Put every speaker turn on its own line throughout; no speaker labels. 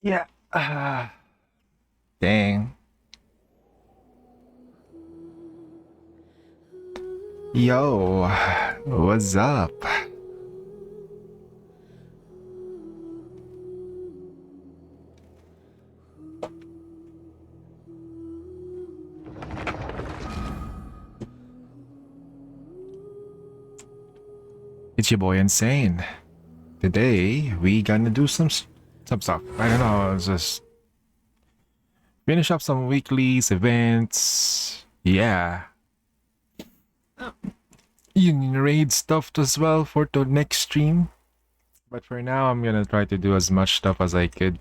Yeah. Dang. Yo, what's up? It's your boy Insane. Today we gonna do some stuff. I don't know, just finish up some weeklies, events. Yeah. Union raid stuff as well for the next stream. But for now, I'm gonna try to do as much stuff as I could.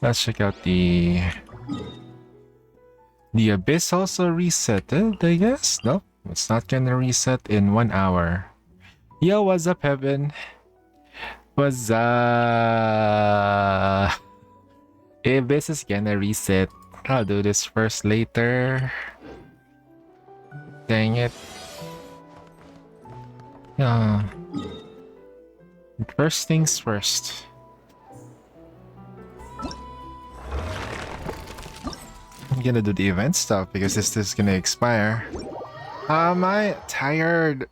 Let's check out the abyss also resetted, I guess. No, it's not gonna reset in 1 hour. Yo, what's up, Heaven? What's up? Abyss is gonna reset. I'll do this first later. Dang it. Uh, first things first. I'm gonna do the event stuff because this is gonna expire. Am I tired?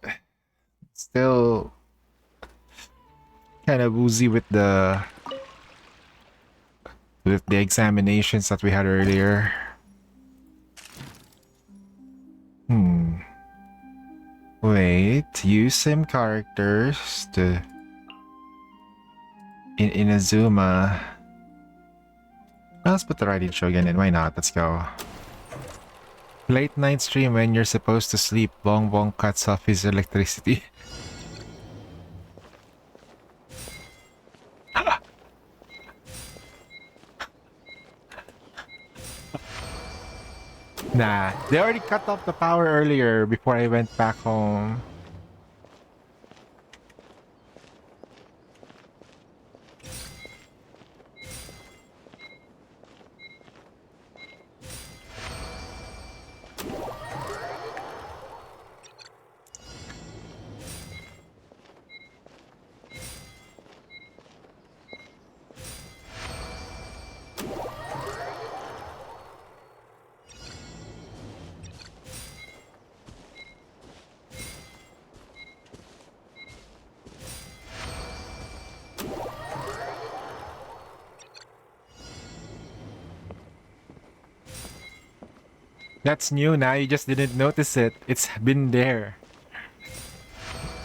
Still kind of woozy with the examinations that we had earlier. Wait, use same characters to in Inazuma. Let's put the Riding Shogun in. Why not? Let's go. Late night stream when you're supposed to sleep. Bong Bong cuts off his electricity. Nah, they already cut off the power earlier before I went back home. That's new now, you just didn't notice it. It's been there.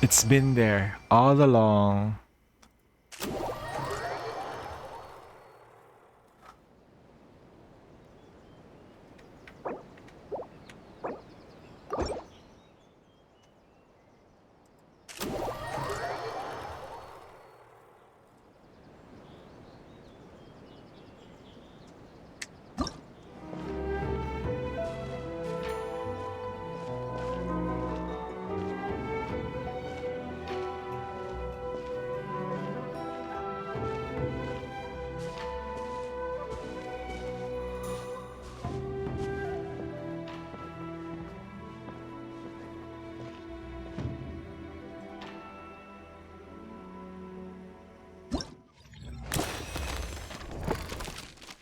It's been there all along.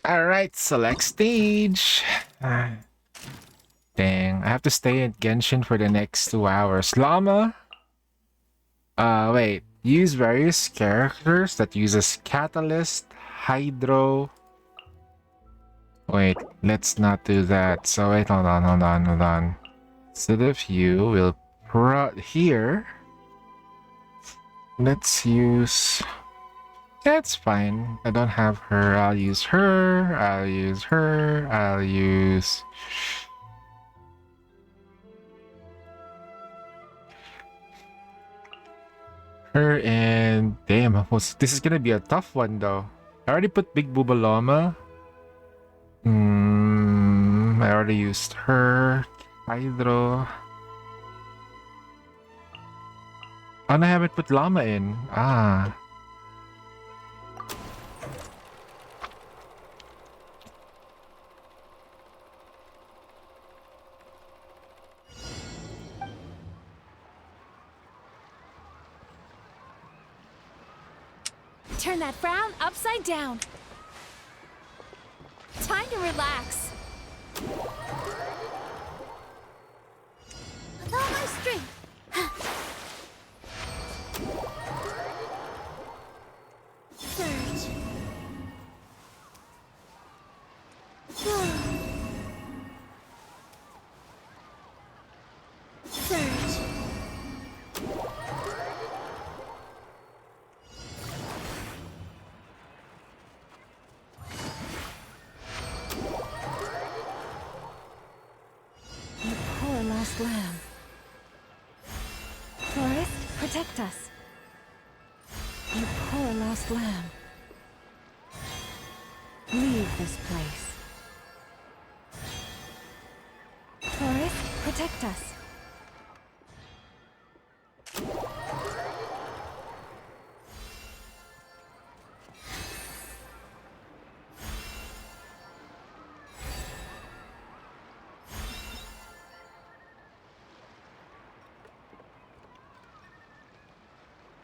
Alright, select stage. Dang, I have to stay at Genshin for the next 2 hours. Llama? Wait. Use various characters that uses Catalyst, Hydro. Wait, let's not do that. So wait, hold on. Instead of you, we'll here. Let's use... That's fine. I don't have her. I'll use her. I'll use her, and damn, this is gonna be a tough one though. I already put Big Booba Llama. I already used her. Hydro. And I haven't put Llama in. Ah.
Turn that frown upside down. Time to relax. With all my strength. Surge. Surge. You poor lost lamb. Forest, protect us. You poor lost lamb. Leave this place. Forest, protect us.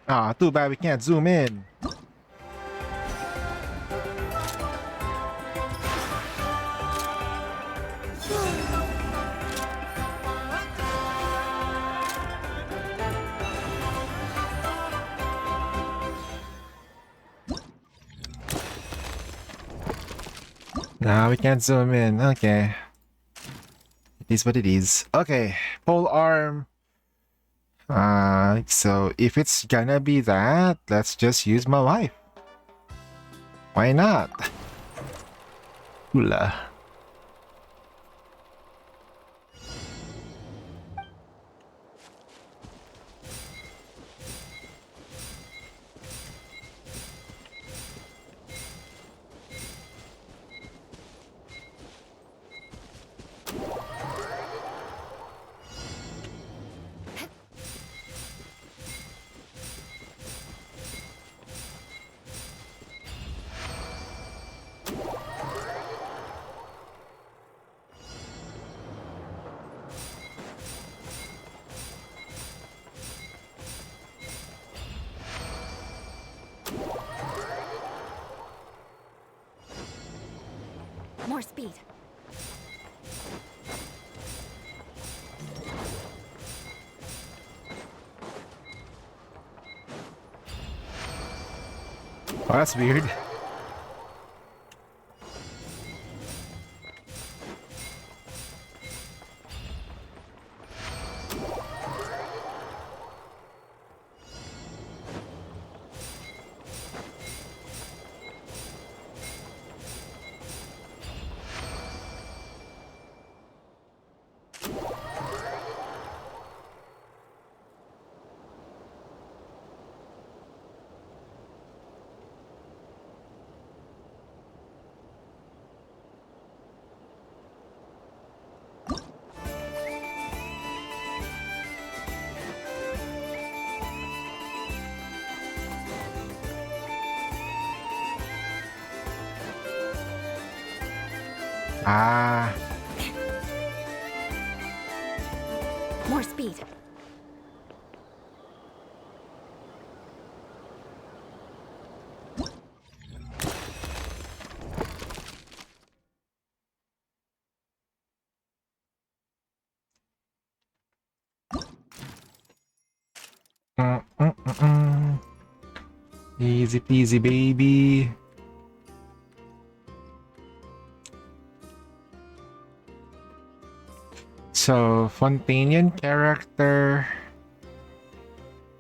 Ah, too bad we can't zoom in. Nah, we can't zoom in. Okay. It is what it is. Okay, pole arm. So if it's gonna be that, let's just use my life. Why not? Hula.
More speed.
Oh, that's weird. Ah.
More speed.
Easy peasy, baby. So, Fontanian character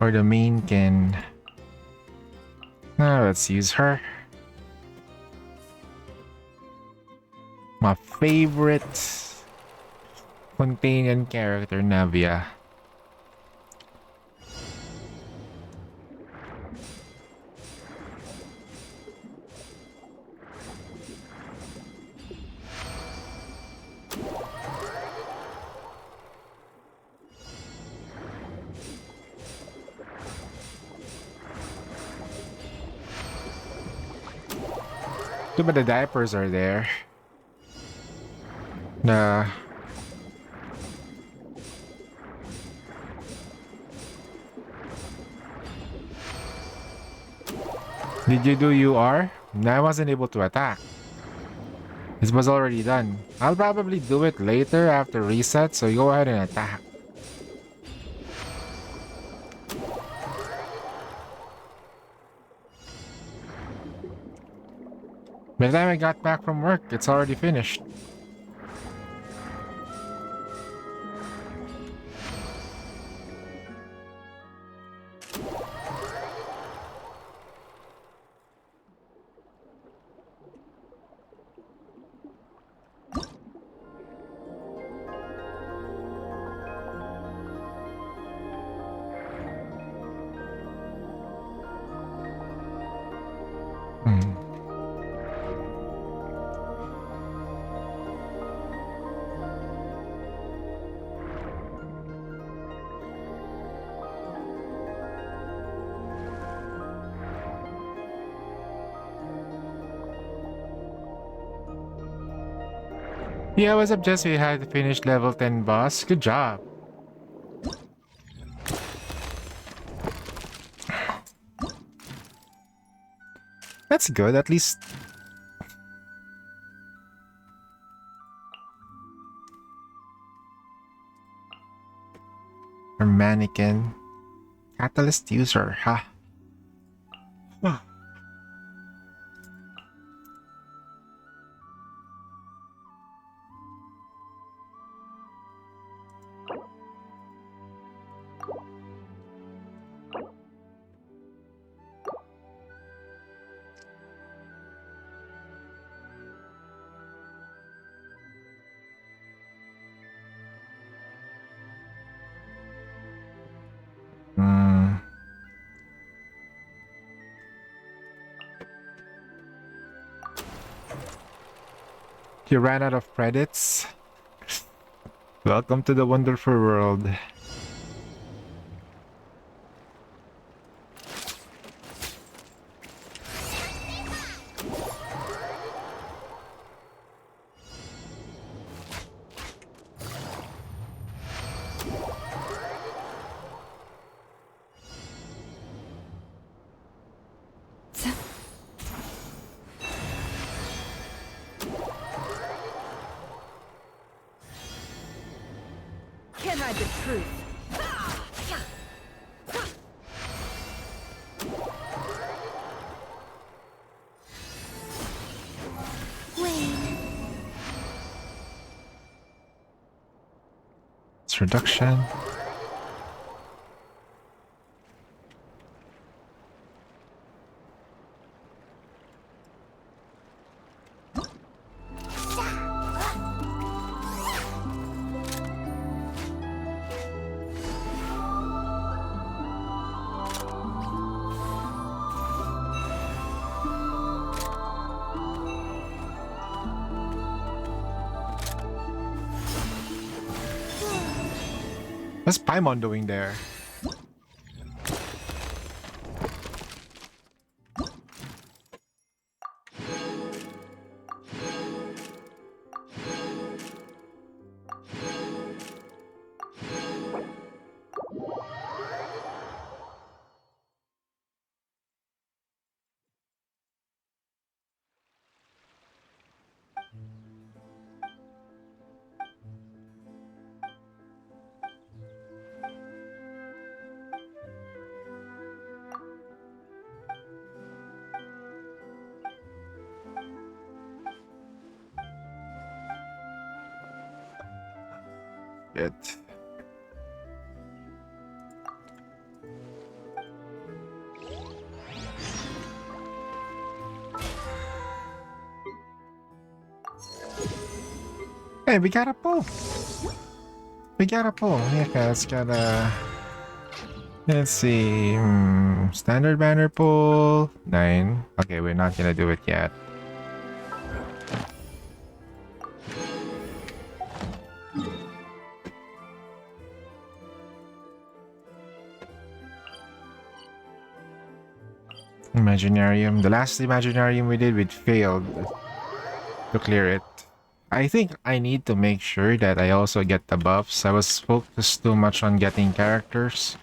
or the mainkin. Now let's use her. My favorite Fontanian character, Navia. Too bad the diapers are there. Nah. Did you do UR? No, I wasn't able to attack. This was already done. I'll probably do it later after reset, so go ahead and attack. By the time I got back from work, it's already finished. Hmm. Yeah, what's up, Jesse? We had finished level 10 boss. Good job. That's good, at least. Or mannequin. Catalyst user, huh? Huh. Hmm. You ran out of credits? Welcome to the wonderful world.
Can't hide the truth.
It's reduction. What's Paimon doing there? It. Hey, we got a pull. We got a pull. Yeah, it's got a. Let's see. Standard banner pull 9. Okay, we're not gonna do it yet. Imaginarium. The last Imaginarium we did, we failed to clear it. I think I need to make sure that I also get the buffs. I was focused too much on getting characters.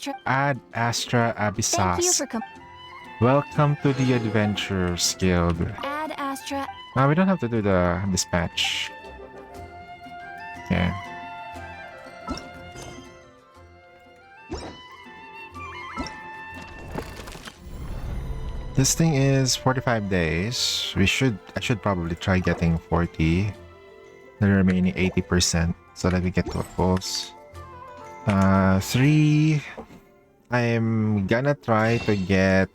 Astra.
Ad Astra
Thank you
Abyssas.
for
Welcome to the Adventurers Guild.
Ad Astra.
Now we don't have to do the dispatch. Okay. This thing is 45 days. I should probably try getting 40. The remaining 80% so that we get to a pulse. 3. I'm gonna try to get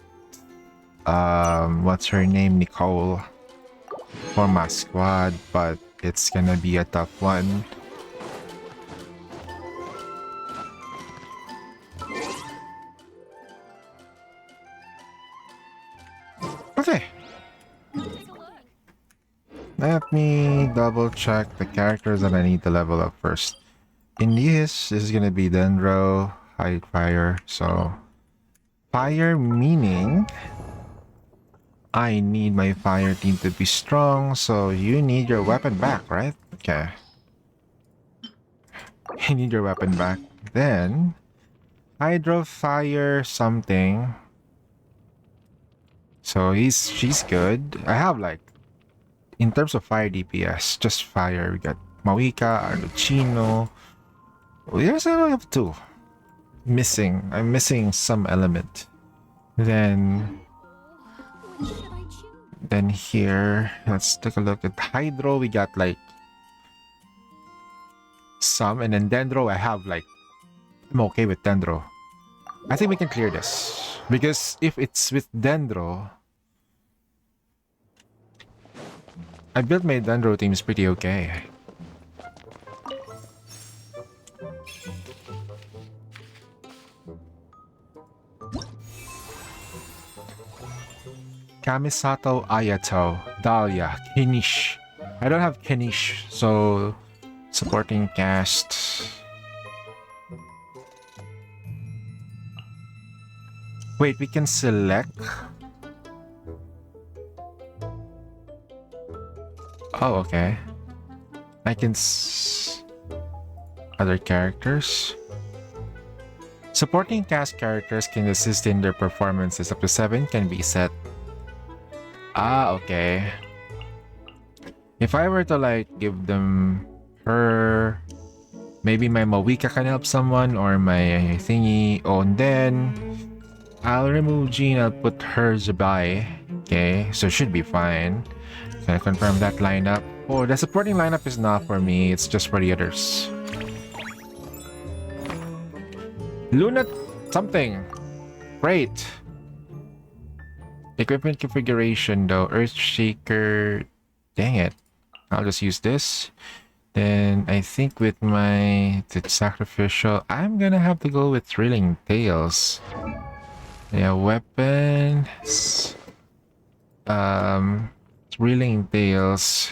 what's her name, Nicole, for my squad, but it's gonna be a tough one. Okay. Let me double check the characters that I need to level up first. In this is gonna be Dendro, Hide Fire. So fire meaning I need my fire team to be strong, so you need your weapon back, right? Okay. You need your weapon back. Then Hydro Fire something. So she's good. I have like in terms of fire DPS, just fire. We got Mawika, Arduino. There's only have 2. I'm missing some element. Then here, let's take a look at Hydro. We got like some, and then Dendro, I have like, I'm okay with Dendro. I think we can clear this because if it's with Dendro, I built my Dendro teams pretty okay. Kamisato, Ayato, Dahlia, Kinish. I don't have Kinish, so supporting cast. Wait, we can select. Oh, okay. I can other characters. Supporting cast characters can assist in their performances. Up to 7 can be set. Ah, okay. If I were to like give them her, maybe my Mawika can help someone or my thingy. Oh, and then I'll remove Jean. I'll put her Zabai. Okay, so should be fine. Can I confirm that lineup? Oh, the supporting lineup is not for me. It's just for the others. Luna something. Great. Equipment configuration though. Earthshaker. Dang it. I'll just use this. Then I think with my sacrificial, I'm gonna have to go with Thrilling Tales. Yeah, weapons. Thrilling Tales.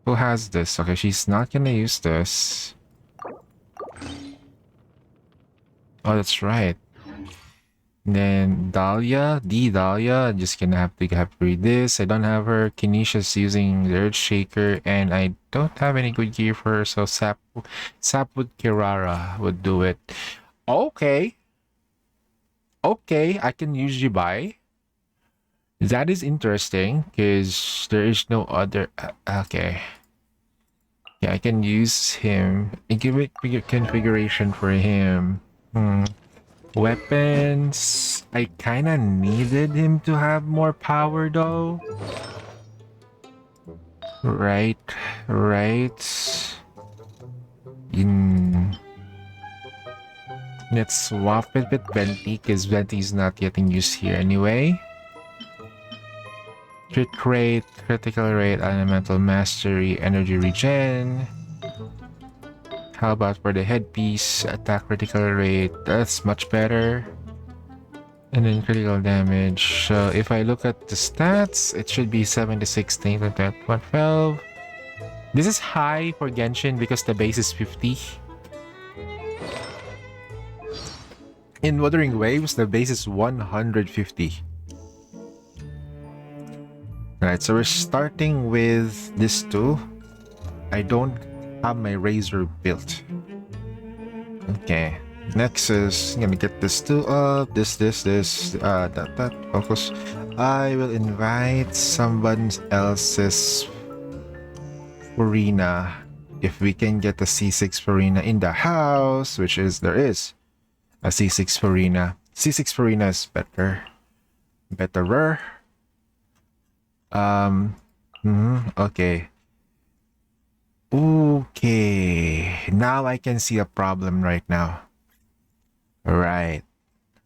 Who has this? Okay, she's not gonna use this. Oh, that's right. Then Dahlia, Dahlia, I'm just gonna have to read this. I don't have her. Kinesha's using the Earth Shaker, and I don't have any good gear for her, so Sapwood Kirara would do it. Okay. Okay, I can use Jibai. That is interesting, because there is no other... okay. Yeah, I can use him. And give it configuration for him. Weapons. I kinda needed him to have more power though. Right. Let's swap it with Venti because Venti is not getting used here anyway. Crit rate, critical rate, elemental mastery, energy regen. How about for the headpiece? Attack critical rate, that's much better. And then critical damage. So if I look at the stats, it should be 7 to 16 to 112. This is high for Genshin because the base is 50. In Wuthering Waves, the base is 150. Alright, so we're starting with this too. I don't have my Razor built. Okay. Next is I'm gonna get this two up. This. That. Focus. I will invite someone else's Farina. If we can get a C6 Farina in the house, which is there is a C6 Farina. C6 Farina is better. Betterer. Okay. Okay. Now I can see a problem right now. Right.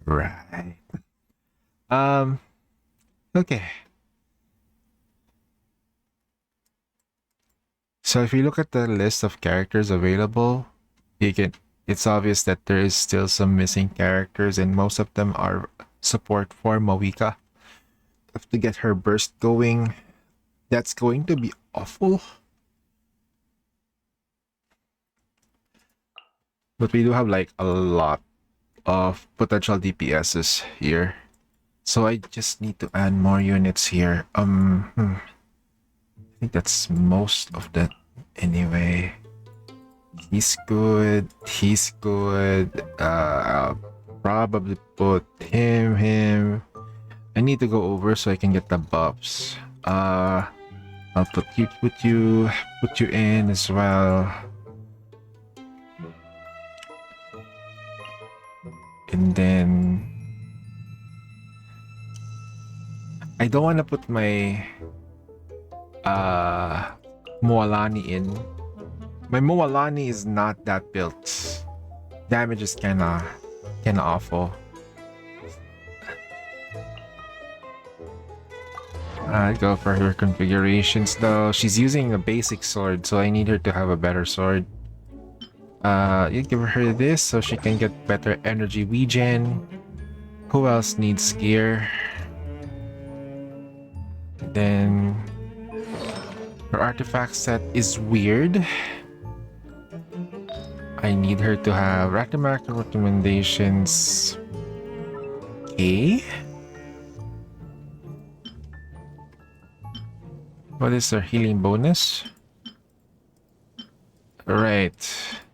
Right. Okay. So if you look at the list of characters available, you can it's obvious that there is still some missing characters and most of them are support for Mawika. Have to get her burst going. That's going to be awful. But we do have like a lot of potential DPSs here. So I just need to add more units here. I think that's most of that anyway. He's good. He's good. I'll probably put him. I need to go over so I can get the buffs. I'll put you in as well. And then I don't want to put my Moalani in. My Moalani is not that built. Damage is kinda awful. I'd go for her configurations though. She's using a basic sword, so I need her to have a better sword. You give her this so she can get better energy regen. Who else needs gear? Then her artifact set is weird. I need her to have artifact recommendations. Okay. What is her healing bonus? Right.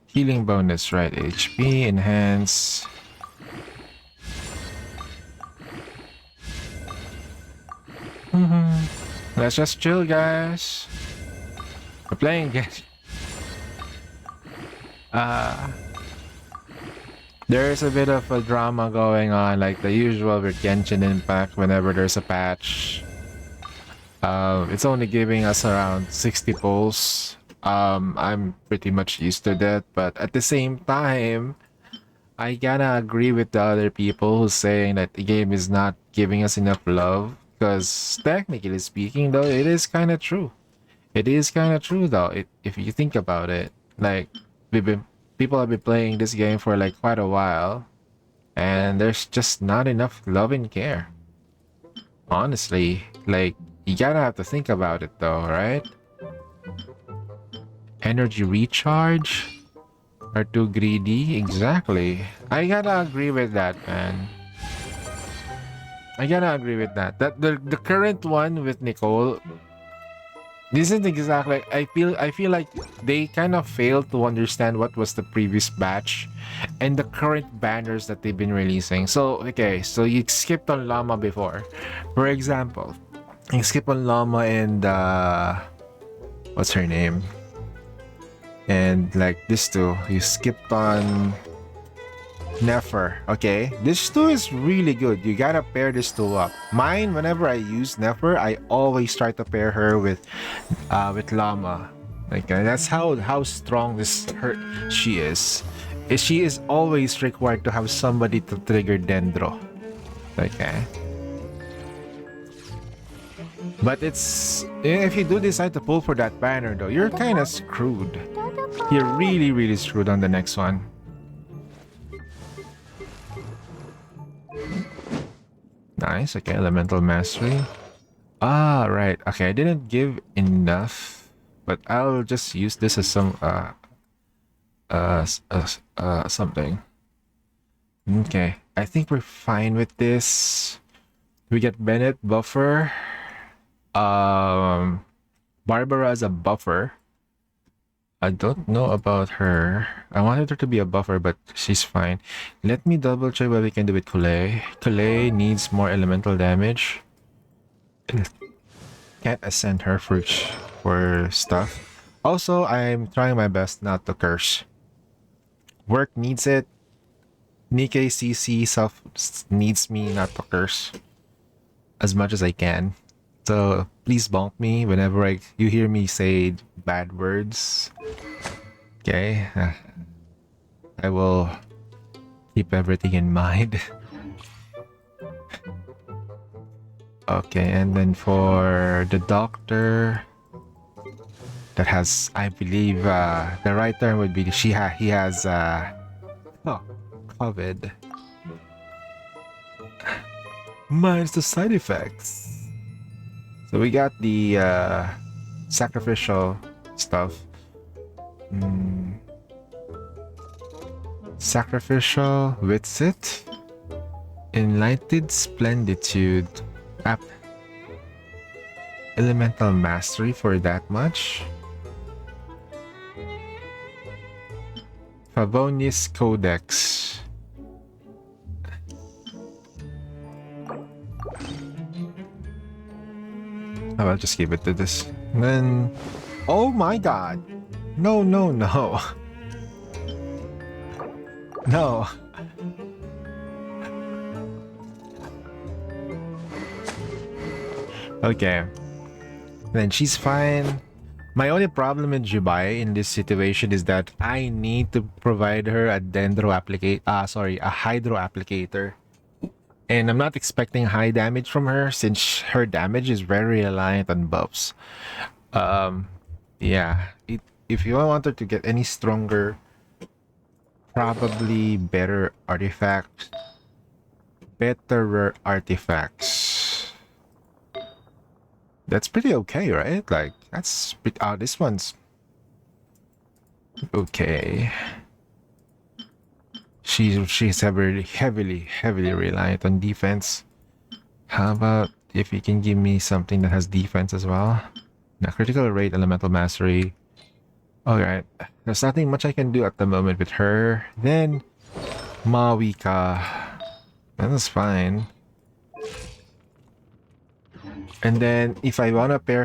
Healing bonus, right. HP, enhance. Let's just chill, guys. We're playing Genshin. There's a bit of a drama going on, like the usual with Genshin Impact whenever there's a patch. It's only giving us around 60 pulls. I'm pretty much used to that, but at the same time, I gotta agree with the other people who's saying that the game is not giving us enough love. Because technically speaking, though, it is kind of true. It is kind of true, though, if you think about it. Like, people have been playing this game for like quite a while, and there's just not enough love and care. Honestly, like, you gotta have to think about it, though, right? Energy recharge? Are too greedy? Exactly. I gotta agree with that, man. I gotta agree with that. That the current one with Nicole, this isn't exactly. I feel like they kind of failed to understand what was the previous batch, and the current banners that they've been releasing. So okay, so you skipped on Llama before, for example, you skip on Llama and what's her name? And like this too, you skipped on Nefer. Okay, this two is really good. You gotta pair this two up. Mine, whenever I use Nefer, I always try to pair her with Llama. Like that's how strong she is. She is always required to have somebody to trigger Dendro. Okay. But if you do decide to pull for that banner though, you're kind of screwed. You're really screwed on the next one. Nice. Okay, elemental mastery. Ah, right. Okay, I didn't give enough, but I'll just use this as some something. Okay, I think we're fine with this. We get Bennett buffer. Barbara as a buffer. I don't know about her. I wanted her to be a buffer, but she's fine. Let me double check what we can do with Kule. Kule needs more elemental damage. Can't ascend her for stuff. Also, I'm trying my best not to curse. Work needs it. Nikkei CC self needs me not to curse as much as I can. So please bonk me whenever you hear me say bad words. Okay, I will keep everything in mind. Okay, and then for the doctor, that has, I believe, the right term would be he has oh, COVID. Minus the side effects. So we got the sacrificial stuff. Mm, sacrificial Witsit. Enlightened Splenditude. App. Elemental Mastery for that much. Favonius Codex. I'll just give it to this. And then... Oh my god! No, no, no. No. Okay. Then she's fine. My only problem with Jubai in this situation is that I need to provide her a a hydro applicator. And I'm not expecting high damage from her since her damage is very reliant on buffs. Um, yeah. If you want her to get any stronger, probably betterer artifacts. That's pretty okay, right? Like that's pretty. This one's okay. She's heavily reliant on defense. How about if you can give me something that has defense as well? Now, critical rate, elemental mastery. Alright. There's nothing much I can do at the moment with her. Then Mawika. That's fine. And then if I wanna pair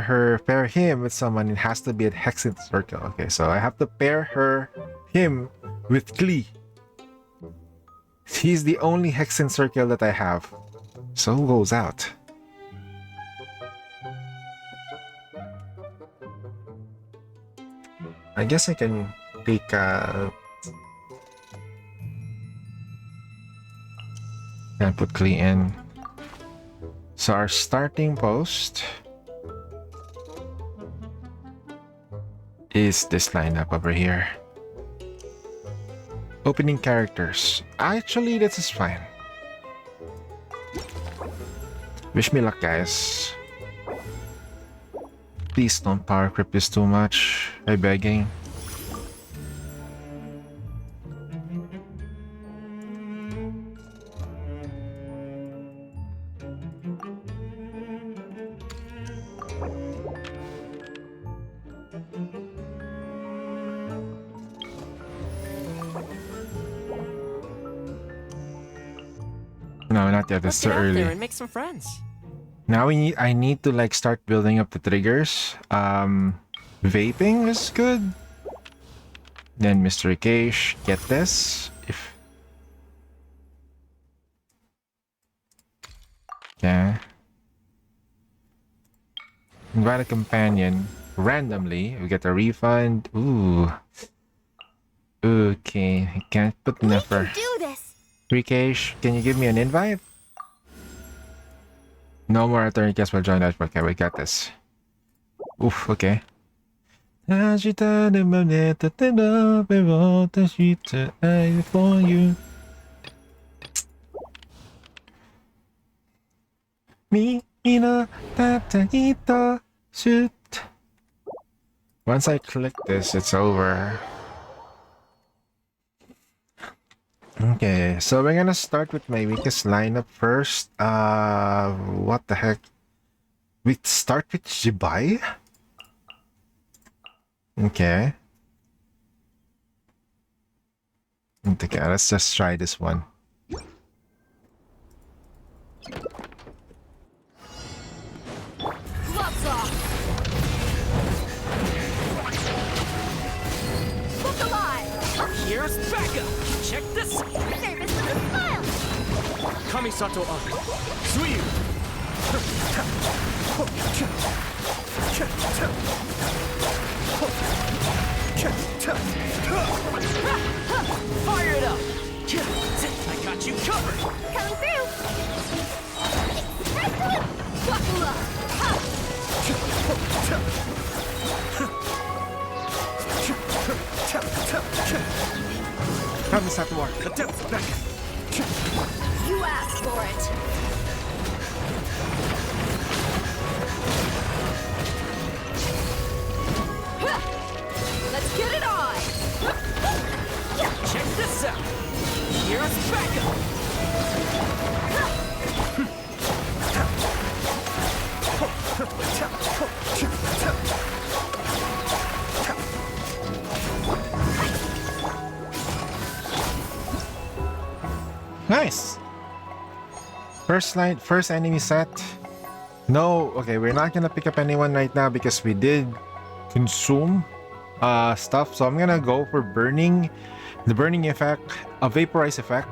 him with someone, it has to be at Hexen Circle. Okay, so I have to pair him with Klee. He's the only Hexen Circle that I have. So who goes out? I guess I can take and put Klee in. So our starting post is this lineup over here. Opening characters. Actually, this is fine. Wish me luck, guys. Please don't power creep this too much. I'm begging. No, not yet. It's too
Let's get out
early.
there and make some friends.
Now I need to like start building up the triggers. Vaping is good. Then Mystery Cache, get this. Okay. Invite a companion randomly. We get a refund. Ooh. Okay, I can't put enough for
do this.
3 Cache. Can you give me an invite? No more attorney guests will join us. Okay, we got this. Oof, okay. For you. Shoot. Once I click this, it's over. Okay, so we're gonna start with my weakest lineup first. What the heck? We start with Jibai? Okay. Okay, let's just try this one.
Gloves off! Look alive!
Here's Becca! Check this!
Service with a smile!
Kamisato on. Suiyu! Fire it up! I got you covered!
Coming through! Excellent! Buckle up! Ha!
Kamisato War.
You asked for it! Let's get it on!
Check this out! Here's Becca!
Nice. First enemy set. No, okay, we're not gonna pick up anyone right now because we did consume stuff. So I'm gonna go for burning, the burning effect, a vaporize effect.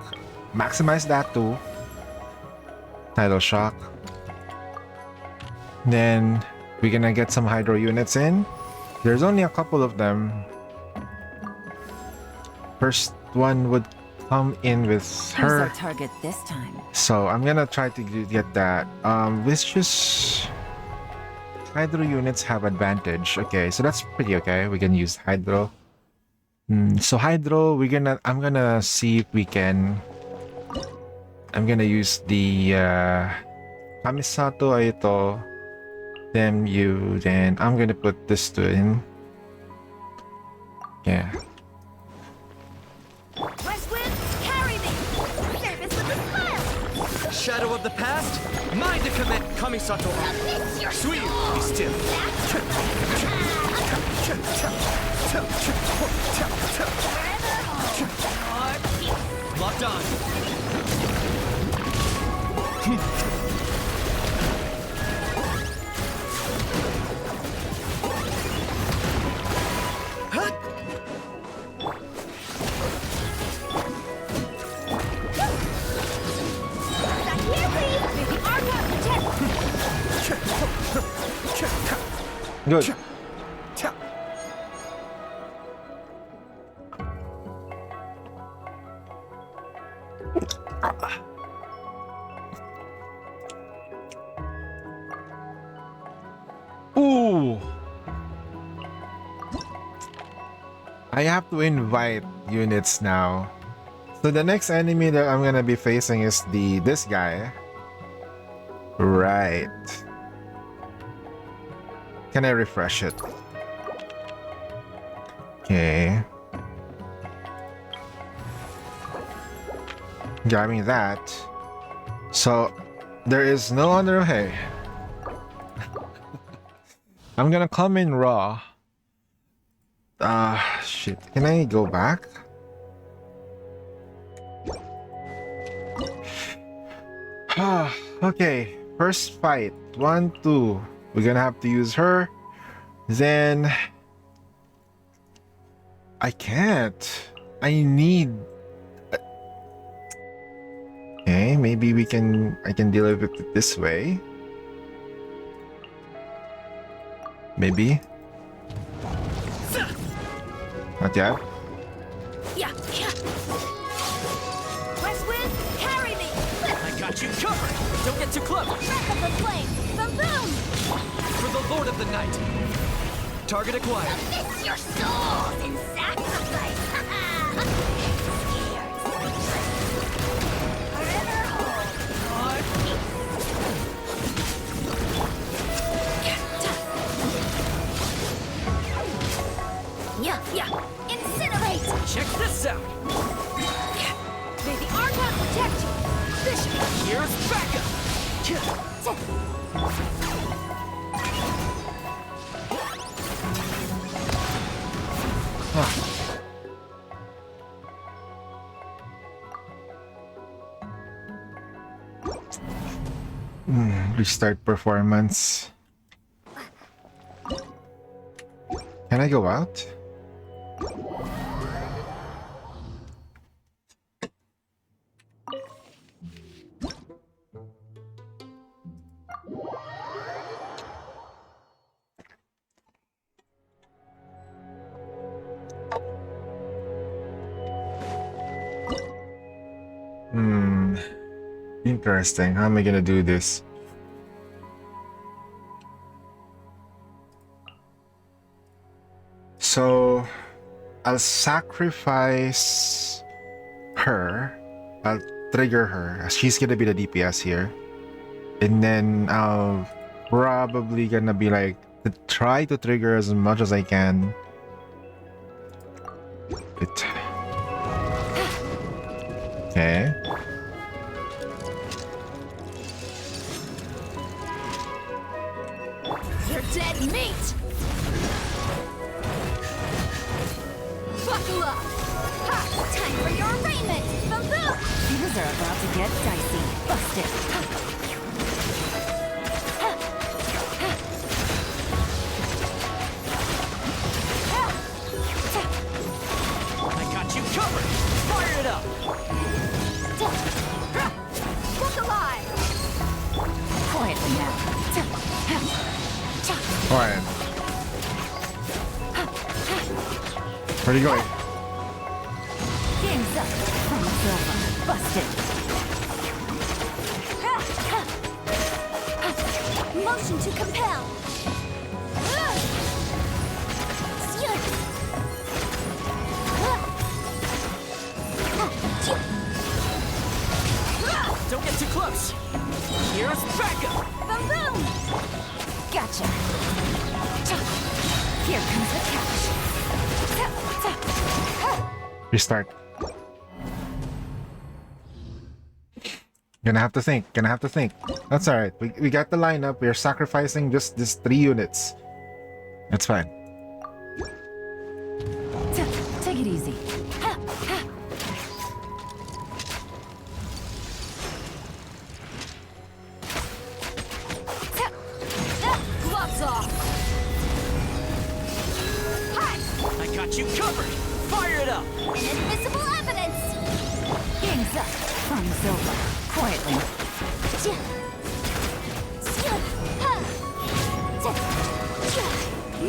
Maximize that too. Tidal shock. Then we're gonna get some hydro units in. There's only a couple of them. First one would come in with
Who's
her.
our target this time?
So I'm gonna try to get that. Vicious hydro units have advantage. Okay, so that's pretty okay. We can use hydro. So hydro, I'm gonna see if we can. I'm gonna use the Kamisato ito. Then I'm gonna put this to in. Yeah.
West wind, carry me! Service with a smile!
Shadow of the past? Mind to commit! Kamisato on.
Amidst your
Suiyu, be still! Locked on!
Back here, please! May the Arca protect!
Good. Ooh. I have to invite units now. So the next enemy that I'm gonna be facing is this guy. Right. Can I refresh it? Okay. Grabbing that. So there is no other way. I'm gonna come in raw. Shit. Can I go back? Okay. First fight. 1, 2. We're gonna have to use her. Then I can't. I need. Okay, maybe I can deal with it this way. Maybe. Not yet.
Yeah, yeah! West wind, carry me!
I got you covered! Don't get too close!
Wrath of the flame! Boom, boom!
For the Lord of the Night! Target acquired!
Amidst your souls in sacrifice! Scared, forever hold your peace! Yeah, yeah! Incinerate!
Check this out!
May the Archon protect you! Vicious!
Here's Becca!
Restart performance. Can I go out? Interesting. How am I gonna do this? So, I'll sacrifice her. I'll trigger her. She's gonna be the DPS here. And then I'll probably gonna be like, to try to trigger as much as I can. Okay.
You're dead meat! Buckle up! Ha! Time for your arraignment! Boom boom! Things are about to get dicey. Busted!
I got you covered! Fire it up!
Look alive! Quietly now.
Alright. Where are you going?
Game's up. From silver. Busted. Motion to compel.
Don't get too close! Here's backup!
Boom boom! Gotcha. Here comes the catch.
Restart. Gonna have to think. That's alright. We got the lineup. We're sacrificing just these 3 units. That's fine.
Take it easy. Gloves off.
I got you covered! Fire it up!
Inadmissible evidence. Game's up. From silver. Quietly.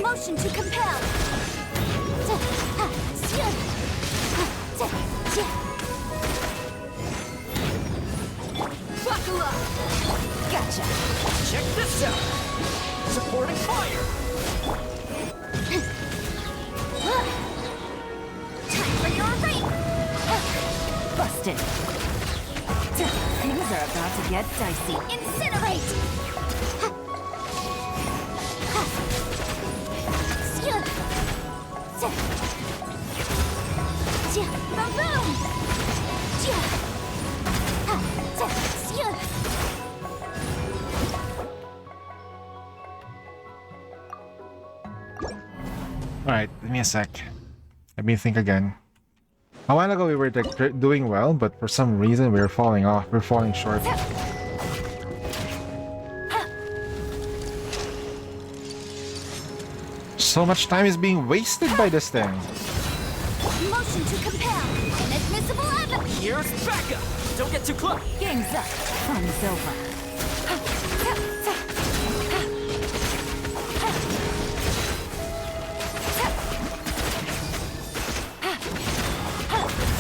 Motion to compel. Buckle up. Gotcha.
Check this out! Supporting fire!
Time for your rape. Busted. Things are about to get dicey. Incinerate. Boom boom.
Alright, give me a sec. Let me think again. A while ago we were like, doing well, but for some reason we were falling off. We're falling short. So much time is being wasted by this thing.
Motion to compel. Inadmissible evidence.
Here's backup! Don't get too close!
Game's up. From silver.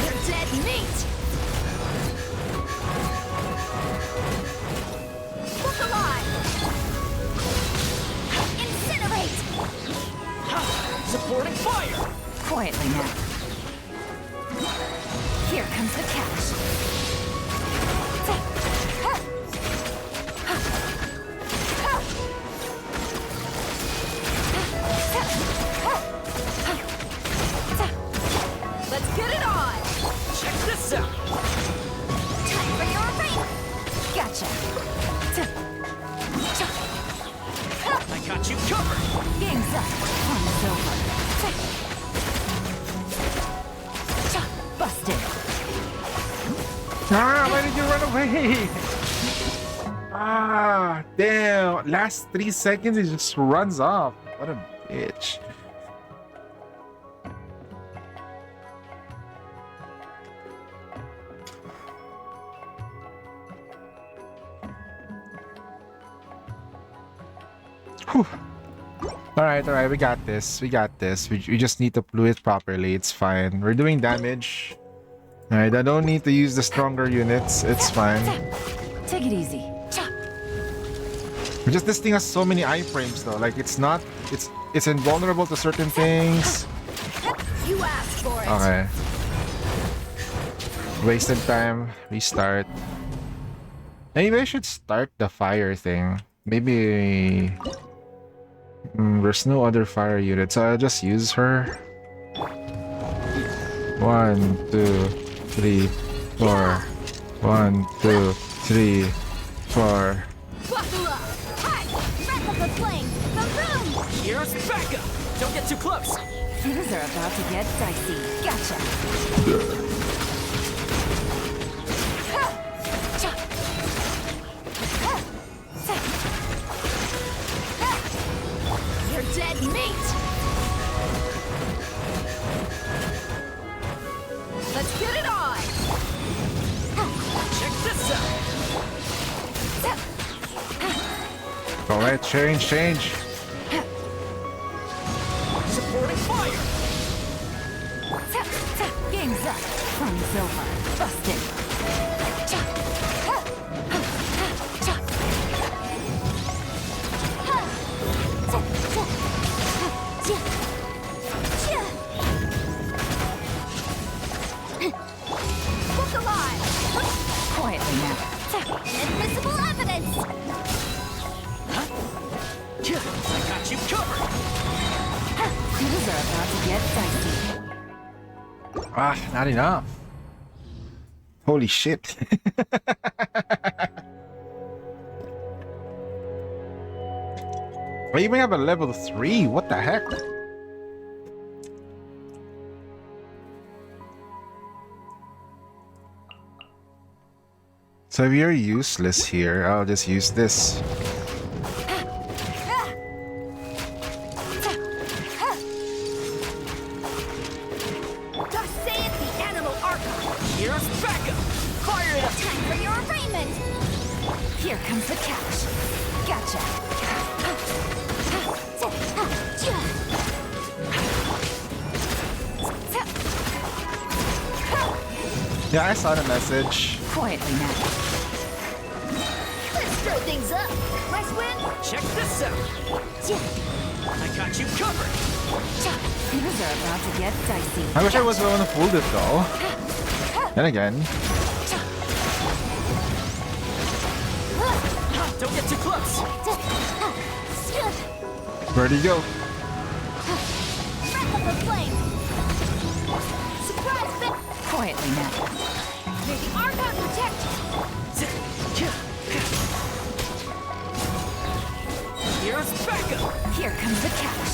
You're dead meat. Look alive. Incinerate.
Supporting fire!
Quietly now. Here comes the catch. Let's get it on!
Check this out!
Time for your rape! Gotcha!
I got you covered!
Game's up! On silver! Busted!
Ah, why did you run away? Ah, damn. Last 3 seconds, it just runs off. What a bitch. Whew. Alright, we got this. We got this. We just need to play it properly. It's fine. We're doing damage. Alright, I don't need to use the stronger units. It's fine.
Take it easy.
Just this thing has so many iframes though. Like it's not it's invulnerable to certain things.
You asked for it.
Okay. Wasted time. Restart. Maybe I should start the fire thing. Maybe there's no other fire unit, so I'll just use her. 1, 2, 3, 4. 1, 2, 3, 4.
Buckle up. Hi. Wrap up the flame. Boom.
Here's Becca! Don't get too close!
Things are about to get dicey. Gotcha. You're dead meat. Let's get it on.
Check this out!
Alright, change.
Supporting fire!
Game's up. Fun's over. Busted. Book alive. Quietly now. Inadmissible evidence.
I got you covered!
Things are about to get dicey.
Ah, not enough. Holy shit. I even have a level 3. What the heck? So if you're useless here, I'll just use this.
Here's Becca! Fire it up!
Time for your arraignment. Here comes the catch. Gotcha.
Yeah, I saw the message.
Quietly now. Let's stir things up. Let's win.
Check this out! I got you covered!
Things are about to get dicey.
I wish I was the one who pulled it though. Then again,
Don't get too close!
where'd he go?
Wrap up the flame. Surprise bit. Quietly now. May the Archon protect you.
Here's Becca!
Here comes the catch.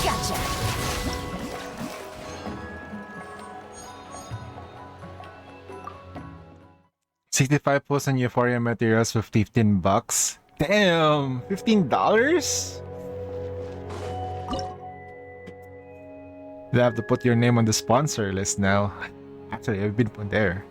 Gotcha.
65 posts on Euphoria materials for $15. Damn, $15? You have to put your name on the sponsor list now. Actually, I've been put there.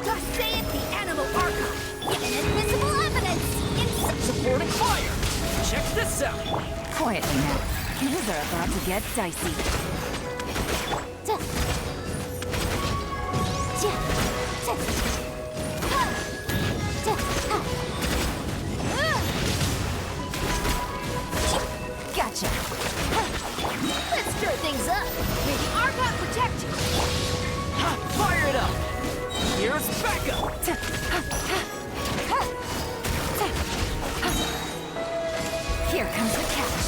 Just say it, the animal archive. Inadmissible evidence.
Supporting fire! Check this out!
Quietly now. Things are about to get dicey. Gotcha. Let's stir things up. May the Archon protect you.
Fire it up! Here's Becca!
Here comes the catch.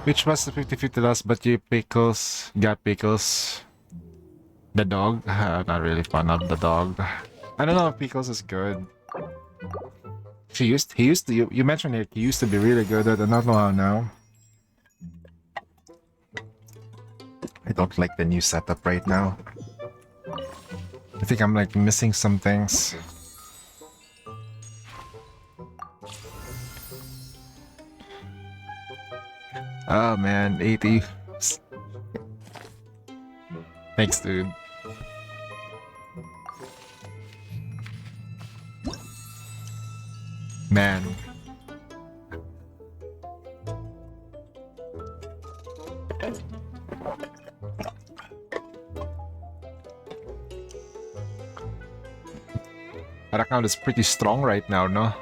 Which was the 50-50 loss, but you pickles got pickles. The dog? Not really fond of the dog. I don't know if pickles is good. He used to you mentioned it, he used to be really good at it. I don't know how now. I don't like the new setup right now. I think I'm like missing some things. Oh man, 80. Thanks, dude. Man. That account is pretty strong right now, no?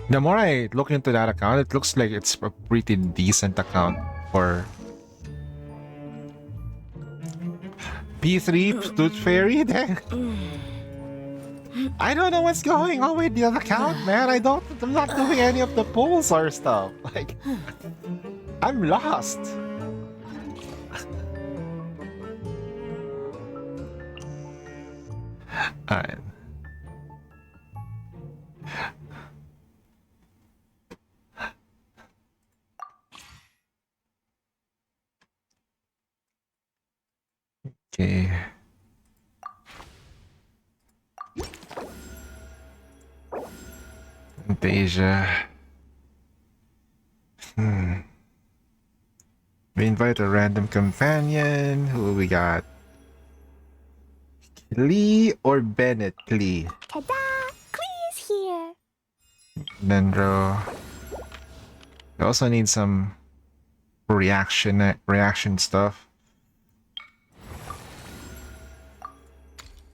The more I look into that account, it looks like it's a pretty decent account for P3 Tooth Fairy. I don't know what's going on with the other account, man. I'm not doing any of the polls or stuff. Like, I'm lost. Alright. Okay. Fantasia. We invite a random companion. Who we got? Lee or Bennett? Lee.
Ta-da! Clee's here.
Dendro. We also need some reaction stuff.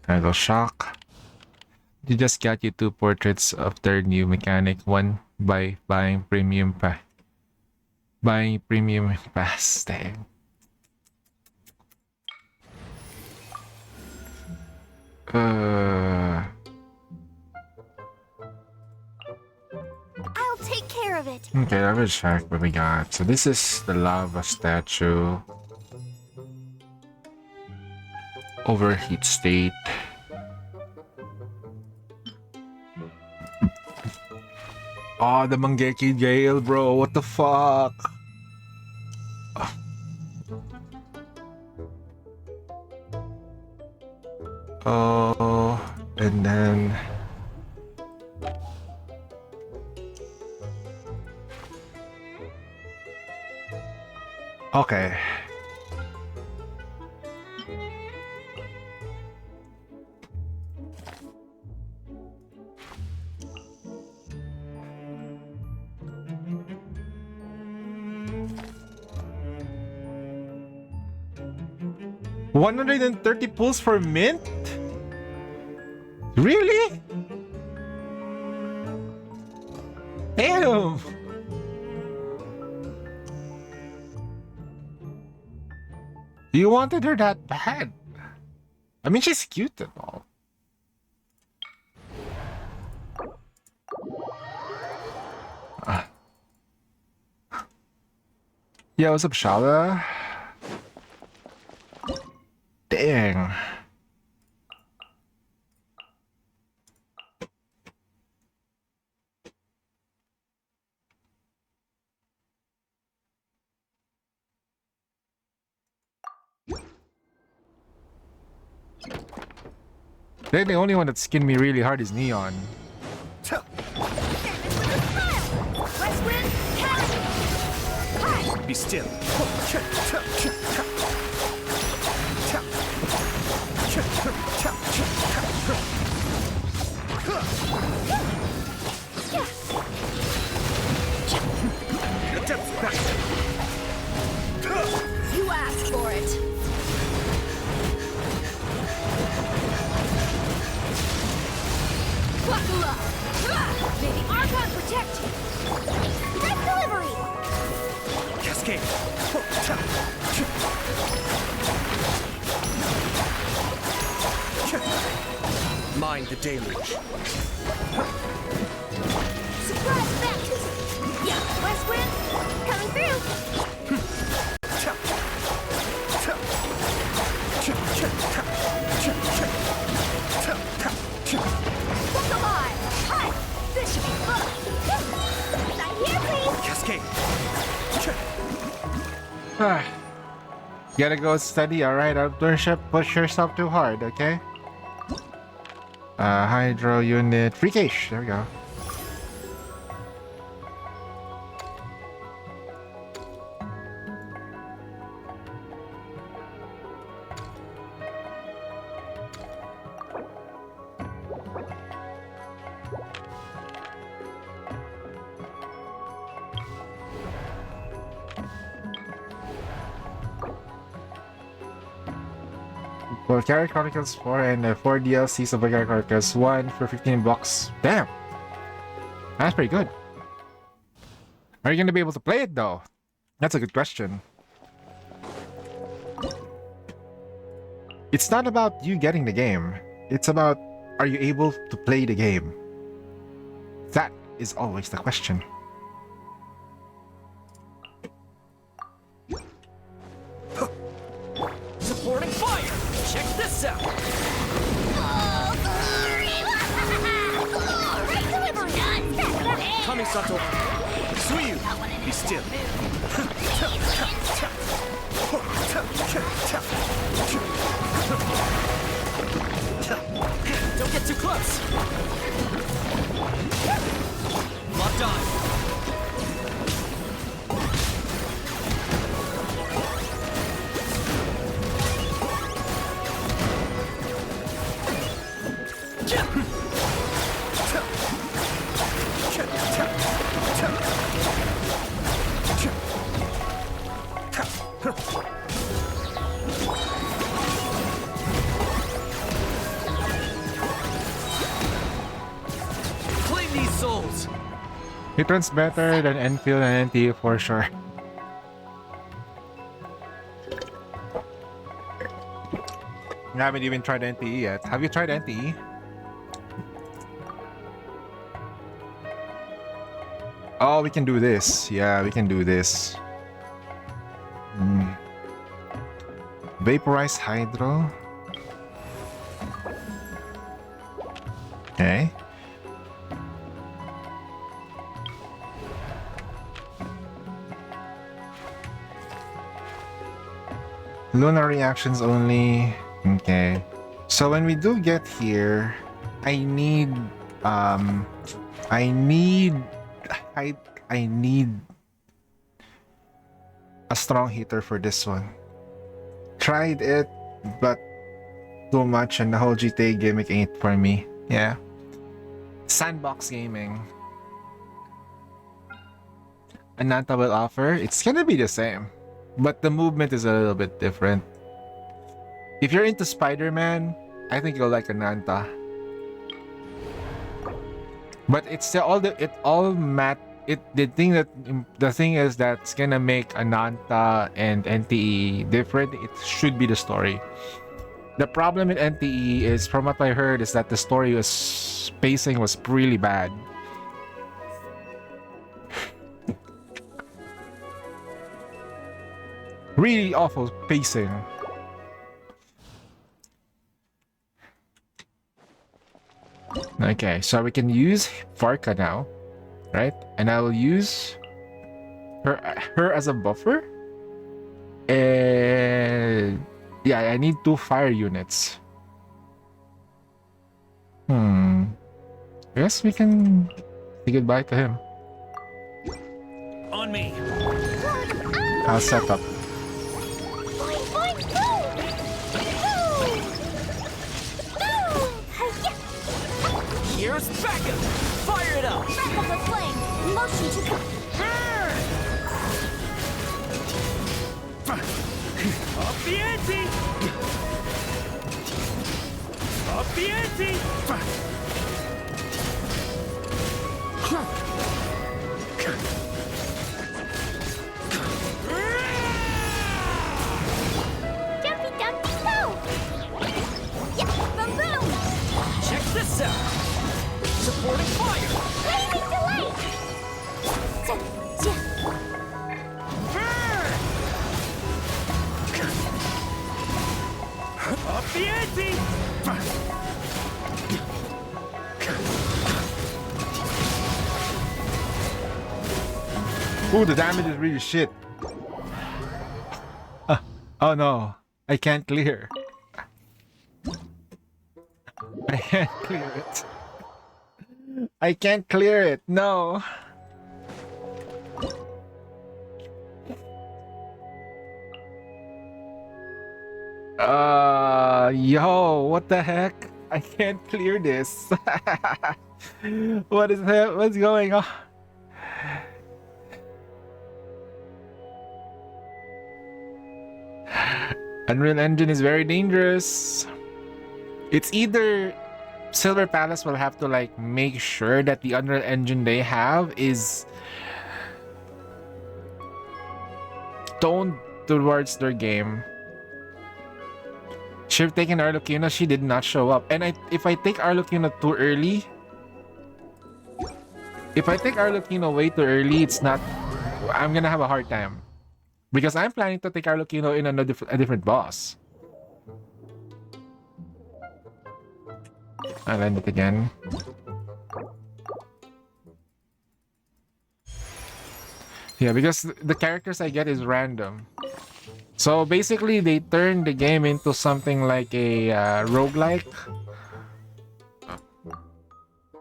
I go shock. You just got you 2 portraits of their new mechanic. One by buying premium pass. Dang.
I'll take care of it.
Okay, let me check what we got. So this is the lava statue. Overheat state. Oh, the Mangeki Gale, bro. What the fuck? Oh, and then... Okay. $130 pulls for mint? Really? Damn! You wanted her that bad? I mean, she's cute and all. Yeah, what's up, Shala? Dang. They're the only one that skinned me really hard is Neon.
West Wind, carry!
Be still.
You asked for it. Buckle up. May the Archon protect you. Direct delivery.
Cascade. Mind the deluge.
Surprise back.
Gotta go steady, alright, outdoorship. Push yourself too hard, okay? Hydro unit. Free cash. There we go. Valkyrie Chronicles 4 and 4 DLCs of Valkyrie Chronicles 1 for 15 bucks. Damn! That's pretty good. Are you gonna be able to play it though? That's a good question. It's not about you getting the game. It's about, are you able to play the game? That is always the question.
Supporting fire! Check this out!
Oh, glory! Glory! Done!
Coming, Sato! Suyu! Be still! Don't get too close! Locked on! Claim these souls!
It runs better than Enfield and NT for sure. I haven't even tried NTE yet. Have you tried NTE? Oh, we can do this. Yeah, we can do this. Vaporize Hydro. Okay. Lunar reactions only. Okay. So when we do get here, I need I need a strong hitter for this one. Tried it, but too much, and the whole GTA gimmick ain't for me. Yeah. Sandbox gaming. Ananta will offer. It's gonna be the same, but the movement is a little bit different. If you're into Spider-Man, I think you'll like Ananta. But it's still the thing is that's gonna make Ananta and NTE different. It should be the story. The problem with NTE is, from what I heard, is that the story pacing was really bad. Really awful pacing. Okay, so we can use Farka now, right? And I will use her as a buffer. And yeah, I need 2 fire units. I guess we can say goodbye to him.
On me!
I'll set up.
Boing, boing, boom! Boom! Boom!
Here's backup! Fire it up!
Back up the flame! Motion to
Up the ante! Up the ante!
Jumpy dumpy go! Yeah, boom boom!
Check this out! Supporting fire!
Flaming delay!
Up the ante!
Ooh, the damage is really shit. Oh no, I can't clear. I can't clear it. I can't clear it. No. Yo, what the heck? I can't clear this. What is that? What's going on? Unreal Engine is very dangerous. It's either Silver Palace will have to like make sure that the Unreal Engine they have is toned towards their game. Should have taken Arlecchino, she did not show up. And if I take Arlecchino too early, if I take Arlecchino way too early, it's not. I'm gonna have a hard time. Because I'm planning to take Arlecchino in a different boss. I'll end it again. Yeah, because the characters I get is random. So basically, they turn the game into something like a roguelike.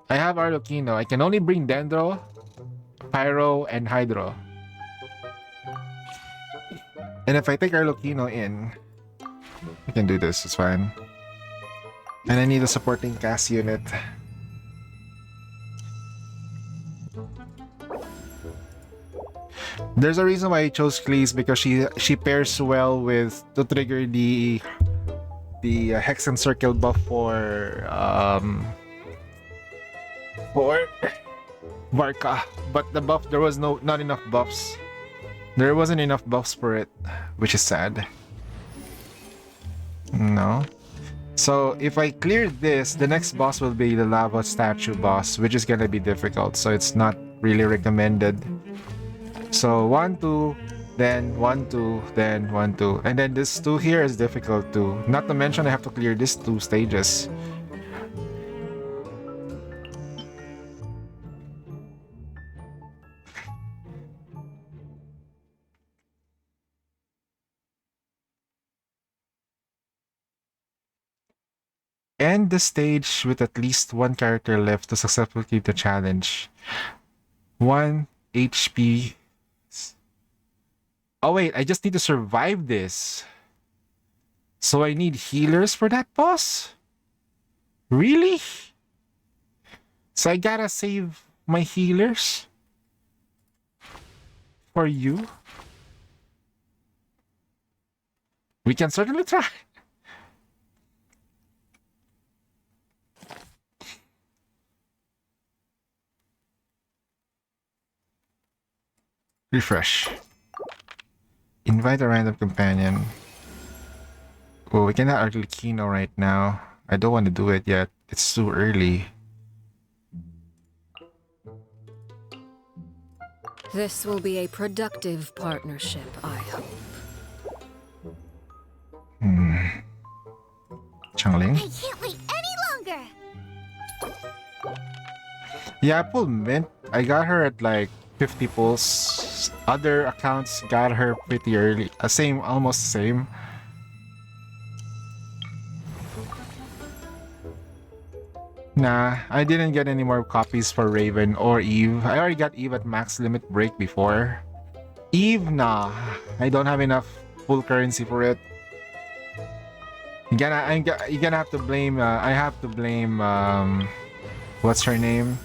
I have Arlecchino. I can only bring Dendro, Pyro, and Hydro. And if I take Arlecchino in, I can do this. It's fine. And I need a supporting cast unit. There's a reason why I chose Cleese because she pairs well with to trigger the Hex and Circle buff for Varka. But the buff there was not enough buffs. There wasn't enough buffs for it, which is sad. No. So if I clear this, the next boss will be the lava statue boss, which is gonna be difficult. So it's not really recommended. So 1, 2, then 1, 2, then 1, 2. And then this 2 here is difficult too. Not to mention I have to clear these 2 stages. End the stage with at least one character left to successfully complete the challenge. 1 HP. Oh wait, I just need to survive this. So I need healers for that boss? Really? So I gotta save my healers? For you? We can certainly try. Refresh. Invite a random companion. Oh, we cannot Arlecchino right now. I don't want to do it yet. It's too early.
This will be a productive partnership, I hope.
Changling?
I can't wait any longer!
Yeah, I pulled Mint. I got her at like 50 pulls. Other accounts got her pretty early. Same, almost same. Nah, I didn't get any more copies for Raven or Eve. I already got Eve at max limit break before. Eve, nah. I don't have enough full currency for it. You're gonna have to blame, I have to blame, what's her name?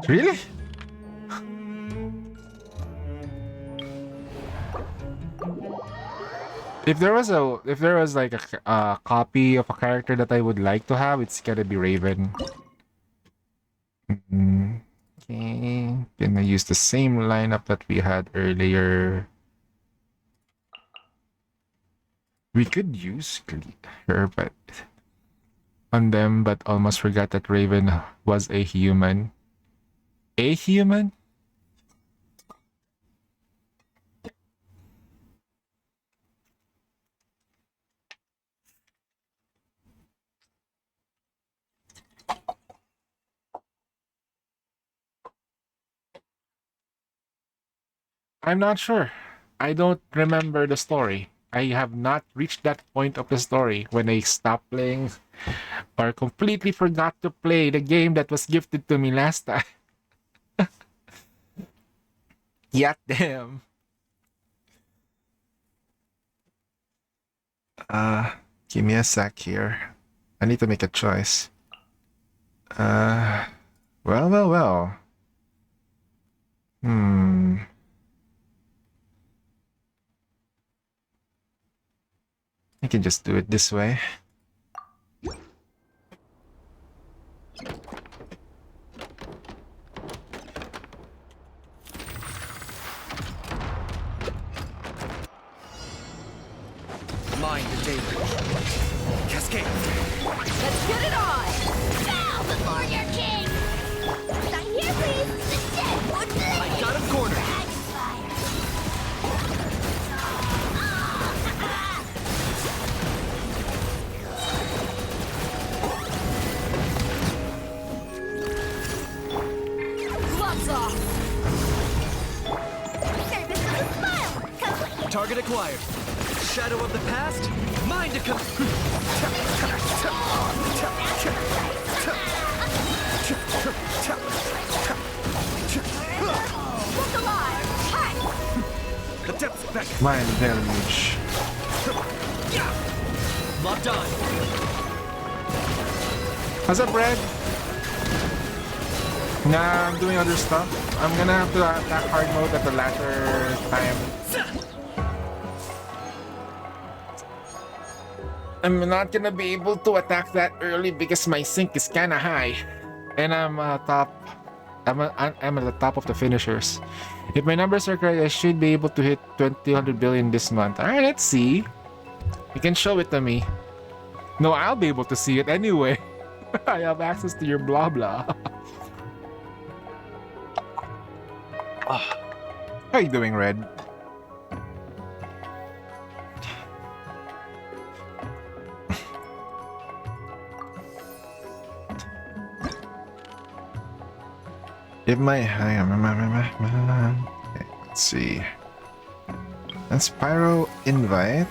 Really? If there was like a copy of a character that I would like to have, it's gonna be Raven. Okay, gonna use the same lineup that we had earlier. We could use her, but on them, but almost forgot that Raven was a human. A human? I'm not sure. I don't remember the story. I have not reached that point of the story when I stopped playing or completely forgot to play the game that was gifted to me last time. Yet damn. Give me a sec here. I need to make a choice. Uh, well. Hmm. I can just do it this way.
Mind the danger. Cascade.
Let's get it on! Bow before your king! Sign here, please! The dead would bleed!
I got him cornered.
Gloves off! Service with a smile! Complete!
Target acquired. Shadow of the past. Mind to come.
Look alive! Hi!
The depths back.
Mind damage.
Locked on.
What's up, Red? Nah, I'm doing other stuff. I'm gonna have to attack hard mode at the latter time. I'm not gonna be able to attack that early because my sync is kinda high. And I'm top. I'm at the top of the finishers. If my numbers are correct, I should be able to hit 200 billion this month. Alright, let's see. You can show it to me. No, I'll be able to see it anyway. I have access to your blah blah. How you doing, Red? If my okay, let's see. That's Pyro invite.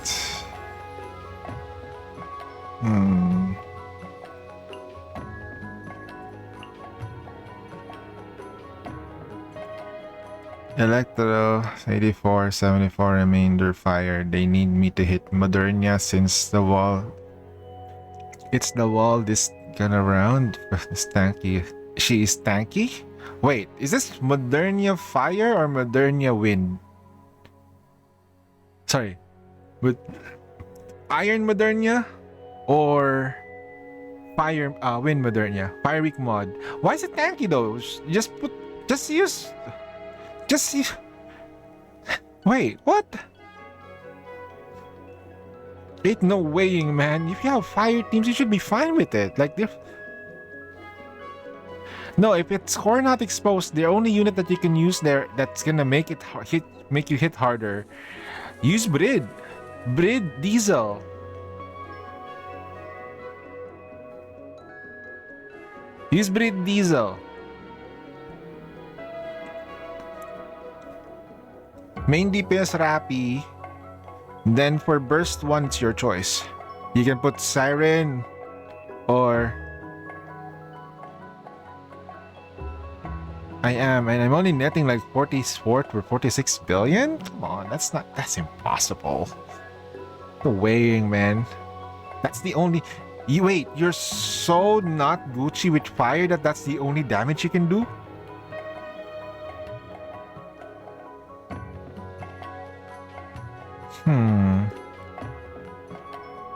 Electro 84, 74 remainder fire. They need me to hit Modernia since the wall. It's the wall this gun around. It's tanky. She is tanky? Wait, is this Modernia fire or Modernia wind? Sorry. But Iron Modernia or Fire Wind Modernia? Fire weak mod. Why is it tanky though? Just use Wait, what? Ain't no weighing, man. If you have fire teams, you should be fine with it. Like, no, if it's core not exposed, the only unit that you can use there that's gonna make it make you hit harder. Use Brid. Brid Diesel. Use Brid Diesel. Main DPS Rappy. Then for burst 1, it's your choice. You can put Siren or and I'm only netting like 44 or 46 billion? Come on, that's impossible. The weighing, man. That's the only wait, you're so not Gucci with fire that's the only damage you can do?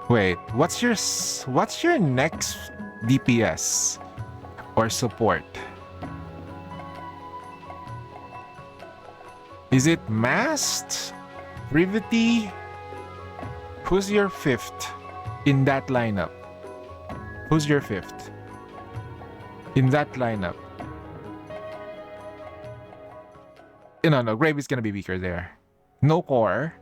Wait, what's your next DPS or support? Is it Mast? Privity? Who's your fifth in that lineup? Who's your fifth in that lineup? No, Gravy's gonna be weaker there. No core.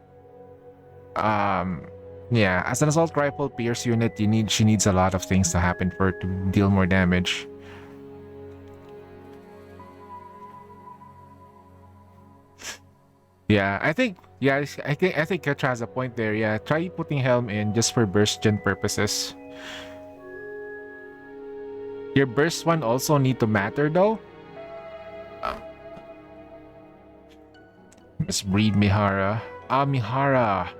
Yeah, as an assault rifle pierce unit, she needs a lot of things to happen for her to deal more damage. Yeah, I think I think Ketra has a point there. Yeah, try putting Helm in just for burst gen purposes. Your burst one also need to matter though. Uh, let's breed Mihara. Mihara.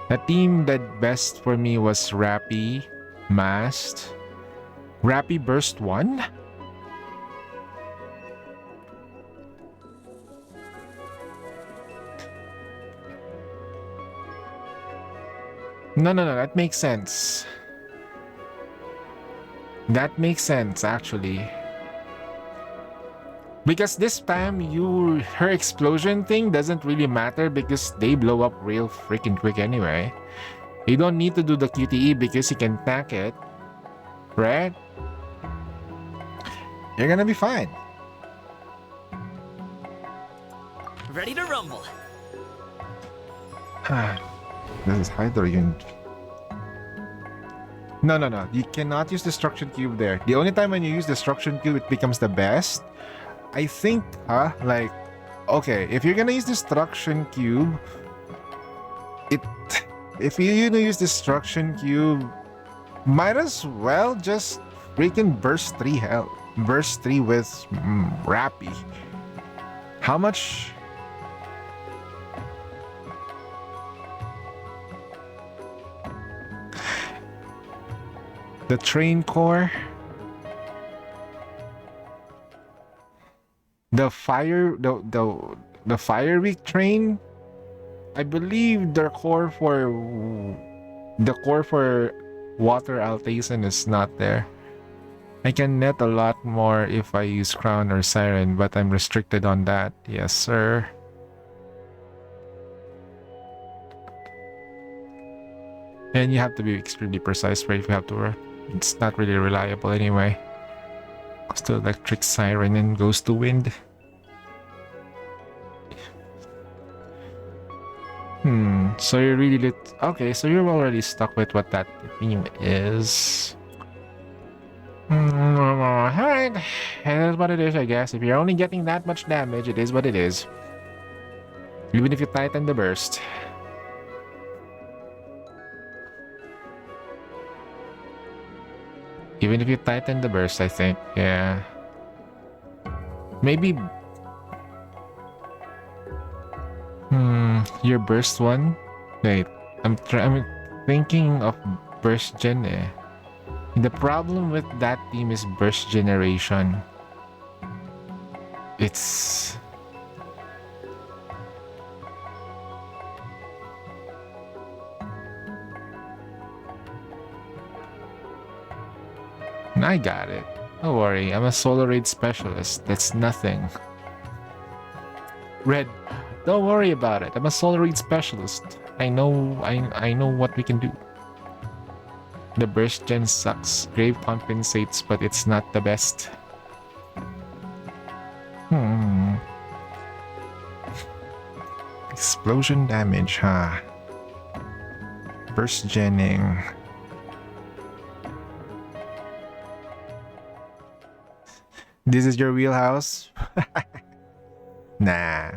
The team that best for me was Rappy, Mast. Rappy burst one? No, that makes sense. That makes sense actually. Because this time her explosion thing doesn't really matter because they blow up real freaking quick anyway. You don't need to do the QTE because you can tank it, right? You're gonna be fine.
Ready to rumble.
This is Hydro unit. No. You cannot use Destruction Cube there. The only time when you use Destruction Cube, it becomes the best. I think, like, okay, if you're gonna use Destruction Cube, if you're gonna use Destruction Cube, might as well just freaking burst 3 hell. Burst 3 with Rappy. How much? The train core? The fire weak train? I believe the core for water Altaisan is not there. I can net a lot more if I use Crown or Siren, but I'm restricted on that. Yes, sir. And you have to be extremely precise for if you have to. It's not really reliable anyway. Goes to electric siren and goes to wind. So you're really lit. Okay, so you're already stuck with what that theme is. Alright, it is what it is, I guess. If you're only getting that much damage, it is what it is. Even if you tighten the burst. Even if you tighten the burst, I think, yeah. Maybe... your burst one? Wait, I'm thinking of burst gen eh. The problem with that team is burst generation. It's... I got it. Don't worry, I'm a solar raid specialist. That's nothing. Red, don't worry about it. I'm a solar raid specialist. I know what we can do. The burst gen sucks. Grave compensates, but it's not the best. Explosion damage, huh? Burst genning. This is your wheelhouse? Nah.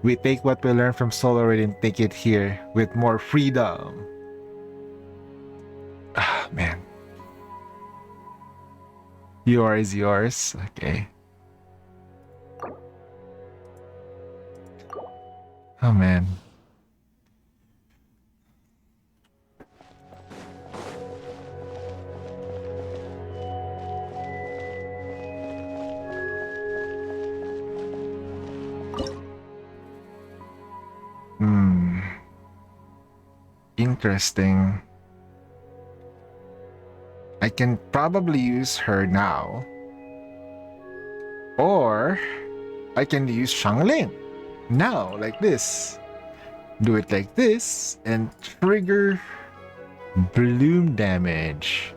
We take what we learn from Solar Raid and take it here with more freedom. Ah, man. Yours is yours. Okay. Oh, man. Interesting. I can probably use her now. Or I can use Shangling now, like this. Do it like this and trigger bloom damage.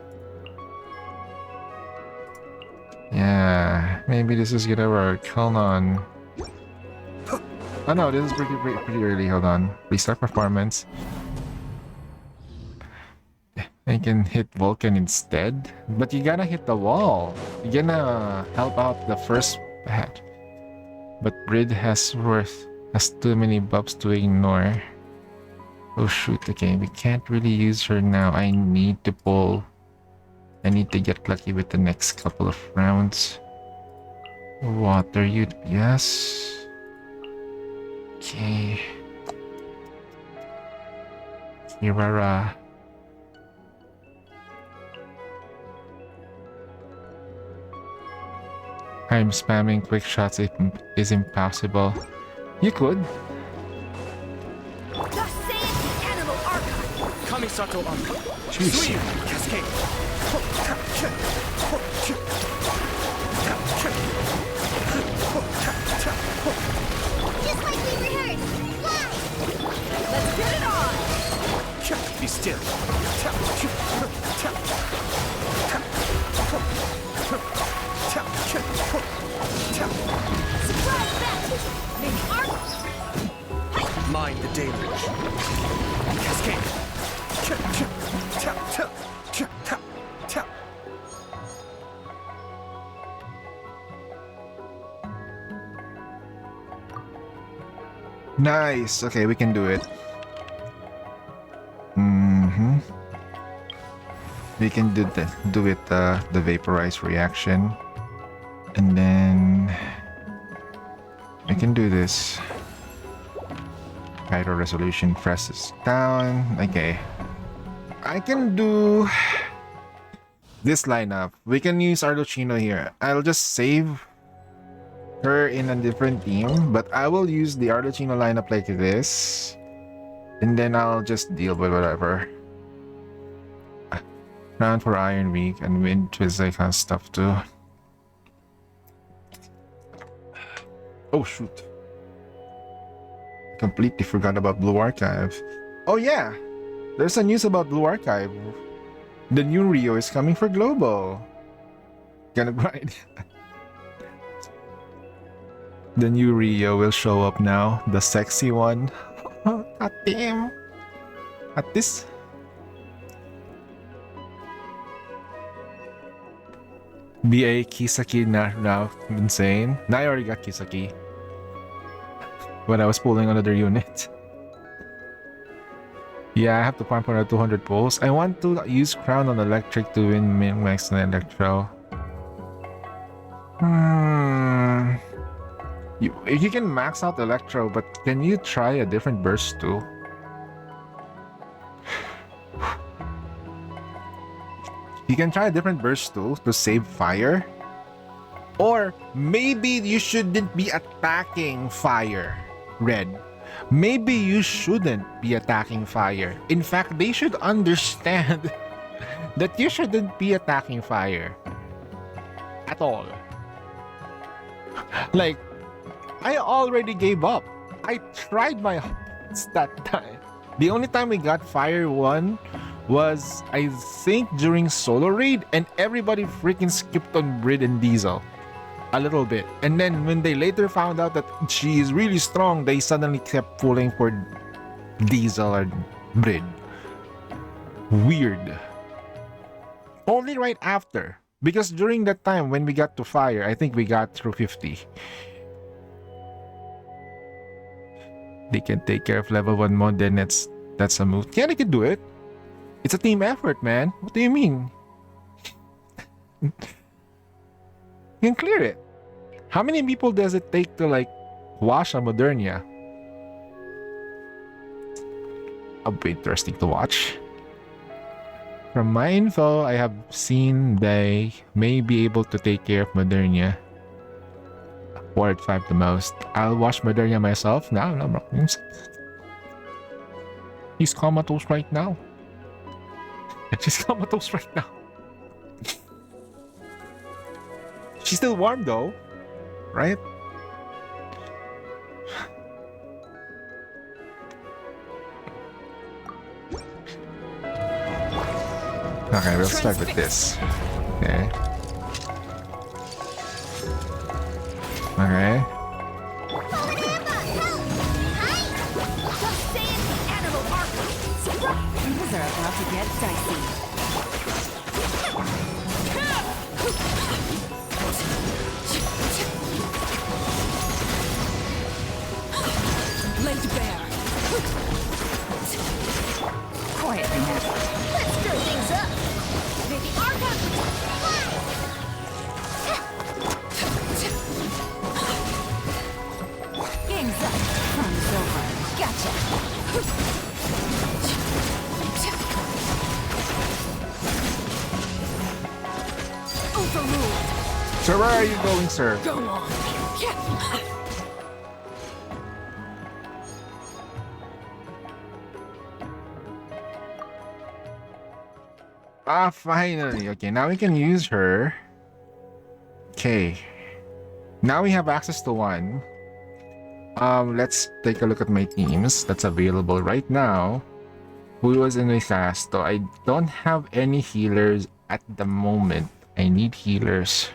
Yeah, maybe this is gonna work. Hold on. Oh no, this is pretty early. Hold on. Restart performance. I can hit Vulcan instead, but you gotta hit the wall. You're gonna help out the first patch. But Brid has too many buffs to ignore. Oh shoot, okay, we can't really use her now. I need to get lucky with the next couple of rounds. Water you, yes. Okay. Kirara. I'm spamming quick shots is impossible. You could.
Just say it, the animal archive.
Kamisato Arc.
Jeez.
Sweep. Cascade.
Just like we rehearsed. Fly! Let's get it on!
Be still.
Surprise baptism! May the arc...
Mind the deluge. Cascade.
Nice. Okay, we can do it. We can do the vaporize reaction, and then I can do this. Pyro resolution presses down. Okay, I can do this lineup. We can use Arduino here. I'll just save her in a different team, but I will use the Arduino lineup like this, and then I'll just deal with whatever. Round for Iron Week and Wind Twist, that kind of stuff too. Oh shoot. Completely forgot about Blue Archive. Oh yeah! There's a news about Blue Archive. The new Rio is coming for Global. Gonna grind. The new Rio will show up now. The sexy one. God damn. At this. BA Kisaki now insane. Now I already got Kisaki when I was pulling another unit. Yeah, I have to farm for another 200 pulls. I want to use Crown on Electric to win min-max on Electro. You can max out Electro, but can you try a different burst too? You can try a different burst too to save fire. Or maybe you shouldn't be attacking fire, Red. Maybe you shouldn't be attacking fire. In fact, they should understand that you shouldn't be attacking fire at all. Like, I already gave up. I tried my hardest that time. The only time we got fire one was, I think, during solo raid, and everybody freaking skipped on Brid and Diesel a little bit. And then when they later found out that she is really strong, they suddenly kept pulling for Diesel or Brid. Weird. Only right after. Because during that time when we got to fire, I think we got through 50. They can take care of level 1 mod, then that's a move. Yeah, they can do it. It's a team effort, man. What do you mean? You can clear it. How many people does it take to like wash a Modernia? That'll be interesting to watch. From my info, I have seen they may be able to take care of Modernia. 4 at 5 the most. I'll wash Modernia myself. No, bro. He's comatose right now. She's comatose right now. She's still warm though, right? Okay, we'll start with this. Okay. Okay.
Just say it, the animal archive.
Things are about to get dicey. Overruled.
Sir, where are you going, sir?
Go on.
Ah, finally. Okay, now we can use her. Okay. Now we have access to one. Let's take a look at my teams that's available right now. Who was in my fast? So I don't have any healers at the moment. I need healers.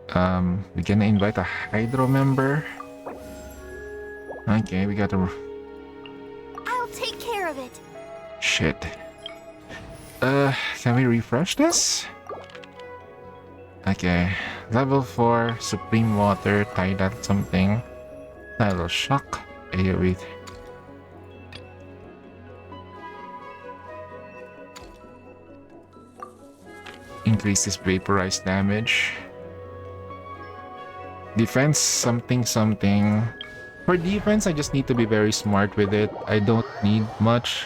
We're gonna invite a Hydro member. Okay, we got a...
I'll take care of it.
Shit. Can we refresh this? Okay. Level 4, Supreme Water, tie that something. Level Shock. AoE. Increases vaporized damage. Defense something something. For defense, I just need to be very smart with it. I don't need much.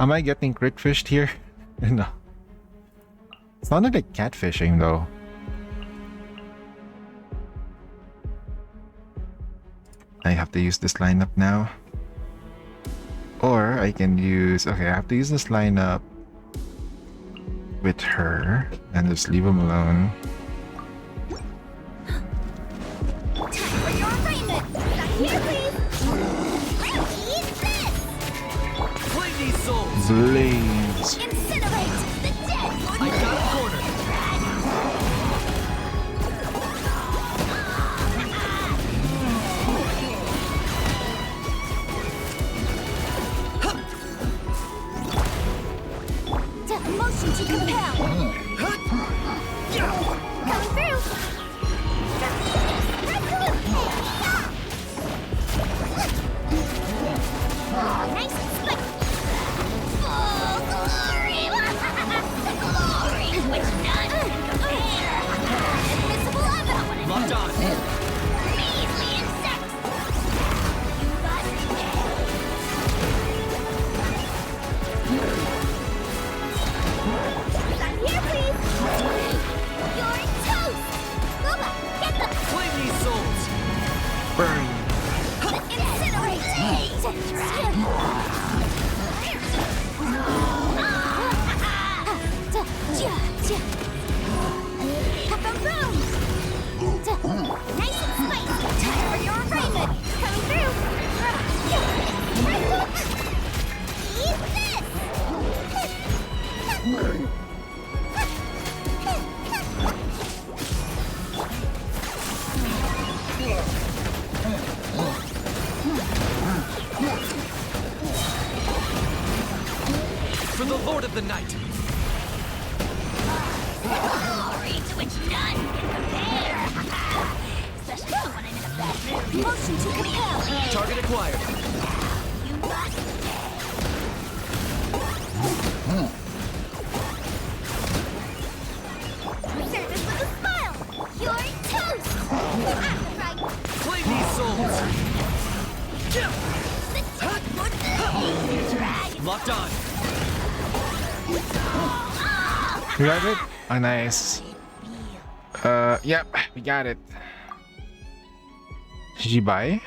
Am I getting crit fished here? No. Sounded like catfishing though. I have to use this lineup now. Or I can use... Okay, I have to use this lineup with her and just leave him alone.
Time for your arraignment. Back here, please. Eat this.
Play these souls!
Blaze!
Incinerate the dead.
I got a corner!
Motion to compel. Coming through. Nice and slick. Full glory. The glory which none can compare. Invincible oven.
Locked on!
Measly insects. You must I'm here, please. You're toast. Booba, get the
Play these souls!
Burn!
incinerate. Nice and spicy. Time for your arraignment. Coming through. Eat this.
For the Lord of the Night!
Glory to which none can compare. Especially when I'm in a bad mood. Motion to compel.
Target acquired!
You must Service with a smile. You're toast. Right.
Play these souls!
The dead would be dragon.
Locked on!
We got it? Oh, nice. Yep, we got it. Did you buy?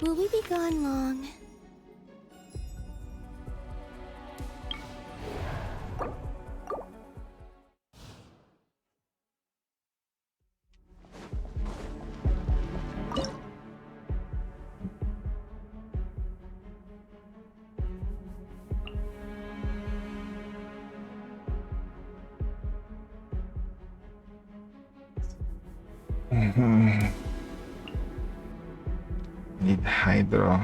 Will we be gone long?
Need Hydro.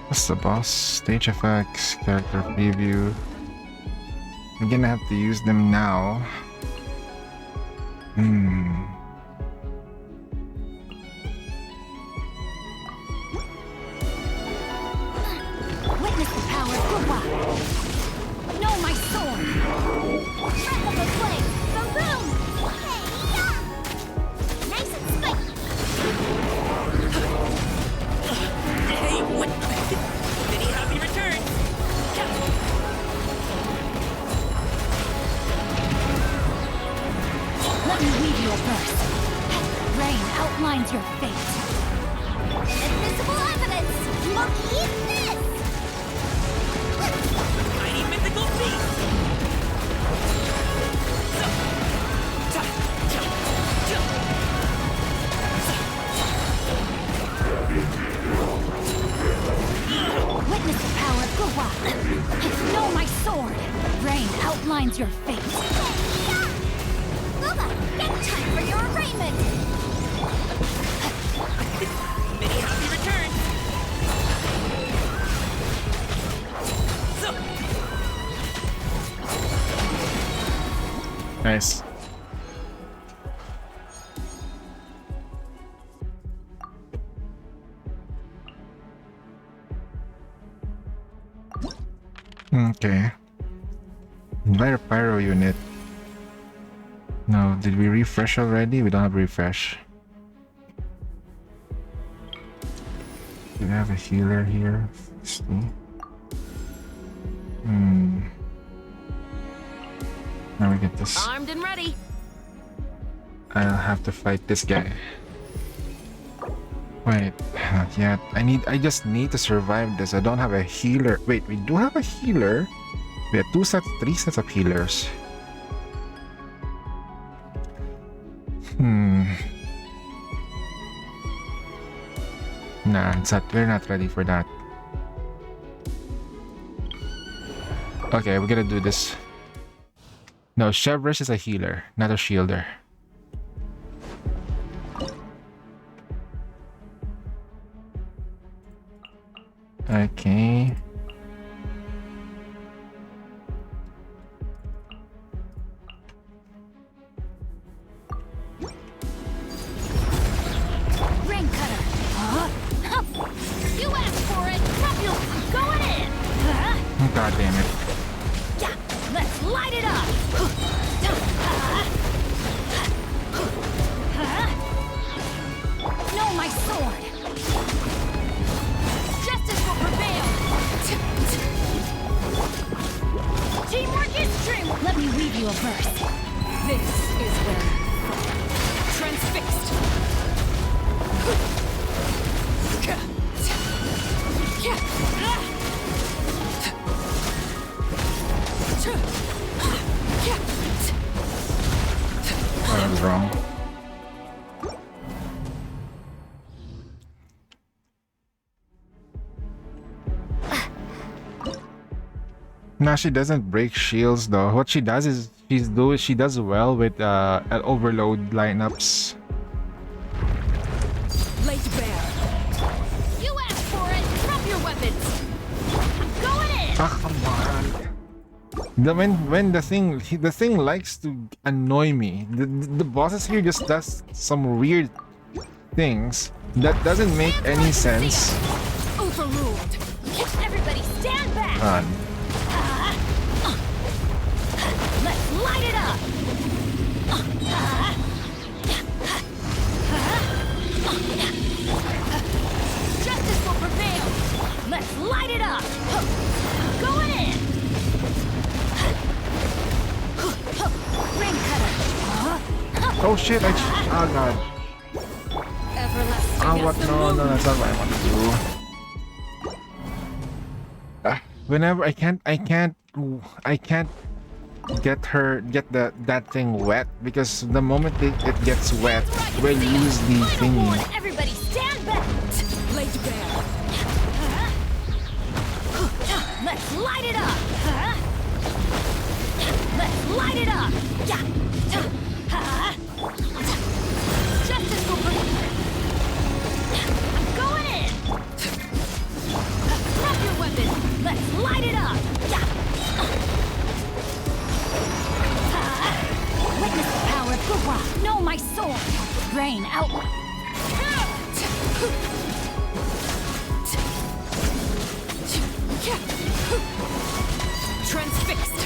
What's the boss? Stage effects, character preview. I'm gonna have to use them now.
a verse. Rain outlines your fate. Invisible evidence! Look, eat this!
Tiny mythical beast!
Witness the power of Gua. Know my sword. Rain outlines your fate. Guba, get time for your arraignment.
Many happy returns!
Nice. Okay. Invite a pyro unit. No, did we refresh already? We don't have refresh. Do we have a healer here? Let's see. Now we get this.
Armed and ready.
I'll have to fight this guy. Wait, not yet. I just need to survive this. I don't have a healer. Wait, we do have a healer. We have 3 sets of healers. Nah, we're not ready for that. Okay, we're gonna do this. No, Chevrish is a healer, not a shielder. Okay.
Ring cutter. You asked for it. Drop your. I'm going in.
God damn it.
Yeah, let's light it up. Know my sword. Justice will prevail. Teamwork is dream. Let me read you a verse.
This is where you fall.
Transfixed.
I was wrong. Nah, she doesn't break shields though. What she does is she does well with overload lineups.
Laid bare.
You asked for it. Drop your weapons. I'm going in.
Ah, come on. When the thing likes to annoy me. The bosses here just does some weird things that doesn't make any sense.
Overruled. Everybody stand back. Let's light it up. Justice will prevail. Let's light it up. Going in. Ring cutter.
Oh shit! Oh god.
Everlasting
What?
as the
No,
moon.
that's not what I want to do. Whenever I can't get that thing wet because the moment it gets wet, we'll lose the
Final warning.
thingy.
Everybody stand back.
Laid bare.
Let's light it up. Let's light it up. Justice will prevail. I'm going in. Drop your weapon. Let's light it up. Witness the power of Gua. Know my sword. Rain out.
Transfixed.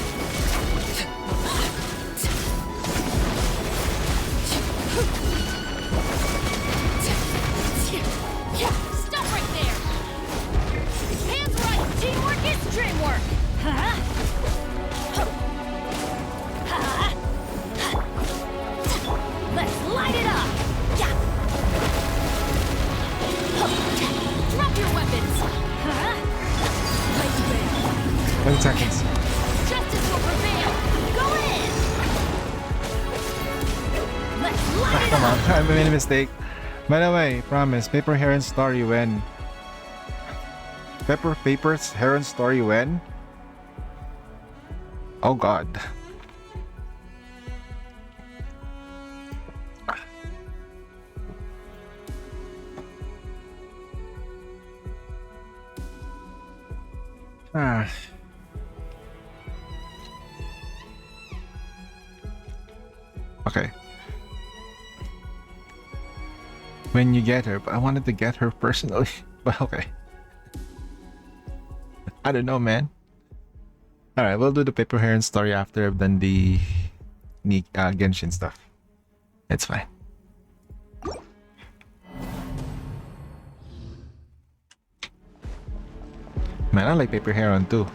Stop right there. Hands right. Teamwork is dreamwork. Let's
come on. I made a mistake. By the way, promise. Paper Heron story when? Paper's Heron story when? Oh god. Ah. Okay. When you get her, but I wanted to get her personally. But okay. I don't know, man. Alright, we'll do the Paper Heron story after I've done the Genshin stuff. It's fine. Man, I like Paper Heron too.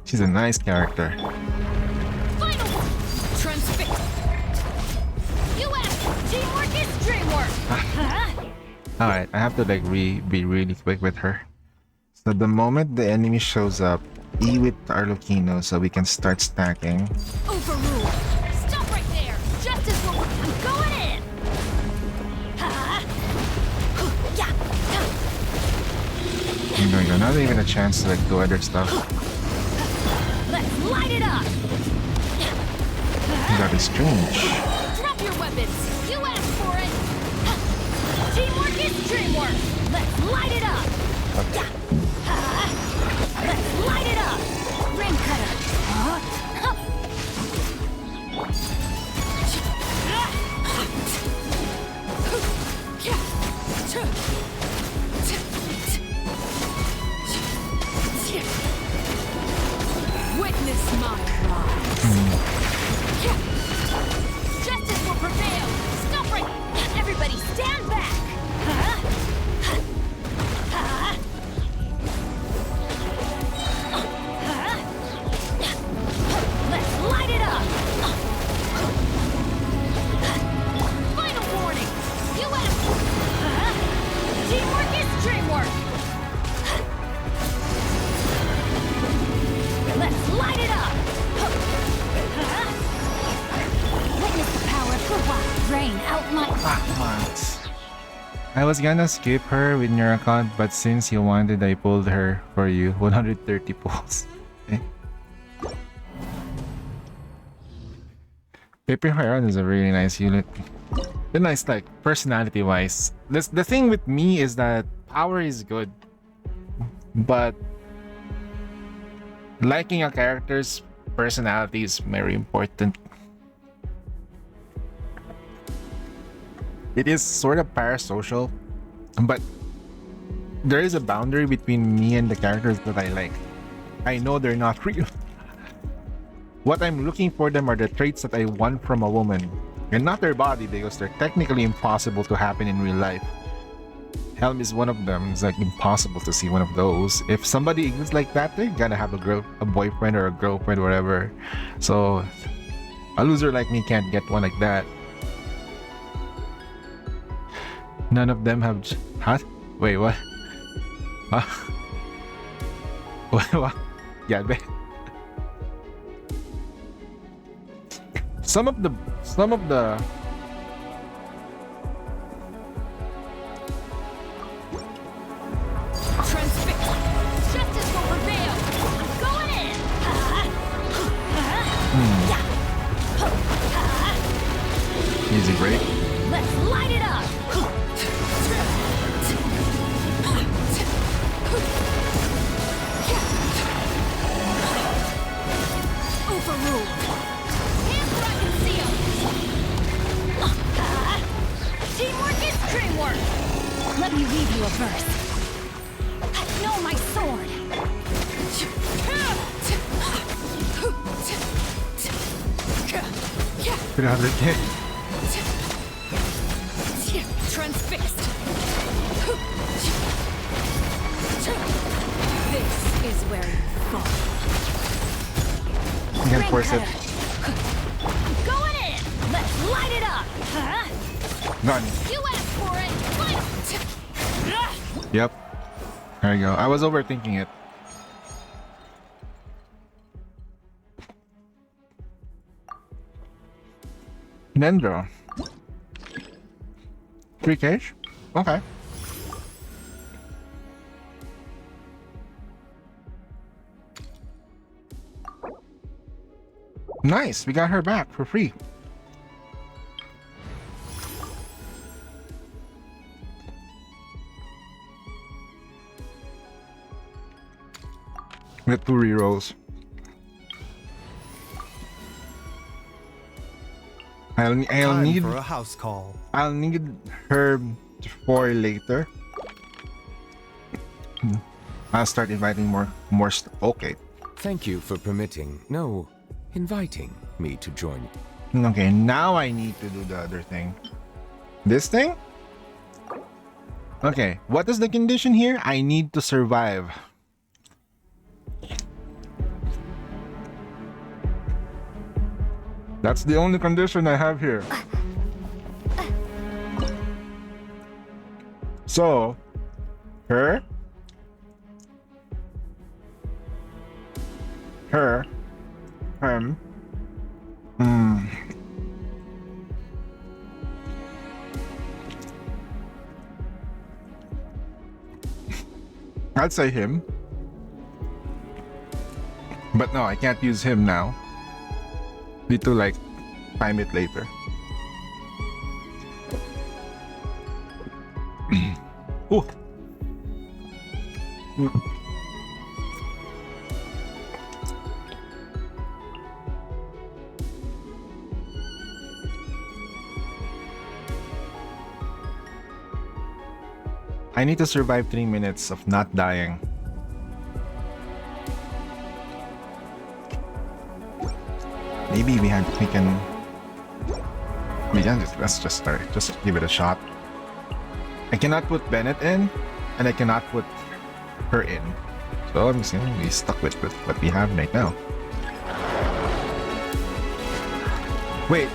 She's a nice character.
Final one. Transfix. US. Teamwork is dreamwork.
Alright, I have to like be really quick with her. So the moment the enemy shows up, E with Arlecchino so we can start stacking.
Overruled. Stop right there. Justice will. I'm going in. Yeah.
I'm going to go. Not even a chance to like do other stuff.
Let's light it up.
That is strange.
Drop your weapons. You asked for it. Teamwork is dreamwork. Let's light it up. Let's light it up. Ring cutter. Witness my rise. Justice will prevail. Stop right. Everybody stand back. Let's light it up. Final warning. You asked. Teamwork is dreamwork. Let's light it up. Witness the power for what? Rain out my.
I was gonna skip her with your account, but since you wanted, I pulled her for you. 130 pulls. Okay. Paper Heron is a really nice unit. The nice, like, personality-wise. The thing with me is that power is good, but liking a character's personality is very important. It is sort of parasocial, but there is a boundary between me and the characters that I like. I know they're not real. What I'm looking for them are the traits that I want from a woman, and not their body because they're technically impossible to happen in real life. Helm is one of them. It's like impossible to see one of those. If somebody exists like that, they're gonna have a boyfriend or a girlfriend or whatever. So a loser like me can't get one like that. None of them have. Huh? Wait, what? Huh? What? Yeah, but some of the
Transfix. Justice will prevail. I'm going in.
easy break.
Let's light it up. Overruled. Hands where I can see 'em. Teamwork is dreamwork. Let me read you a verse. I know my sword.
300k.
Transfixed. This is where you fall.
You can force it.
I'm going in. Let's light it up.
Gone.
You asked for it.
Yep. There you go. I was overthinking it. Dendro. 3 cage? Okay. Nice, we got her back for free. With 2 rerolls. I'll
Time
need
for a house call.
I'll need her for later. I'll start inviting more okay.
Thank you for permitting, no, inviting me to join you.
Okay, now I need to do the other thing. This thing? Okay, what is the condition here? I need to survive. That's the only condition I have here. So, her, him, I'd say him. But no, I can't use him now. Need to like time it later. Ooh. I need to survive 3 minutes of not dying. Maybe we can let's just start. Just give it a shot. I cannot put Bennett in, and I cannot put her in. So I'm just gonna be stuck with what we have right now. Wait.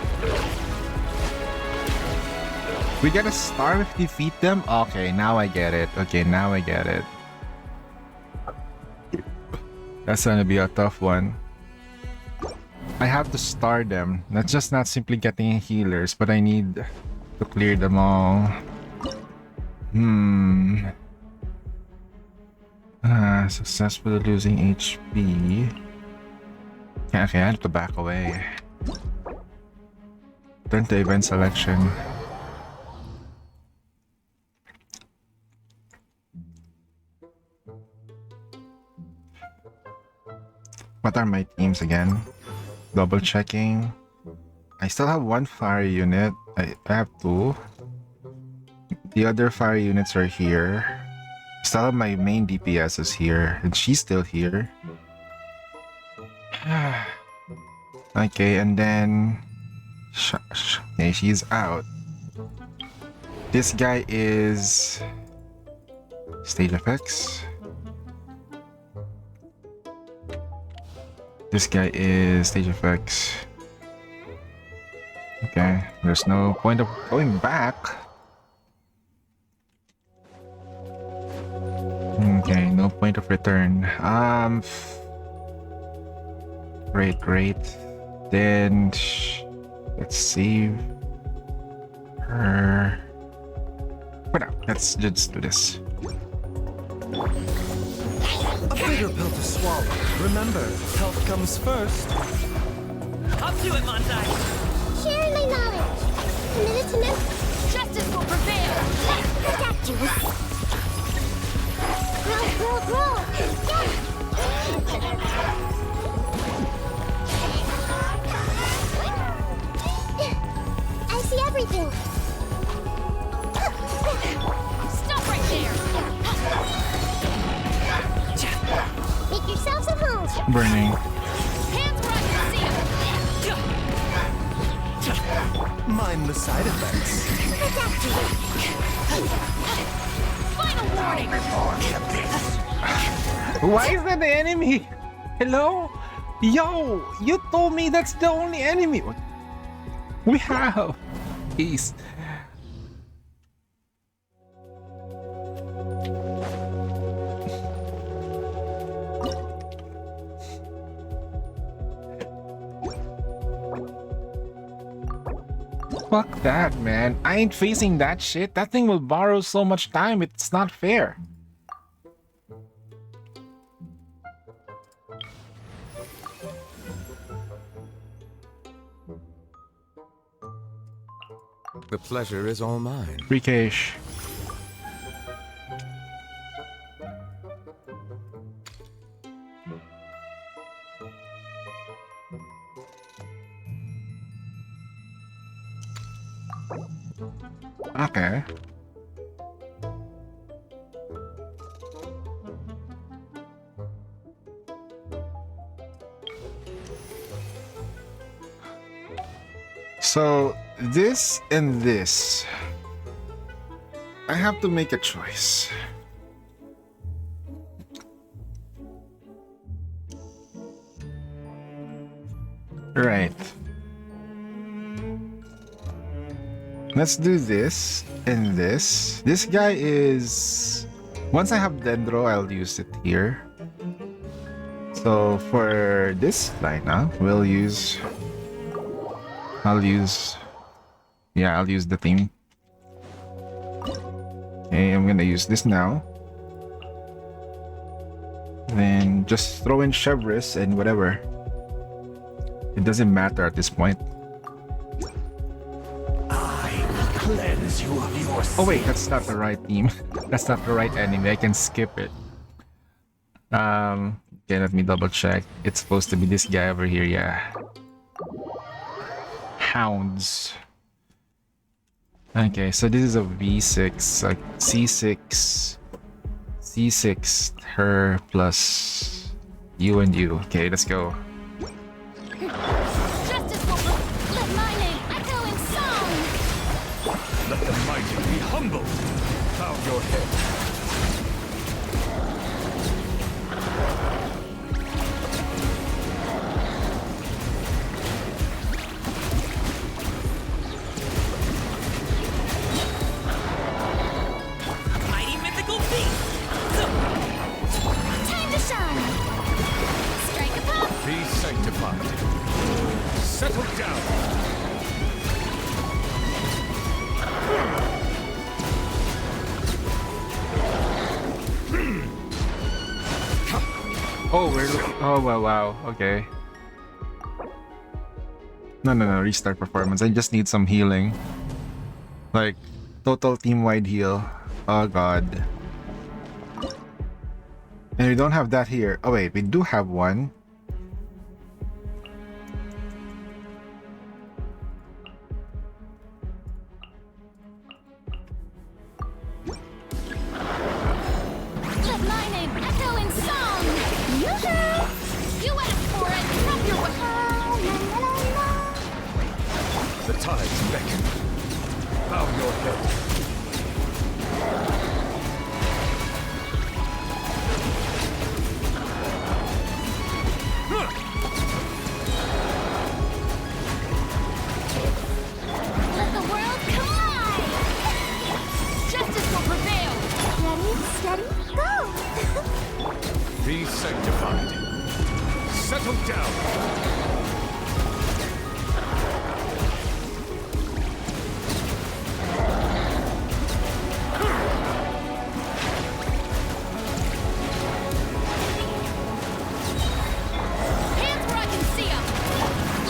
We get a star if we defeat them? Okay, now I get it. Okay, now I get it. That's gonna be a tough one. I have to star them. That's just not simply getting healers, but I need to clear them all. Successfully losing HP. Okay, I have to back away. Turn to event selection. What are my teams again? Double checking. I still have 1 fire unit. I have 2. The other fire units are here. Still have my main DPS is here, and she's still here. Okay, and then okay, she's out. This guy is stage effects. This guy is stage effects. Okay, there's no point of going back. Okay, no point of return. Great. Then let's save her. But now, let's just do this.
A bitter pill to swallow. Remember, health comes first.
Up to it, Montai!
Sharing my knowledge. Committed to no... Justice will prevail. Protect you. Grow. I see everything. Stop right there. Make yourselves at home.
Burning.
Hands where I can see them.
Mind the side effects.
Protect you. Final warning.
Why is that the enemy? Hello? Yo, you told me that's the only enemy. We have. Peace. Fuck that, man. I ain't facing that shit. That thing will borrow so much time. It's not fair.
The pleasure is all mine.
Free cash. Okay. So, this and this. I have to make a choice. Right. Let's do this and this. This guy is... Once I have Dendro, I'll use it here. So for this lineup, we'll use... I'll use the theme. Okay, I'm gonna use this now. Then just throw in Chevres and whatever. It doesn't matter at this point.
Cleanse you of your
Oh wait, that's not the right theme. That's not the right enemy. I can skip it. Okay, let me double check. It's supposed to be this guy over here, yeah. Hounds. Okay, so this is a V6, C6, C6, her plus you and you. Okay, let's go.
Justice will let my name echo in song.
Let the mighty be humble. Bow your head.
Mighty mythical beast!
Time to shine. Strike a pop.
Be sanctified. Settle down.
Oh, wow, okay. No, restart performance. I just need some healing. Like, total team-wide heal. Oh god. And we don't have that here. Oh wait, we do have one.
Let my name echo in song. Yoo-hoo! You asked for it. Drop your
The tides beckon. Bow your head.
Let the world collide. Justice will prevail. Ready, steady, go.
Be sanctified. Settle down.
Hands where I can see 'em.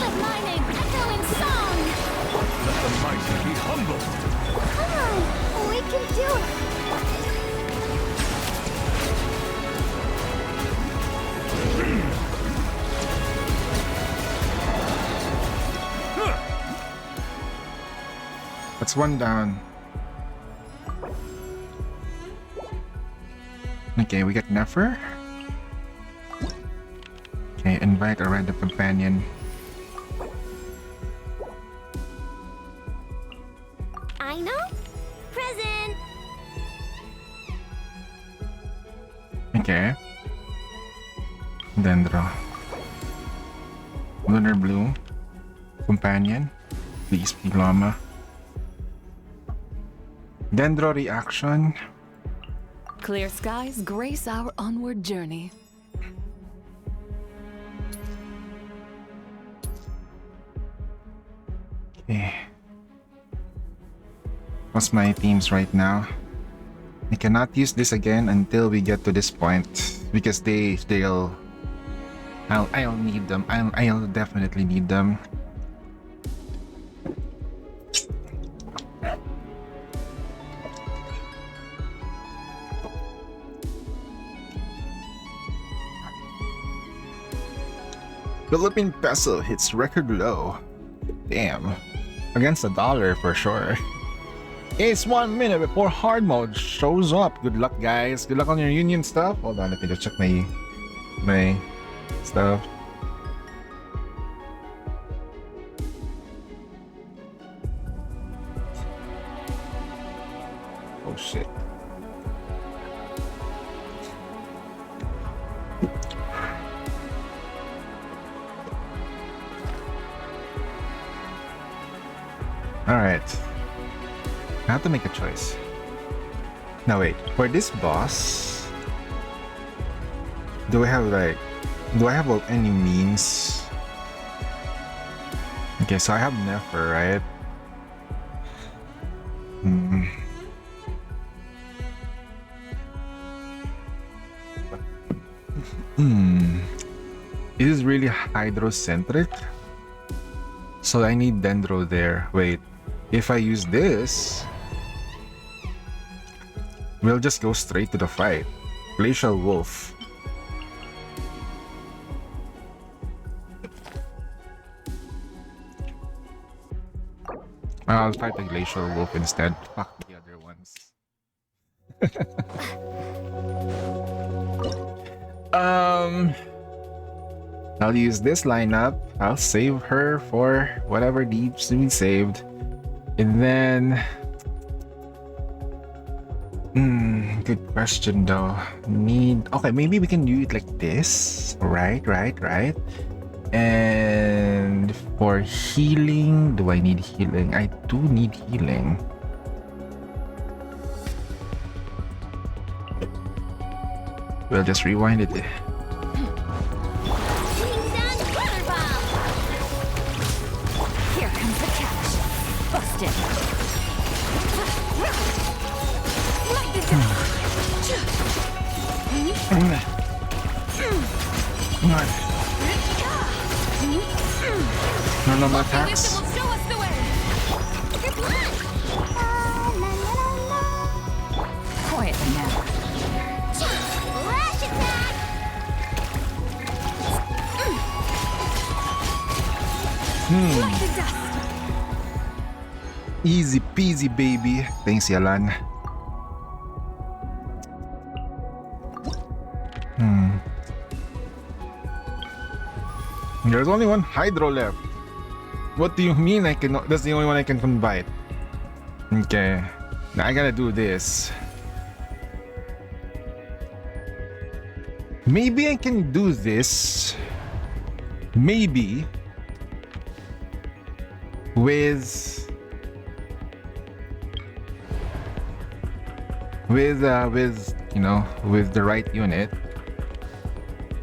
Let my name echo in song.
Let the mighty be humble.
Come on, we can do it.
That's one down. Okay, we got Nefer. Okay, invite a random companion.
I know. Present.
Okay. Dendro. Lunar Blue. Companion. Please be Llama. Dendro reaction.
Clear skies grace our onward journey.
Okay. What's my themes right now? I cannot use this again until we get to this point because I'll need them. I'll definitely need them. Philippine peso hits record low. Damn. Against the dollar for sure. It's 1 minute before hard mode shows up. Good luck, guys. Good luck on your union stuff. Hold on, let me just check my stuff. Oh shit. Alright. I have to make a choice. Now wait, for this boss, do I have any means? Okay, so I have Nefer, right? It is really hydrocentric. So I need Dendro there. Wait, if I use this, we'll just go straight to the fight. Glacial Wolf. I'll fight the Glacial Wolf instead. Fuck the other ones. I'll use this lineup. I'll save her for whatever needs to be saved. And then... good question though. Okay, maybe we can do it like this. Right. And for healing, do I need healing? I do need healing. We'll just rewind it.
Here comes the catch. Busted. Light the
No more attacks.
Wisdom will show us the way. Your blood. Quietly now. Flash attack. Light the dust.
Easy peasy, baby. Thanks, Yalan. There's only one Hydro left. What do you mean I can? That's the only one I can combine. Okay. Now I gotta do this. Maybe I can do this. Maybe. With the right unit.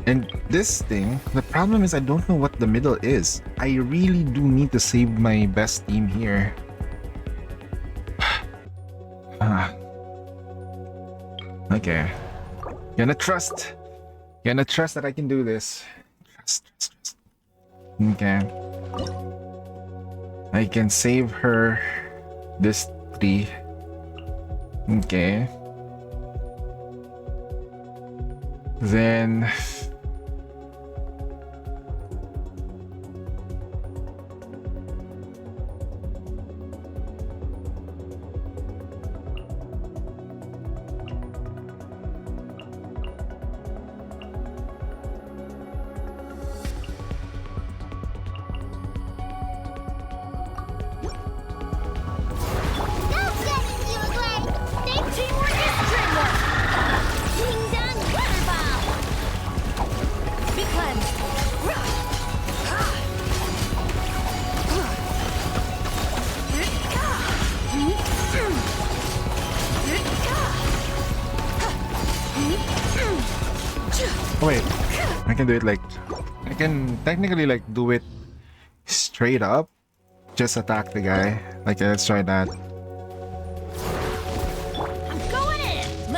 And this thing, the problem is I don't know what the middle is. I really do need to save my best team here. Okay. Gonna trust that I can do this. Trust. Okay. I can save her this 3. Okay. Then wait, I can do it like, I can technically like do it straight up. Just attack the guy. Like, let's try that.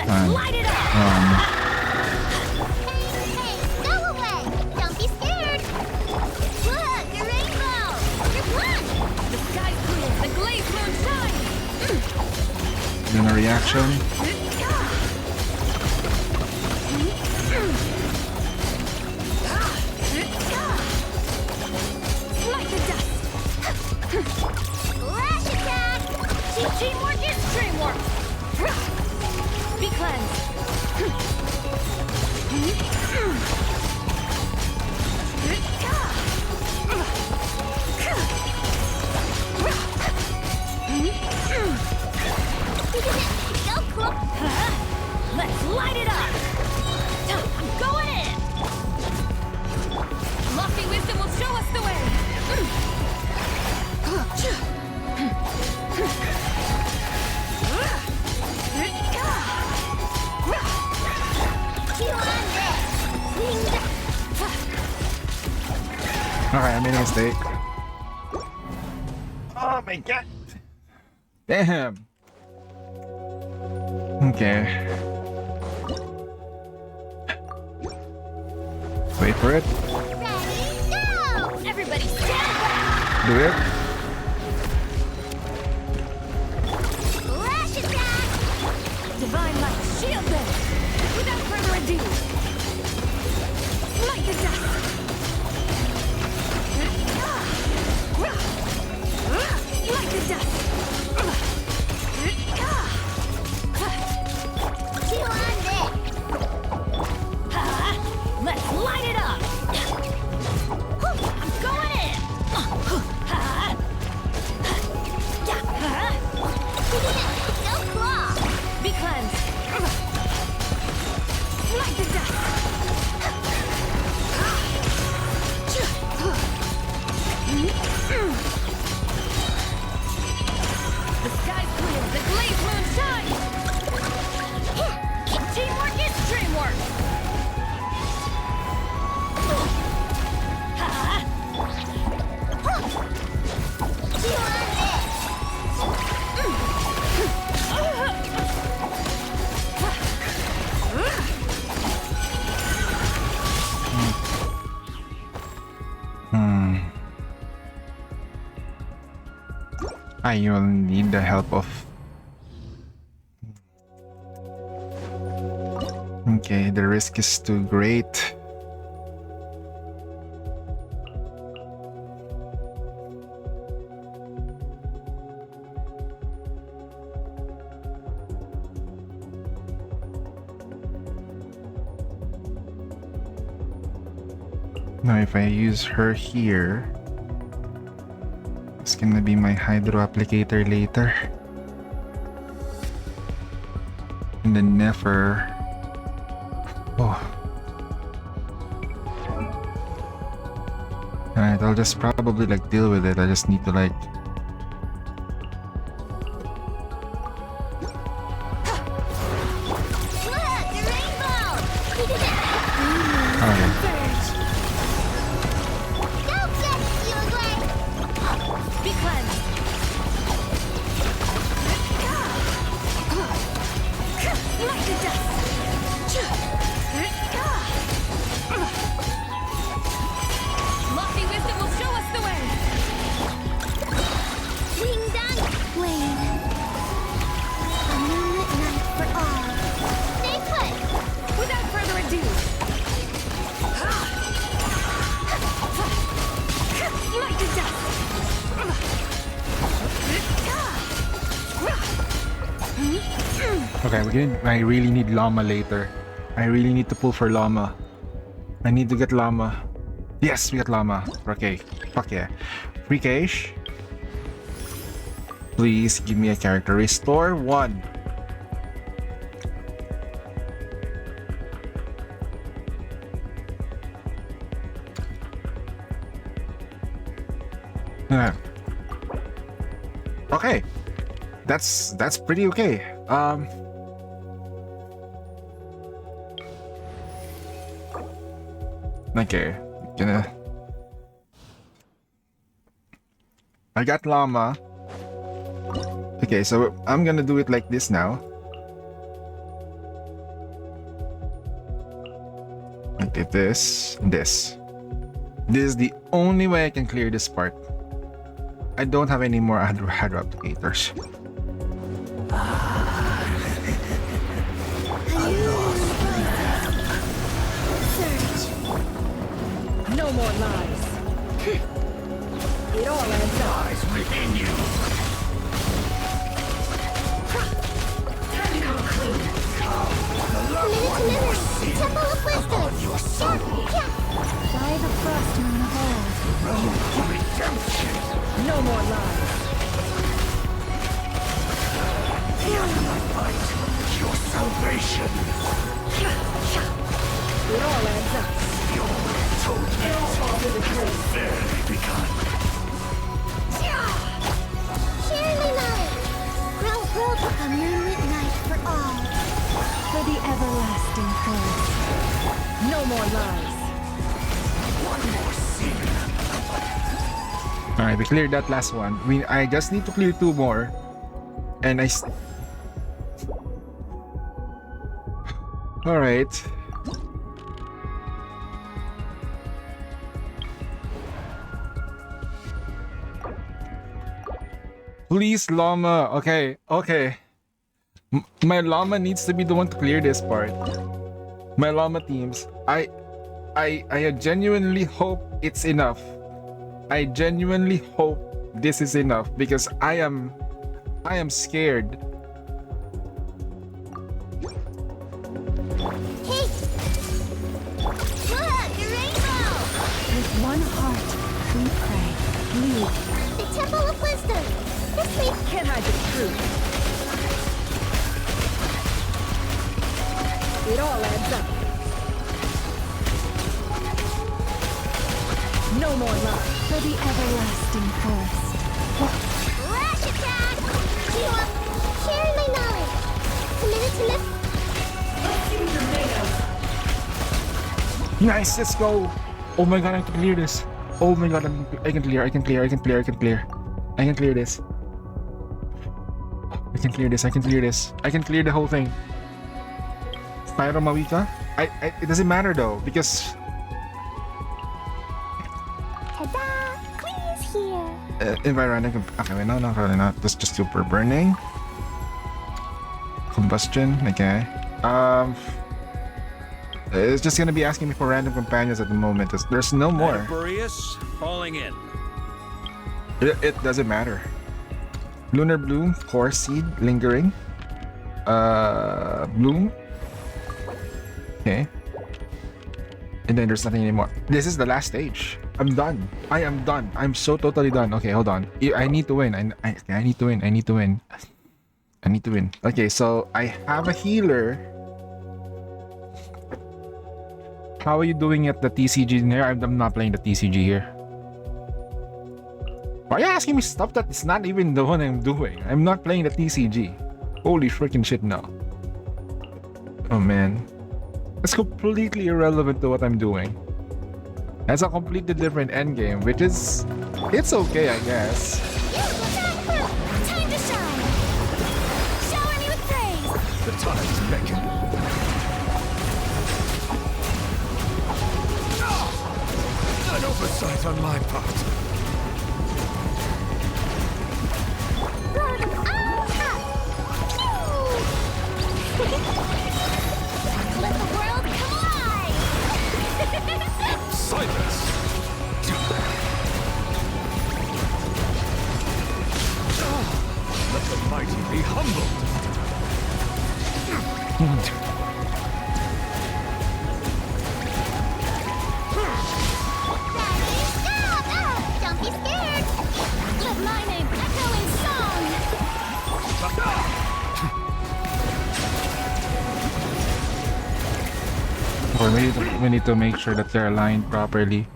Fine.
light it up! Hey, go away! Don't be scared! Look, a rainbow! You're blind!
The sky's clear. The glazed moon shines.
Then a reaction.
Like the dust.
Flash attack!
Teamwork is dreamwork. Be cleansed.
Go cool!
Let's light it up. I'm going in. Lofty wisdom will show us the way.
Chew on this!
Okay, I made a mistake. Oh my god. Damn. Okay. Wait for it.
Ready, go!
Everybody stand back.
Do it.
Flash attack!
Divine light, shield them. Without further ado. Light the dust. Light the dust.
Chew on this!
Let's light it up. I'm going in.
Go claw!
Be cleansed. Light the dust. The sky's clear. The glazed moon shines. Teamwork is dreamwork.
Chew on this!
I will need the help of. Okay, the risk is too great. Now, if I use her here, it's gonna be my hydro applicator later. And then never. Oh. Alright, I'll just probably like deal with it. I just need to like.
Look, a rainbow!
Okay.
Go get it, you away!
Be cleansed. Light the dust. Lofty wisdom will show us the way.
Ding dong, Wayne. A moonlit night for all. Stay put!
Without further ado. Light the dust.
Okay, I really need llama later. I really need to pull for llama. I need to get llama. Yes, we got llama. Okay, fuck yeah. Free cash. Please give me a character. Restore 1. Okay. That's pretty okay. Okay. I got llama. Okay, so I'm gonna do it like this now. Okay, this. This is the only way I can clear this part. I don't have any more hydro applicators.
No more lies. It all adds up.
Temple of Wisdom.
By the frost moon of old. No more lies. It all adds up.
Surely not. Grow will become moonlit night for all.
For the everlasting forest. No more lies.
Alright, we cleared that last one. I just need to clear 2 more. And Alright. Please, llama. Okay, okay. My llama needs to be the one to clear this part. My llama teams. I genuinely hope it's enough. I genuinely hope this is enough because I am scared.
Hey! Look, the rainbow!
With one heart, we pray. Lead.
The Temple of Wisdom. This way.
Can't hide the truth. It all adds up. No more love for the everlasting forest.
Rash attack! Sharing my knowledge. Committed to live.
Nice, let's go. Oh my god, I can clear this. Oh my god, I can clear this. I can clear this. I can clear this. I can clear the whole thing. Pyro Mawika? It doesn't matter though, because
Ta-da! Please here.
environmental. Okay, wait, no, really not. That's just super burning. Combustion, okay. It's just gonna be asking me for random companions at the moment. There's no more.
Boreas falling in.
It doesn't matter. Lunar Bloom, Core Seed, Lingering. Bloom. Okay. And then there's nothing anymore. This is the last stage. I'm done. I am done. I'm so totally done. Okay, hold on. I need to win. I need to win. I need to win. I need to win. Okay, so I have a healer. How are you doing at the TCG in here? I'm not playing the TCG here. Why are you asking me stuff that is not even the one I'm doing? I'm not playing the TCG. Holy freaking shit, no. Oh man. It's completely irrelevant to what I'm doing. That's a completely different endgame, which is... It's okay, I guess.
Time to shine. Shower me with praise.
The time's beckon.
An oversight on my part.
Blow them all up. Let the world come alive.
Silence!
Let the mighty be humbled.
Stop! Don't be scared. Let my name echo in song.
Or we need to make sure that they're aligned properly.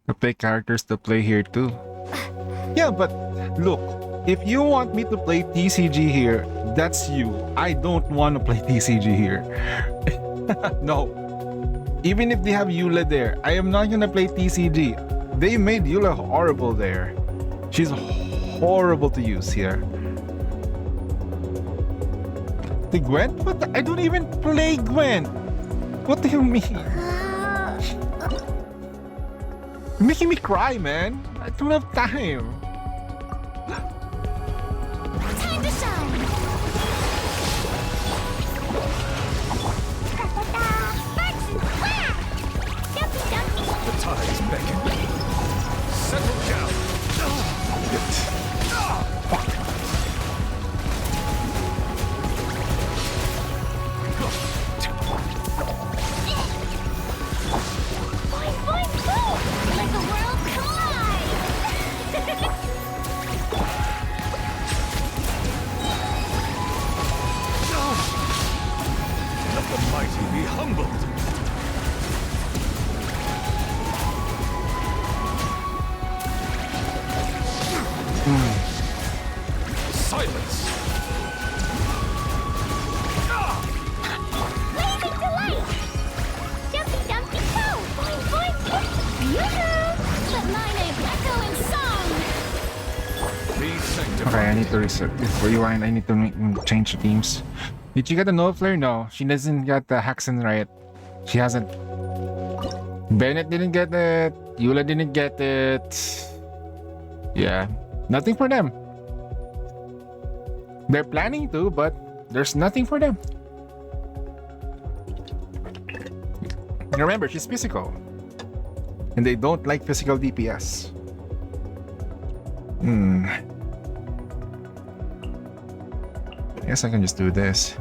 To pick characters to play here too. Yeah, but look, if you want me to play TCG here, that's you. I don't want to play TCG here. No. Even if they have Eula there, I am not gonna play TCG. They made Eula horrible there. She's horrible to use here. The Gwen? What? I don't even play Gwen. What do you mean? You're making me cry, man. I don't have time.
Time to shine. Sparks and splash. Dumpy dumpy.
The tides beckon. Settle down.
Boing boing boom. Let the world collide.
Let the mighty be humbled. Silence.
Blazing delight. Dumpy dumpy go. Boing boing boom. Yoo-hoo. Let my name echo in song.
Be sanctified.
Okay, I need to rewind. I need to change the teams. Did you get the no flare? No, she doesn't get the Haxen right. She hasn't. Bennett didn't get it. Eula didn't get it. Yeah, nothing for them. They're planning to, but there's nothing for them. And remember, she's physical. And they don't like physical DPS. I guess I can just do this.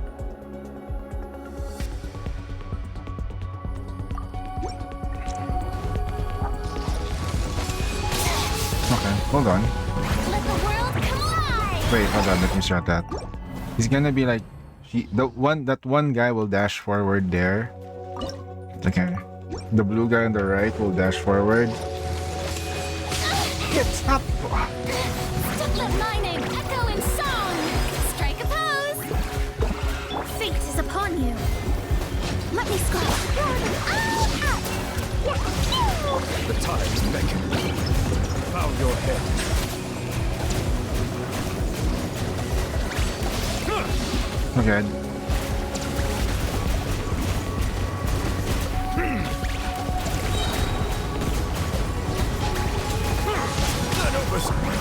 Okay, hold on.
Let the world collide.
Wait, hold on, let me start that. He's gonna be like that one guy will dash forward there. Okay. The blue guy on the right will dash forward. Stop!
Let my name echo in song. Strike a pose. Fate is upon you. Let me scratch.
The tides beckon. Bow your head.
Okay.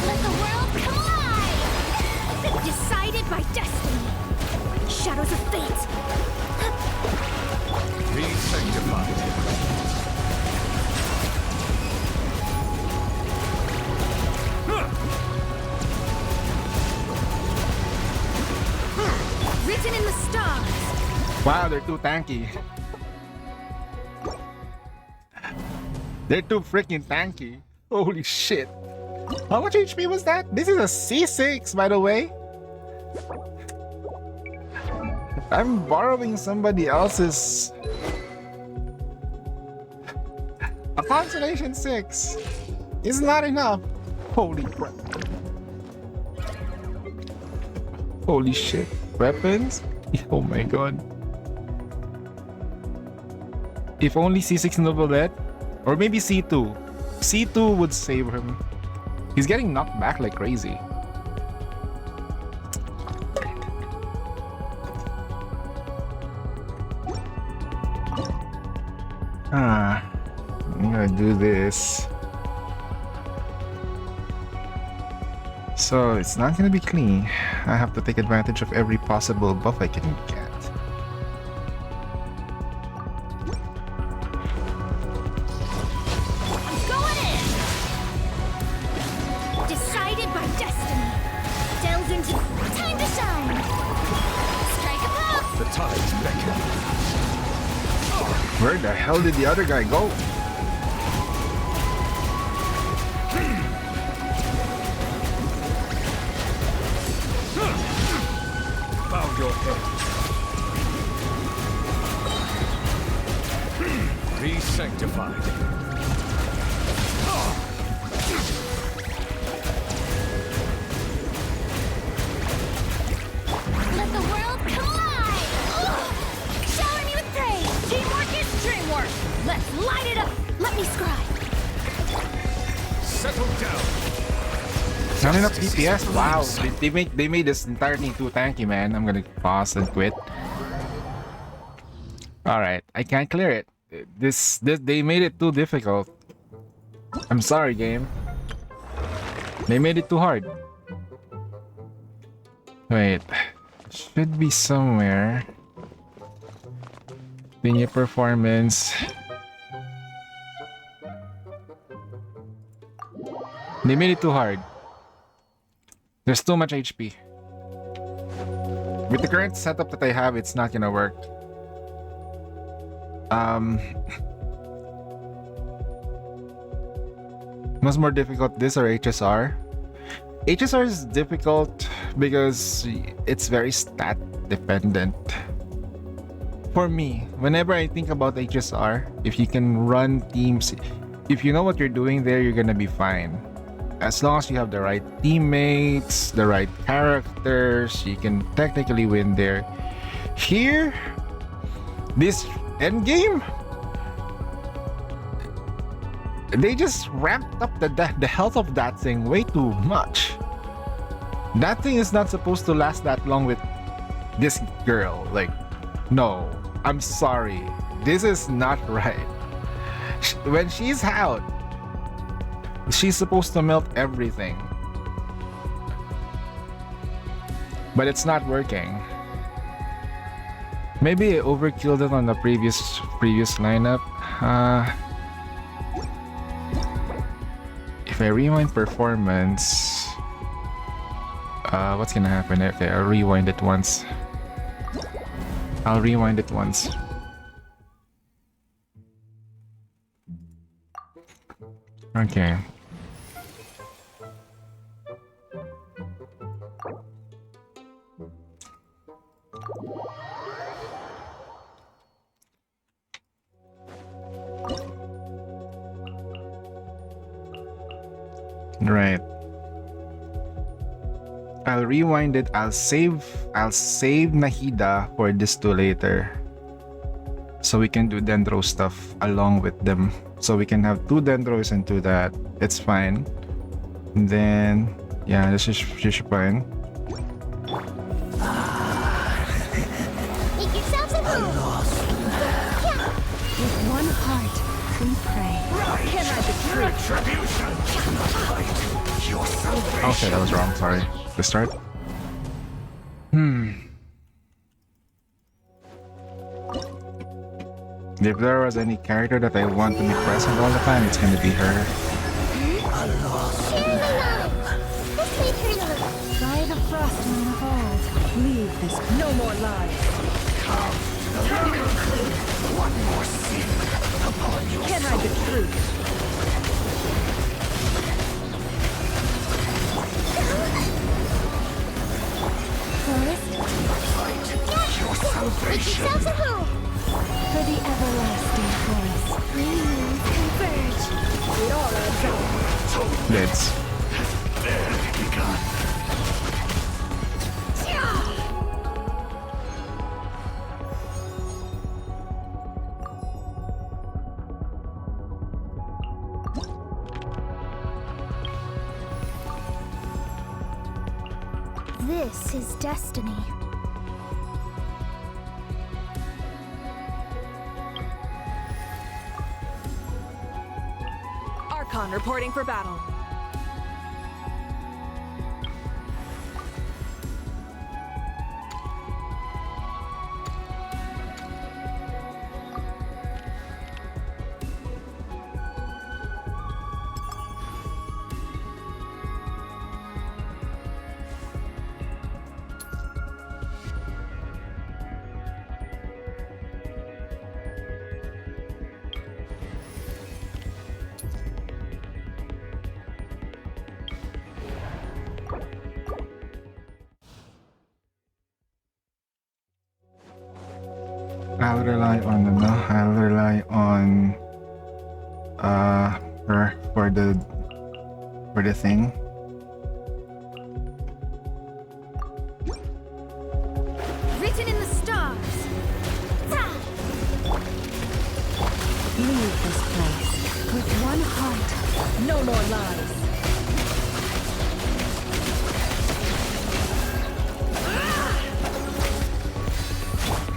Let the world collide. Decided by destiny. Shadows of fate.
Be sanctified.
Written in the stars.
Wow, they're too tanky. They're too freaking tanky. Holy shit. How much HP was that? This is a C6, by the way. I'm borrowing somebody else's. A Constellation 6 is not enough. Holy crap. Holy shit. Weapons? Oh my god. If only C6 Novelette, or maybe C2. C2 would save him. He's getting knocked back like crazy. I'm gonna do this. So it's not gonna be clean. I have to take advantage of every possible buff I can get.
I'm going in. Decided by destiny. Delve into time to shine. Strike a pose.
The tides beckon.
Where the hell did the other guy go?
Bow your head. Be sanctified.
Let the world collide. Shower me with praise. Teamwork is dreamwork. Let's light it up. Let me scribe.
Settle down.
Not enough DPS? Wow, they made this entire thing too tanky, man. I'm gonna pause and quit. All right, I can't clear it. This they made it too difficult. I'm sorry, game. They made it too hard. Wait, should be somewhere. Senior performance. They made it too hard. There's too much HP. With the current setup that I have, it's not gonna work. What's more difficult, this or HSR? HSR is difficult because it's very stat dependent. For me, whenever I think about HSR, if you can run teams, if you know what you're doing there, you're gonna be fine. As long as you have the right teammates, the right characters, you can technically win there. Here, this Endgame, they just ramped up the health of that thing way too much. That thing is not supposed to last that long with this girl. Like, no, I'm sorry. This is not right. When she's out, she's supposed to melt everything. But it's not working. Maybe I overkilled it on the previous lineup. If I rewind performance, what's gonna happen? Okay, I'll rewind it once. Okay. Right. I'll rewind it. I'll save Nahida for this to later. So we can do Dendro stuff along with them. So we can have 2 Dendros and 2 that. It's fine. And then yeah, this is fine.
Make yourselves at home.
With one heart, we pray. Can I betray?
Retribution! Fight your salvation!
Okay, that was wrong. Sorry. Let's start. If there was any character that I want to be present all the time, it's gonna be her.
This way, Turtle.
Try the frostman of old. Leave this. No more lies.
One more sin upon your
Can I the truth? Forest,
fight your
Make
salvation!
yourselves at home.
for the everlasting forest.
Dreams converge.
It all adds up.
Let's.
Barely begun.
This is destiny.
Archon reporting for battle.
I'll rely on her for the thing.
Written in the stars.
Leave this place. With one heart. No more lies.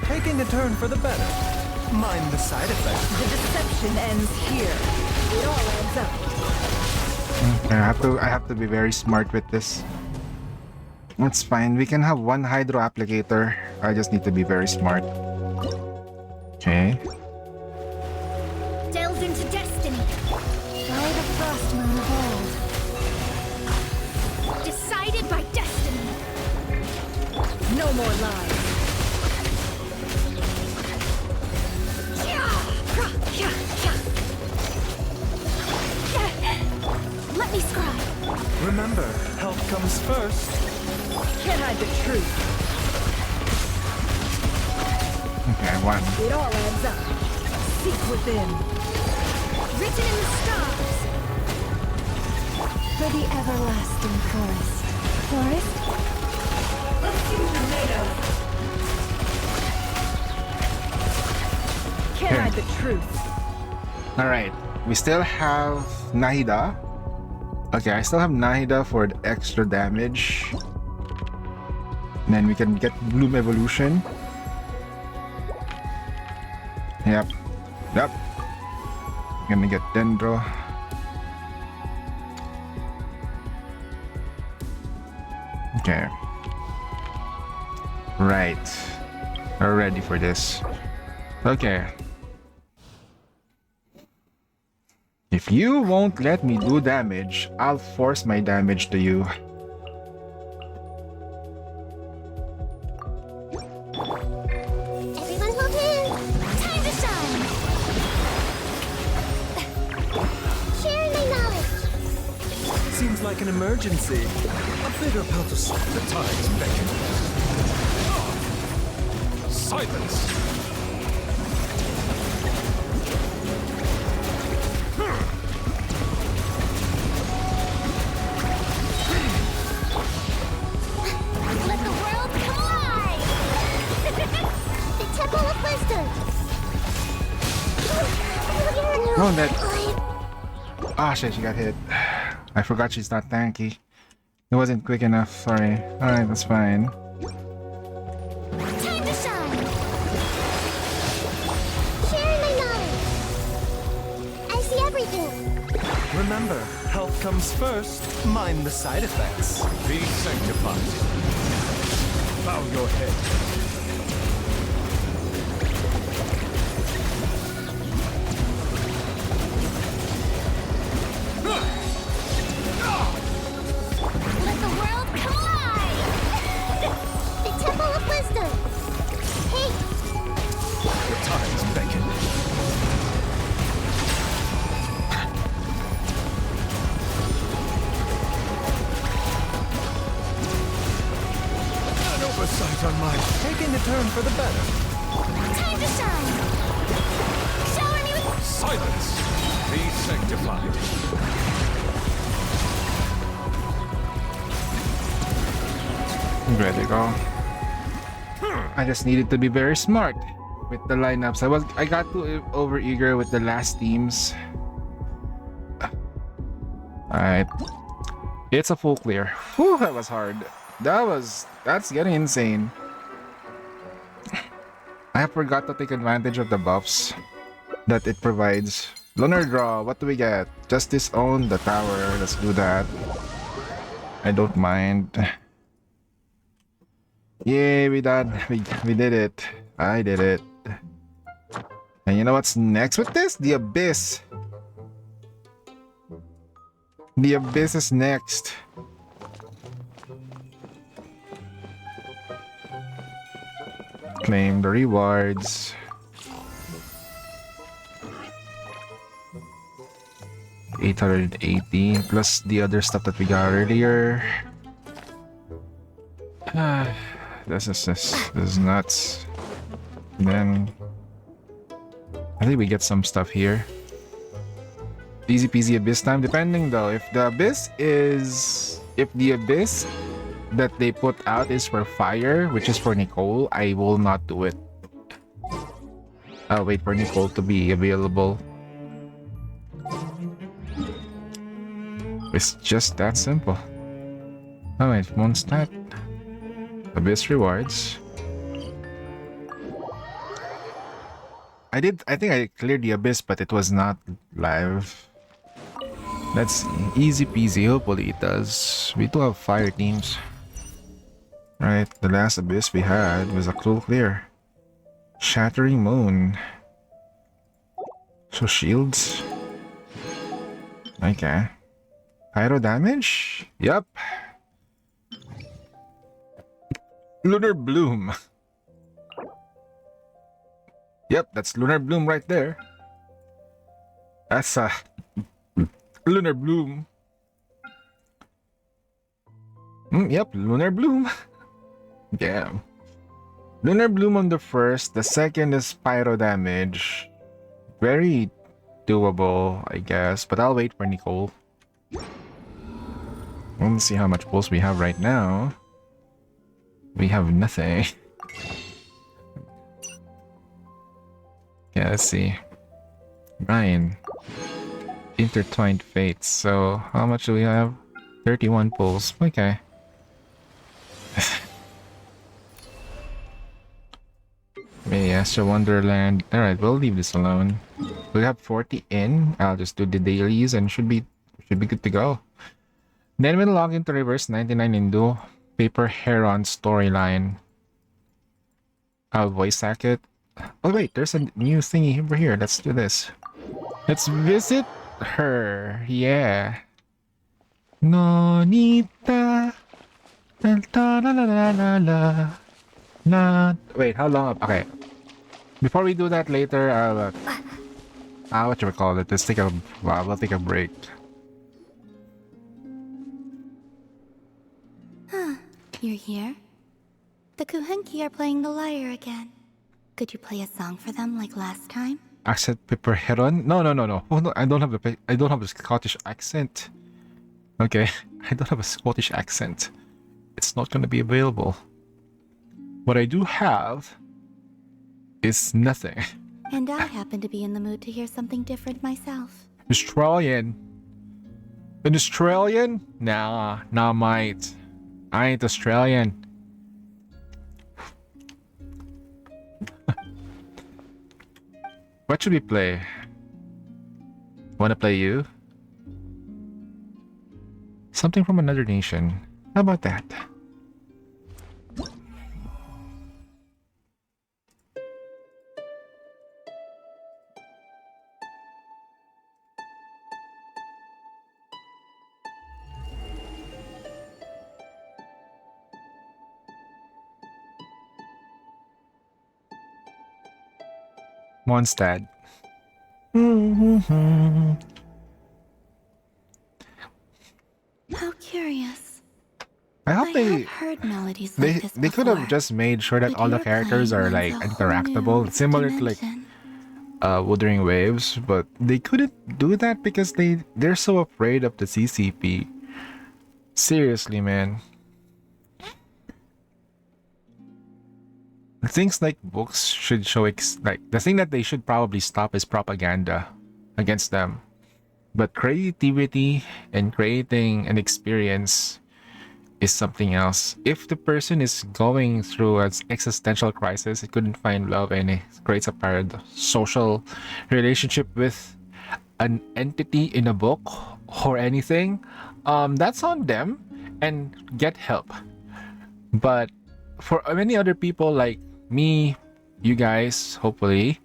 Taking a turn for the better. mind the side effects.
The deception ends here. It all adds up.
I have to be very smart with this. It's fine. We can have one hydro applicator. I just need to be very smart. Okay.
Delve into destiny.
By the frost moon of old.
Decided by destiny.
No more lies.
Let me scribe.
Remember, health comes first.
Can't hide the truth.
Okay, one.
It all adds up. Seek within.
Written in the stars.
For the everlasting forest. Forest? Let's see what you're made of. Can't
Here.
hide the truth.
Alright. We still have Nahida. Okay, I still have Nahida for the extra damage. And then we can get Bloom Evolution. Yep. Yep. Gonna get Dendro. Okay. Right. We're ready for this. Okay. If you won't let me do damage, I'll force my damage to you.
Everyone hold hands. Time to shine. Sharing my knowledge.
Seems like an emergency.
A bitter pill to swallow. The tides beckon. Silence!
Let the world collide. The Temple of Wisdom.
Oh, that. Ah, shit, she got hit. I forgot she's not tanky. It wasn't quick enough, sorry. Alright, that's fine.
Time to shine. Sharing my knowledge. I see everything.
Remember, health comes first. Mind the side effects.
Be sanctified. Bow your head.
Let the world collide. The Temple of Wisdom. Hey,
The tides beckon. An oversight on my...
Taking a turn for the better.
time to shine. Shower me with
Silence! Be sanctified.
Ready to go. I just needed to be very smart with the lineups. I got too over eager with the last teams. Alright. It's a full clear. Whew, that was hard. That's getting insane. I forgot to take advantage of the buffs that it provides. Lunar draw, what do we get? Justice own the tower. Let's do that. I don't mind. Yay, we done. We did it. I did it. And you know what's next with this? The Abyss. The Abyss is next. Claim the rewards. $880 plus the other stuff that we got earlier. This is nuts. Then I think we get some stuff here. Easy peasy Abyss time. Depending though, if the Abyss that they put out is for fire, which is for Nicole, I will not do it. I'll wait for Nicole to be available. It's just that simple. Oh wait, one stat. Abyss rewards. I think I cleared the abyss, but it was not live. Let's see. Easy peasy. Hopefully it does. We do have fire teams. Right, the last abyss we had was a clue clear. Shattering Moon. So shields. Okay. Pyro damage? Yep. Lunar Bloom. Yep, that's Lunar Bloom right there. That's Lunar Bloom. Yep, Lunar Bloom. Damn. Lunar Bloom on the first. The second is Pyro damage. Very doable, I guess. But I'll wait for Nicole. Let's see how much pulse we have right now. We have nothing. Yeah, let's see. Ryan. Intertwined Fates. So, how much do we have? 31 pulls. Okay. Maybe Astro Wonderland. Alright, we'll leave this alone. We have 40 in. I'll just do the dailies and should be good to go. Then we'll log into Reverse 99 and do Paper Heron storyline. I'll voice act it. Oh wait, there's a new thingy over here. Let's do this. Let's visit her. Yeah. Nonita. La la la la la la. La. Wait, how long? Okay. Before we do that later, I'll what you call it? Let's take a we'll take a break.
You're here? The Kuhenki are playing the lyre again. Could you play a song for them like last time?
Accent Pepper Heron? No. Oh, no, I don't have a Scottish accent. Okay, I don't have a Scottish accent. It's not gonna be available. What I do have is nothing.
And I happen to be in the mood to hear something different myself.
Australian. An Australian? Nah, mate. I ain't Australian. What should we play? Wanna play you? Something from another nation. How about that? Mondstadt.
How curious.
I hope
I have heard melodies like this
they could
before,
have just made sure that
but
all the
your
characters are
playing
like
lends a whole
interactable,
new
similar to like
dimension.
Wuthering Waves, but they couldn't do that because they're so afraid of the CCP. Seriously, man. Things like books should show like the thing that they should probably stop is propaganda against them. But creativity and creating an experience is something else. If the person is going through an existential crisis, it couldn't find love and it creates a social relationship with an entity in a book or anything, that's on them and get help. But for many other people like me, you guys, hopefully,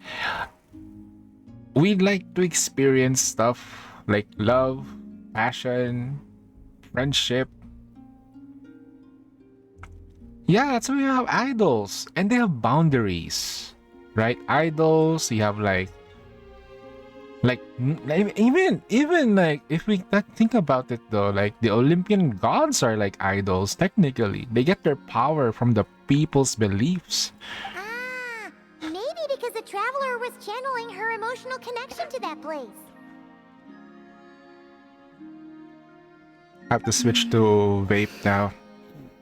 we'd like to experience stuff like love, passion, friendship. Yeah, that's why we have idols and they have boundaries, right? Idols, you have like even like if we think about it though, like the Olympian gods are like idols technically. They get their power from the people's beliefs.
Ah, maybe because the traveler was channeling her emotional connection to that place.
I have to switch to vape now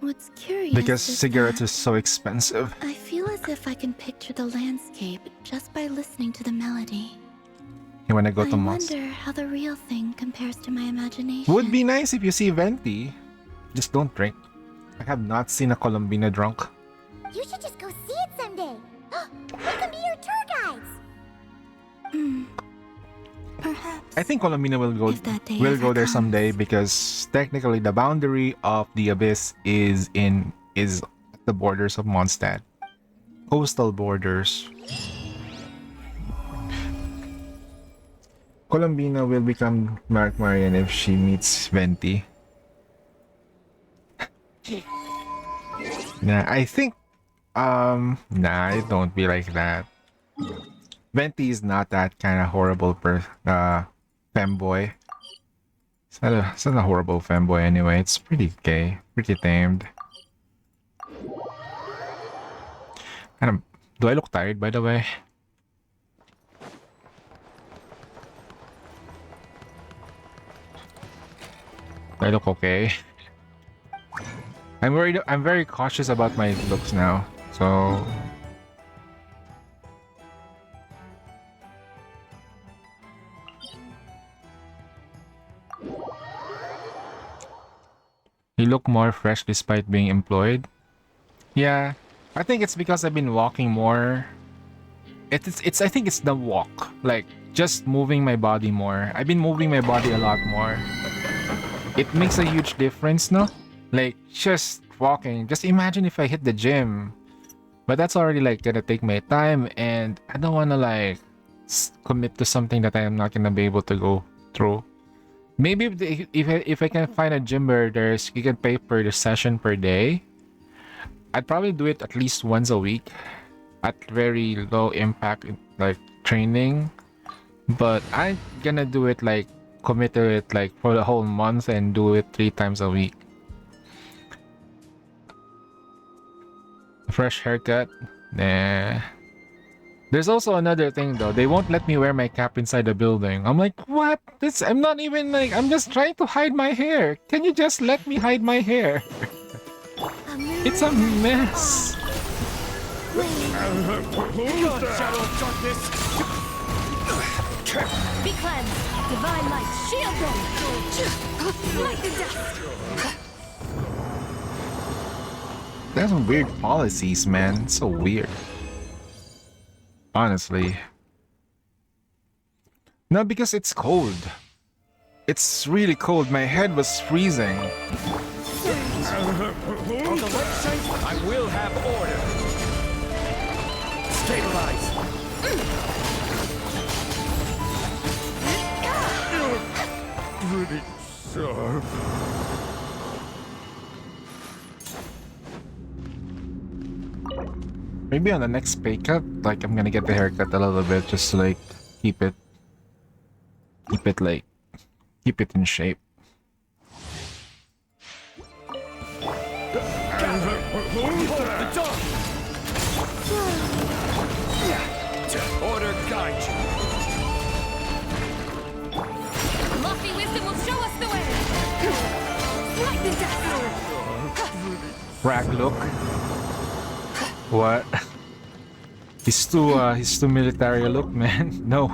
What's curious
because
is
cigarettes
that
is so expensive.
I feel as if I can picture the landscape just by listening to the melody.
You wanna go
I
to Moss?
wonder how the real thing compares to my imagination.
Would be nice if you see Venti. Just don't drink. I have not seen a Colombina drunk.
You should just go see it someday. We can be your tour guides.
I think Colombina will go
If that day
will
ever
go there
comes.
someday because technically the boundary of the abyss is at the borders of Mondstadt. Coastal borders. Colombina will become Mark Marian if she meets Venti. Nah, I think nah, it don't be like that. Venti is not that kind of horrible femboy. It's not a horrible femboy anyway. It's pretty gay, pretty tamed. Do I look tired by the way? Do I look okay? I'm worried. I'm very cautious about my looks now. So you look more fresh despite being employed. Yeah, I think it's because I've been walking more. I think it's the walk, like just moving my body more. I've been moving my body a lot more. It makes a huge difference, no? Like just walking. Just imagine if I hit the gym, but that's already like gonna take my time, and I don't wanna like commit to something that I am not gonna be able to go through. Maybe if I can find a gym where you can pay per the session per day, I'd probably do it at least once a week at very low impact like training. But I'm gonna do it like commit to it like for the whole month and do it 3 times a week. Fresh haircut? Nah. There's also another thing though. They won't let me wear my cap inside the building. I'm like, what? I'm not even like, I'm just trying to hide my hair. Can you just let me hide my hair? It's a mess.
Be cleansed. Divine light, shield them. Like the dust.
There's some weird policies, man. It's so weird. Honestly. No, because it's cold. It's really cold. My head was freezing.
On the right side, I will have order. Stabilize. Pretty sharp.
Maybe on the next pay cut, like I'm gonna get the haircut a little bit just to like keep it in shape.
Order guide you.
Lofty wisdom will show us the way. Like the dust.
Brag look. What? He's too military a look, man. No.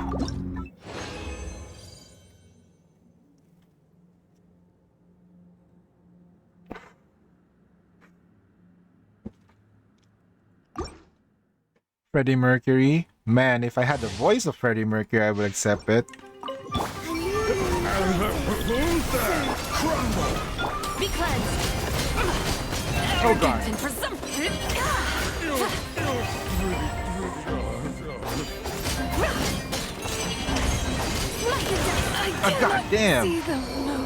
Freddie Mercury? Man, if I had the voice of Freddie Mercury, I would accept it.
Be cleansed.
Oh god.
And presumption. Like the dust.
Oh god damn.
See them, no.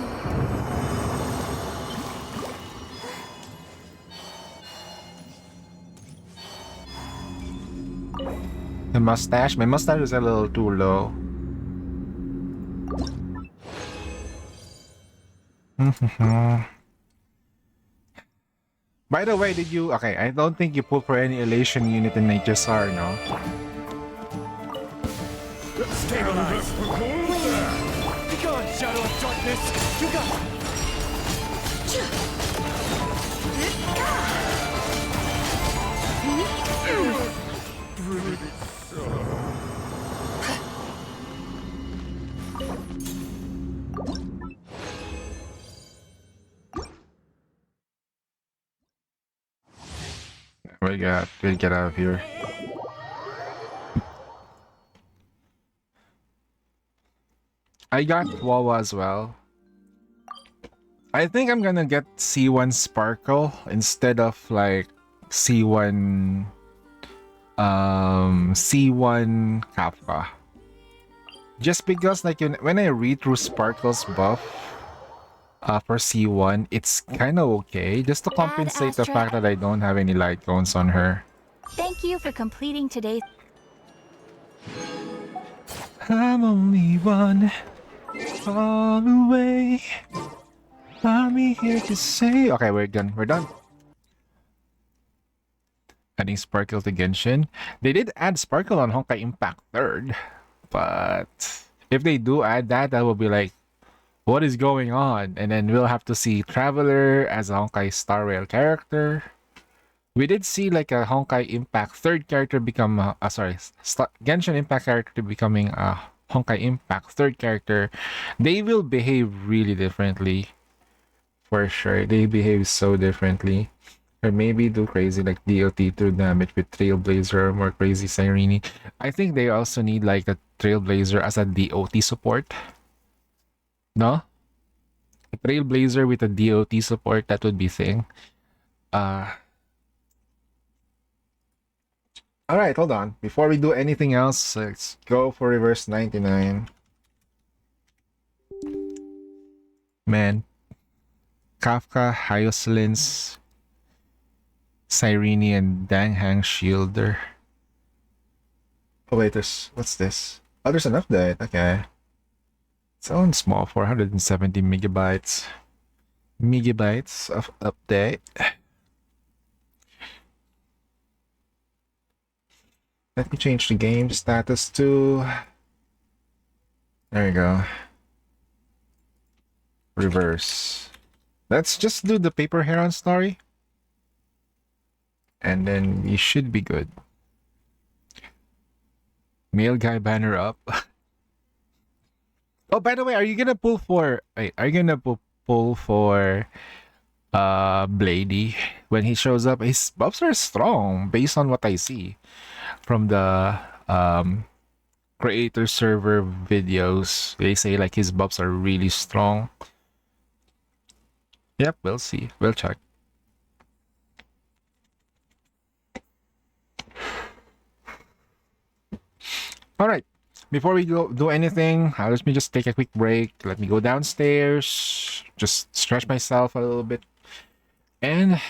The mustache? My mustache is a little too low. By the way, did you... Okay, I don't think you pulled for any elation unit in HSR, no?
Stabilize. Be gone, shadow of darkness. You got
We'll get out of here. I got Wawa as well. I think I'm gonna get C1 Sparkle instead of like C1 C1 Kappa. Just because like when I read through Sparkle's buff for C1, it's kind of okay just to compensate the
Astra.
fact that I don't have any light cones on her.
Thank you for completing today's.
I'm only one all the way. I'm here to say. Okay, we're done. We're done. Adding Sparkle to Genshin. They did add Sparkle on Honkai Impact 3rd, but if they do add that, that will be like, what is going on? And then we'll have to see Traveler as a Honkai Star Rail character. We did see like a Honkai Impact 3rd character become, Genshin Impact character becoming a Honkai Impact 3rd character. They will behave really differently. For sure, they behave so differently. Or maybe do crazy like DOT through damage with Trailblazer or more crazy Sireni. I think they also need like a Trailblazer as a DOT support. No? A Trailblazer with a DOT support, that would be thing. Alright, hold on. Before we do anything else, let's go for reverse 99. Man. Kafka, Hyoslins, Cyrene, and Danghang Shielder. Oh wait, what's this? Oh, there's an update. Okay. It's only small, 470 megabytes. Megabytes of update. Let me change the game status to... There you go. Reverse. Let's just do the Paper Heron story. And then we should be good. Male guy banner up. Oh, by the way, are you gonna pull for... Wait, are you gonna pull for... Blady when he shows up? His buffs are strong based on what I see from the creator server videos. They say like his buffs are really strong. Yep, we'll see. We'll check. All right. Before we go do anything, let me just take a quick break. Let me go downstairs, just stretch myself a little bit, and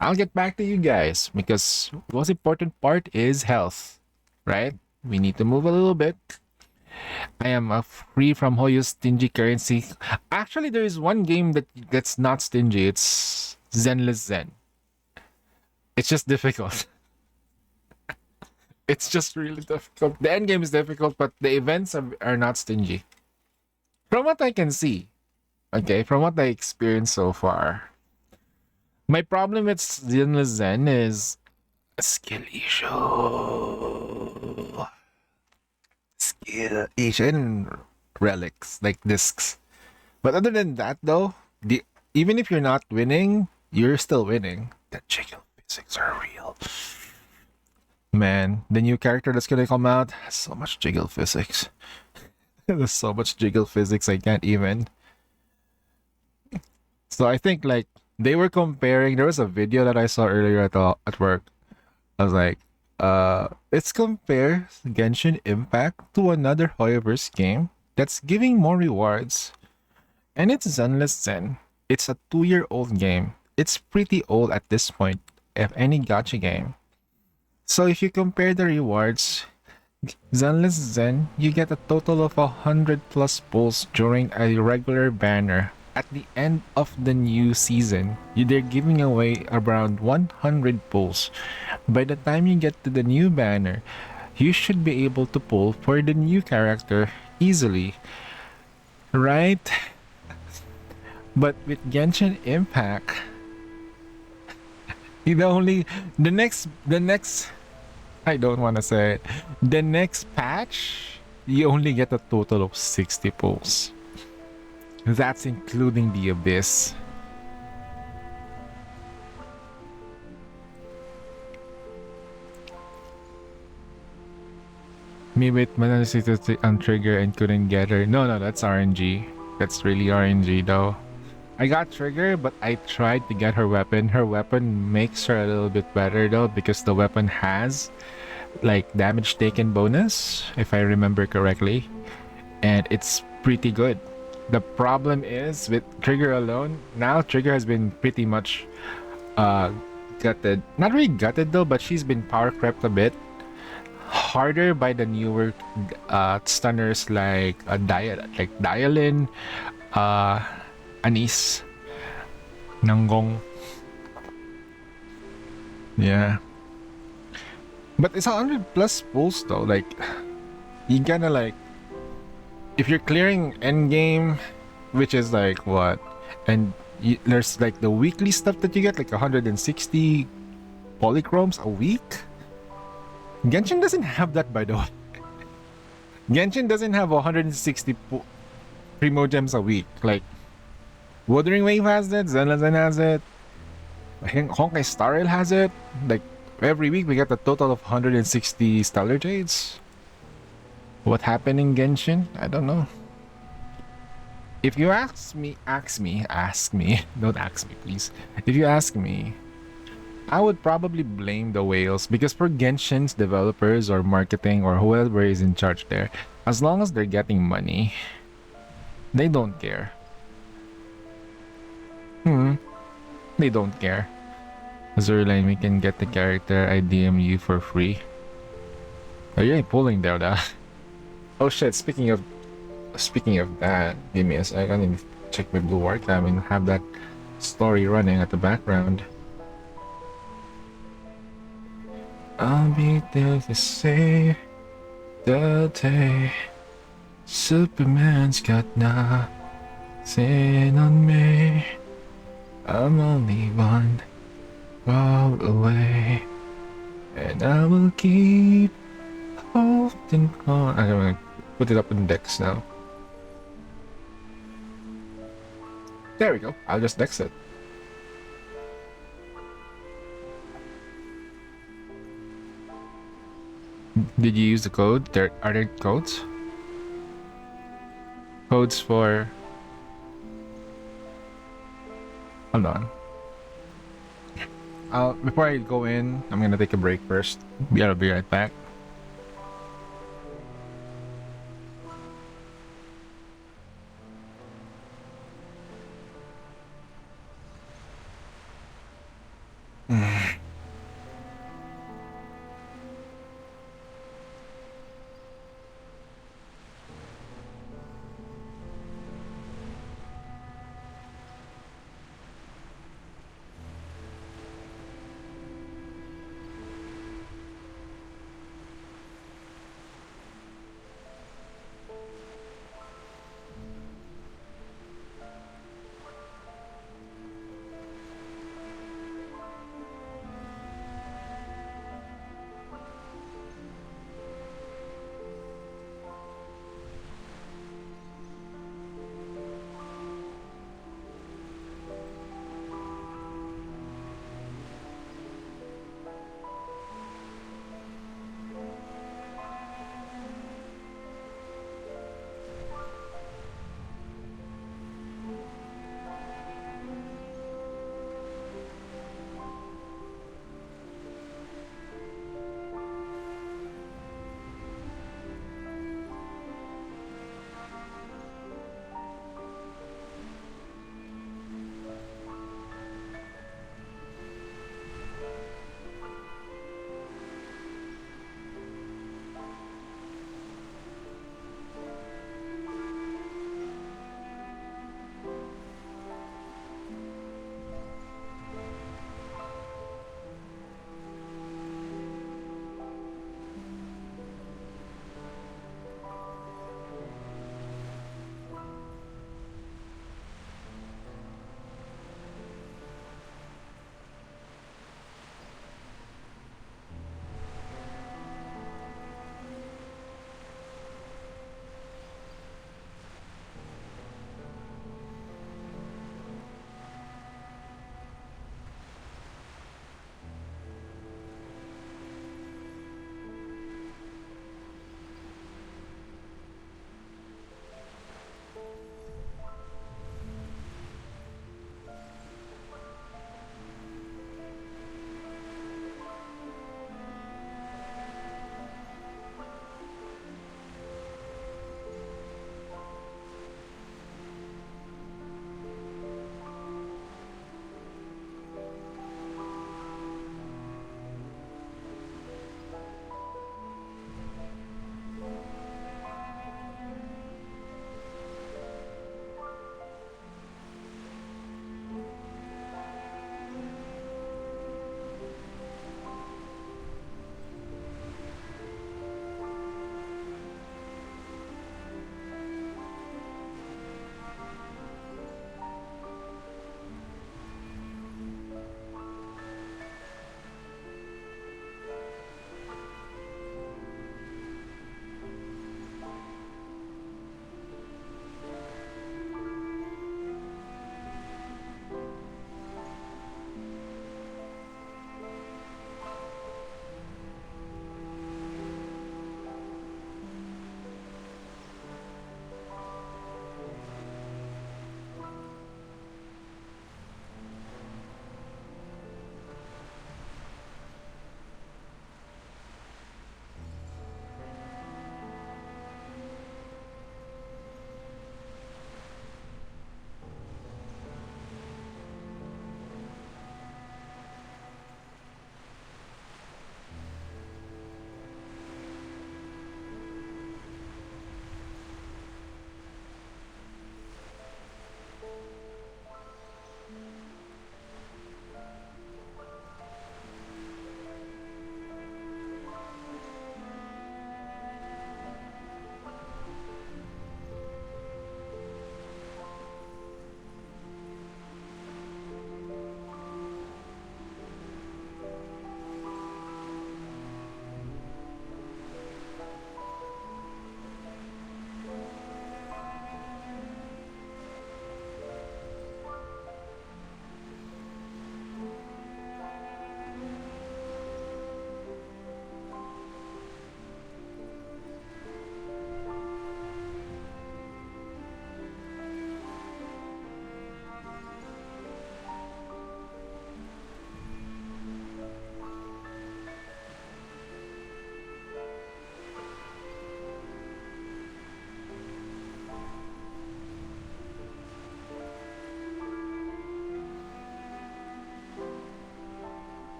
I'll get back to you guys because most important part is health, right? We need to move a little bit. I am free from Hoyo's stingy currency. Actually, there is one game that's not stingy. It's Zenless Zen. It's just difficult. It's just really difficult. The end game is difficult, but the events are not stingy. From what I can see, okay, from what I experienced so far, my problem with Zenless Zen is a skill issue. Skill issue and relics, like discs. But other than that, though, even if you're not winning, you're still winning. The jiggle physics are real. Man, the new character that's gonna come out has so much jiggle physics. There's so much jiggle physics, I can't even. So I think like they were comparing. There was a video that I saw earlier at work. I was like, let's compare Genshin Impact to another Hoyoverse game that's giving more rewards. And it's Zenless Zen. It's a 2-year-old game. It's pretty old at this point, if any gacha game. So if you compare the rewards, Zenless Zen, you get a total of 100 plus pulls during a regular banner. At the end of the new season, they're giving away around 100 pulls. By the time you get to the new banner, you should be able to pull for the new character easily. Right? But with Genshin Impact, the next I don't want to say it. The next patch, you only get a total of 60 pulls. That's including the Abyss. Me with Manasita on trigger and couldn't get her. No, no, that's RNG. That's really RNG though. I got trigger, but I tried to get her weapon. Her weapon makes her a little bit better though, because the weapon has like damage taken bonus, if I remember correctly. And it's pretty good. The problem is with trigger alone, now trigger has been pretty much gutted. Not really gutted though, but she's been power crept a bit harder by the newer stunners like Dialin, uh Anise, Nanggong. Yeah. But it's 100 plus pulls though. Like you gotta like, if you're clearing endgame, which is like what, and there's like the weekly stuff that you get, like 160 polychromes a week. Genshin doesn't have that, by the way. Genshin doesn't have 160 primo gems a week. Like Wuthering Wave has it, Zenlazen has it, I think Honkai Star Rail has it. Like every week we get a total of 160 Stellar Jades. What happened in Genshin? I don't know. If you ask me, don't ask me, please. If you ask me, I would probably blame the whales, because for Genshin's developers or marketing or whoever is in charge there, as long as they're getting money, they don't care. They don't care. Zerline, we can get the character I DM you for free. Oh, you ain't pulling there, though. Oh shit, speaking of that, give me a second. I need to check my blue archive and have that story running at the background. I'll be there to save the day. Superman's got nothing on me. I'm only one fall away, and I will keep holding on. I'm gonna put it up in Dex now. There we go. I'll just Dex it. Did you use the code? Are there codes? Codes for... Hold on. Before I go in, I'm gonna take a break first. I'll be right back.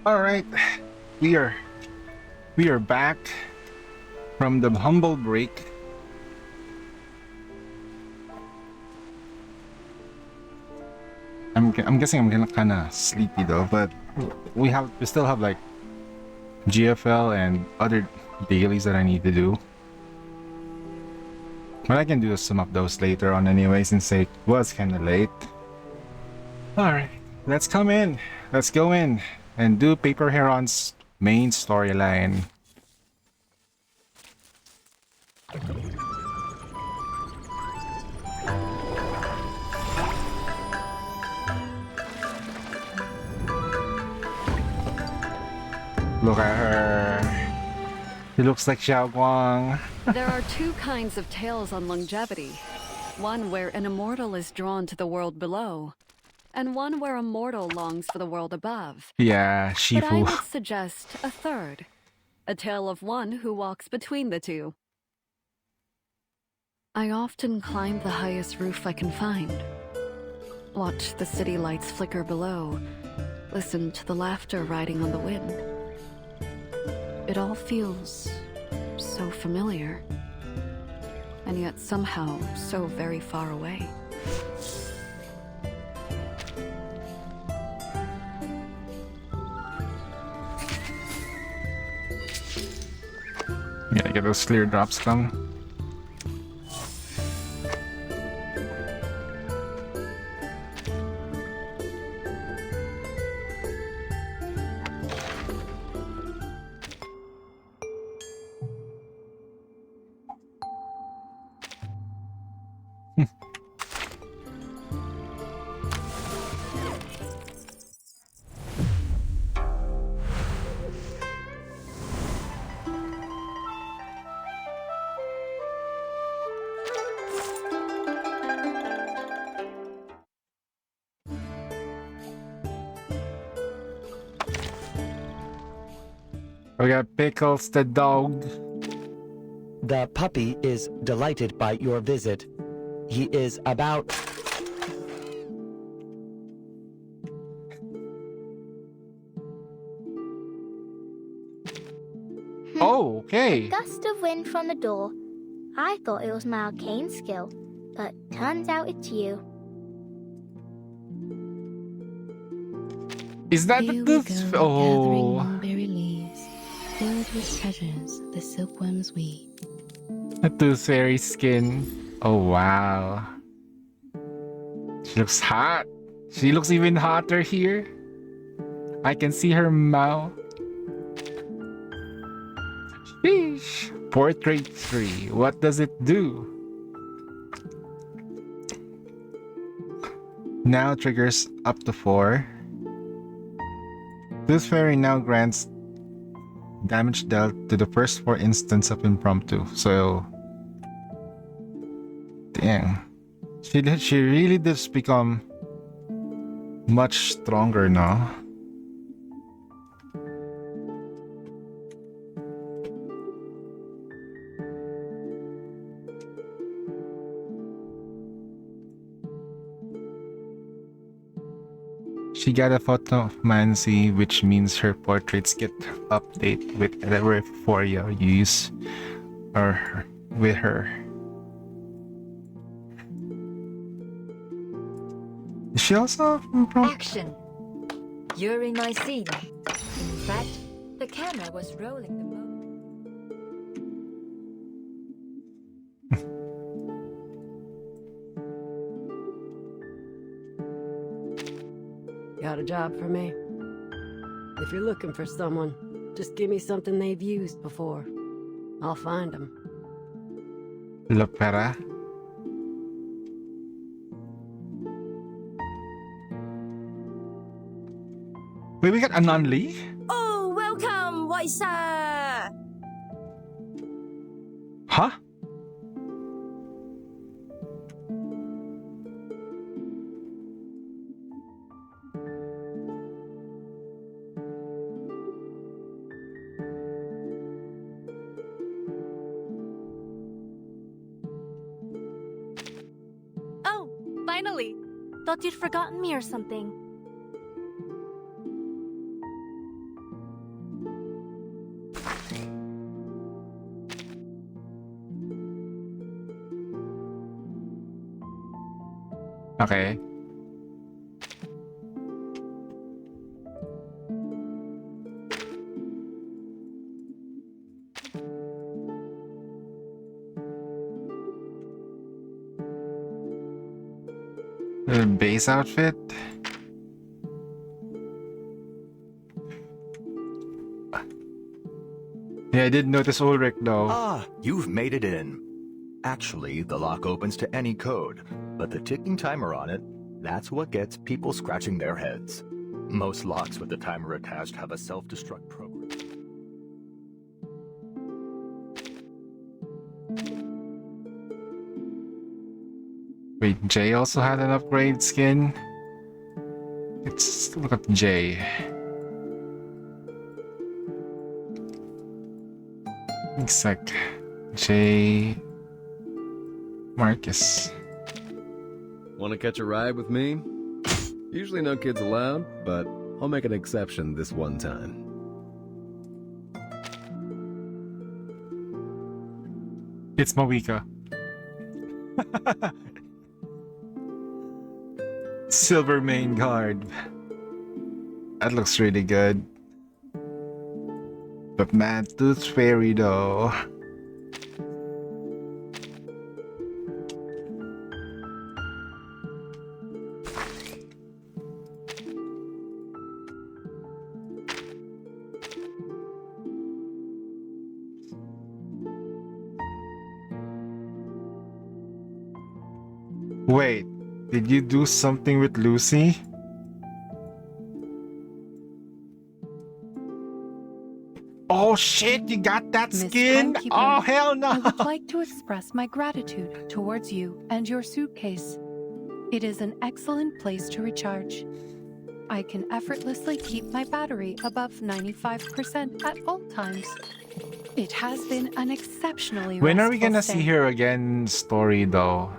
All right, we are back from the humble break. I'm guessing I'm gonna kind of sleepy though, but we still have like GFL and other dailies that I need to do. But I can do some of those later on anyway, since it was kind of late. Alright, let's come in. Let's go in and do Paper Heron's main storyline. Look at her. She looks like Xiao Guang.
There are two kinds of tales on longevity. One where an immortal is drawn to the world below, and one where a mortal longs for the world above.
Yeah,
But I
Shifu.
would suggest a third. A tale of one who walks between the two. I often climb the highest roof I can find. Watch the city lights flicker below. Listen to the laughter riding on the wind. It all feels so familiar, and yet somehow so very far away.
Yeah, get those clear drops come. We got Pickles the dog.
The puppy is delighted by your visit. He is about...
Oh, okay.
Gust of wind from the door. I thought it was my arcane skill, but turns out it's you.
Is that the tooth? Oh,
mulberry leaves, filled with treasures the silkworms weave.
the tooth fairy skin. Oh wow. She looks hot. She looks even hotter here. I can see her mouth. Sheesh. Portrait 3. What does it do? Now triggers up to 4. Tooth Fairy now grants damage dealt to the first 4 instants of impromptu. So, dang, she really does become much stronger now. She got a photomancy, which means her portraits get update with whatever for you use or with her. Is she also
Action! You're in my scene. In fact, the camera was rolling the moment.
Got a job for me? If you're looking for someone, just give me something they've used before. I'll find them.
L'opera? Wait, we got Anon Lee?
Oh, welcome, White Sir!
Huh?
Oh, finally. Thought you'd forgotten me or something.
Okay. The base outfit. Yeah, I did notice Ulrich though.
Ah, you've made it in. Actually, the lock opens to any code, but the ticking timer on it, that's what gets people scratching their heads. Most locks with the timer attached have a self-destruct program.
Wait, Jay also had an upgrade skin? Let's look at Jay. Looks like Jay Marcus.
Want to catch a ride with me? Usually no kids allowed, but I'll make an exception this one time.
It's Mawika. Silver main guard. That looks really good. But man, Tooth Fairy though. Wait, did you do something with Lucy? Oh shit, you got that
Miss
skin?
Timekeeper,
Oh hell no!
I would like to express my gratitude towards you and your suitcase. It is an excellent place to recharge. I can effortlessly keep my battery above 95% at all times. It has been an exceptionally
When are we
restful
gonna
stay.
see her again story though?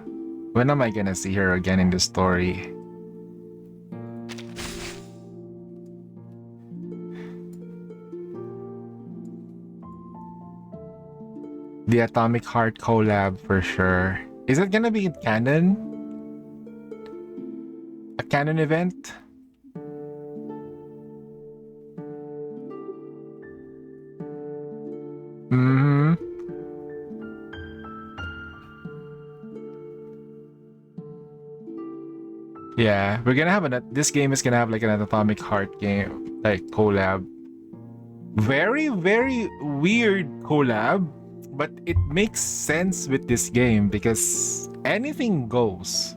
When am I gonna see her again in the story? The Atomic Heart collab for sure. Is it gonna be canon? A canon event? Mm-hmm. Yeah, we're gonna have this game is gonna have like an Atomic Heart game, like collab. Very, very weird collab, but it makes sense with this game because anything goes.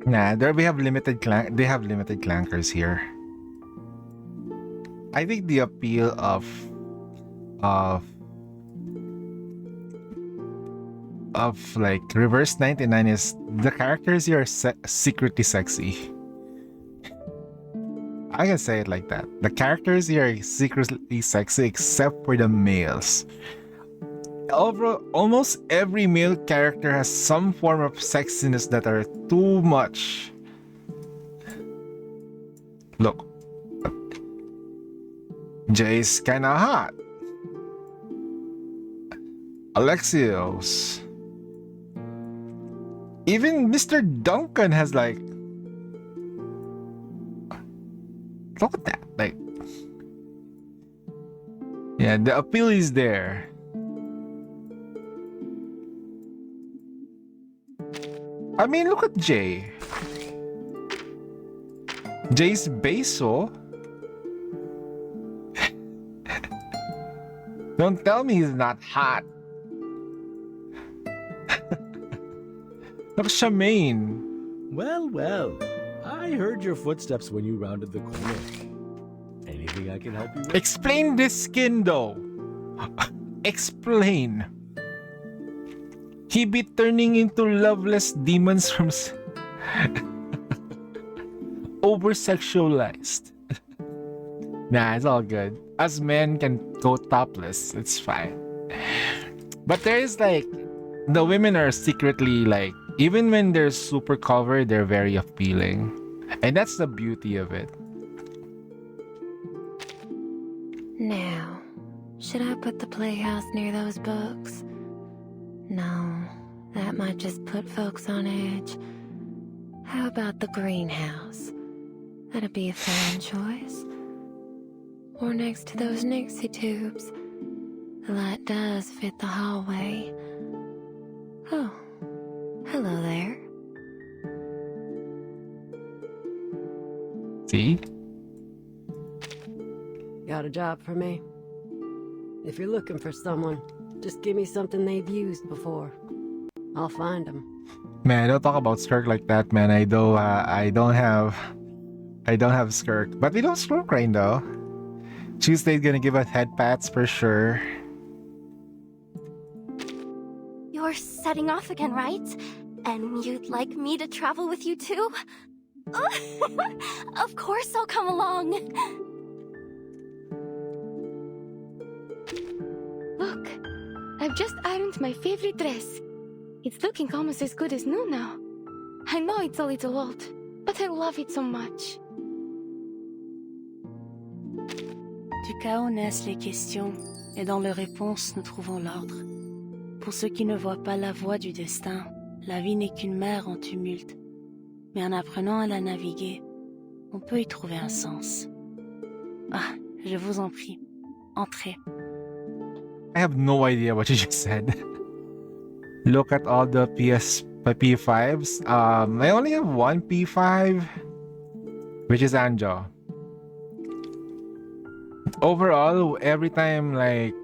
Nah, there we have limited they have limited clankers here. I think the appeal of like Reverse 99 is the characters here are secretly sexy. I can say it like that. The characters here are secretly sexy except for the males. Overall, almost every male character has some form of sexiness that are too much. Look. Jay's kinda hot. Alexios. Even Mr. Duncan has like... Look at that. Like... Yeah, the appeal is there. I mean, look at Jay. Jay's baso. Don't tell me he's not hot. Look at Charmaine.
Well, well. I heard your footsteps when you rounded the corner. Anything I can help you with?
Explain this skin though. Explain. He be turning into loveless demons from over sexualized. Nah, it's all good. Us men can go topless. It's fine. But there is like the women are secretly like even when they're super covered, they're very appealing. And that's the beauty of it.
Now, should I put the playhouse near those books? No, that might just put folks on edge. How about the greenhouse? That'd be a fine choice. Or next to those Nixie tubes. The light does fit the hallway. Oh, hello there.
See?
Got a job for me? If you're looking for someone, just give me something they've used before. I'll find them.
Man, don't talk about Skirk like that, man. I don't have Skirk. But we don't smoke right though. Tuesday's gonna give us head pats for sure.
You're setting off again, right? And you'd like me to travel with you too? Of course I'll come along.
Look, I've just ironed my favorite dress. It's looking almost as good as new now. I know it's a little old, but I love it so much.
Du chaos naissent les questions, et dans leurs réponses nous trouvons l'ordre. Pour ceux qui ne voient pas la voie du destin, la vie n'est qu'une mer en tumulte. Mais en apprenant à la naviguer, on peut y trouver un sens. Ah, je vous en prie, entrez.
I have no idea what you just said. Look at all the P5s. I only have one P5, which is Anjo. Overall, every time like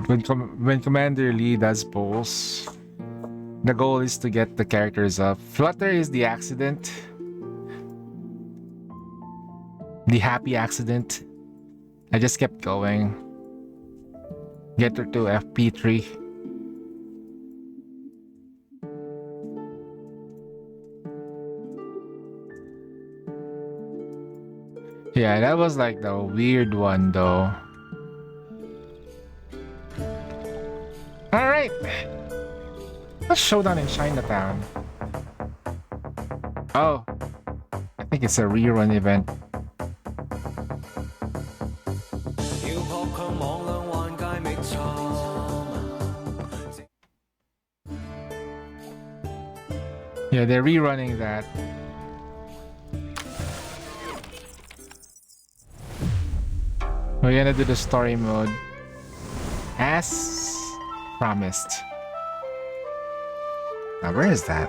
when Commander Lee does polls, the goal is to get the characters up. Flutter is the accident. The happy accident. I just kept going. Get her to FP3. Yeah, that was like the weird one though. Alright. Let's showdown in Chinatown. Oh. I think it's a rerun event. Yeah, they're rerunning that. We're gonna do the story mode as promised. Now, where is that?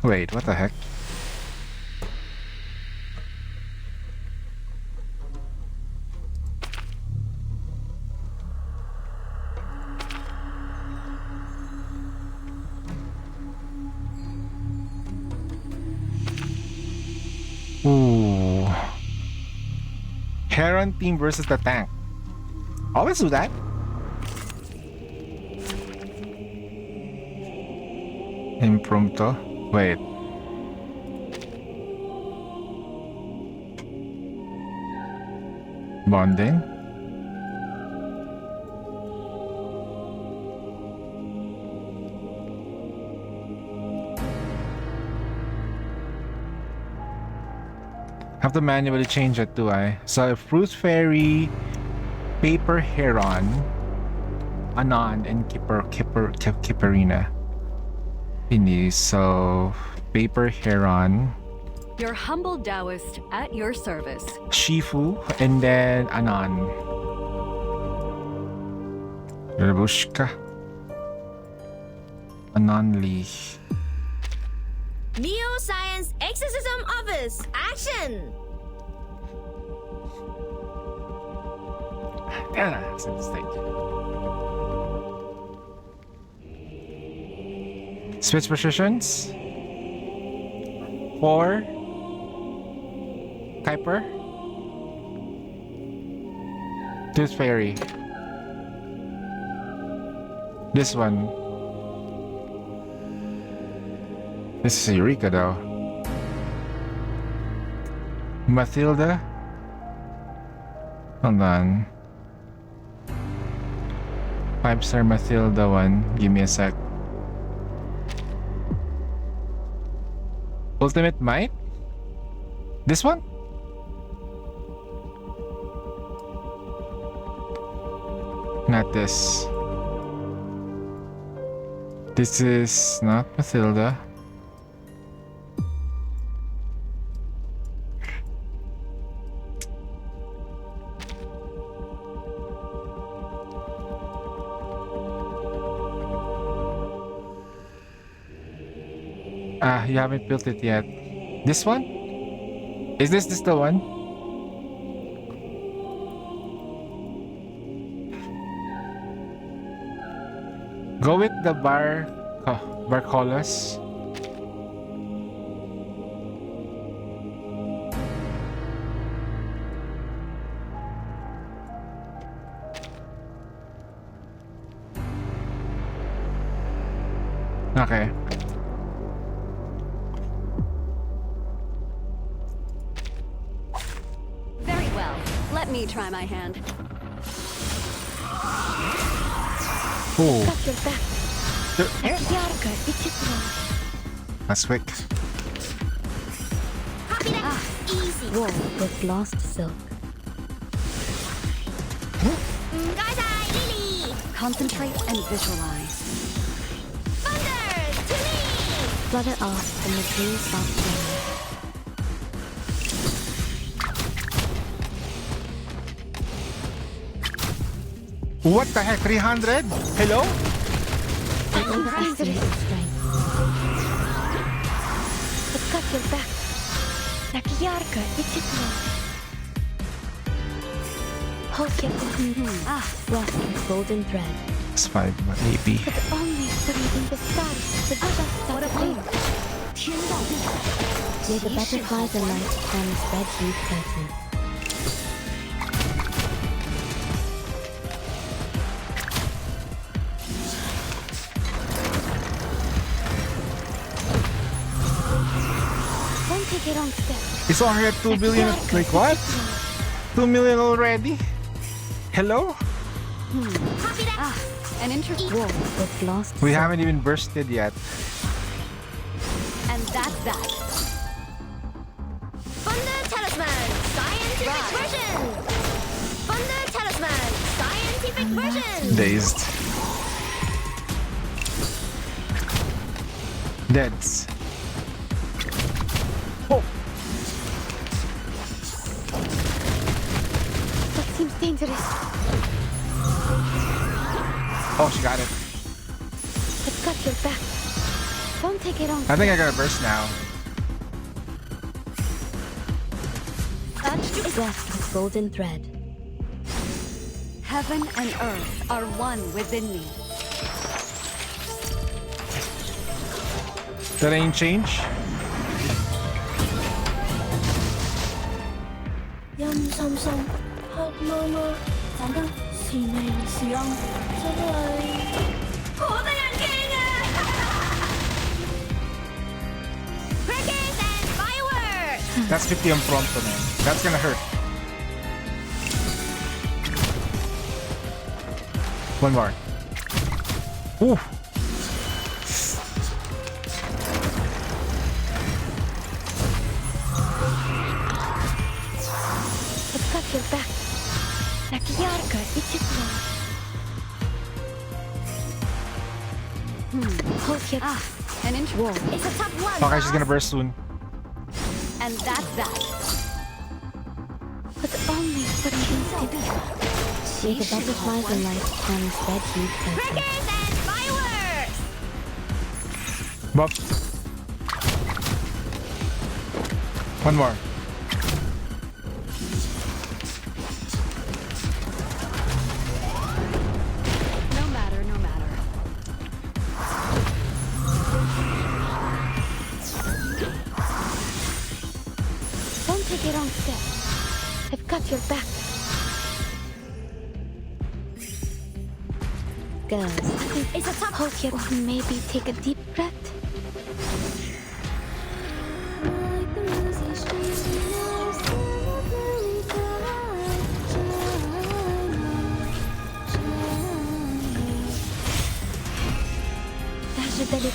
Wait, what the heck? Ooh. Heron team versus the tank. Always do that. Impromptu. Wait. Bonding. Have to manually change it, do I? So Fruit Fairy, Paper Heron, Anon, and Kipperina. Hindi. So Paper Heron,
Your humble Taoist at your service.
Shifu, and then Anon. Rebushka. Anon Lee.
Neo-Science Exorcism Office, action!
Yeah, that's a mistake. Switch positions. 4. Kuiper. Tooth Fairy. This one. This is Eureka though. Matilda? Hold on. 5-star Matilda one. Give me a sec. Ultimate Might? This one? Not this. This is not Matilda. Ah, you haven't built it yet. This one? Is this the one? Go with the Barcolas. Okay.
Very well. Let me try my hand.
Ooh.
Got your back. Yarka,
That's quick.
Easy. Wool with lost silk.
Lily!
Concentrate and visualize.
Thunder! To me!
Flutter off from the green soft flame.
What the heck? 300? Hello?
Overestimate strength.
I've got your back. Yarka, Hold your
Fluff with golden thread.
It's 5 AP.
But only breathing the stars. The just what a thing.
May the butterflies alight on the spread hued curtain.
Don't take it on step.
It's already at 2 billion. Like what? 2 million already? Hello?
An interest
Wool with lost
We
silk.
haven't even bursted yet.
And that's that.
Thunder Talisman! Scientific version! Thunder Talisman! Scientific version!
Dazed. Deads. Oh.
That seems dangerous.
Oh, she got it.
I've got your back. Don't take it on.
I think I got a burst now.
Weft with golden thread.
Heaven and earth are one within me.
Terrain change.
Crickets and fireworks!
That's 50 on Pronto, man. That's gonna hurt. One more. Ooh.
I've got your back. Yarka, Hold your
An inch.
Wool.
It's a top one!
Okay, she's gonna burst soon.
And that's that.
but only for an instant.
May the butterflies alight on the spread hued curtain.
Crickets and fireworks!
Bop. One more.
No matter, no matter.
Don't take it on step. I've got your back.
Girls.
It's a top. Hold your. Maybe take a deep breath.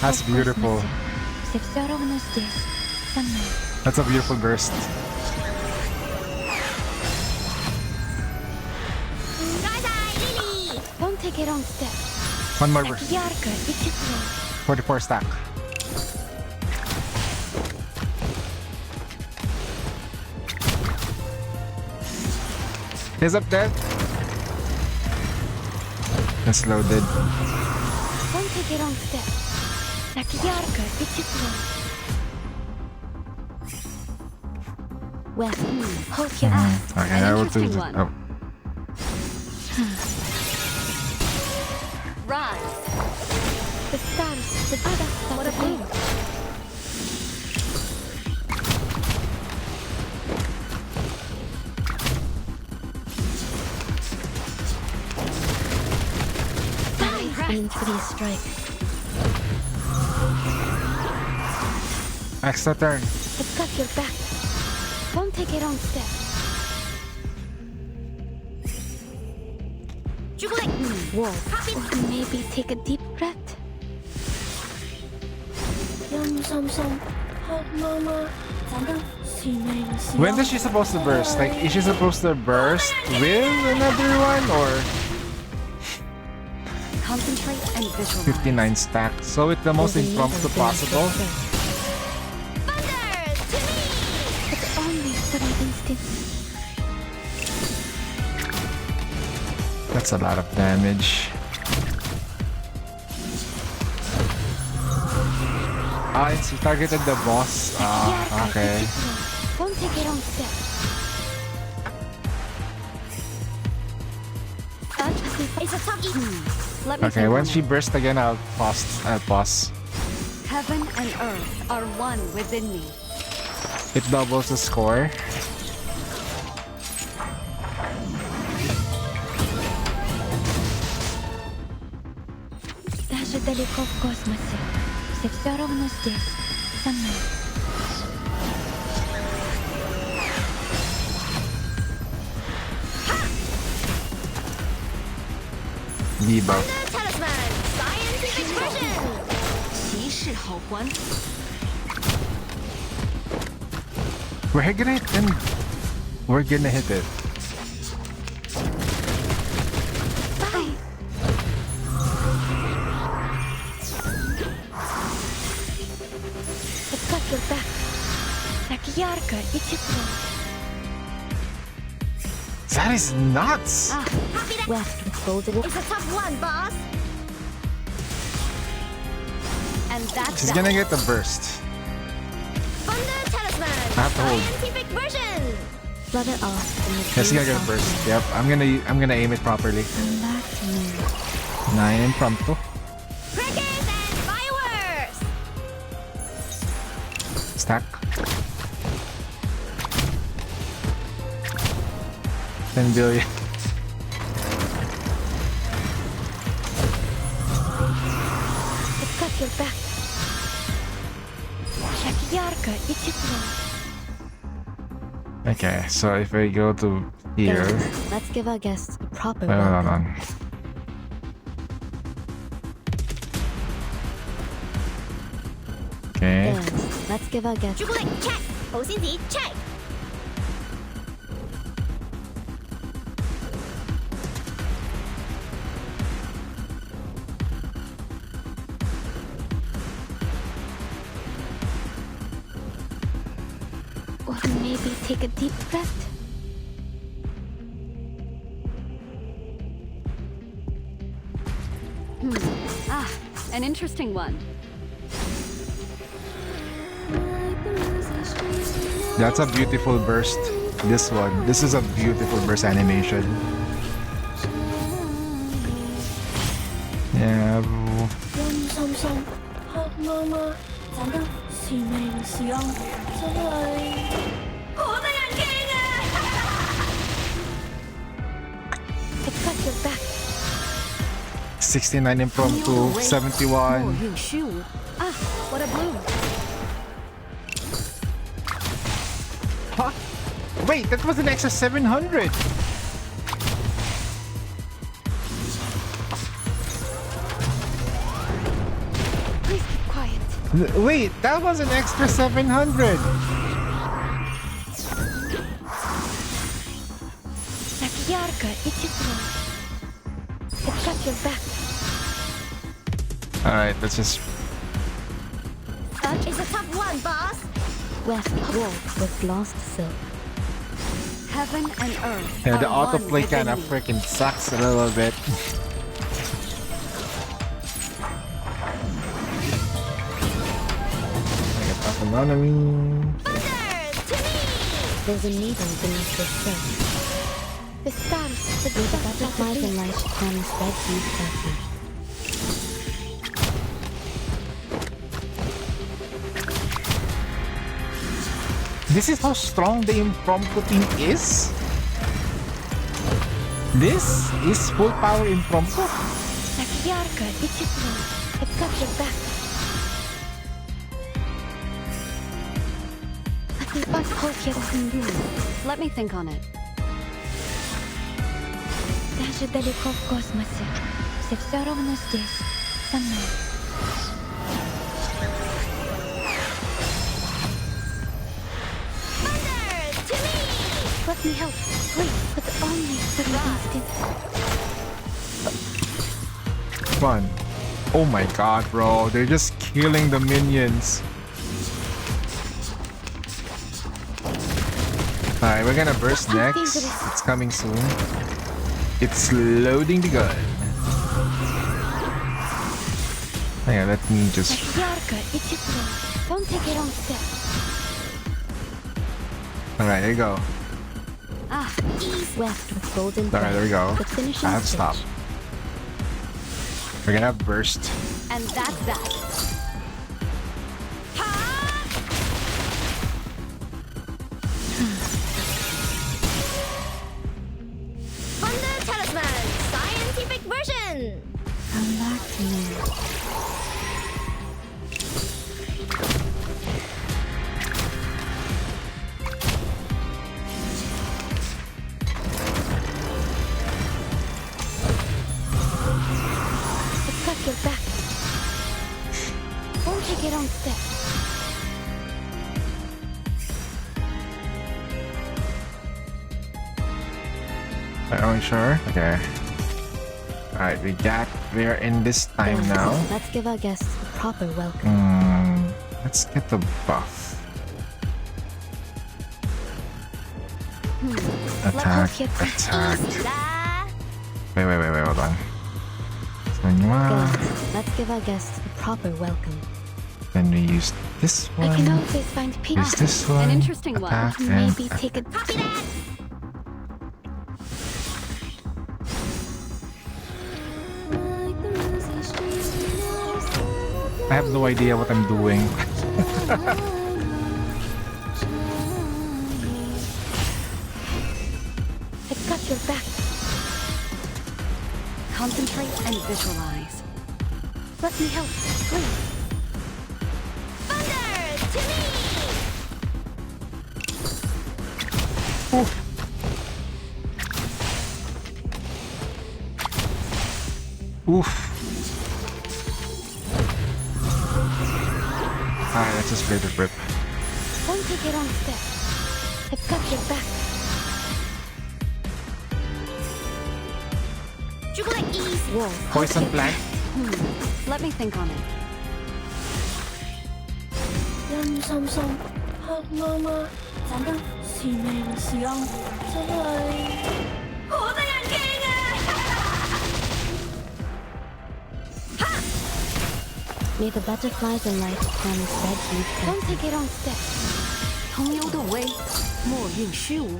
That's beautiful. That's a beautiful burst.
Don't take a wrong step.
One more burst. 44 stack. He's up there. It's loaded.
Don't take a wrong step. Well, hold your eye.
Okay, I will do this. Oh.
Rise. The stars, the stars, what a blue. Aims for these strikes.
Extra turn.
It's got your back. Don't take a wrong step. Whoa. Or maybe take a deep breath.
When is she supposed to burst? Like, is she supposed to burst with another one or?
Concentrate and visualize.
59 stack. So it's the most impromptu possible.
But only for an instant.
That's a lot of damage. Ah, it's targeted the boss. Ah, okay.
Don't take a wrong step. It's a tough.
Okay, when she bursts again, I'll pause.
Heaven and earth are one within me.
It doubles the score.
Даже далеко в космосе. Все равно здесь, со мной.
Debuff. We're gonna hit and we're gonna hit it.
It's got your back. Так ярко и тепло.
That is nuts!
West folded it. It's a tough one, boss.
And that's
She's gonna get the burst.
Thunder Talisman.
I have to hold.
Scientific version. Flutter off.
Yeah, she's gonna get a burst. Yep, I'm gonna aim it properly. 9 impromptu.
Crickets and fireworks.
Stack. 10 billion.
It's got your back. Так ярко и тепло.
Okay, so if I go to here.
Let's give our guests a proper
Hold
welcome.
on. Okay.
Let's give our guests.
朱古力 check， 保鲜紙 check。 Or maybe take a deep breath.
An interesting one.
That's a beautiful burst. This one. This is a beautiful burst animation. Yeah.
It's got your back.
69 impromptu, 71.
What a bloom.
Huh? Wait, that was an extra 700.
Please
Wait, that was an extra 700.
Так ярко и тепло. It's got your back.
Alright, let's just...
That is a tough one, boss.
West wall with lost silk.
Heaven and earth.
Yeah, the
are one
autoplay
within
kinda
me.
freaking sucks a little bit. I get up and on me.
There's a needle beneath the silk.
The stars,
With the butterflies and light come spread deep passage.
This is how strong the impromptu thing is? This is full power impromptu?
Так ярко и тепло. It's got your back. А ты подходишь.
Let me think on it.
Даже далеко в космосе. Все равно здесь, со мной. Let me help, please, but only for an instant.
Fun. Oh my god, bro. They're just killing the minions. Alright, we're gonna burst next. It's coming soon. It's loading the gun. Hang on, let me just...
Так ярко и тепло. Don't take it on step.
Alright, here you go.
East west with golden
Alright, there we go.
The finishing
I have to stop.
stitch.
We're gonna have burst.
And that's that.
Thunder Talisman, scientific version.
Come back to me.
It's got your back. Don't take it on step.
Are we sure? Okay. Alright, we're in this time now.
Let's give our guests a proper welcome.
Let's get the buff. Attack, attack. Wait, hold on.
Good. Let's give our guests a proper welcome.
Then we use this
I can
one.
always find peace.
Use this one.
An interesting one.
Attack and
Maybe take a copy that.
I have no idea what I'm doing.
It's got your back.
Concentrate and visualize.
Let me help, please.
Oof. Alright, let's just play the rip.
Don't take it on step. It's got your back.
Chocolate ease.
Whoa.
Poison plant.
Let me think on it.
May the butterflies and light come spread deep.
Don't take it on step.
同游的威，莫运虚无。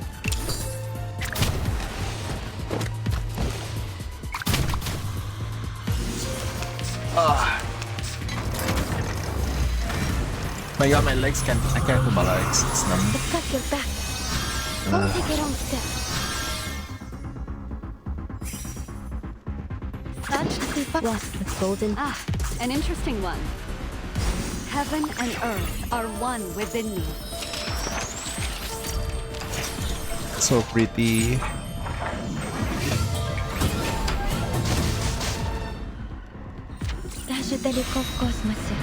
My god, my legs can't. I can't do my legs. It's numb.
It's got your back. Don't take it on step.
West with golden.
An interesting one. Heaven and earth are one within me.
So pretty.
Даже далеко в космосе.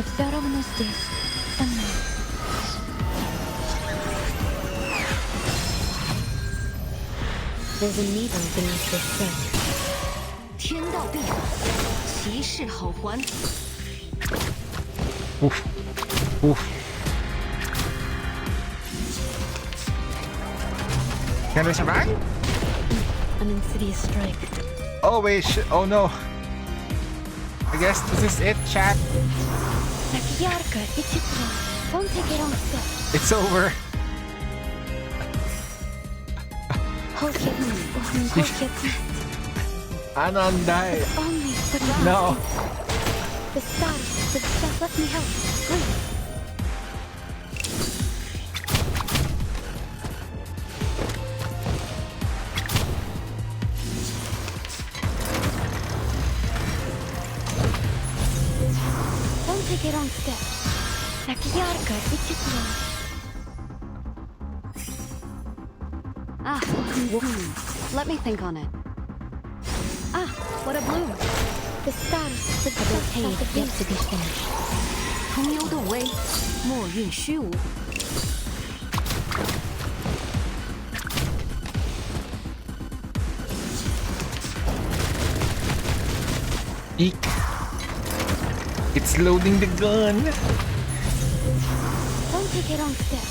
все равно здесь, со мной. There's a needle beneath this silk.
天道地法，其事好还。
Oof. Oof. Can I survive?
An insidious strike.
Oh wait, oh no. I guess this is it, chat.
Так ярко и тепло. Don't take it on step.
It's over.
Hold your hold your breath.
Anon died.
Only for the
No.
The stars, let me help. Please. Don't take it on step. Так ярко и тепло.
Ah, let me think on it. Ah, what a bloom.
The stars, the brocade yet to be finished.
朋友的威，莫运虚无。
Eek. It's loading the gun.
Don't take it on step.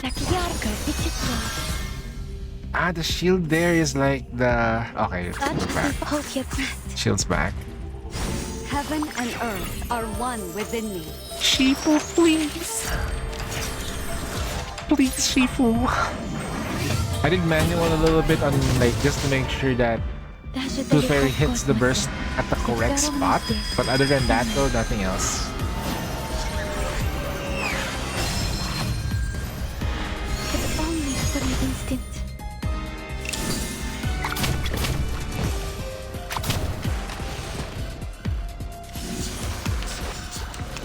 Так ярко и тепло.
Ah, the shield there is like the... Okay, it's back.
Hold your breath.
Shield's back.
Heaven and earth are one within me.
Shifu, please. Please, Shifu. I did manual a little bit on like just to make sure that Tooth Fairy hits the burst at the correct spot. But other than that though, nothing else.
It's only for an instant.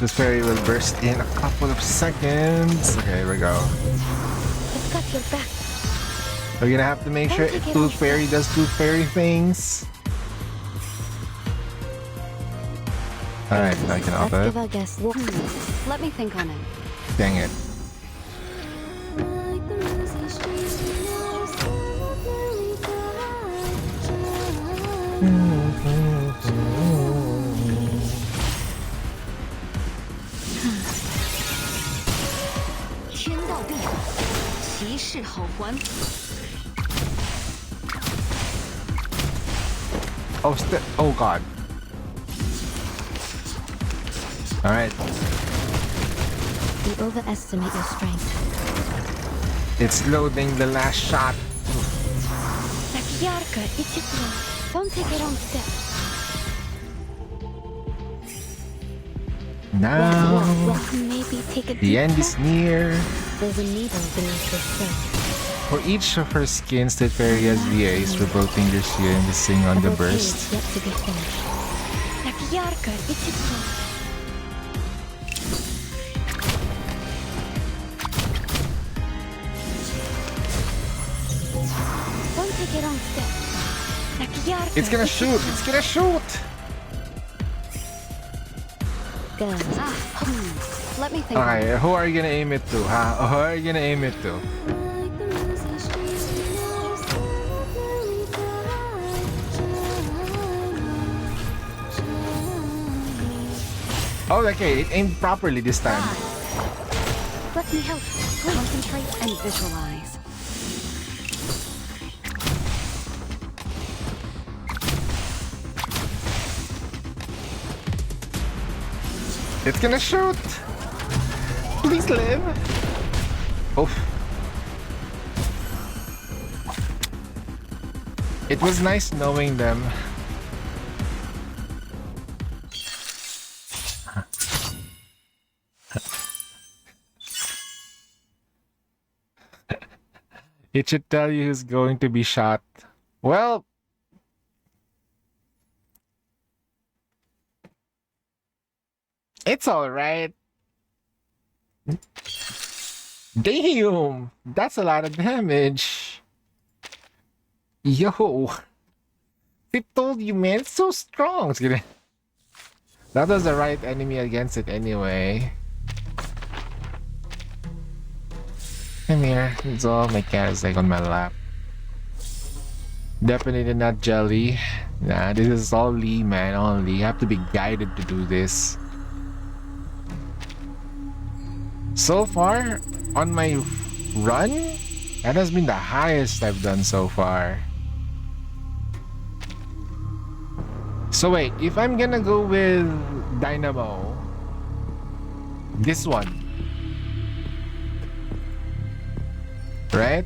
Tooth Fairy will burst in a couple of seconds. Okay, here we go.
I've got your back.
We're gonna have to make sure Tooth Fairy does Tooth Fairy things. Alright, I can off
Let's
it.
give our guest.
Let me think on it.
Dang it. Oh, oh god. Alright.
You overestimate your strength.
It's loading the last shot.
Так ярко и тепло. Don't take it on step.
Now,
Maybe take a
the
deep
end is
breath.
near.
There's a needle beneath this silk.
For each of her skins, Tooth Fairy has VAs for both Finger Shield and the Sing on the burst.
Yet to be finished. Так ярко и тепло. Don't take it on step. Так ярко.
It's gonna shoot! It's gonna shoot!
Good.
Let me think.
Okay, who are you gonna aim it to? Huh? Who are you gonna aim it to? Oh, okay, it aimed properly this time.
Let me help.
Concentrate and visualize.
It's gonna shoot! Please live! Oof. It was nice knowing them. It should tell you who's going to be shot. Well, it's alright. Damn! That's a lot of damage. Yo! It told you, man. It's so strong. It's gonna... That was the right enemy against it anyway. Come here. It's all my cat is like on my lap. Definitely not Jelly. Nah, this is all Lee, man. Only you have to be guided to do this. So far, on my run, that has been the highest I've done so far. So wait, if I'm gonna go with Dynamo, this one, right?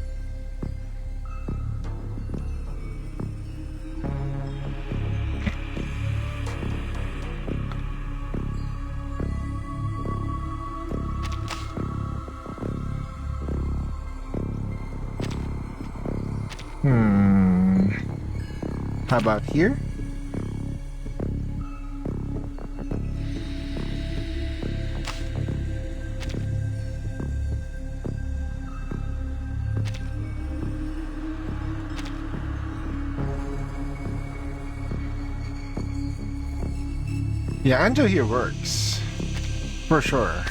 How about here? Yeah, Anjo here works. For sure.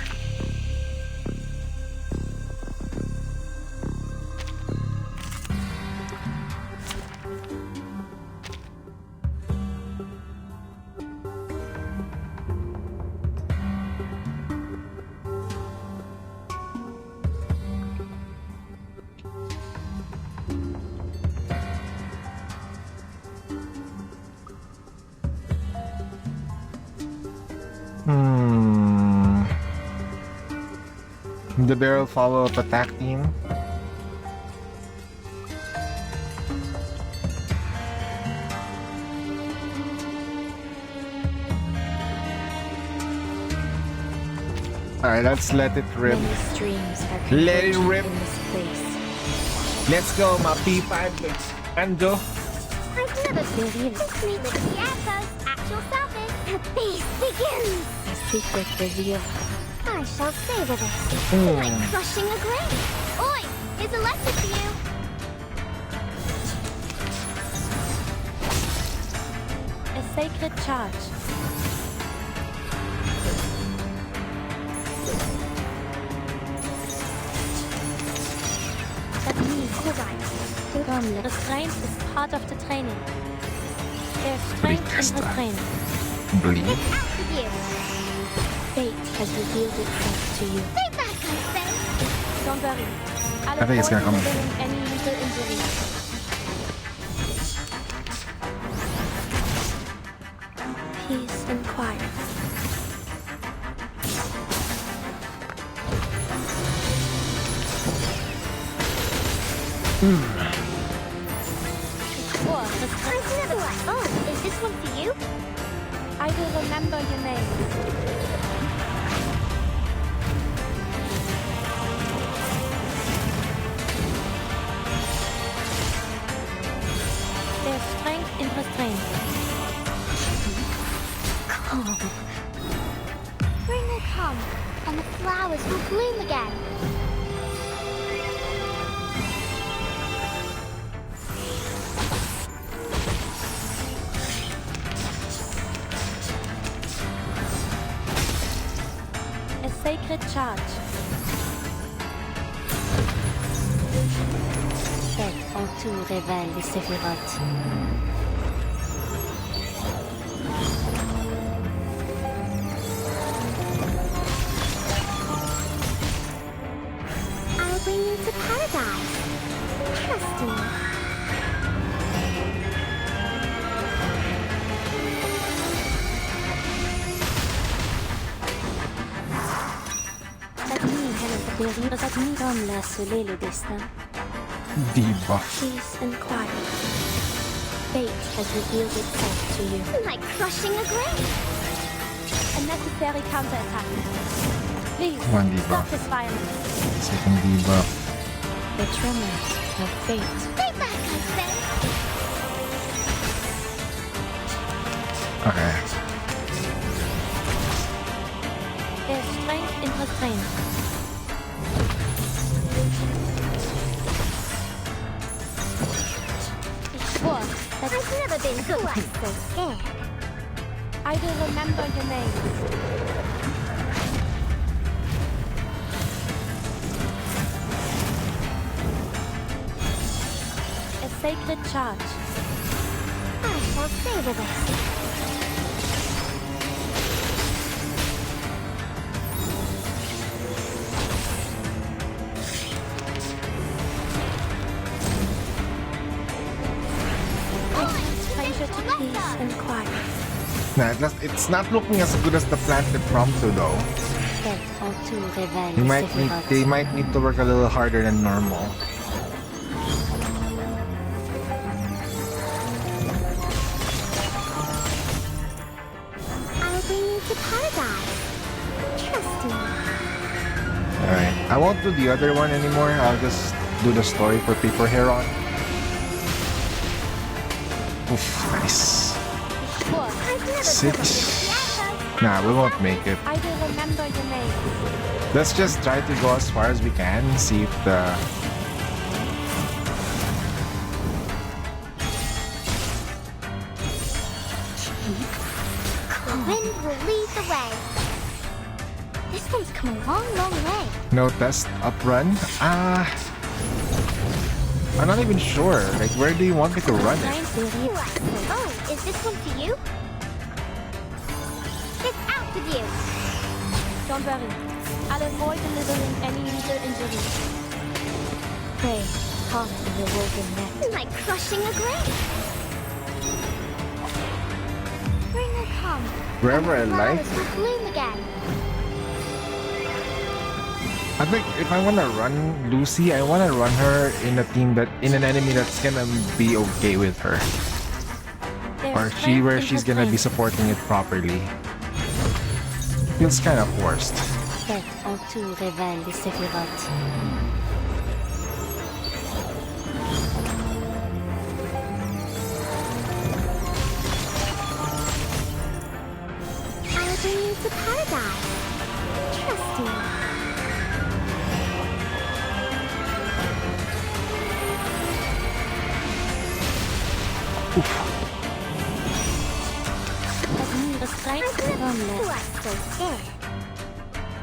The barrel follow-up attack team. Alright, let's let it rip.
Many streams are
Let it
converging
rip.
in this place.
Let's go, my P5 Anjo.
I've never been here. Look at the echoes. Actual selfish. The feast begins.
A secret revealed.
I shall savor this. Like crushing a grape. Oi! Here's a lesson for you.
A sacred charge.
That means all right.
Restraint is part of the training. There's strength in restraint.
Bleed.
Out with you.
Fate has revealed itself to you.
Stay back, I say.
Don't worry. I'll
I think it's gonna
avoid
come.
inflicting any little injury.
Peace and quiet.
I've never like. Oh, is this one for you?
I will remember your name. There's strength in restraint.
Calm. Spring will come, and the flowers will bloom again.
A sacred charge.
Fête en tout révèle les séphirotes.
I'll bring you to paradise. Trust me.
Cette nuit, cette nuit comme l'a scellé le destin.
Debuff.
Peace and quiet. Fate has revealed itself to you.
Like crushing a grape.
A necessary counterattack. Please,
One debuff.
stop this violence.
Second debuff.
The tremors of fate.
Stay back, I say.
Okay.
There's strength in restraint.
I've never been quite so scared.
I will remember your name. A sacred charge.
I will savor this.
Stranger to peace and quiet.
Nah, it's not looking as good as the planted prompto though. They might need to work a little harder than normal.
I'll bring you to paradise. Trust me.
Alright, I won't do the other one anymore. I'll just do the story for Paper Heron. Oof, nice. Six. Nah, we won't make it.
I will remember your name.
Let's just try to go as far as we can. See if the...
The wind will lead the way. This one's come a long, long way.
No test uprun? I'm not even sure. Like, where do you want me to run it?
Oh, is this one for you? It's out with you.
Don't worry. I'll avoid delivering any user injuries. Pray, caught in the woven net.
Like crushing a grape. Spring will come.
Wherever I like.
Flowers will bloom again.
I think if I want to run Lucy, I want to run her in a team in an enemy that's gonna be okay with her. Or where she's gonna be supporting it properly. Feels kind of forced.
Faites en tout révèle les séphirotes.
I'll bring you to paradise. Trust me.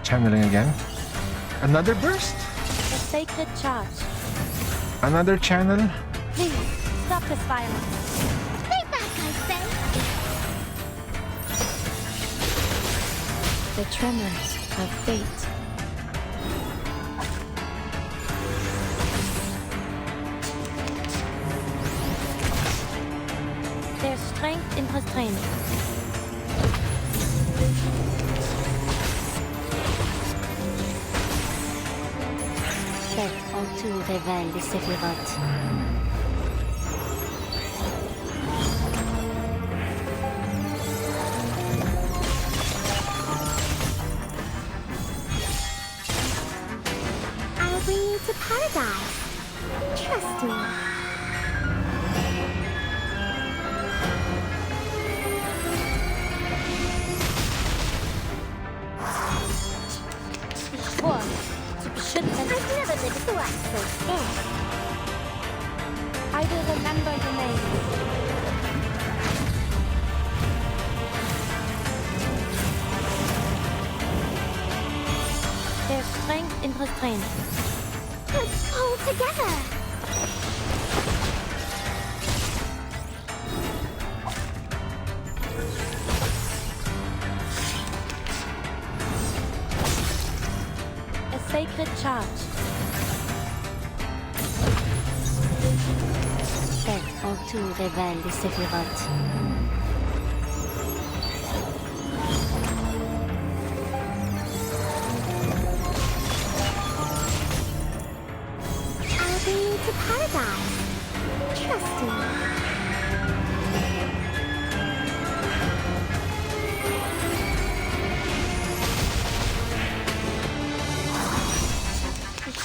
Channeling again. Another burst?
A sacred charge.
Another channel?
Please, stop this violence.
Stay back, I say.
The tremors of fate.
There's strength in restraint.
Faites en tout révèle les séphirotes.
I'll bring you to paradise. Trust me.
Vor, zu beschützen.
I've never lived a life so scared.
I will remember your name. There's strength in restraint.
Let's pull together.
A sacred charge.
Faites en tout révèle les séphirotes.
I'll bring you to paradise. Trust me.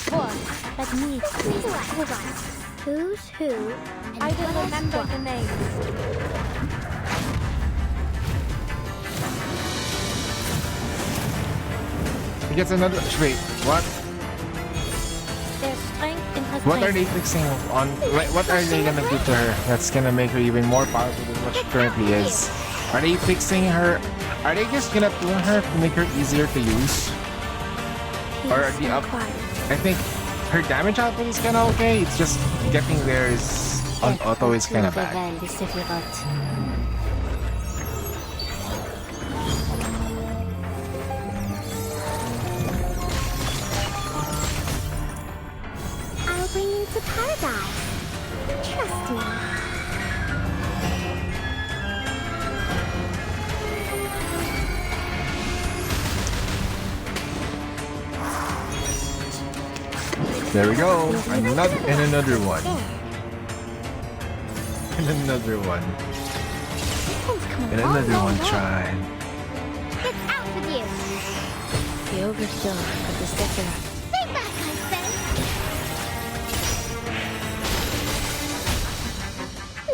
Vor, let me
This is what we're on. Who's who? And
I will
what is
remember
what.
the names.
He gets another. Wait, what?
There's strength in restraint.
What are they fixing on? What are they gonna do to her that's gonna make her even more powerful than what she currently is? Are they fixing her? Are they just gonna tune her to make her easier to use? Or the up? I think her damage output is kinda okay. It's just getting there is on auto is kinda bad.
I'll bring you to paradise. Trust me.
There we go. Another one. And another one. And another one tried.
Get out with you.
The overkill of the Sephiroth.
Stay back, I say.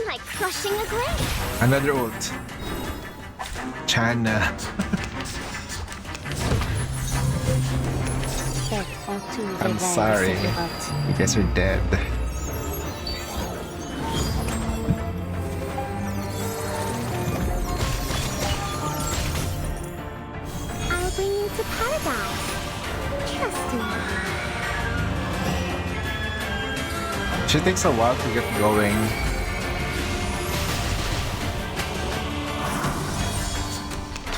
Like crushing a grape.
Another ult. Chana. I'm sorry. You guys are dead.
I'll bring you to paradise. Trust me.
She takes a while to get going.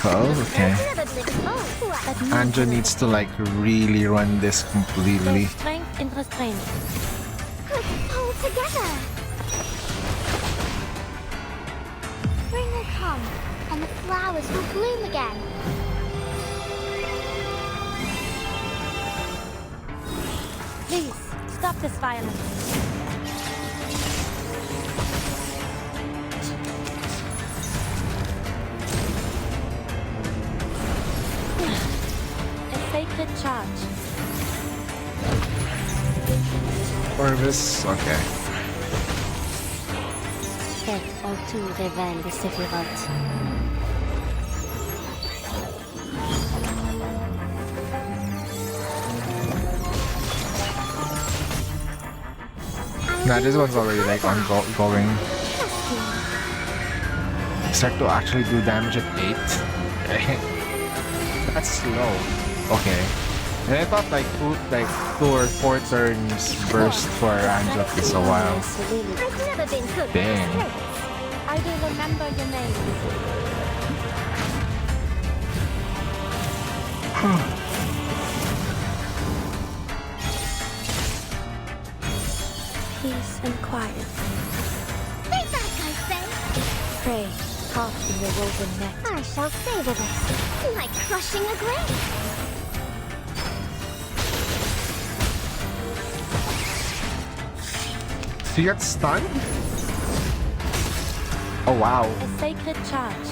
Oh, okay. Anjo needs to like really run this completely.
Strength in restraint.
Let's pull together. Spring will come, and the flowers will bloom again.
Please, stop this violence. A sacred charge.
Orvis, okay.
Faites autour révèle les Sephiroth.
Nah, this one's already like ongoing. Start to actually do damage at 8. That's slow. Okay. And I thought like 2 or 4 turns burst for Angela takes a while.
I've never been good with
Dang.
spirits.
I will remember your name. Peace and quiet.
Stay back, I say.
Pray, caught in your woven net.
I shall savor this. Like crushing a grape.
She got stunned? Oh wow.
A sacred charge.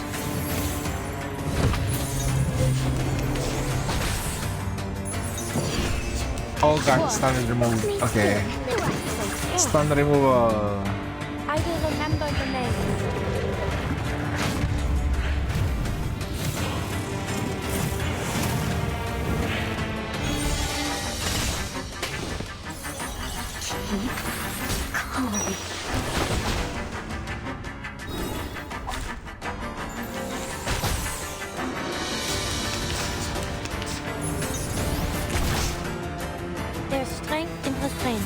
Oh god, stun and remove. Okay. Stun removal.
I will remember your name. There's strength in restraint.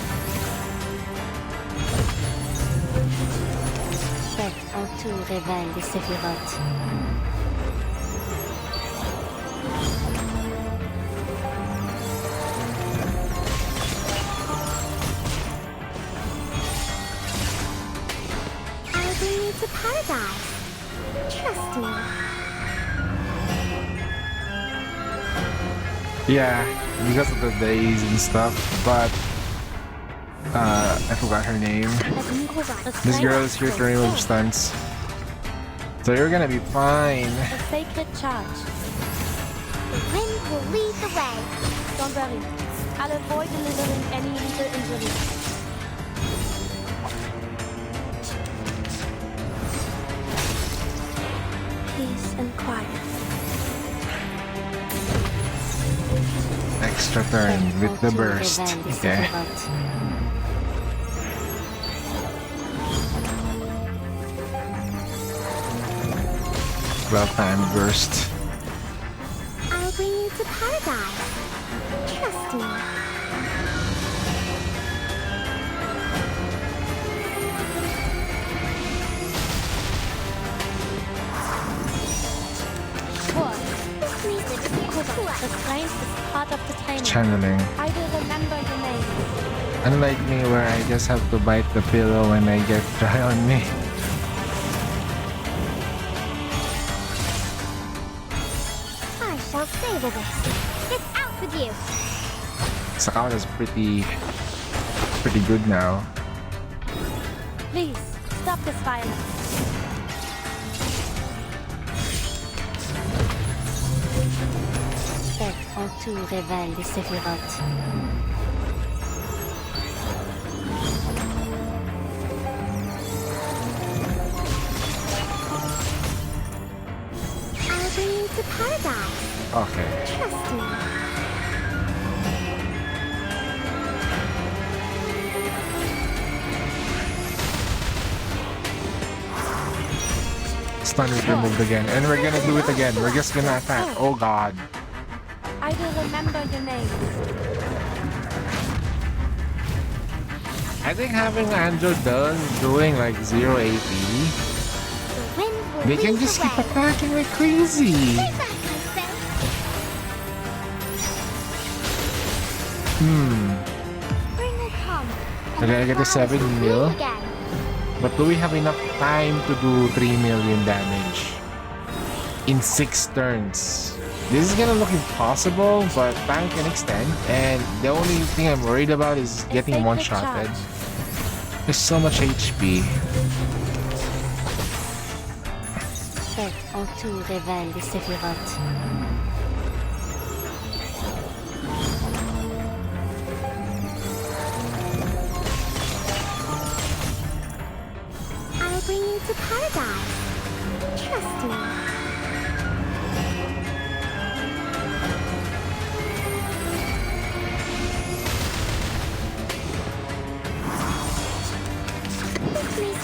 Faites autour révèle les Sephiroth.
I'll bring you to paradise. Trust me.
Yeah, because of the days and stuff, but I forgot her name. This girl is here to remove stunts. So you're gonna be fine.
A sacred charge.
The wind will lead the way.
Don't worry. I'll avoid delivering any lethal injury. Peace and quiet.
Extra turn with the burst. Okay. about time burst.
I'll bring you to paradise. Trust me.
What? This music is cool. The strength is part of the training.
Channeling.
I will remember your name.
Unlike me, where I just have to bite the pillow when I get dry on me.
I shall savor this. It's out with you.
Sakata is pretty good now.
Please, stop this violence.
Faites en tout révèle des séphirotes.
I'll bring you to paradise.
Okay.
Trust me.
Stun is removed again, and we're gonna do it again. We're just gonna attack. Oh god.
I will remember your name.
I think having Andrew doing like 0 AP, they can just keep attacking like crazy. We're gonna get to 7 mil. But do we have enough time to do 3 million damage in 6 turns? This is gonna look impossible, but time can extend. And the only thing I'm worried about is getting one-shotted. There's so much HP.
Faites en tout révèle des séphirotes.
I'll bring you to paradise. Trust me.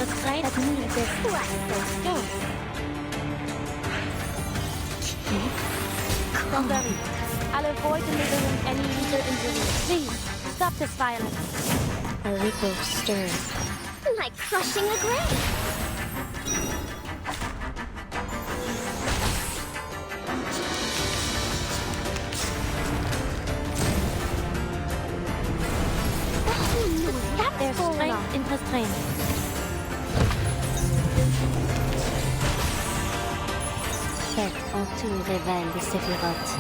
The strength that needs this Don't worry. I'll avoid delivering any lethal injuries. Please, stop this violence.
A ripple stirs.
Like crushing a grape.
There's strength in restraint.
Faites en tout révèle des séphirotes.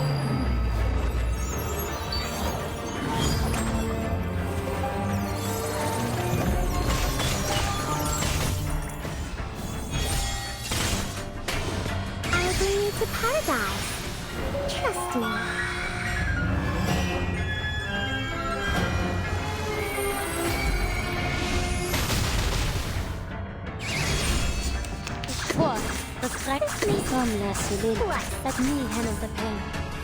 I'll bring you to paradise. Trust me.
What? The strength
Comme la cellule.
let me handle the pain.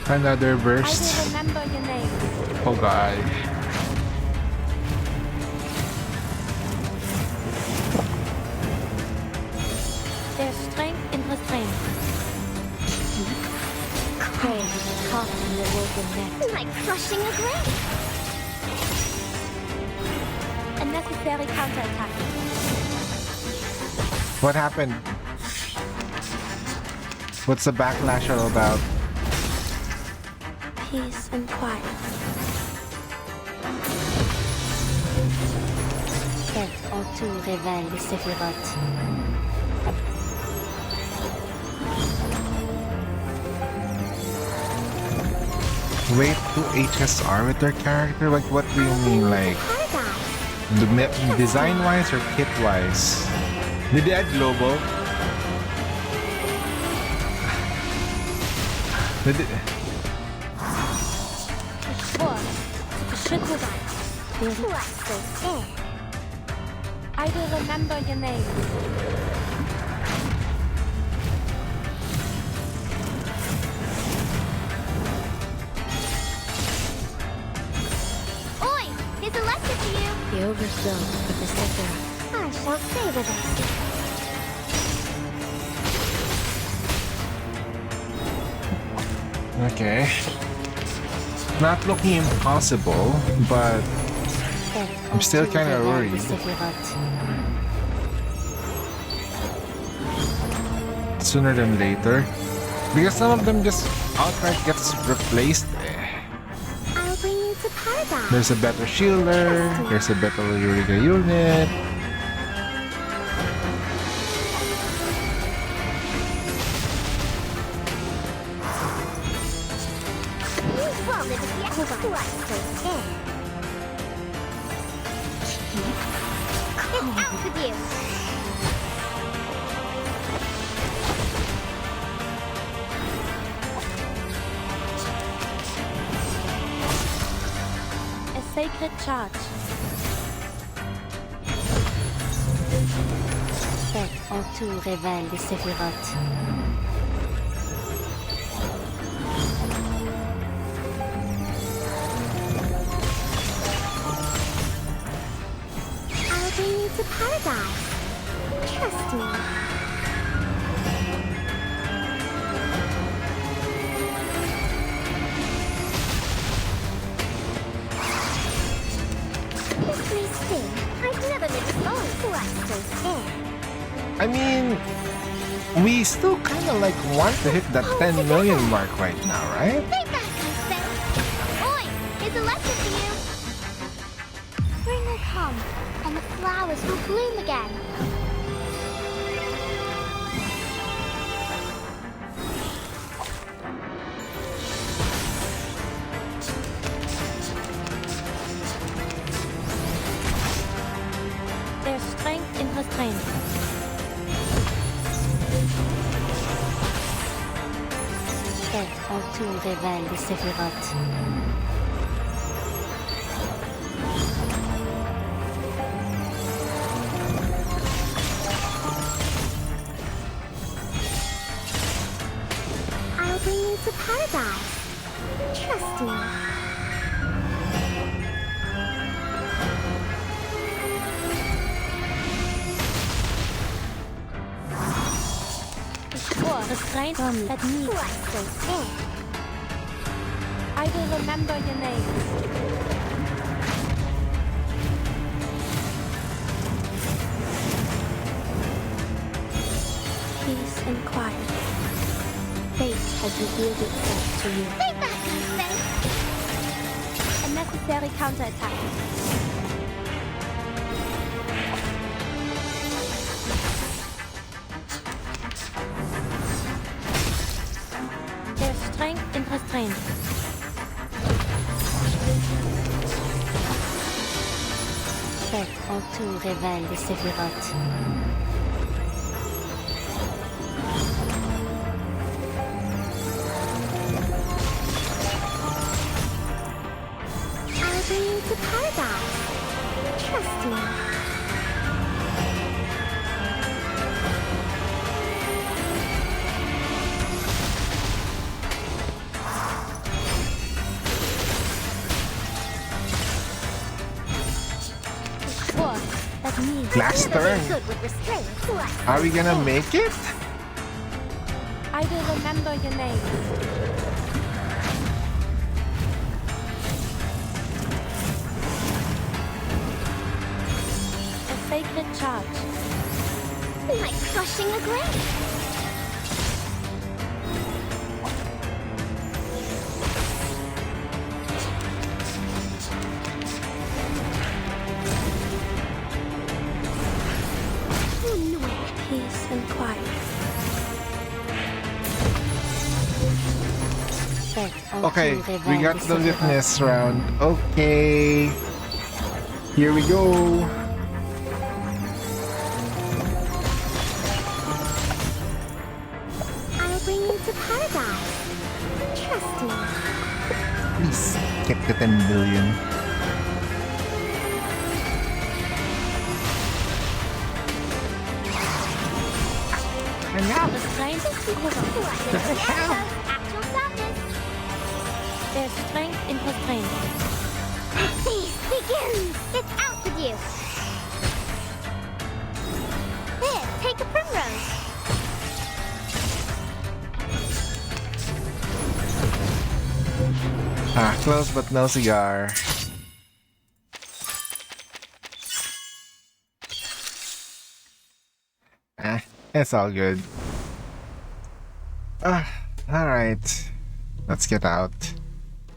Another
I
burst.
will remember your name.
Oh god.
There's strength in restraint.
Pain caught in the woven net.
Like crushing a grape.
A necessary counterattack.
What happened? What's the backlash all about?
Peace and quiet. Faites en tout révèle des séphirotes.
Wait to HSR with their character? Like, what do you mean? Like, design-wise or kit-wise? Did they add global? Did they...
I will remember your name.
Oi! Here's a lecture for you.
The overflow of the Sephiroth.
I shall savor this.
Okay. Not looking impossible, but I'm still kind of worried. Sooner than later. Because some of them just outright gets replaced.
I'll bring you to paradise.
There's a better shielder, there's a better Eureka unit.
It's out with you.
A sacred charge.
Faites en tout révèle des séphirotes.
I'll bring you to paradise. Trust me. This may sting. I've never been slowing quite so scared.
I mean, we still kind of like want to hit that 10 million mark right now, right?
Stay back, I say. Oi, here's a lesson for you. Spring will come, and the flowers will bloom again.
There's strength in restraint.
Faites en tout révèle des séphirotes.
I'll bring you to paradise. Trust me.
War, restraint, that needs.
Quite so scared.
I will remember your names. Peace and quiet. Fate has revealed itself to you.
Stay back, I say.
A necessary counterattack. There's strength in restraint.
Faites en tout révèle des séphirotes.
I'll bring you to paradise. Trust me.
War, that needs.
Last turn.
Good with restraint. Quite
Are we gonna make it?
I will remember your names. A sacred charge.
like crushing a grape.
Peace and quiet.
Okay, we got the witness round. Okay. Here we go.
I'll bring you to paradise. Trust me.
Please get the 10 billion.
And now the strength
The hell? Actual sadness.
There's strength in restraint.
Feast begins. It's out with you. Here, take a primrose.
Close but no cigar. It's all good. Alright. Let's get out.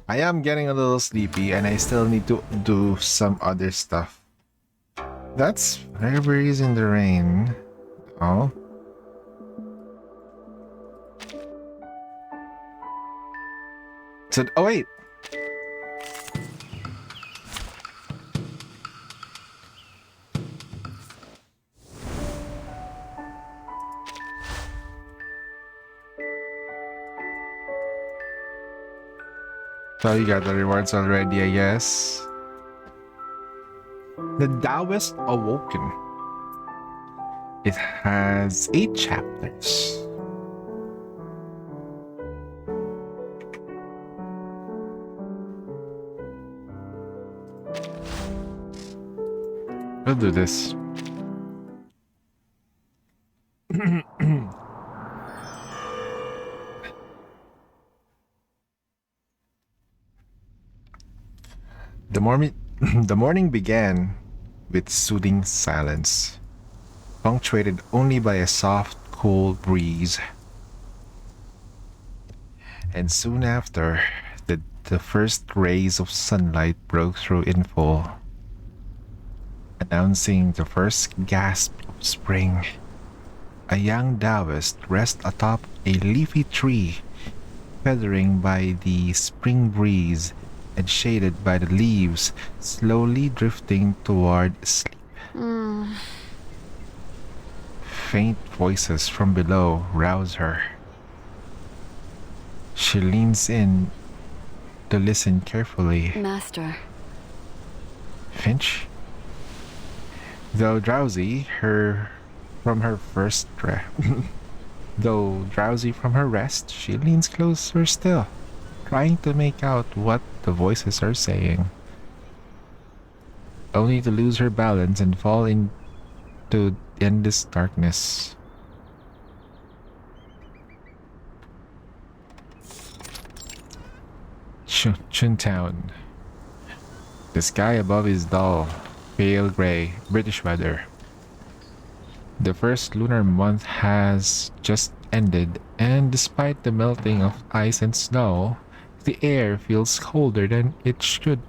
I am getting a little sleepy and I still need to do some other stuff. That's Firebreeze in the Rain. Oh. So, oh wait. So you got the rewards already, I guess. The Taoist Awoken. It has 8 chapters. We'll do this. The morning began with soothing silence, punctuated only by a soft, cool breeze. And soon after, the first rays of sunlight broke through in full, announcing the first gasp of spring. A young Taoist rests atop a leafy tree, feathering by the spring breeze and shaded by the leaves, slowly drifting toward sleep. Faint voices from below rouse her. She leans in to listen carefully.
Master.
Finch? Though drowsy from her rest, she leans closer still, trying to make out what the voices are saying, only to lose her balance and fall into endless darkness. Chuntown. The sky above is dull, pale gray, British weather. The first lunar month has just ended, and despite the melting of ice and snow, the air feels colder than it should.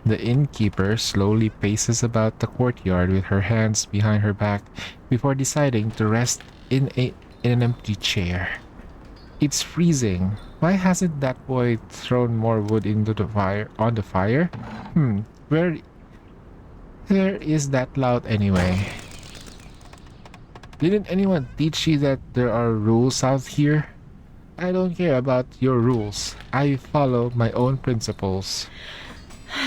The innkeeper slowly paces about the courtyard with her hands behind her back before deciding to rest in an empty chair. It's freezing. Why hasn't that boy thrown more wood into the fire on the fire? Where is that loud anyway? Didn't anyone teach you that there are rules out here? I don't care about your rules. I follow my own principles.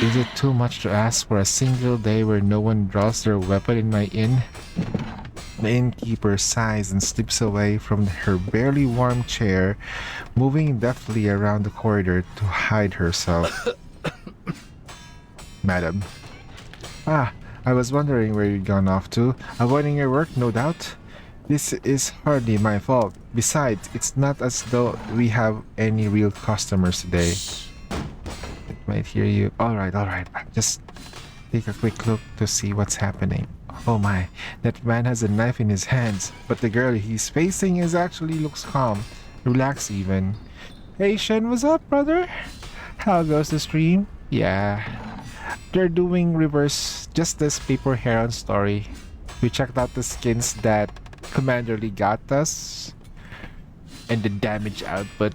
Is it too much to ask for a single day where no one draws their weapon in my inn? The innkeeper sighs and slips away from her barely warm chair, moving deftly around the corridor to hide herself. Madam. I was wondering where you'd gone off to. Avoiding your work, no doubt? This is hardly my fault. Besides, it's not as though we have any real customers today. It might hear you. Alright. Just take a quick look to see what's happening. Oh my, that man has a knife in his hands, but the girl he's facing looks calm, relaxed even. Hey Shen, what's up, brother? How goes the stream? Yeah, they're doing reverse Justice Paper Heron story. We checked out the skins that Commander Lee got us, and the damage output.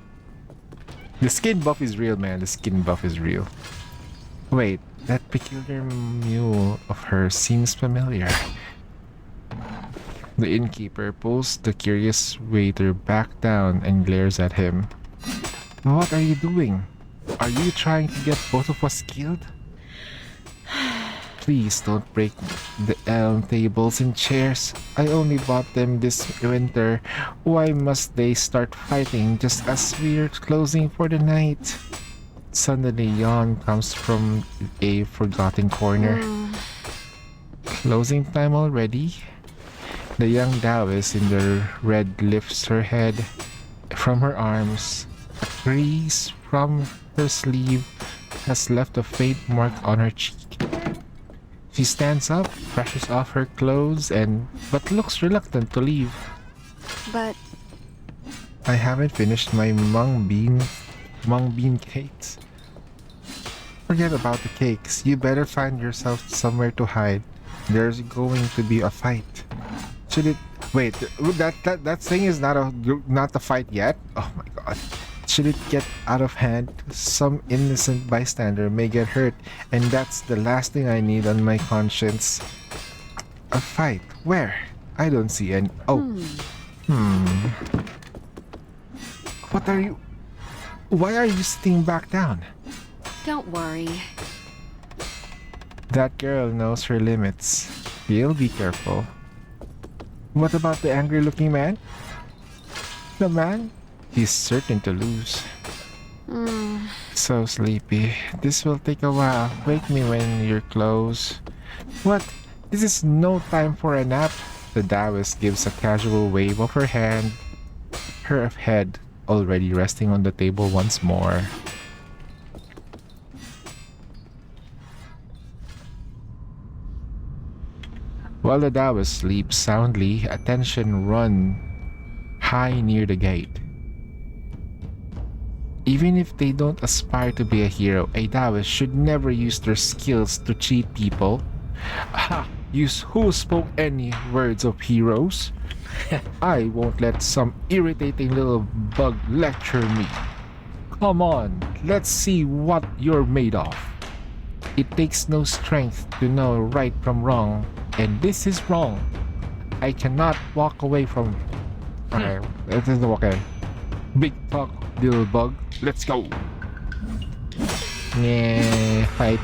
The skin buff is real, man. The skin buff is real. Wait, that peculiar mew of hers seems familiar. The innkeeper pulls the curious waiter back down and glares at him. What are you doing? Are you trying to get both of us killed? Please don't break the elm tables and chairs. I only bought them this winter. Why must they start fighting just as we're closing for the night? Suddenly, yawn comes from a forgotten corner. Closing time already? The young Taoist in the red lifts her head from her arms, A crease from her sleeve has left a faint mark on her cheek. She stands up, brushes off her clothes, but looks reluctant to leave.
But
I haven't finished my mung bean cakes. Forget about the cakes. You better find yourself somewhere to hide. There's going to be a fight. Should it wait? That thing is not a fight yet. Oh my god! Should it get out of hand, some innocent bystander may get hurt, and that's the last thing I need on my conscience. A fight? Where? I don't see any. Oh. What are you? Why are you sitting back down?
don't worry.
That girl knows her limits. You'll be careful. What about the angry-looking man? The man? He's certain to lose. So sleepy. This will take a while. Wake me when you're close. What? This is no time for a nap. The Taoist gives a casual wave of her hand, her head already resting on the table once more. While the Taoist sleeps soundly, attention run high near the gate. Even if they don't aspire to be a hero, a Taoist should never use their skills to cheat people. Ha! Who spoke any words of heroes? I won't let some irritating little bug lecture me. Come on, let's see what you're made of. It takes no strength to know right from wrong, and this is wrong. I cannot walk away from... Okay, this is okay. Big talk, little bug. Let's go. Yeah, fight.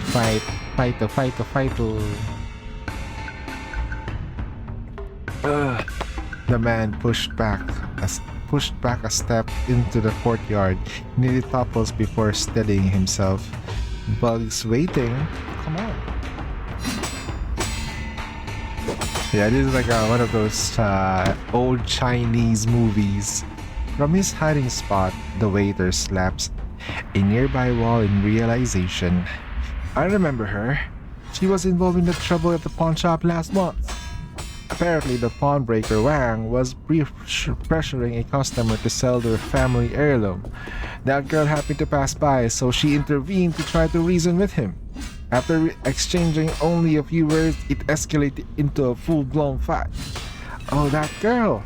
The man pushed back a step into the courtyard, nearly topples before steadying himself. Bug's waiting. Come on. Yeah, this is like one of those old Chinese movies. From his hiding spot, the waiter slaps a nearby wall in realization. I remember her. She was involved in the trouble at the pawn shop last month. Apparently, the pawnbreaker Wang was pressuring a customer to sell their family heirloom. That girl happened to pass by, so she intervened to try to reason with him. After exchanging only a few words, it escalated into a full-blown fight. Oh, that girl!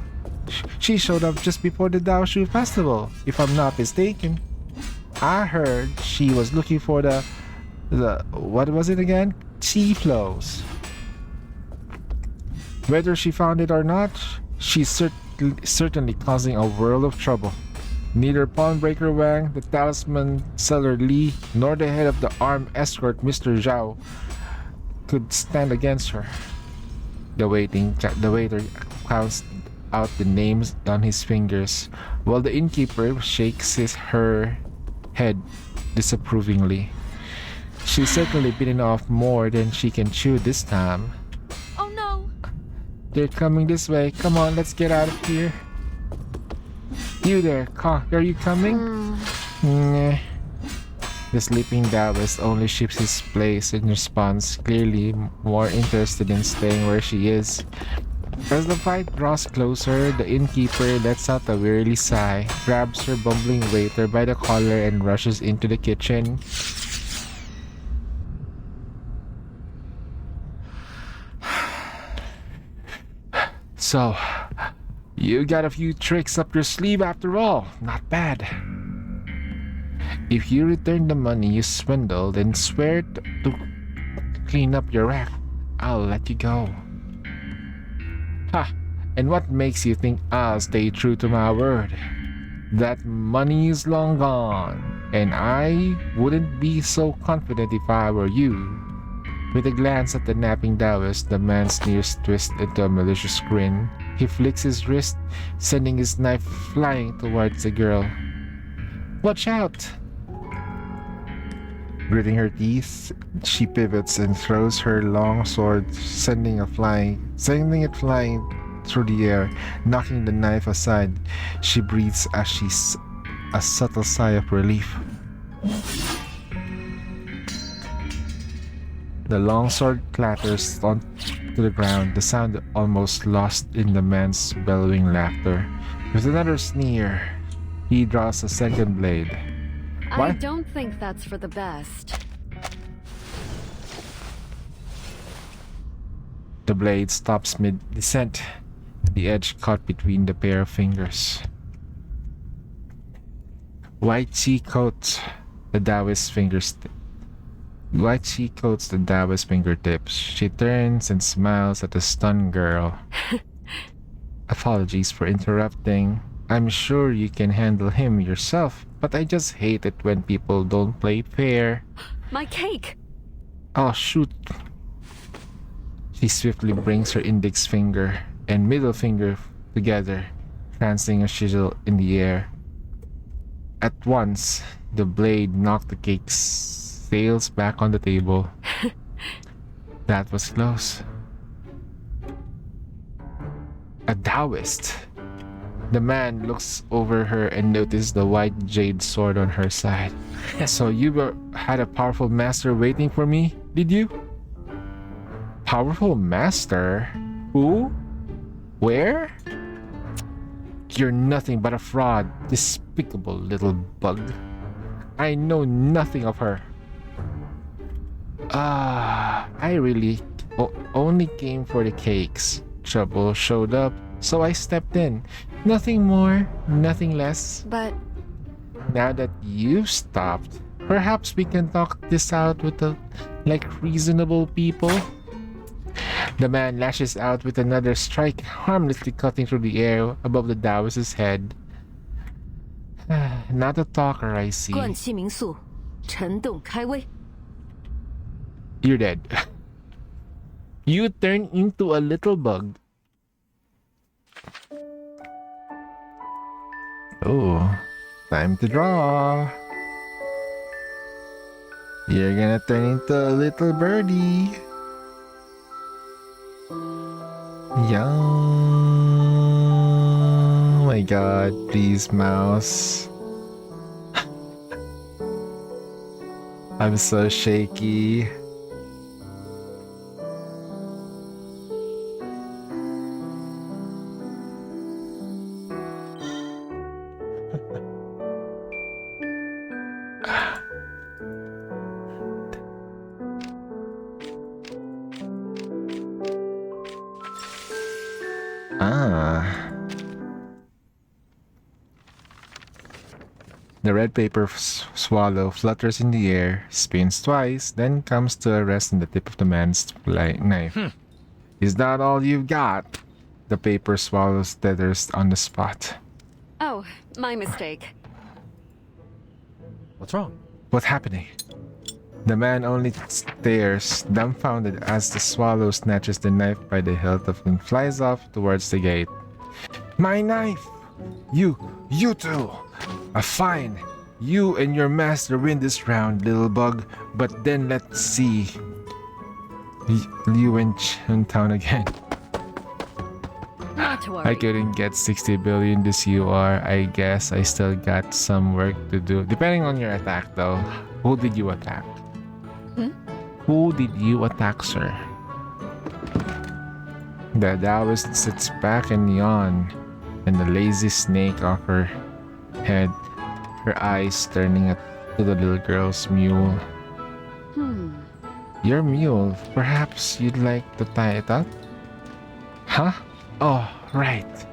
She showed up just before the Dao Shu festival, if I'm not mistaken. I heard she was looking for the what was it again? Chi flows. Whether she found it or not, she's certainly causing a world of trouble. Neither pawnbreaker Wang, the talisman seller Li, nor the head of the armed escort Mr. Zhao could stand against her. The waiter counts out the names on his fingers, while the innkeeper shakes her head disapprovingly. She's certainly bitten off more than she can chew this time.
Oh no!
They're coming this way. Come on, let's get out of here. You there, are you coming? Nah. The sleeping Taoist only shifts his place in response, clearly more interested in staying where she is. As the fight draws closer, the innkeeper lets out a weary sigh, grabs her bumbling waiter by the collar and rushes into the kitchen. So, you got a few tricks up your sleeve after all. Not bad. If you return the money you swindled and swear to clean up your act, I'll let you go. Ha! And what makes you think I'll stay true to my word? That money is long gone, and I wouldn't be so confident if I were you. With a glance at the napping Taoist, the man's sneers twist into a malicious grin. He flicks his wrist, sending his knife flying towards the girl. Watch out! Gritting her teeth, she pivots and throws her long sword, sending it flying through the air, knocking the knife aside. She breathes as she a subtle sigh of relief. The longsword clatters onto the ground, the sound almost lost in the man's bellowing laughter. With another sneer, he draws a second blade.
I don't think that's for the best.
The blade stops mid-descent, the edge caught between the pair of fingers. White cheek coats the Taoist fingertips. She turns and smiles at the stunned girl. Apologies for interrupting. I'm sure you can handle him yourself, but I just hate it when people don't play fair.
My cake!
Oh, shoot. She swiftly brings her index finger and middle finger together, glancing a chisel in the air. At once, the blade knocked the cake's sails back on the table. That was close. A Taoist. The man looks over her and notices the white jade sword on her side. So you had a powerful master waiting for me, did you? Powerful master? Who? Where? You're nothing but a fraud, despicable little bug. I know nothing of her. I really only came for the cakes. Trouble showed up, so I stepped in. Nothing more, nothing less.
But
now that you've stopped, perhaps we can talk this out like reasonable people. The man lashes out with another strike, harmlessly cutting through the air above the Taoist's head. Not a talker, I see.
冠气民宿，沉洞开威。
You're dead. You turn into a little bug. Oh, time to draw. You're gonna turn into a little birdie. Yeah. Oh my god, please, mouse. I'm so shaky. The red paper swallow flutters in the air, spins twice, then comes to a rest on the tip of the man's knife. Is that all you've got? The paper swallow tethers on the spot.
Oh, my mistake.
What's wrong?
What's happening? The man only stares, dumbfounded, as the swallow snatches the knife by the hilt and flies off towards the gate. My knife! You two! Fine. You and your master win this round, little bug. But then let's see. You in town again.
Not to worry.
I couldn't get 60 billion this UR. I guess I still got some work to do. Depending on your attack though. Who did you attack? Who did you attack, sir? The Taoist sits back and yawn, and the lazy snake off her head, her eyes turning to the little girl's mule. Your mule, perhaps you'd like to tie it up? Huh? Oh, right.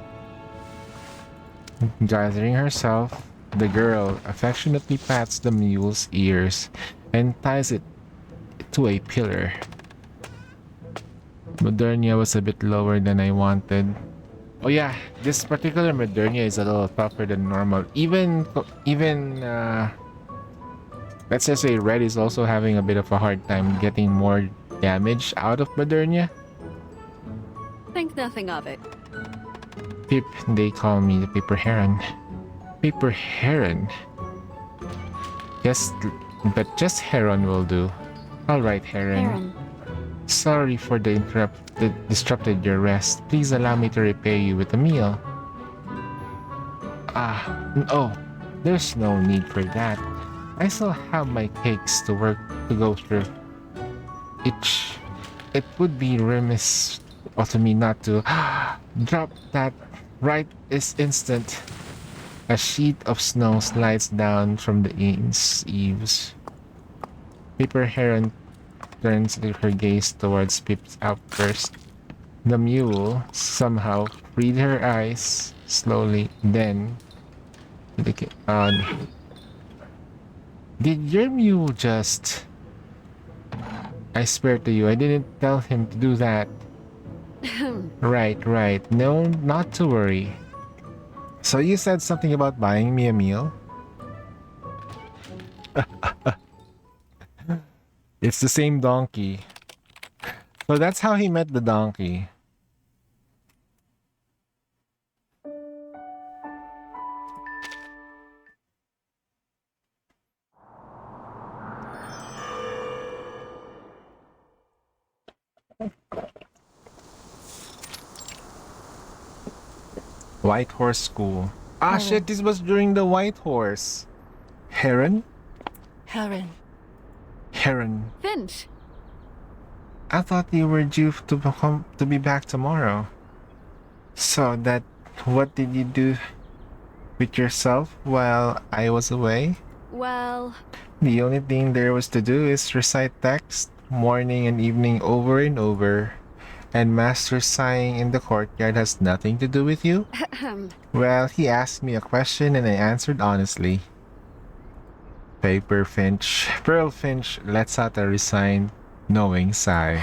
Gathering herself, the girl affectionately pats the mule's ears and ties it to a pillar. Modernia was a bit lower than I wanted. Oh yeah, this particular Modernia is a little tougher than normal. Even let's just say Red is also having a bit of a hard time getting more damage out of Modernia.
Think nothing of it.
Pip, they call me the Paper Heron. Paper Heron? Yes, but just Heron will do. Alright, Heron. Sorry for the disrupted your rest. Please allow me to repay you with a meal. Oh, There's no need for that. I still have my cakes to work to go through. It would be remiss of me not to drop that right this instant. A sheet of snow slides down from the eaves. Paper Heron turns her gaze towards Pip's outburst. The mule somehow freed her eyes slowly, then did your mule just... I swear to you, I didn't tell him to do that. Right. No, not to worry. So you said something about buying me a meal? It's the same donkey. So that's how he met the donkey. White Horse School. Ah, shit, this was during the White Horse. Heron?
Heron.
Heron.
Finch.
I thought you were due to be back tomorrow. So what did you do with yourself while I was away?
Well...
The only thing there was to do is recite text, morning and evening over and over. And Master sighing in the courtyard has nothing to do with you? Well, he asked me a question and I answered honestly. Pearl Finch lets out a resigned, knowing sigh.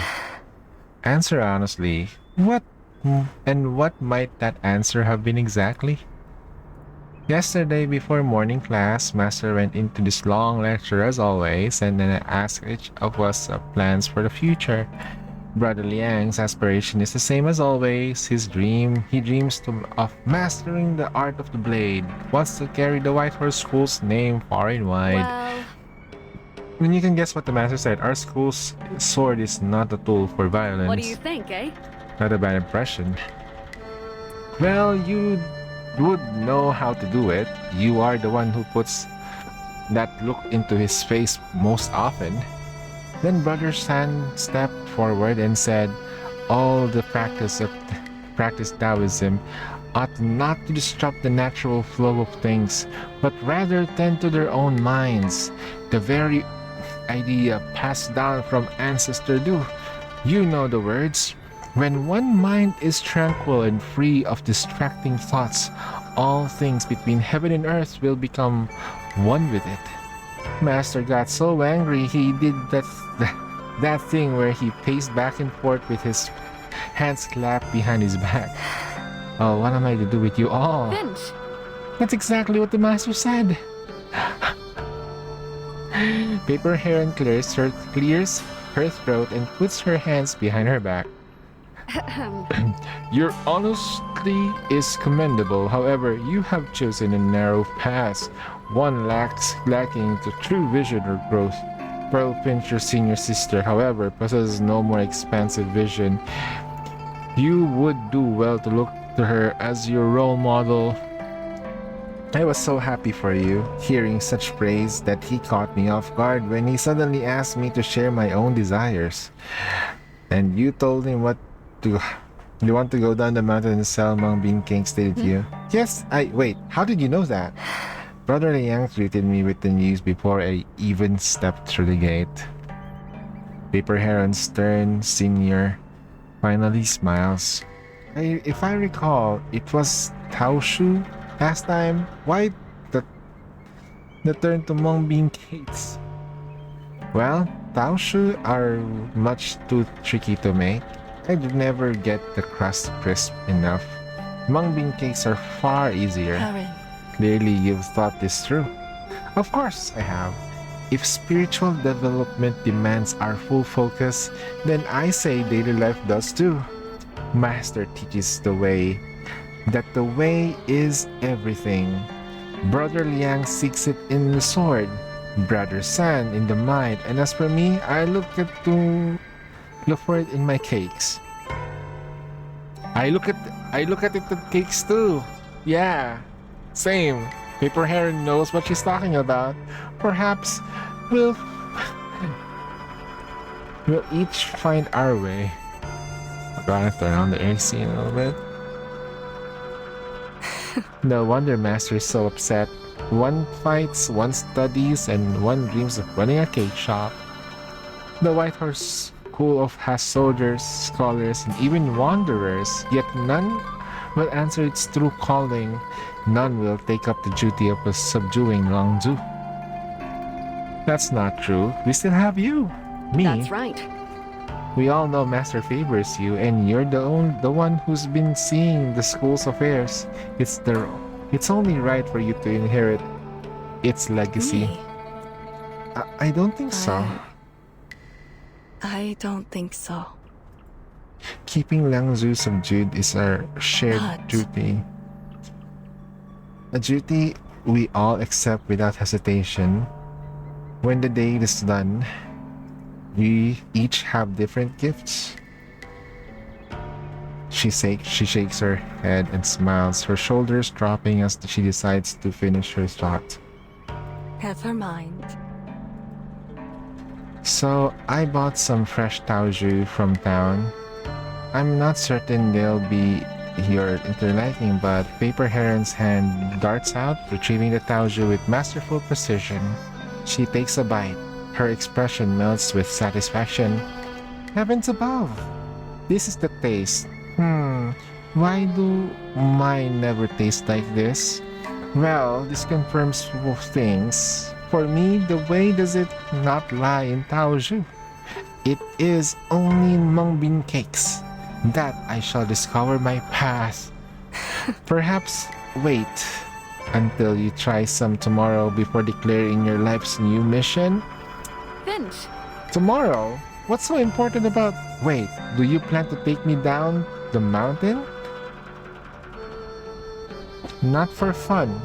Answer honestly. What might that answer have been exactly? Yesterday, before morning class, Master went into this long lecture as always, and then I asked each of us plans for the future. Brother Liang's aspiration is the same as always. He dreams of mastering the art of the blade. Wants to carry the White Horse School's name far and wide.
Well...
And you can guess what the master said. Our school's sword is not a tool for violence.
What do you think, eh?
Not a bad impression. Well, you would know how to do it. You are the one who puts that look into his face most often. Then Brother San stepped forward and said, all the practice Taoism ought not to disrupt the natural flow of things, but rather tend to their own minds. The very idea passed down from ancestor do. You know the words. When one mind is tranquil and free of distracting thoughts, all things between heaven and earth will become one with it. Master got so angry he did that thing where he paced back and forth with his hands clapped behind his back. Oh, what am I to do with you all?
Finch!
That's exactly what the master said. Paper Heron clears her throat and puts her hands behind her back. Your honesty is commendable. However, you have chosen a narrow path, one lacking to true vision or growth. Pearl Finch, your senior sister, however, possesses no more expansive vision. You would do well to look to her as your role model. I was so happy for you, hearing such praise, that he caught me off guard when he suddenly asked me to share my own desires. And you told him you want to go down the mountain and sell mung bean cakes, didn't you? Yes, wait, how did you know that? Brother Liang greeted me with the news before I even stepped through the gate. Paper Heron's stern senior finally smiles. If I recall, it was Taoshu last time. Why the turn to mung bean cakes? Well, Taoshu are much too tricky to make. I'd never get the crust crisp enough. Mung bean cakes are far easier.
Heron.
Clearly you've thought this through. Of course I have. If spiritual development demands our full focus, then I say daily life does too. Master teaches the way is everything. Brother Liang seeks it in the sword, Brother San in the mind, and as for me, I look for it in my cakes. I look at it in cakes too. Yeah, same. Paper Heron knows what she's talking about. Perhaps we'll we'll each find our way. I'm gonna turn on the AC a little bit. No wonder Master is so upset. One fights, one studies, and one dreams of running a cake shop. The White Horse School has soldiers, scholars, and even wanderers, yet none will answer its true calling. None will take up the duty of subduing Longzhu. That's not true. We still have you. Me.
That's right.
We all know Master favors you, and you're the one who's been seeing the school's affairs. It's only right for you to inherit its legacy.
Me?
I don't think so.
I don't think so.
Keeping Longzhu subdued is our shared duty. A duty we all accept without hesitation. When the deed is done, we each have different gifts. She shakes her head and smiles, her shoulders dropping as she decides to finish her thought.
Never mind.
So, I bought some fresh taoju from town. I'm not certain they'll be your liking, but Paper Heron's hand darts out, retrieving the taoju with masterful precision. She takes a bite. Her expression melts with satisfaction. Heavens above! This is the taste. Why do mine never taste like this? Well, this confirms things. For me, the way does it not lie in taoju. It is only in mung bean cakes that I shall discover my path. Perhaps wait until you try some tomorrow before declaring your life's new mission.
Finch!
Tomorrow? What's so important about... Wait, do you plan to take me down the mountain? Not for fun.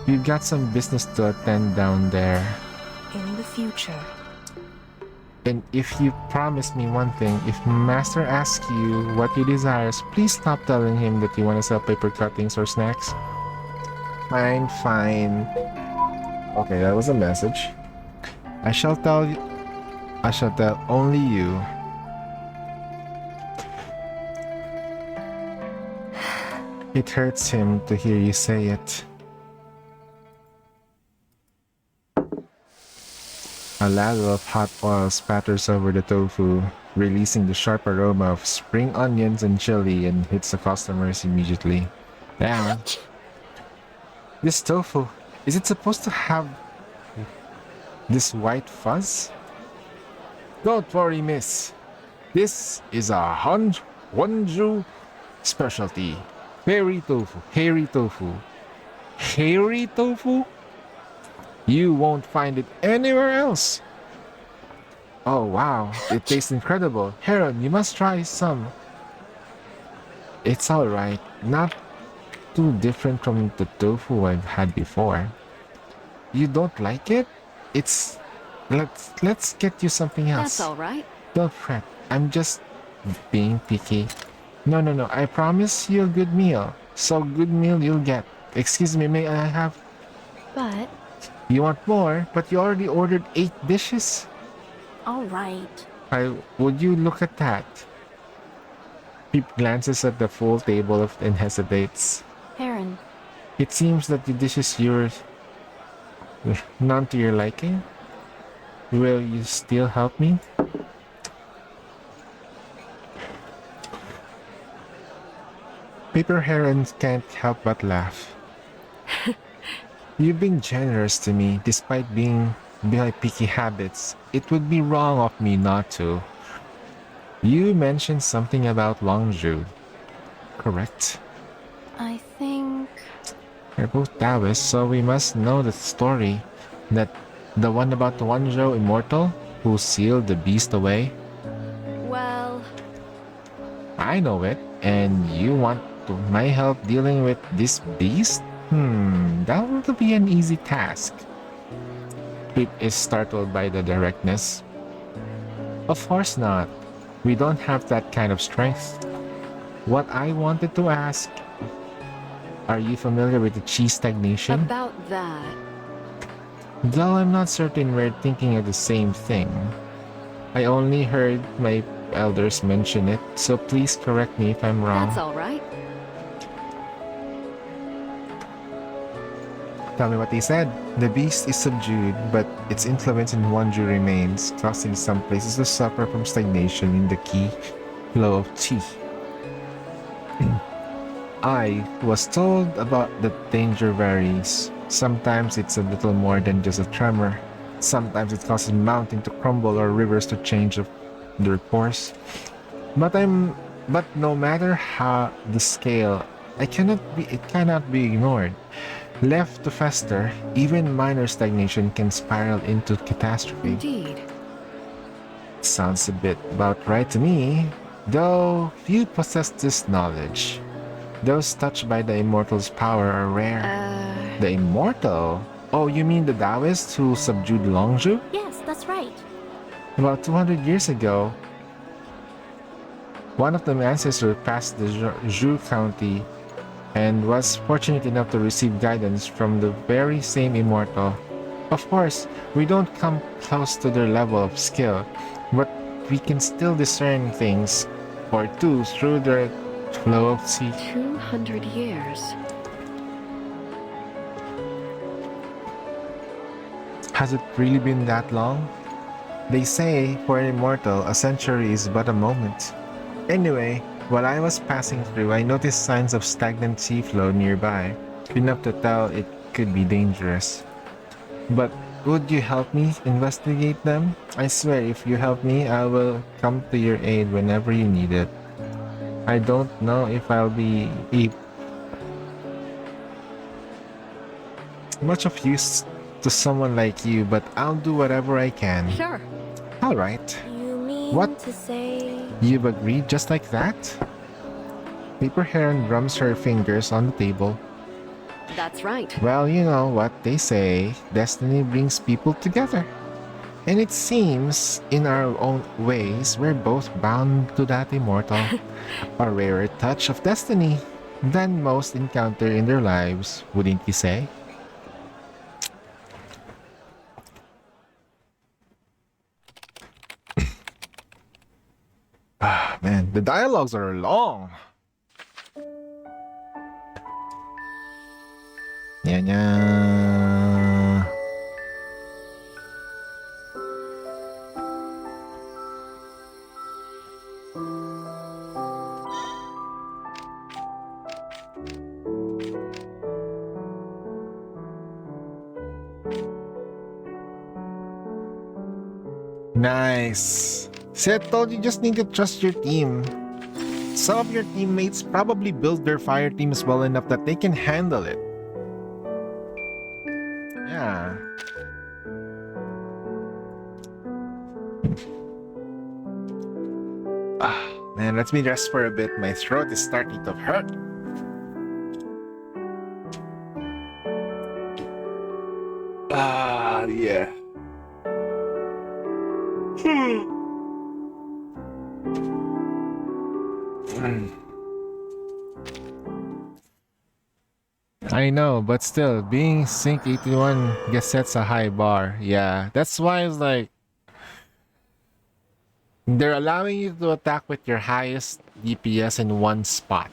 We've got some business to attend down there.
In the future.
And if you promise me one thing, if Master asks you what he desires, please stop telling him that you want to sell paper cuttings or snacks. Fine. Okay, that was a message. I shall tell only you. It hurts him to hear you say it. A ladle of hot oil spatters over the tofu, releasing the sharp aroma of spring onions and chili, and hits the customers immediately. Damn. This tofu, is it supposed to have this white fuzz? Don't worry, miss. This is a Wonju specialty. Hairy tofu. Hairy tofu. Hairy tofu? You won't find it anywhere else. Oh wow, it tastes incredible. Heron, you must try some. It's alright. Not too different from the tofu I've had before. You don't like it? Let's get you something else.
That's alright.
Don't fret. I'm just being picky. No. I promise you a good meal. So good meal you'll get. Excuse me, may I have...
But...
You want more? But you already ordered 8 dishes?
Alright.
Would you look at that? He glances at the full table and hesitates.
Heron.
It seems that the dish is yours. None to your liking? Will you still help me? Paper Heron can't help but laugh. You've been generous to me despite being my picky habits. It would be wrong of me not to. You mentioned something about Longzhu, correct?
I think...
We're both Taoists, so we must know the story. That the one about the Wanzhou immortal who sealed the beast away?
Well...
I know it, and you want my help dealing with this beast? That will be an easy task. Pip is startled by the directness. Of course not. We don't have that kind of strength. What I wanted to ask Are you familiar with the chi stagnation?
About that.
Though I'm not certain we're thinking of the same thing. I only heard my elders mention it, so please correct me if I'm wrong.
That's all right.
Tell me what they said. The beast is subdued, but its influence in Wonju remains, causing some places to suffer from stagnation in the key flow of chi. I was told about the danger varies. Sometimes it's a little more than just a tremor. Sometimes it causes mountains to crumble or rivers to change their course. But no matter how the scale, it cannot be ignored. Left to fester, even minor stagnation can spiral into catastrophe.
Indeed.
Sounds a bit about right to me, though few possess this knowledge. Those touched by the Immortal's power are rare. The Immortal? Oh, you mean the Taoist who subdued Longzhu?
Yes, that's right.
About 200 years ago, one of the ancestors passed the Zhu County and was fortunate enough to receive guidance from the very same Immortal. Of course, we don't come close to their level of skill, but we can still discern things or two through their flow of chi.
200 years.
Has it really been that long? They say, for an immortal, a century is but a moment. Anyway, while I was passing through, I noticed signs of stagnant chi flow nearby, enough to tell it could be dangerous. But would you help me investigate them? I swear, if you help me, I will come to your aid whenever you need it. I don't know if I'll be much of use to someone like you, but I'll do whatever I can.
Sure.
All right.
You mean
What?
to say...
You've agreed just like that? Paper Heron drums her fingers on the table.
That's right.
Well, you know what they say, destiny brings people together. And it seems, in our own ways, we're both bound to that immortal, a rarer touch of destiny than most encounter in their lives, wouldn't you say? Ah, man, the dialogues are long. Yeah. Nice. See, I told you just need to trust your team. Some of your teammates probably build their fire teams well enough that they can handle it. Yeah. Man, let me rest for a bit. My throat is starting to hurt. Yeah. I know, but still, being Sync 81 gets sets a high bar. Yeah, that's why it's like they're allowing you to attack with your highest DPS in one spot.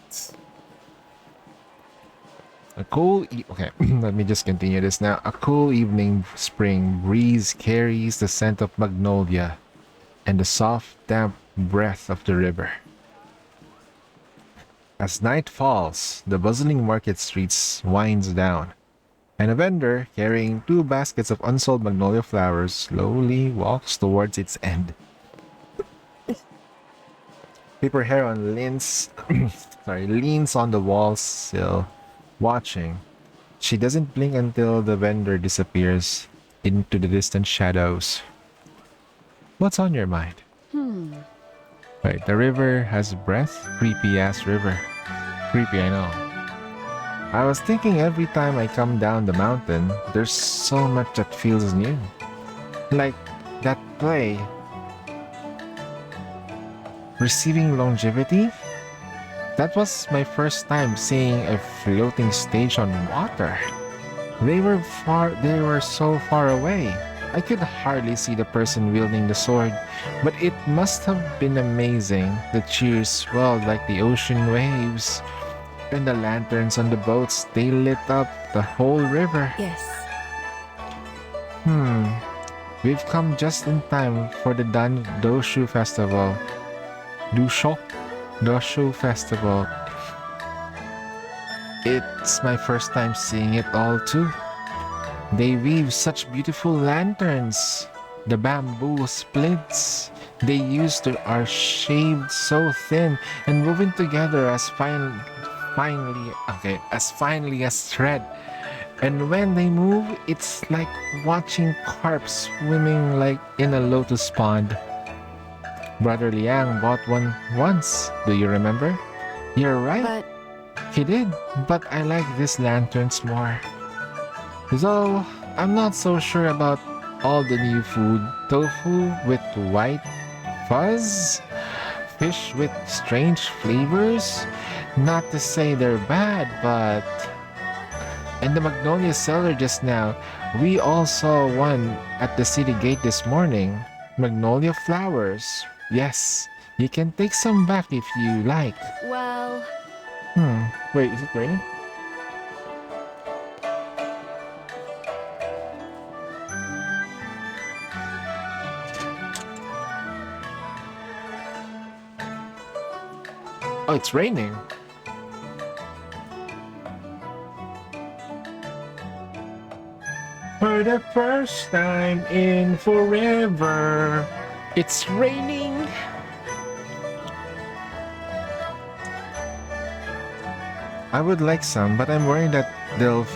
Okay, let me just continue this now. A cool evening spring breeze carries the scent of magnolia and the soft, damp breath of the river. As night falls, the bustling market streets winds down, and a vendor carrying 2 baskets of unsold magnolia flowers slowly walks towards its end. Paper Heron leans on the wall sill, watching. She doesn't blink until the vendor disappears into the distant shadows. What's on your mind? Right, the river has breath. Creepy ass river. Creepy, I know. I was thinking every time I come down the mountain, there's so much that feels new. Like that play. Receiving longevity? That was my first time seeing a floating stage on water. They were so far away. I could hardly see the person wielding the sword, but it must have been amazing. The cheers swelled like the ocean waves, and the lanterns on the boats, they lit up the whole river.
Yes.
We've come just in time for the Doshu Festival. Doshu Festival. It's my first time seeing it all too. They weave such beautiful lanterns. The bamboo splints they used are shaved so thin and woven together as finely as thread. And when they move, it's like watching carp swimming like in a lotus pond. Brother Liang bought one once. Do you remember? You're right.
But
he did, but I like these lanterns more. Though I'm not so sure about all the new food. Tofu with white fuzz, fish with strange flavors. Not to say they're bad, but... And the magnolia cellar just now. We all saw one at the city gate this morning. Magnolia flowers. Yes, you can take some back if you like.
well,
Wait, is it raining? Oh, it's raining. For the first time in forever, it's raining. I would like some, but I'm worried that they'll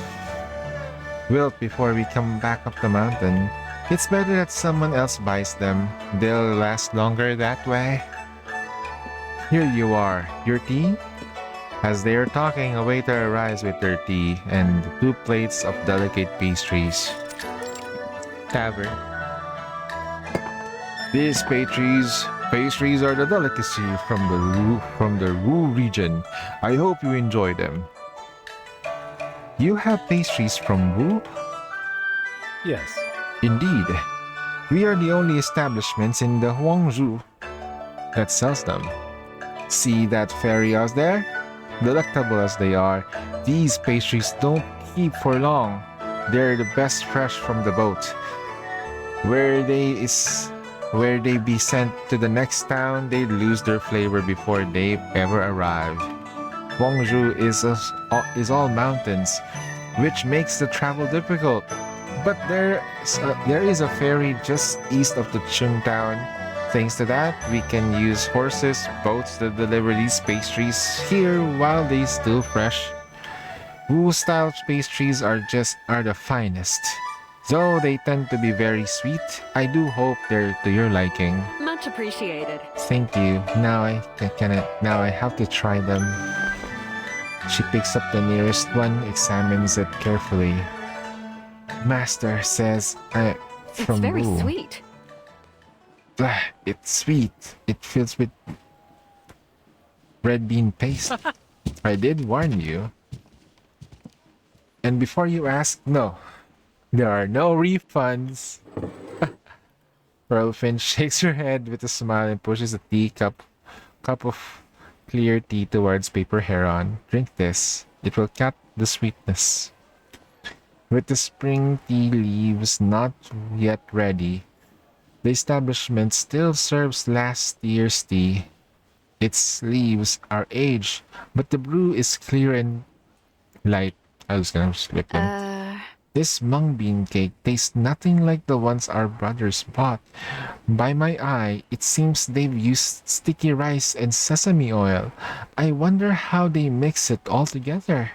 wilt before we come back up the mountain. It's better that someone else buys them. They'll last longer that way. Here you are. Your tea? As they are talking, a waiter arrives with their tea and 2 plates of delicate pastries. Tavern. These pastries are the delicacy from the Wu region. I hope you enjoy them. You have pastries from Wu?
Yes.
Indeed. We are the only establishments in the Huangzhou that sells them. See that fairy out there? Delectable as they are, these pastries don't keep for long. They're the best fresh from the boat. Where they be sent to the next town, they lose their flavor before they ever arrive. Guangzhou is all mountains, which makes the travel difficult. But there is a ferry just east of the Chung town. Thanks to that, we can use horses, boats to deliver these pastries here while they still fresh. Wu-style pastries are the finest. Though they tend to be very sweet, I do hope they're to your liking.
much appreciated.
Thank you. Now I have to try them. She picks up the nearest one, examines it carefully. Master says,
It's
from
very
Wu.
sweet.
It's sweet. It fills with red bean paste. I did warn you. And before you ask, no. There are no refunds. Pearlfin shakes her head with a smile and pushes a cup of clear tea towards Paper Heron. Drink this. It will cut the sweetness. With the spring tea leaves not yet ready, the establishment still serves last year's tea. Its leaves are aged, but the brew is clear and light. I was gonna slip them. This mung bean cake tastes nothing like the ones our brothers bought. By my eye, it seems they've used sticky rice and sesame oil. I wonder how they mix it all together.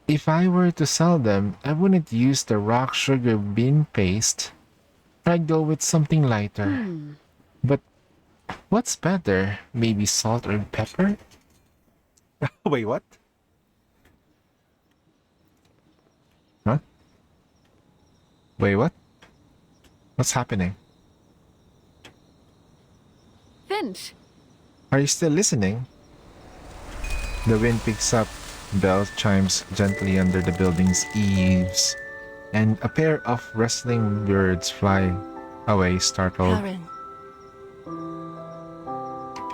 If I were to sell them, I wouldn't use the rock sugar bean paste. I'd go with something lighter. But what's better? Maybe salt or pepper? Wait, what? Huh? Wait, what? What's happening?
Finch!
Are you still listening? The wind picks up, bell chimes gently under the building's eaves, and a pair of rustling birds fly away startled.
Karen.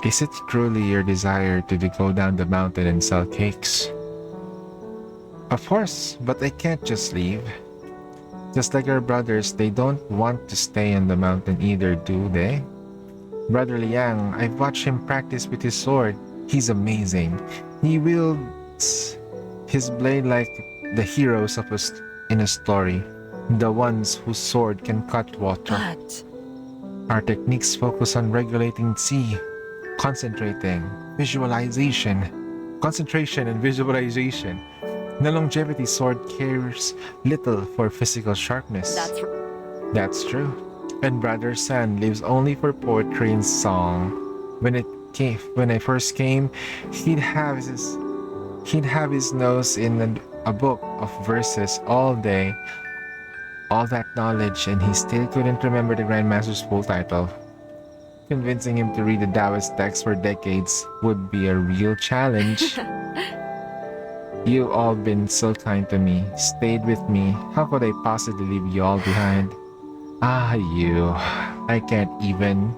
Is it truly your desire to go down the mountain and sell cakes? Of course, but I can't just leave. Just like our brothers, they don't want to stay on the mountain either, do they? Brother Liang, I've watched him practice with his sword. He's amazing. He wields his blade like the heroes of in a story, the ones whose sword can cut water.
But
our techniques focus on regulating qi, concentration and visualization. The longevity sword cares little for physical sharpness. That's true. And Brother San lives only for poetry and song. When I first came, he'd have his nose in a book of verses all day. All that knowledge, and he still couldn't remember the Grandmaster's full title. Convincing him to read the Taoist text for decades would be a real challenge. You've all been so kind to me, stayed with me. How could I possibly leave you all behind? Ah, you. I can't even.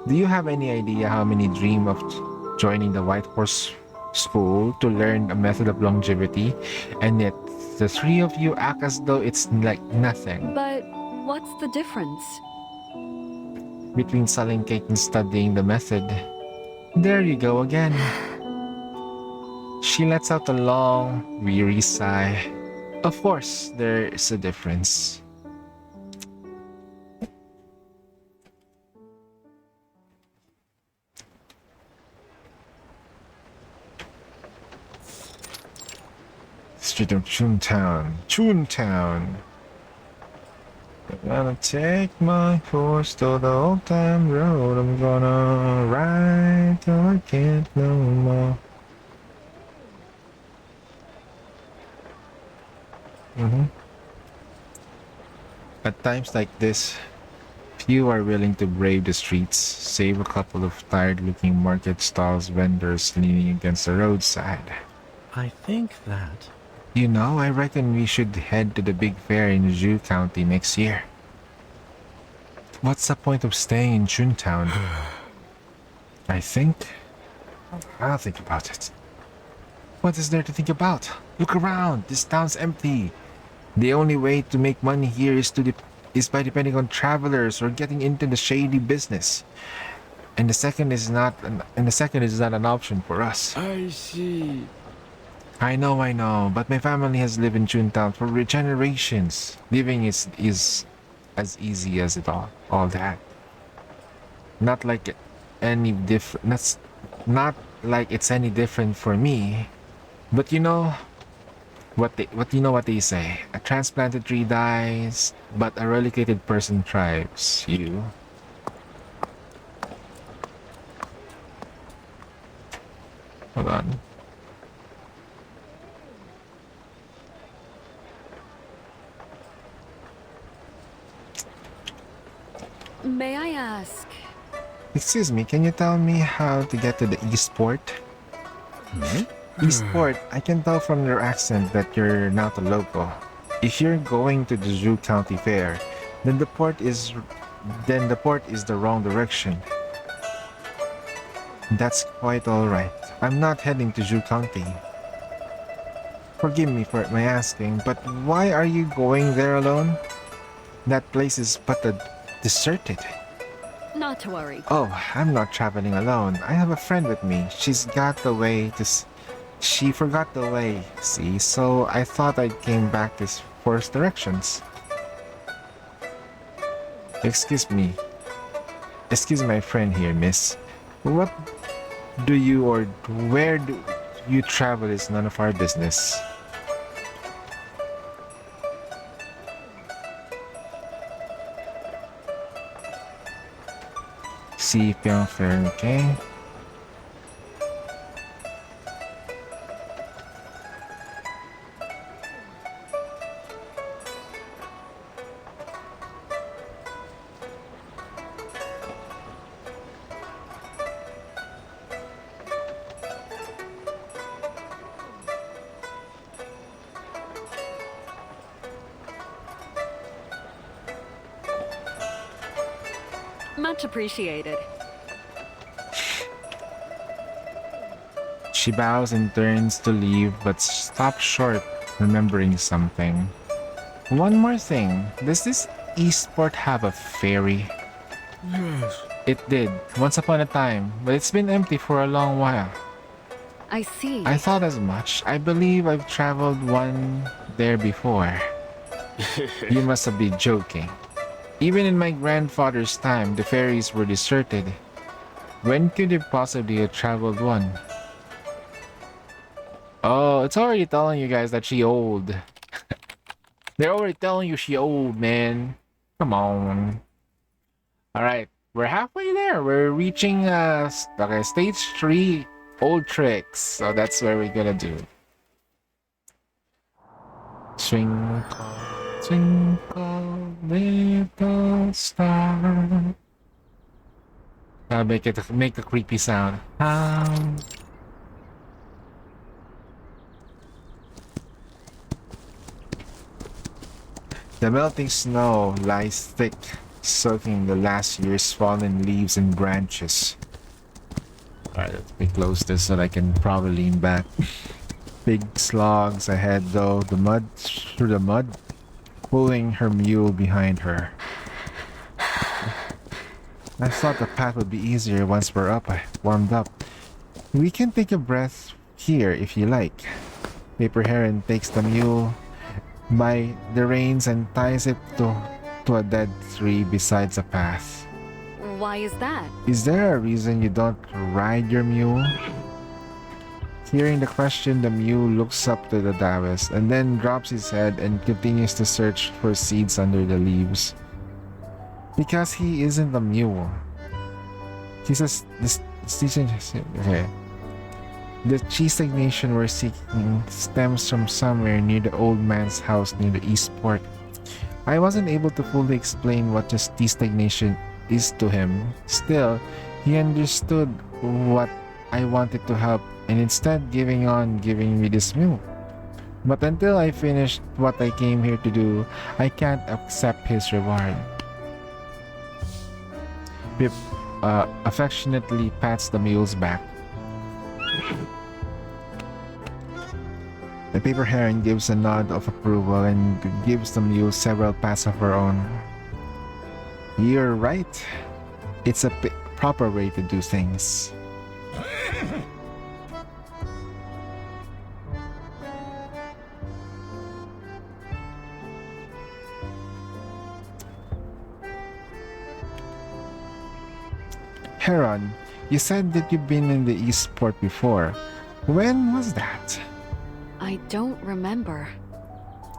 Do you have any idea how many dream of joining the White Horse School to learn a method of longevity? And yet, the three of you act as though it's like nothing.
But what's the difference?
Between selling cake and studying the method. There you go again. She lets out a long, weary sigh. Of course, there's a difference. Street of Toontown. I'm gonna take my horse to the old time road. I'm gonna ride till I can't no more. At times like this, few are willing to brave the streets, save a couple of tired-looking market stalls vendors leaning against the roadside.
I think that...
You know, I reckon we should head to the big fair in Zhu County next year. What's the point of staying in Chuntown? I'll think about it. What is there to think about? Look around, this town's empty. The only way to make money here is by depending on travelers or getting into the shady business. And the second is not an option for us.
I see.
I know, but my family has lived in Chuntown for generations. Living is as easy as all that. Not like any different. That's not like it's any different for me. But you know what they say. A transplanted tree dies, but a relocated person thrives. You. Hold on.
May I ask?
Excuse me, can you tell me how to get to the Eastport? Eastport, I can tell from your accent that you're not a local. If you're going to the Zhu County Fair, then the port is the wrong direction. That's quite alright. I'm not heading to Zhu County. Forgive me for my asking, but why are you going there alone? That place is deserted.
Not to worry.
Oh, I'm not traveling alone. I have a friend with me. She forgot the way, see, so I thought I came back to force directions. Excuse my friend here, miss. What do you or where do you travel is none of our business. See Fair, okay?
Much appreciated.
She bows and turns to leave, but stops short, remembering something. One more thing. Does this Eastport have a ferry?
Yes.
It did, once upon a time, but it's been empty for a long while.
I see.
I thought as much. I believe I've traveled one there before. You must have been joking. Even in my grandfather's time, the ferries were deserted. When could you possibly have traveled one? Oh, it's already telling you guys that she old. They're already telling you she old, man. Come on. Alright, we're halfway there. We're reaching okay, stage 3, old tricks. So that's where we're gonna do. Twinkle, twinkle, little star. Make a creepy sound. The melting snow lies thick, soaking the last year's fallen leaves and branches. Alright, let me close this so that I can probably lean back. Big slogs ahead though, through the mud, pulling her mule behind her. I thought the path would be easier once we're warmed up. We can take a breath here if you like. Paper Heron takes the mule by the reins and ties it to a dead tree beside the path.
Why is that?
Is there a reason you don't ride your mule? Hearing the question, the mule looks up to the Taoist and then drops his head and continues to search for seeds under the leaves. Because he isn't a mule. He says okay. The cheese stagnation we're seeking stems from somewhere near the old man's house near the Eastport. I wasn't able to fully explain what this tea stagnation is to him. Still, he understood what I wanted to help and instead giving me this mule. But until I finished what I came here to do, I can't accept his reward. Pip affectionately pats the mule's back. The Paper Heron gives a nod of approval and gives the mule several pats of her own. You're right. It's a proper way to do things. Heron, you said that you've been in the Eastport before. When was that?
I don't remember.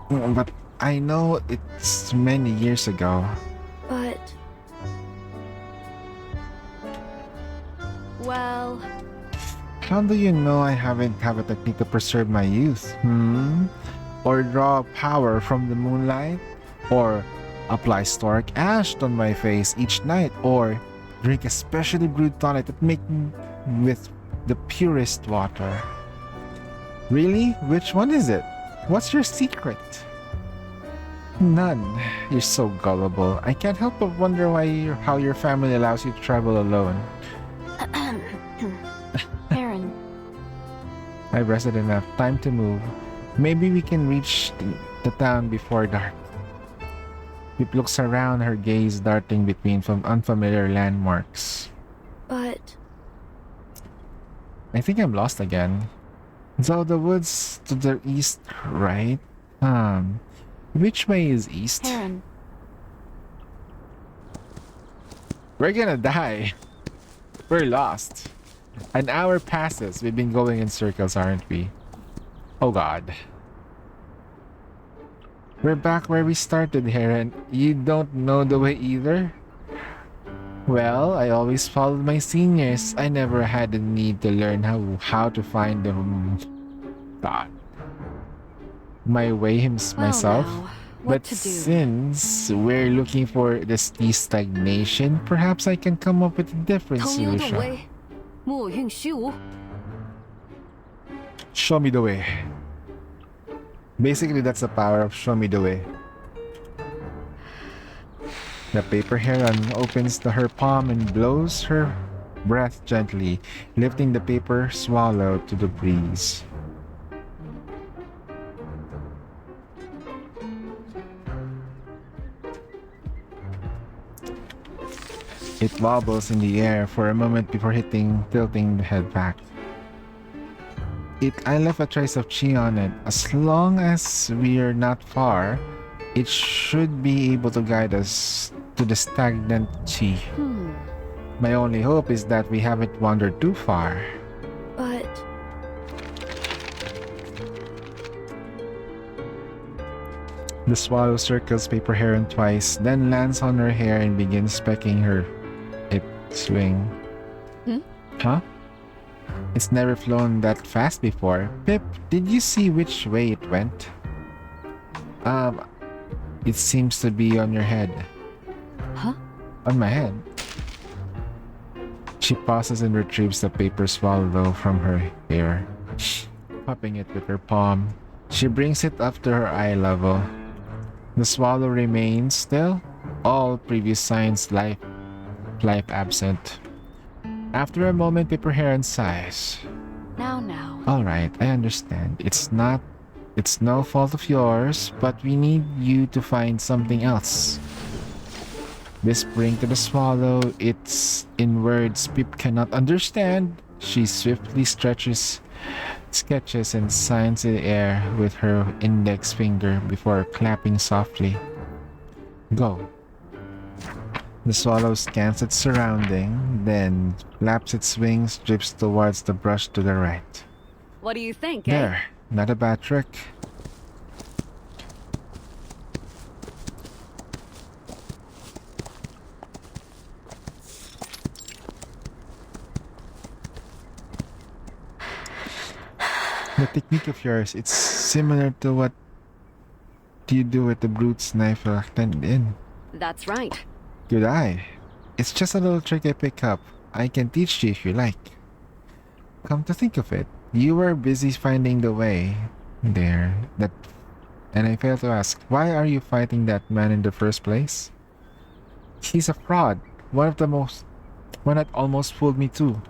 But I know it's many years ago.
But...
well...
How do you know I haven't have a technique to preserve my youth? Or draw power from the moonlight? Or apply storic ash on my face each night? Or drink a specially brewed tonic that make with the purest water? Really? Which one is it? What's your secret? None. You're so gullible. I can't help but wonder how your family allows you to travel alone.
Aaron.
I've rested enough. Time to move. Maybe we can reach the town before dark. Pip looks around, her gaze darting between unfamiliar landmarks.
But...
I think I'm lost again. So the woods to the east, right? Which way is east?
Aaron.
We're gonna die. We're lost. An hour passes. We've been going in circles, aren't we? Oh god. We're back where we started, Heron. You don't know the way either? Well, I always followed my seniors. I never had the need to learn how to find the my way myself.
Now,
but
to do?
Since we're looking for the stagnation, perhaps I can come up with a different solution. Show me the way. Basically, that's the power of show me the way. The paper heron opens her palm and blows her breath gently, lifting the paper swallow to the breeze. It wobbles in the air for a moment before tilting the head back. I left a trace of chi on it. As long as we're not far, it should be able to guide us to the stagnant chi. My only hope is that we haven't wandered too far.
But
the swallow circles Paper Heron twice, then lands on her hair and begins pecking her wing. Huh? It's never flown that fast before. Pip, did you see which way it went? It seems to be on your head.
Huh?
On my head. She pauses and retrieves the paper swallow from her hair, popping it with her palm. She brings it up to her eye level. The swallow remains still, all previous signs life absent. After a moment, Paper Heron sighs.
Now.
Alright, I understand. It's no fault of yours, but we need you to find something else. Whispering to the swallow, it's in words Pip cannot understand. She swiftly sketches and signs in the air with her index finger before clapping softly. Go. The swallow scans its surrounding, then flaps its wings, drifts towards the brush to the right.
What do you think,
There, not a bad trick. The technique of yours, it's similar to what you do with the brute's knife attended in.
That's right.
Good eye. It's just a little trick I pick up. I can teach you if you like. Come to think of it, you were busy finding the way there. And I failed to ask, why are you fighting that man in the first place? He's a fraud. One that almost fooled me too.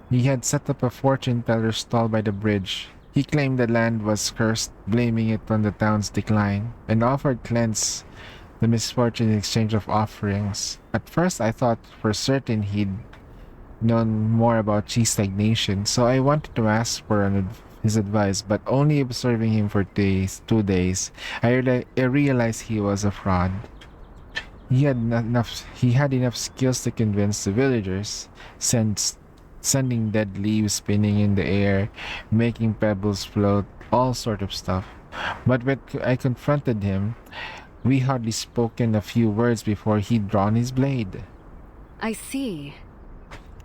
He had set up a fortune teller stall by the bridge. He claimed the land was cursed, blaming it on the town's decline, and offered cleanse the misfortune in exchange of offerings. At first, I thought for certain he'd known more about chi stagnation, so I wanted to ask for his advice, but only observing him for 2 days, I realized he was a fraud. He had enough skills to convince the villagers, sending dead leaves spinning in the air, making pebbles float, all sort of stuff. But when I confronted him, we hardly spoken a few words before he'd drawn his blade.
I see.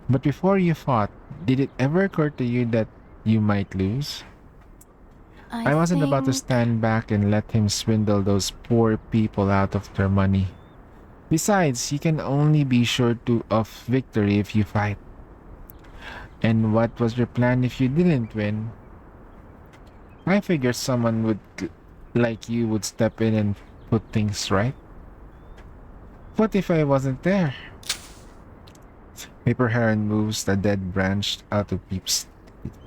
But before you fought, did it ever occur to you that you might lose? I wasn't about to stand back and let him swindle those poor people out of their money. Besides, you can only be sure of victory if you fight. And what was your plan if you didn't win? I figured someone like you would step in and put things right. What if I wasn't there? Paper Heron moves the dead branch out of Peep's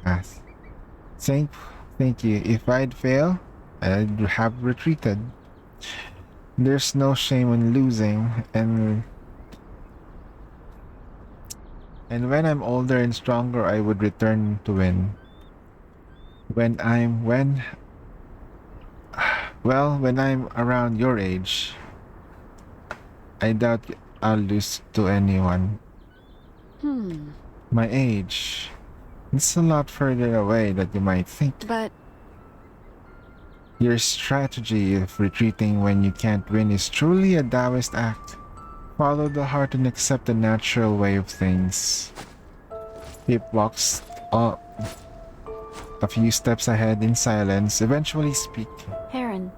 path. Thank you. If I'd failed, I'd have retreated. There's no shame in losing, and when I'm older and stronger, I would return to win. When I'm around your age, I doubt I'll lose to anyone. My age, it's a lot further away than you might think.
But
your strategy of retreating when you can't win is truly a Taoist act. Follow the heart and accept the natural way of things. Pip walks a few steps ahead in silence, eventually speaking.
Heron.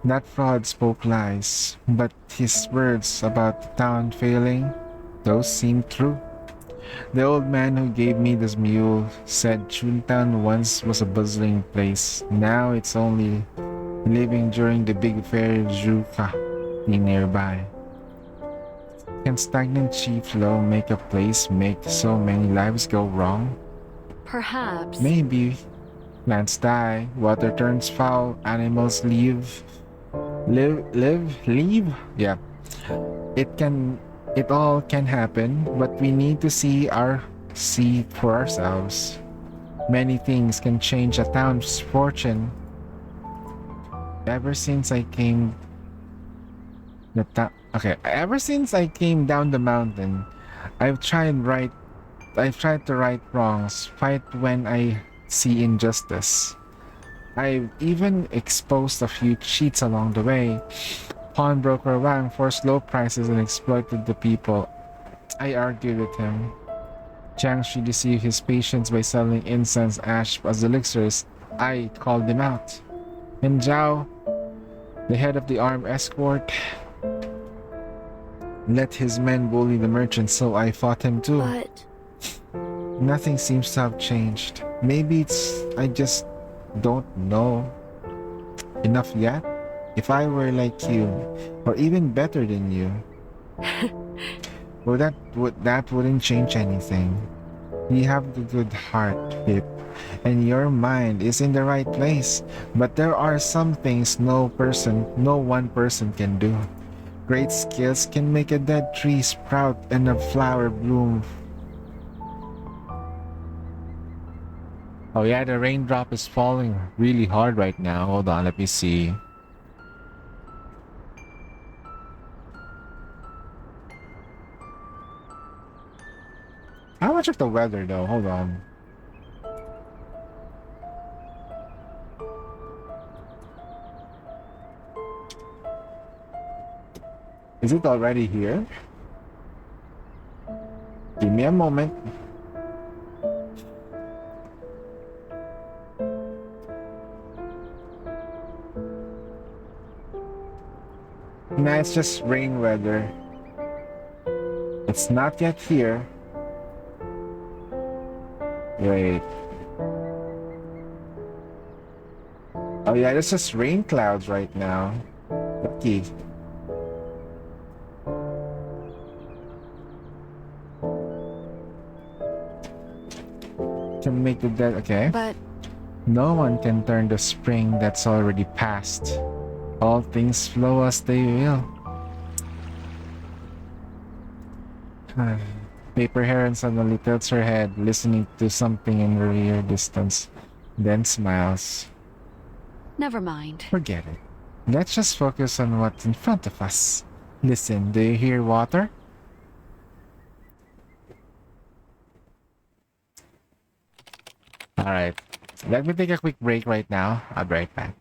That fraud spoke lies, but his words about the town failing, those seemed true. The old man who gave me this mule said Chuntown once was a bustling place. Now it's only living during the big fair Juka. happening nearby. Can stagnant chi flow make a place make so many lives go wrong?
Perhaps.
Maybe. Plants die, water turns foul, animals leave. Leave? Yeah. It all can happen, but we need to see for ourselves. Many things can change a town's fortune. Ever since I came ever since I came down the mountain, I've tried right I've tried to right wrongs, fight when I see injustice. I've even exposed a few cheats along the way. Pawnbroker Wang forced low prices and exploited the people. I argued with him. Jiangshi deceived his patients by selling incense ash as elixirs. I called him out. And Zhao, the head of the armed escort, let his men bully the merchants, so I fought him too.
But
nothing seems to have changed. Maybe I just don't know enough yet. If I were like you, or even better than you, well, that wouldn't change anything. You have a good heart, Pip, and your mind is in the right place. But there are some things no one person can do. Great skills can make a dead tree sprout and a flower bloom. Oh yeah, the raindrop is falling really hard right now. Hold on, let me see. How much of the weather though? Hold on. Is it already here? Give me a moment. Nah, it's just rain weather. It's not yet here. Wait. Oh yeah, it's just rain clouds right now. Lucky. Can make the dead, okay.
But
no one can turn the spring that's already passed. All things flow as they will. Paper Heron suddenly tilts her head, listening to something in the rear distance, then smiles.
Never mind.
Forget it. Let's just focus on what's in front of us. Listen, do you hear water? Alright. Let me take a quick break right now. I'll be right back.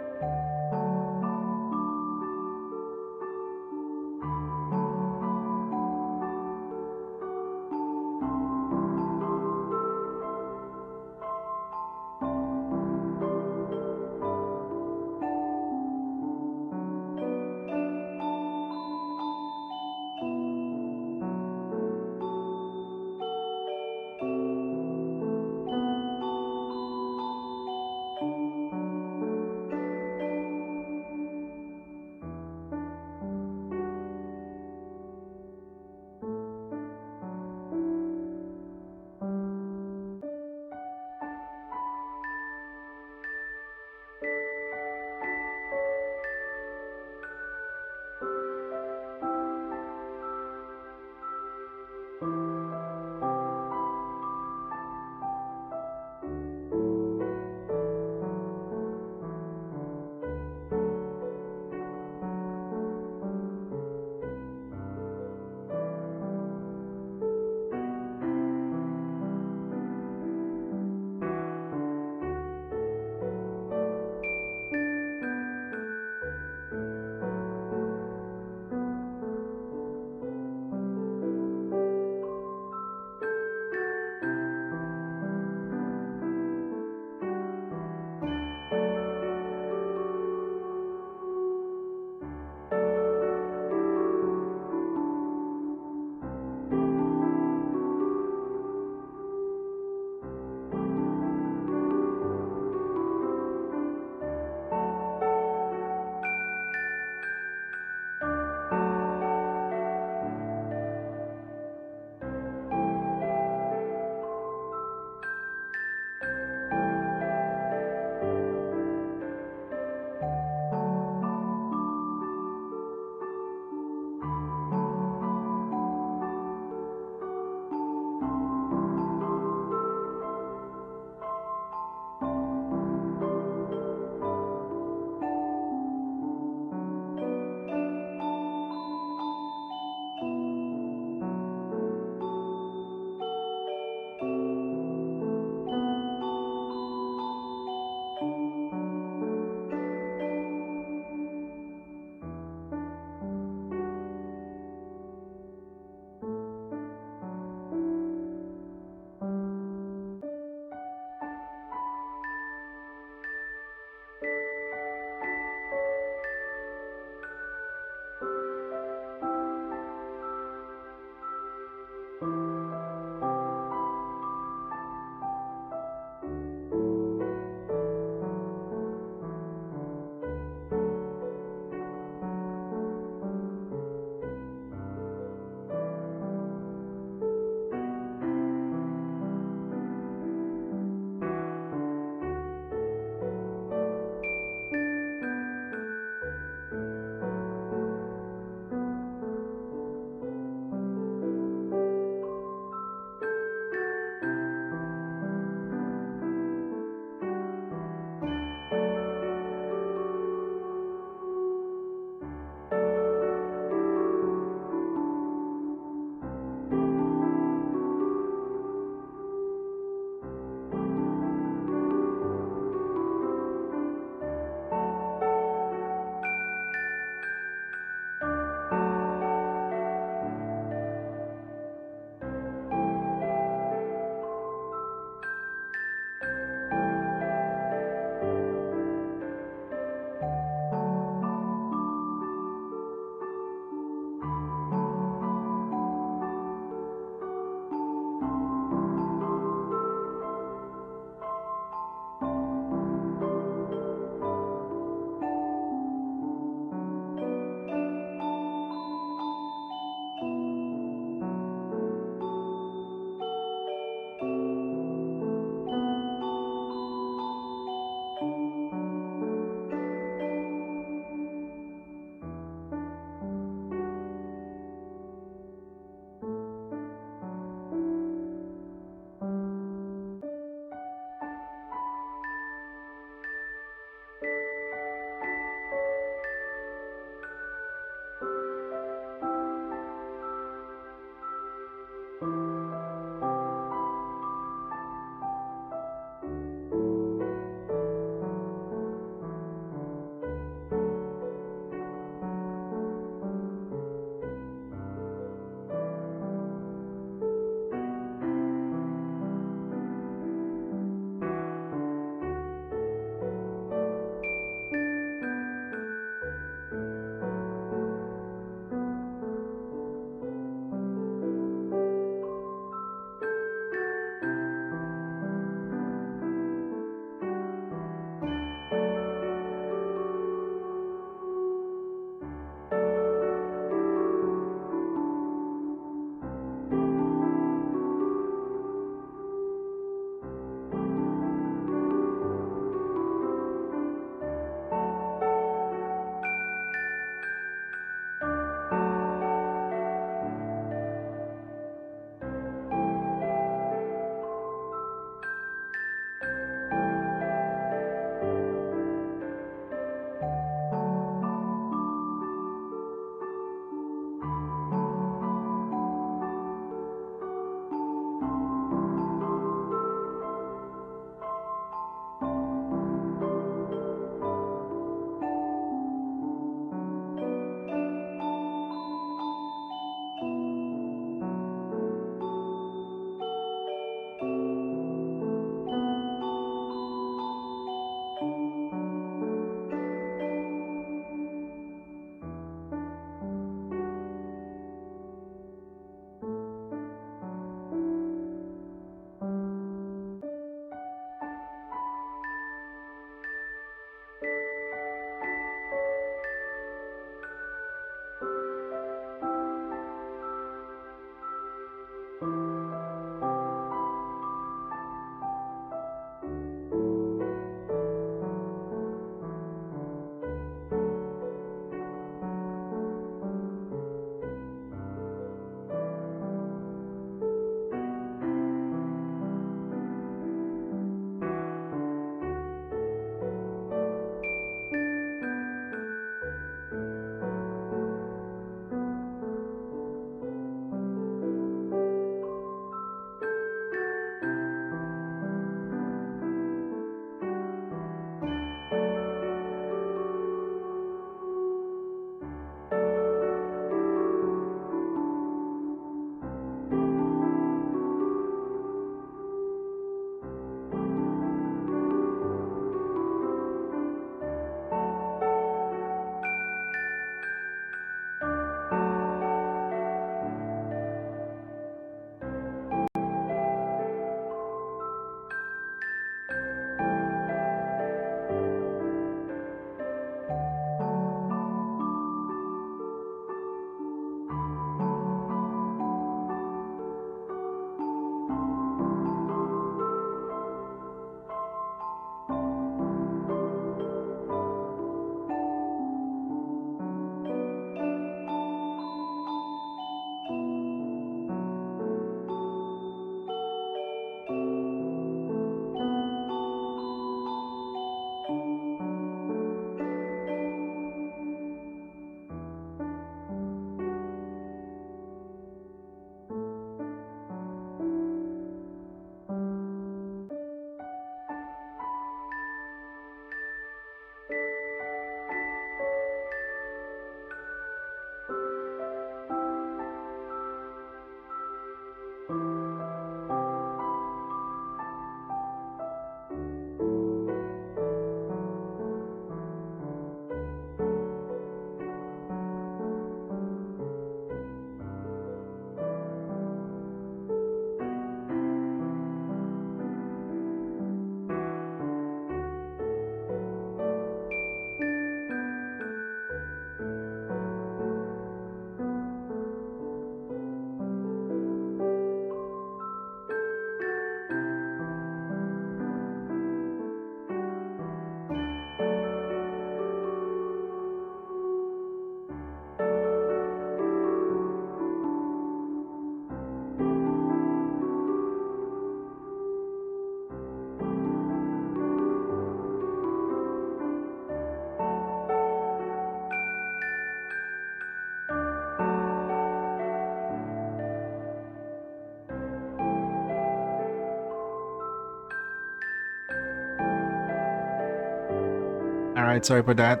Alright, sorry for that.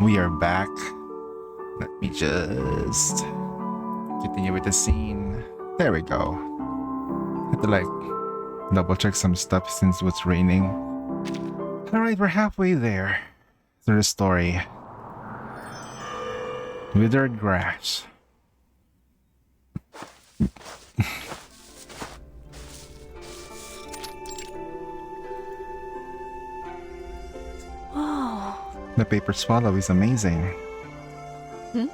We are back. Let me just continue with the scene. There we go. Had to like double check some stuff since it was raining. Alright, we're halfway there through the story. Withered grass.
Whoa.
The paper swallow is amazing.
Hmm?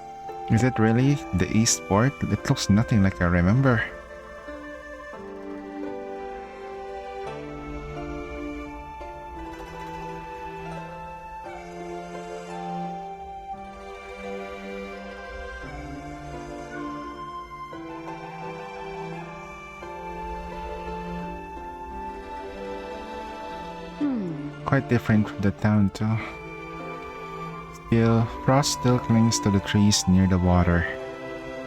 Is it really the East Port? It looks nothing like I remember. Quite different from the town too. Still, frost still clings to the trees near the water,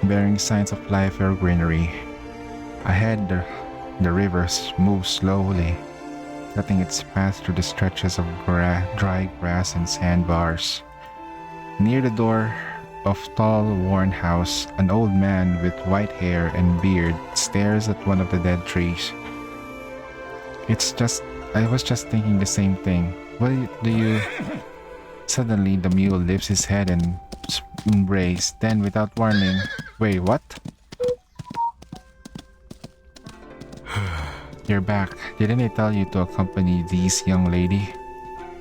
bearing signs of life or greenery. Ahead, the river moves slowly, cutting its path through the stretches of dry grass and sandbars. Near the door of tall, worn house, an old man with white hair and beard stares at one of the dead trees. I was just thinking the same thing. What do you... Suddenly, the mule lifts his head and embraces. Then, without warning... Wait, what? You're back. Didn't I tell you to accompany this young lady?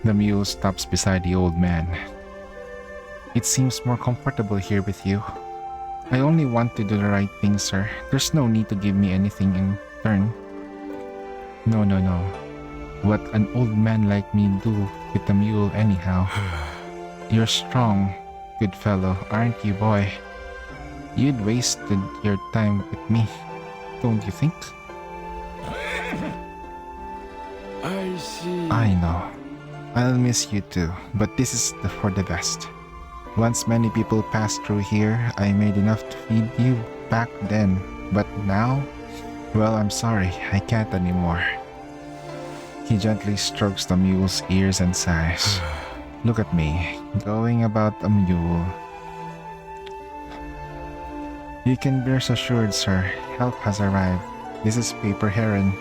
The mule stops beside the old man. It seems more comfortable here with you. I only want to do the right thing, sir. There's no need to give me anything in return. No. What an old man like me do with the mule anyhow? You're strong, good fellow, aren't you, boy? You'd wasted your time with me, don't you think?
I see.
I know. I'll miss you too, but this is for the best. Once many people passed through here, I made enough to feed you back then, but now? Well, I'm sorry, I can't anymore. He gently strokes the mule's ears and sighs. Look at me, going about a mule. You can be assured, sir, help has arrived. This is Paper Heron.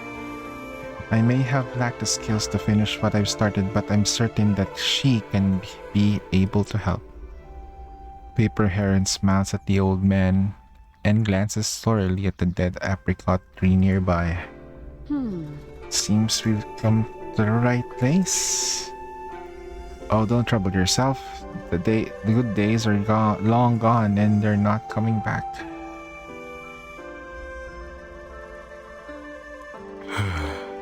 I may have lacked the skills to finish what I've started, but I'm certain that she can be able to help. Paper Heron smiles at the old man and glances sorely at the dead apricot tree nearby. Seems we've come to the right place. Oh, don't trouble yourself. The good days are long gone and they're not coming back.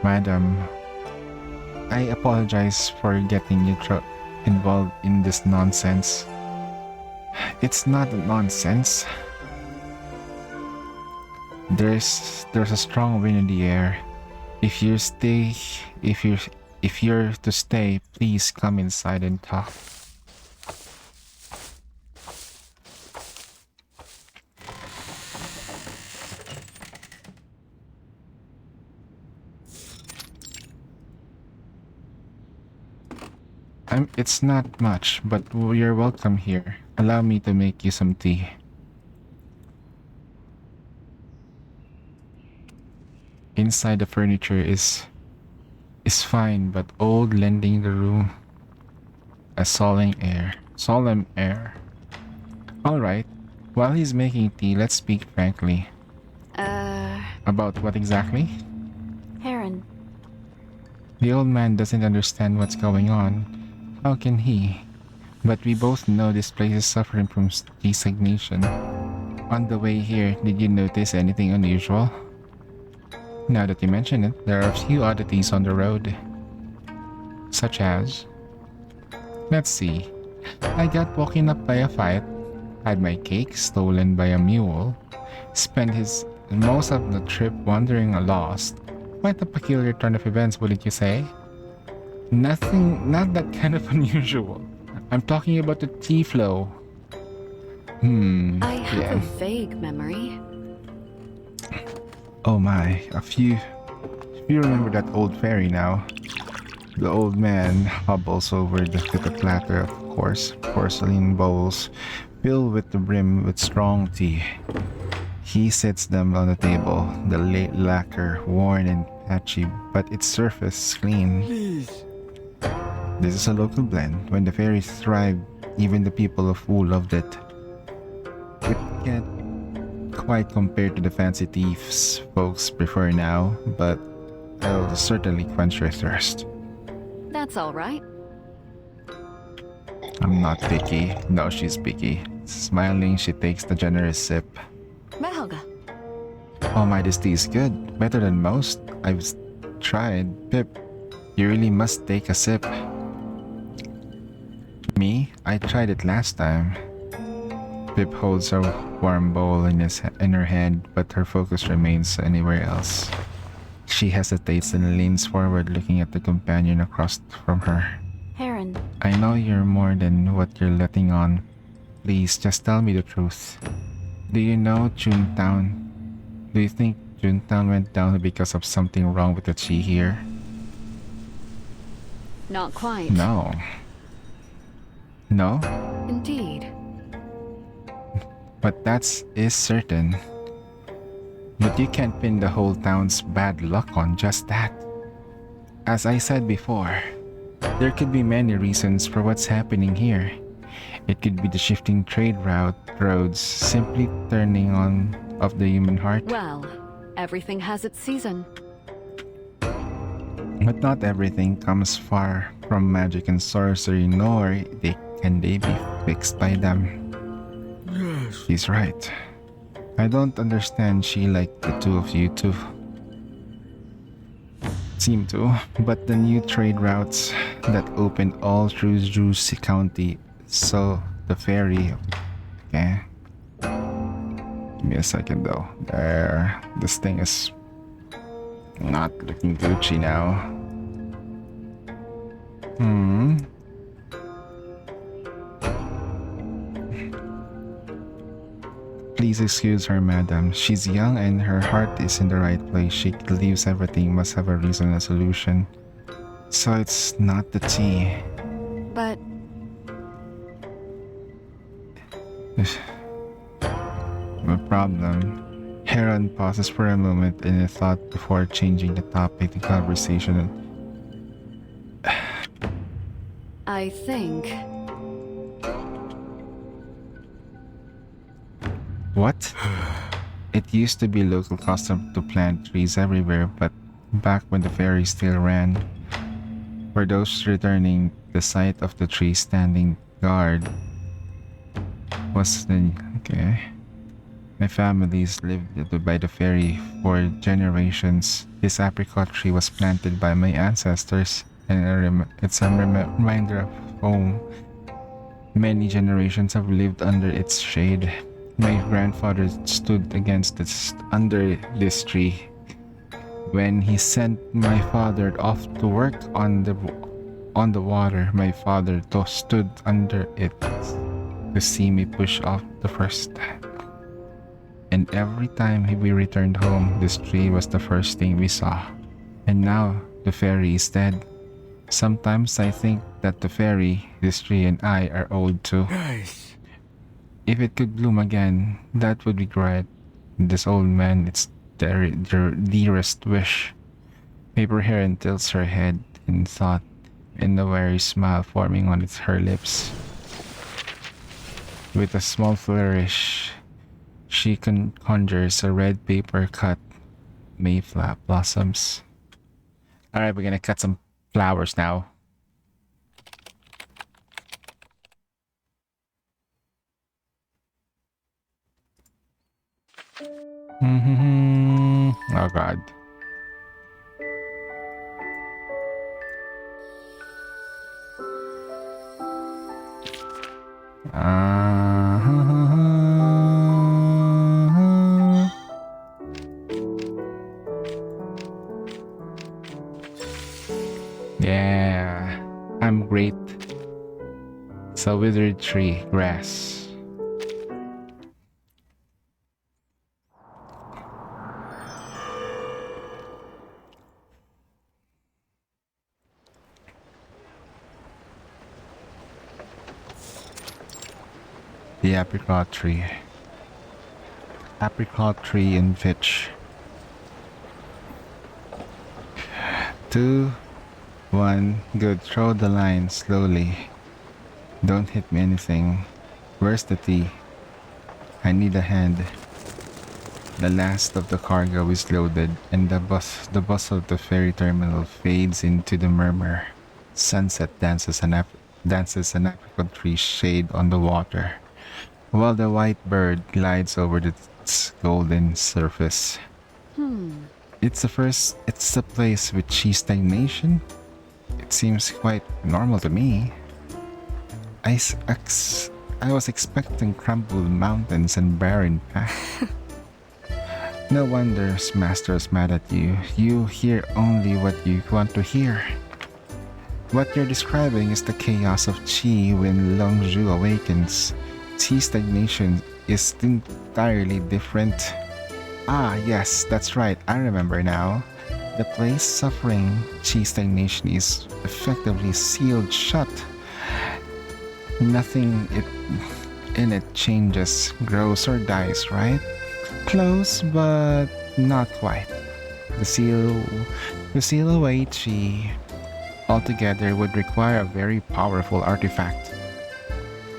Madam, I apologize for getting you involved in this nonsense. It's not nonsense. There's a strong wind in the air. If you're to stay, please come inside and talk. It's not much, but you're welcome here. Allow me to make you some tea. Inside the furniture is fine, but old, lending the room a solemn air. Solemn air. All right. While he's making tea, let's speak frankly. About what exactly?
Heron.
The old man doesn't understand what's going on. How can he? But we both know this place is suffering from stagnation. On the way here, did you notice anything unusual? Now that you mention it, there are a few oddities on the road. Such as? Let's see. I got woken up by a fight, had my cake stolen by a mule, spent most of the trip wandering lost. Quite a peculiar turn of events, wouldn't you say? Not that kind of unusual. I'm talking about the tea flow.
I have a vague memory.
Oh my, if you remember that old fairy now. The old man hobbles over with a platter of coarse porcelain bowls filled with the brim with strong tea. He sets them on the table, the lacquer worn and patchy, but its surface clean.
Please.
This is a local blend. When the fairies thrived, even the people of Wu loved it. It can't quite compare to the fancy teas folks prefer now, but it'll certainly quench your thirst.
That's all right.
I'm not picky. No, she's picky. Smiling, she takes the generous sip.
Mehelga.
Oh my, this tea is good. Better than most I've tried. Pip, you really must take a sip. Me? I tried it last time. Pip holds a warm bowl in her hand, but her focus remains anywhere else. She hesitates and leans forward, looking at the companion across from her.
Heron.
I know you're more than what you're letting on. Please, just tell me the truth. Do you know Junetown? Do you think Junetown went down because of something wrong with the chi here?
Not quite.
No. No?
Indeed.
But is certain. But you can't pin the whole town's bad luck on just that. As I said before, there could be many reasons for what's happening here. It could be the shifting trade roads, simply turning on of the human heart.
Well, everything has its season.
But not everything comes far from magic and sorcery, nor can they be fixed by them.
Yes.
She's right. I don't understand she like the two of you too. Seem to, but the new trade routes that open all through Juice County, so the ferry. Okay. Give me a second though. There. This thing is not looking Gucci now. Please excuse her, madam. She's young and her heart is in the right place. She believes everything must have a reason and a solution. So it's not the tea.
But...
No problem. Heron pauses for a moment in a thought before changing the topic of the conversation.
I think...
What? It used to be local custom to plant trees everywhere, but back when the ferry still ran. For those returning, the sight of the tree standing guard was the... Okay. My family's lived by the ferry for generations. This apricot tree was planted by my ancestors, and it's a reminder of home. Many generations have lived under its shade. My grandfather stood under this tree. When he sent my father off to work on the water, my father stood under it to see me push off the first. And every time we returned home, this tree was the first thing we saw. And now the ferry is dead. Sometimes I think that the ferry, this tree, and I are old too. If it could bloom again, that would be great. This old man, their dearest wish. Paper Heron tilts her head in thought, and a wary smile forming on her lips. With a small flourish, she conjures a red paper cut mayflower blossoms. Alright, we're gonna cut some flowers now. Oh god. Yeah, I'm great. It's a withered tree, grass. The apricot tree. Apricot tree in Fitch. 2, 1, good. Throw the line slowly. Don't hit me anything. Where's the tea? I need a hand. The last of the cargo is loaded, and the bus of the ferry terminal fades into the murmur. Sunset dances an apricot tree shade on the water, while the white bird glides over its golden surface. It's the place with cheese stagnation. It seems quite normal to me. I was expecting crumbled mountains and barren paths. No wonder Master's mad at you. You hear only what you want to hear. What you're describing is the chaos of Qi when Longzhu awakens. Qi stagnation is entirely different. Ah, yes, that's right. I remember now. The place suffering Qi stagnation is effectively sealed shut. Nothing in it changes, grows, or dies, right? Close, but not quite. To seal away Qi altogether would require a very powerful artifact.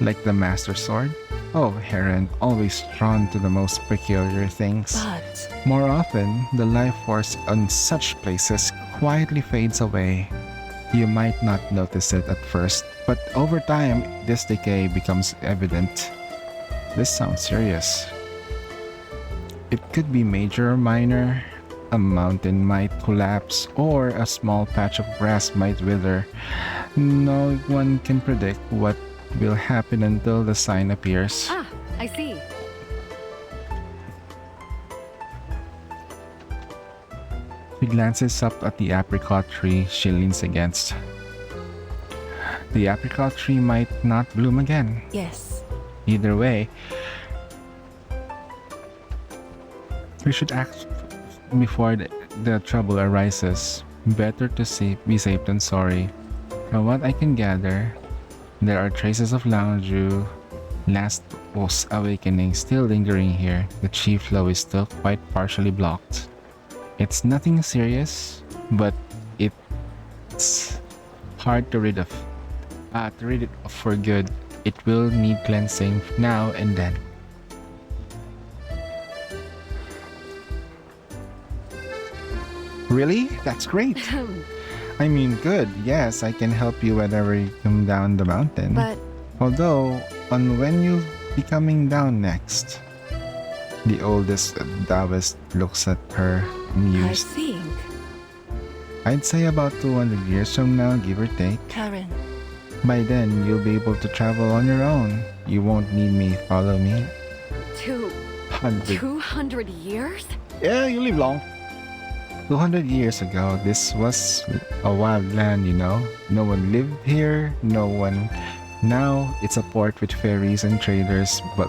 Like the Master Sword? Oh, Heron, always drawn to the most peculiar things.
But
more often, the life force on such places quietly fades away. You might not notice it at first, but over time, this decay becomes evident. This sounds serious. It could be major or minor. A mountain might collapse, or a small patch of grass might wither. No one can predict what will happen until the sign appears.
Ah, I see.
She glances up at the apricot tree she leans against. The apricot tree might not bloom again.
Yes.
Either way, we should act before the trouble arises. Better to be safe than sorry. From what I can gather, there are traces of Longzhu last awakening still lingering here. The chi flow is still quite partially blocked. It's nothing serious, but it's hard to rid it for good. It will need cleansing now and then. Really? That's great. I mean, good. Yes, I can help you whenever you come down the mountain.
But
although, on when you'll be coming down next? The oldest Taoist looks at her, amused.
I think.
I'd say about 200 years from now, give or take.
Karen.
By then, you'll be able to travel on your own. You won't need me. Follow me.
200 years?
Yeah, you live long. 200 years ago, this was a wild land, you know. No one lived here, no one. Now, it's a port with ferries and traders, but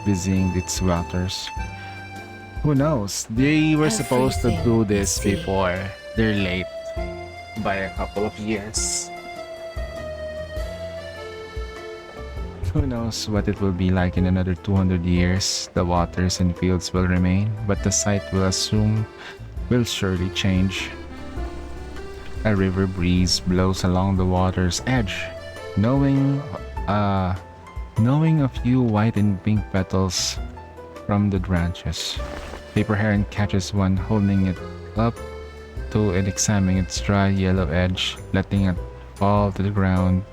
busying its waters. Who knows? They were supposed to do this before. They're late by a couple of years. Who knows what it will be like in another 200 years? The waters and fields will remain, but the sight will surely change. A river breeze blows along the water's edge, knowing a few white and pink petals from the branches. Paper Heron catches one, holding it up to and examining its dry yellow edge, letting it fall to the ground.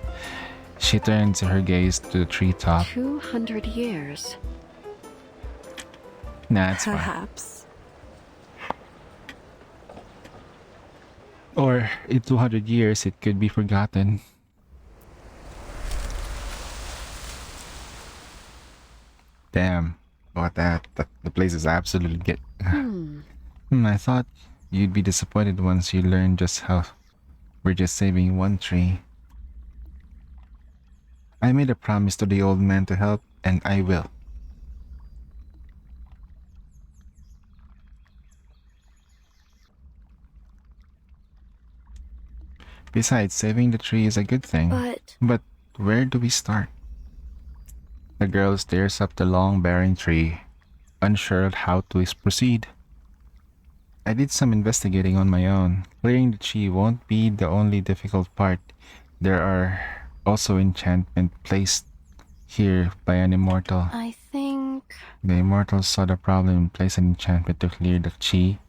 She turns her gaze to the treetop.
200 years.
Nah, it's fine.
Perhaps.
Or in 200 years, it could be forgotten. Damn, about that. The place is absolutely get. I thought you'd be disappointed once you learned just how we're just saving one tree. I made a promise to the old man to help, and I will. Besides, saving the tree is a good thing. But where do we start? The girl stares up the long bearing tree, unsure of how to proceed. I did some investigating on my own. Clearing the tree won't be the only difficult part. There are also enchantments placed here by an immortal.
I think...
The immortals saw the problem and placed an enchantment to clear the chi.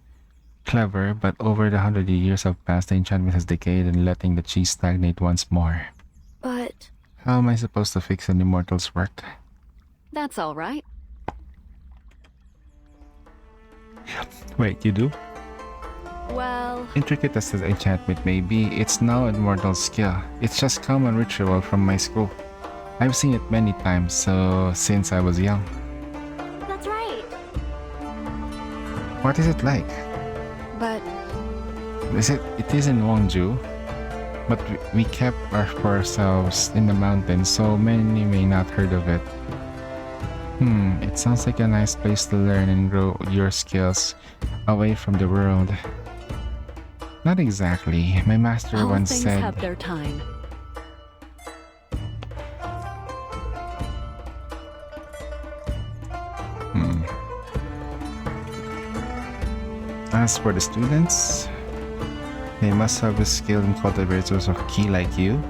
Clever, but over the 100 years have passed, the enchantment has decayed and letting the chi stagnate once more.
But...
How am I supposed to fix an immortal's work?
That's all right.
Wait, you do?
Well...
Intricate as the enchantment may be, it's no immortal skill. It's just common ritual from my school. I've seen it many times, since I was young.
That's right.
What is it like?
But...
It is in Wonju, but we kept for ourselves in the mountains, so many may not heard of it. It sounds like a nice place to learn and grow your skills away from the world. Not exactly. My master
All
once
things
said...
have their time.
As for the students, they must have the skill and cultivators of ki like you.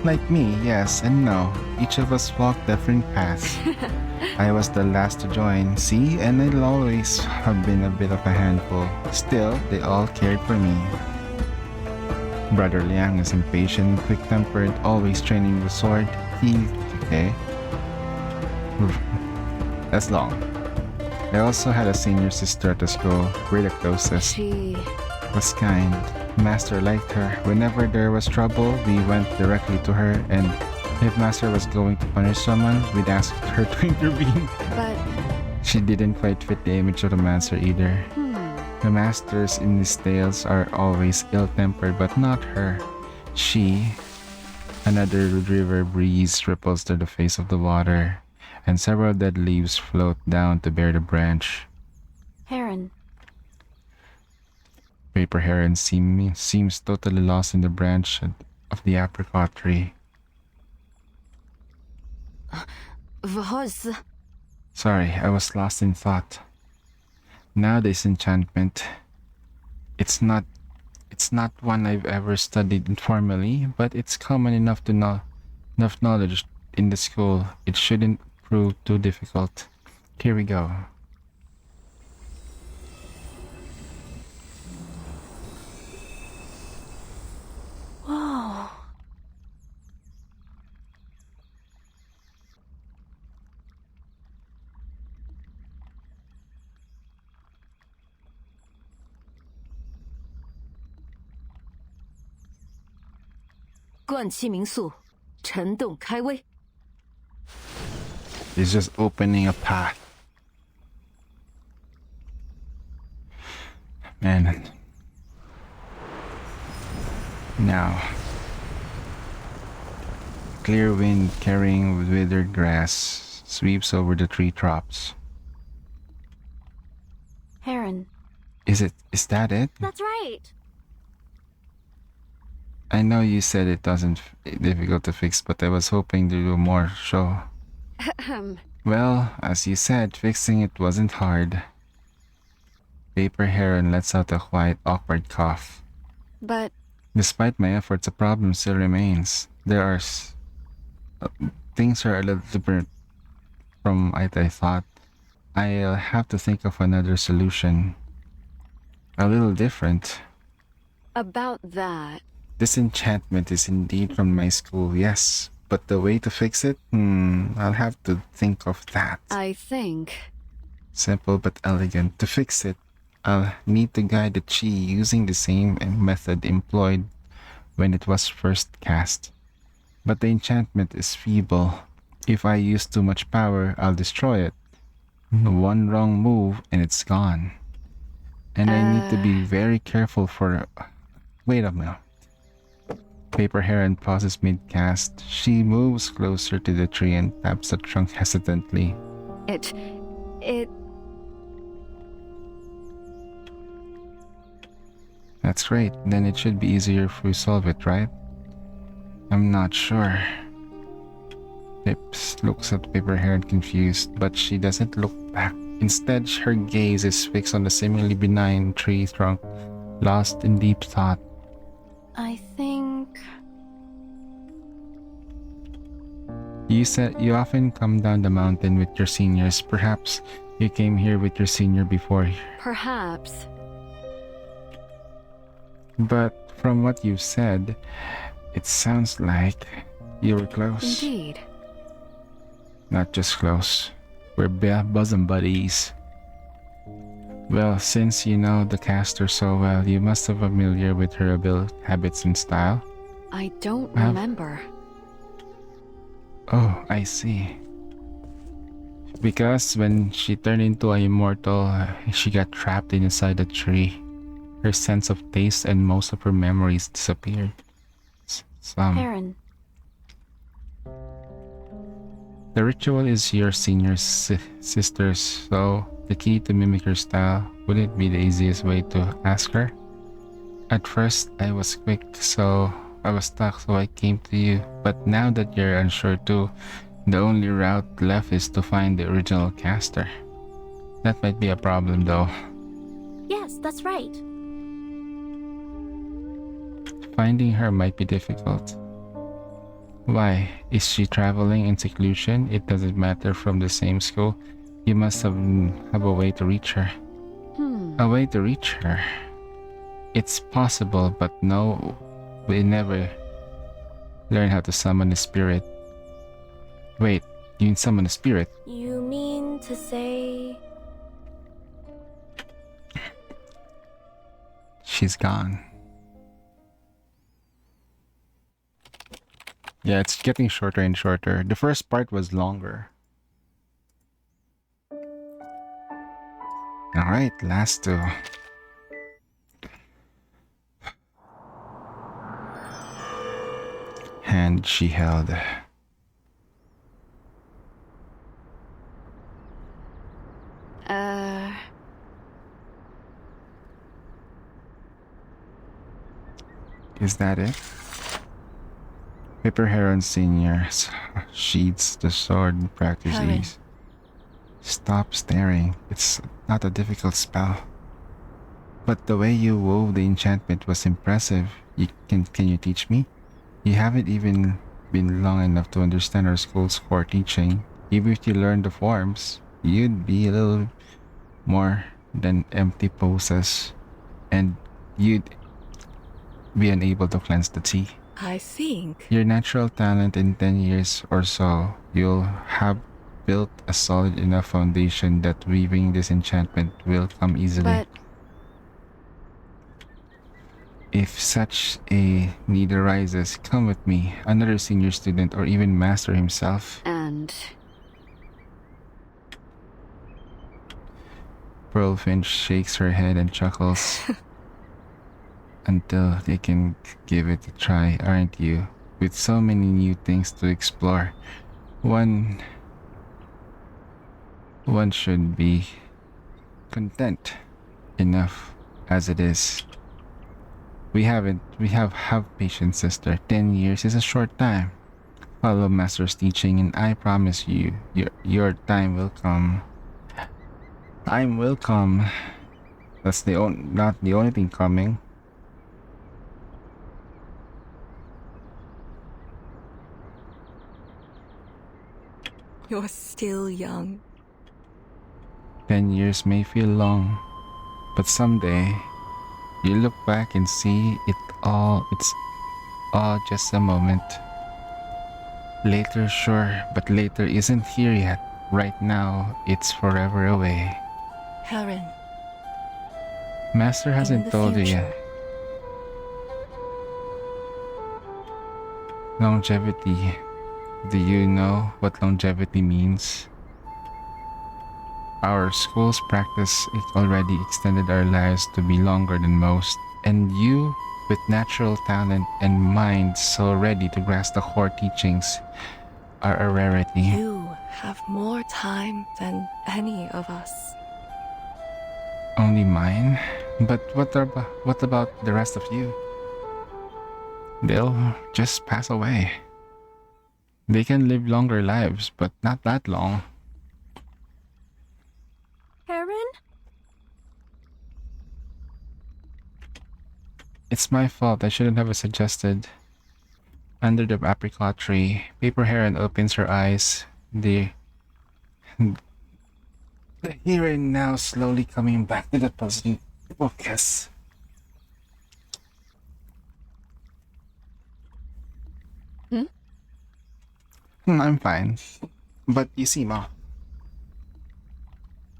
Like me, yes and no. Each of us walked different paths. I was the last to join, see, and I'll always have been a bit of a handful. Still, they all cared for me. Brother Liang is impatient, quick-tempered, always training the sword. Okay. That's long. I also had a senior sister at the school. We're the closest.
She
was kind. Master liked her. Whenever there was trouble, we went directly to her, and if Master was going to punish someone, we'd ask her to intervene.
But...
She didn't quite fit the image of the Master either. The Masters in these tales are always ill-tempered, but not her. She... Another river breeze ripples to the face of the water, and several dead leaves float down to bear the branch.
Heron.
Paper Heron seems totally lost in the branch of the apricot tree. Sorry, I was lost in thought. Now this enchantment, it's not one I've ever studied informally, but it's common enough to know enough knowledge in the school. It shouldn't prove too difficult. Here we go.
Whoa.
It's just opening a path. Man. Now. Clear wind carrying withered grass sweeps over the treetops.
Heron.
Is that it?
That's right.
I know you said it wasn't difficult to fix, but I was hoping to do more show. Well, as you said, fixing it wasn't hard. Paper Heron lets out a quiet, awkward cough.
But
Despite my efforts, the problem still remains. There are things are a little different from what I thought. I'll have to think of another solution. A little different.
about that,
Disenchantment is indeed from my school, yes. But the way to fix it? I'll have to think of that.
I think.
Simple but elegant. To fix it, I'll need to guide the chi using the same method employed when it was first cast. But the enchantment is feeble. If I use too much power, I'll destroy it. One wrong move and it's gone. And I need to be very careful for... Wait a minute. Paper Heron pauses mid-cast. She moves closer to the tree and taps the trunk hesitantly.
It...
That's great. Then it should be easier if we solve it, right? I'm not sure. Pips looks at Paper Heron confused, but she doesn't look back. Instead, her gaze is fixed on the seemingly benign tree trunk, lost in deep thought.
I think...
You said you often come down the mountain with your seniors. Perhaps you came here with your senior before.
Perhaps.
But from what you've said, it sounds like you were close.
Indeed.
Not just close. We're bosom buddies. Well, since you know the caster so well, you must be familiar with her habits and style.
I don't remember.
Oh, I see. Because when she turned into an immortal, she got trapped inside a tree. Her sense of taste and most of her memories disappeared.
Heron.
The ritual is your senior sister's, so the key to mimic her style, would it be the easiest way to ask her? At first, I was quick, so I was stuck, so I came to you. But now that you're unsure too, the only route left is to find the original caster. That might be a problem though.
Yes, that's right.
Finding her might be difficult. Why? Is she traveling in seclusion? It doesn't matter, from the same school. You must have a way to reach her. A way to reach her. It's possible, but no, we never learn how to summon a spirit. Wait, you can summon a spirit?
You mean to say...
She's gone. Yeah, it's getting shorter and shorter. The first part was longer. Alright, last two. Hand she held. Is that it? Paper Heron Sr. sheathes the sword and practice ease. Stop staring. It's not a difficult spell. But the way you wove the enchantment was impressive. Can you teach me? You haven't even been long enough to understand our school's core teaching. Even if you learned the forms, you'd be a little more than empty poses. And you'd be unable to cleanse the tea.
I think.
Your natural talent in 10 years or so, you'll have built a solid enough foundation that weaving this enchantment will come easily.
But...
If such a need arises, come with me, another senior student, or even master himself.
And...
Pearlfinch shakes her head and chuckles. Until they can give it a try, aren't you? With so many new things to explore, one should be content enough as it is. We have patience, sister. 10 years is a short time. Follow Master's teaching, and I promise you, your time will come. Time will come. That's not the only thing coming.
You're still young.
10 years may feel long, but someday you look back and see it's all just a moment. Later, sure, but later isn't here yet. Right now, it's forever away.
Karen,
Master
in
hasn't
the
told you
future,
yet. Longevity. Do you know what longevity means? Our school's practice it already extended our lives to be longer than most, and you, with natural talent and mind so ready to grasp the core teachings, are a rarity.
you have more time than any of us.
Only mine? But what about the rest of you? They'll just pass away. They can live longer lives, but not that long.
Karen?
It's my fault. I shouldn't have suggested. Under the apricot tree, Paper Heron opens her eyes. The here and now slowly coming back to the puzzling focus. I'm fine. But you see, Ma,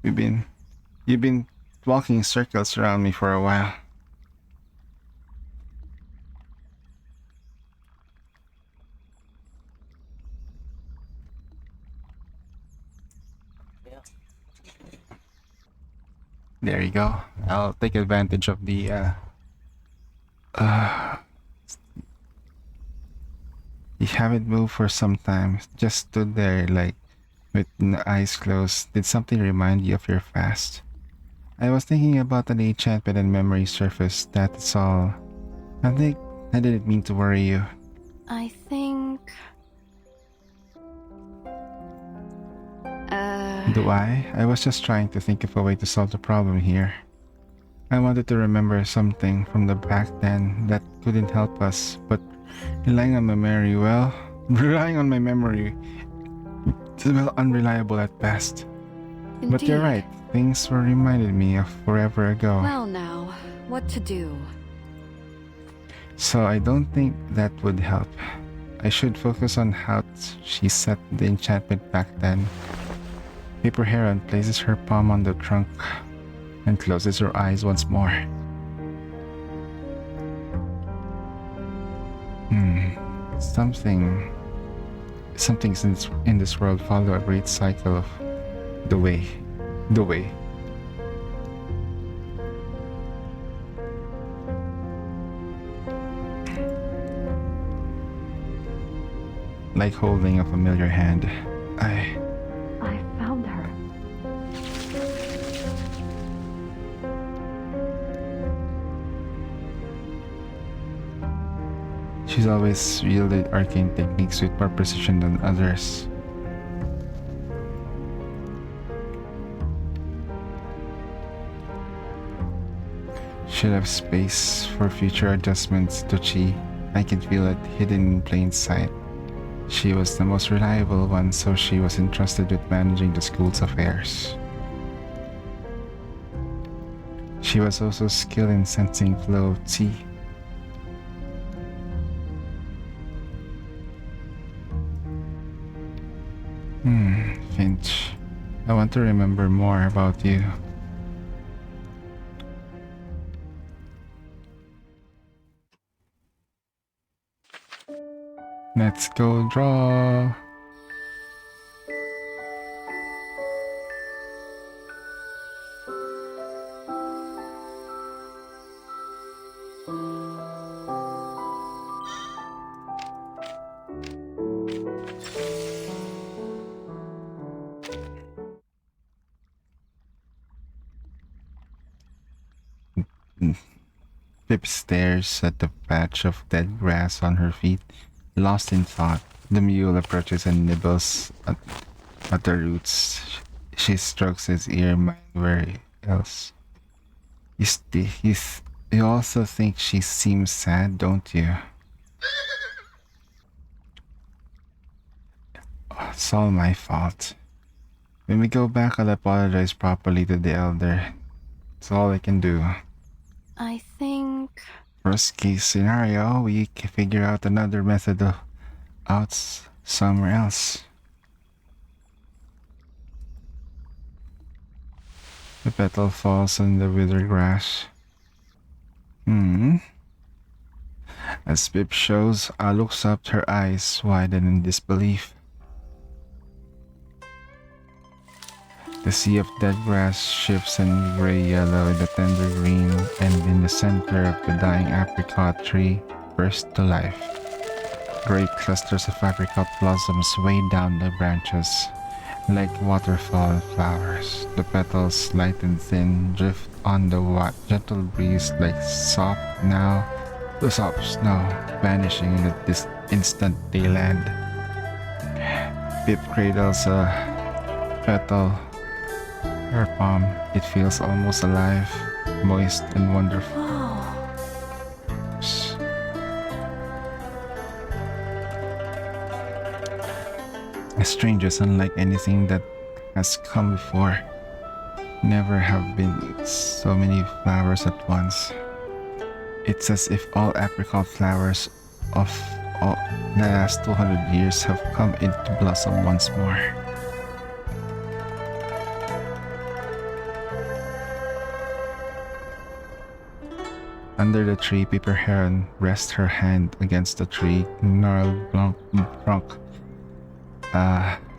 you've been walking circles around me for a while. There you go. I'll take advantage of the you haven't moved for some time. Just stood there like with eyes closed. Did something remind you of your fast? I was thinking about an enchantment and memory surfaced. That's all. I didn't mean to worry you.
I think...
Do I? I was just trying to think of a way to solve the problem here. I wanted to remember something from the back then that couldn't help us, but relying on my memory, is unreliable at best. But you're
Indeed.
right, things were reminded me of forever ago.
Well now, what to do?
So I don't think that would help. I should focus on how she set the enchantment back then. Paper Heron places her palm on the trunk and closes her eyes once more. Something's in this world follow a great cycle of the way. Like holding a familiar hand. I
found her.
She's always wielded arcane techniques with more precision than others. Should have space for future adjustments to Chi. I can feel it hidden in plain sight. She was the most reliable one, so she was entrusted with managing the school's affairs. She was also skilled in sensing flow of Qi. Finch. I want to remember more about you. Let's go draw. Pip stares at the patch of dead grass on her feet, lost in thought. The mule approaches and nibbles at the roots. She strokes his ear, mind where else. You also think she seems sad, don't you? Oh, it's all my fault. When we go back, I'll apologize properly to the elder. It's all I can do.
I think...
Worst case scenario, we can figure out another method of out somewhere else. The petal falls on the withered grass. As Pip shows, looks up, her eyes widen in disbelief. The sea of dead grass shifts in gray-yellow in the tender green, and in the center of the dying apricot tree bursts to life. Great clusters of apricot blossoms weigh down the branches like waterfall flowers. The petals, light and thin, drift on the gentle breeze like soft snow, vanishing in this instant they land. Pip cradles a petal her palm. It feels almost alive, moist and wonderful. Strangers unlike anything that has come before. Never have been so many flowers at once. It's as if all apricot flowers of all the last 200 years have come into blossom once more. Under the tree, Paper Heron rests her hand against the tree, gnarled trunk.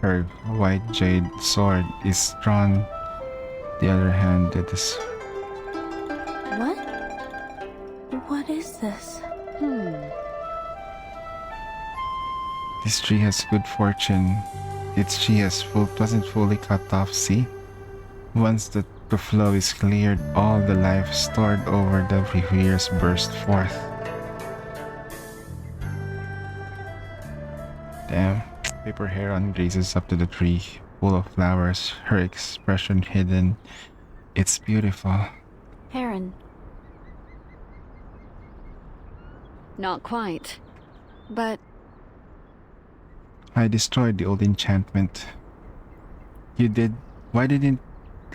Her white jade sword is drawn. The other hand, it is.
What? What is this?
This tree has good fortune. Its tree wasn't fully cut off. See, once the flow is cleared, all the life stored over the years burst forth. Damn. Paper Heron gazes up to the tree, full of flowers, her expression hidden. It's beautiful.
Heron.
Not quite. But
I destroyed the old enchantment. You did? Why didn't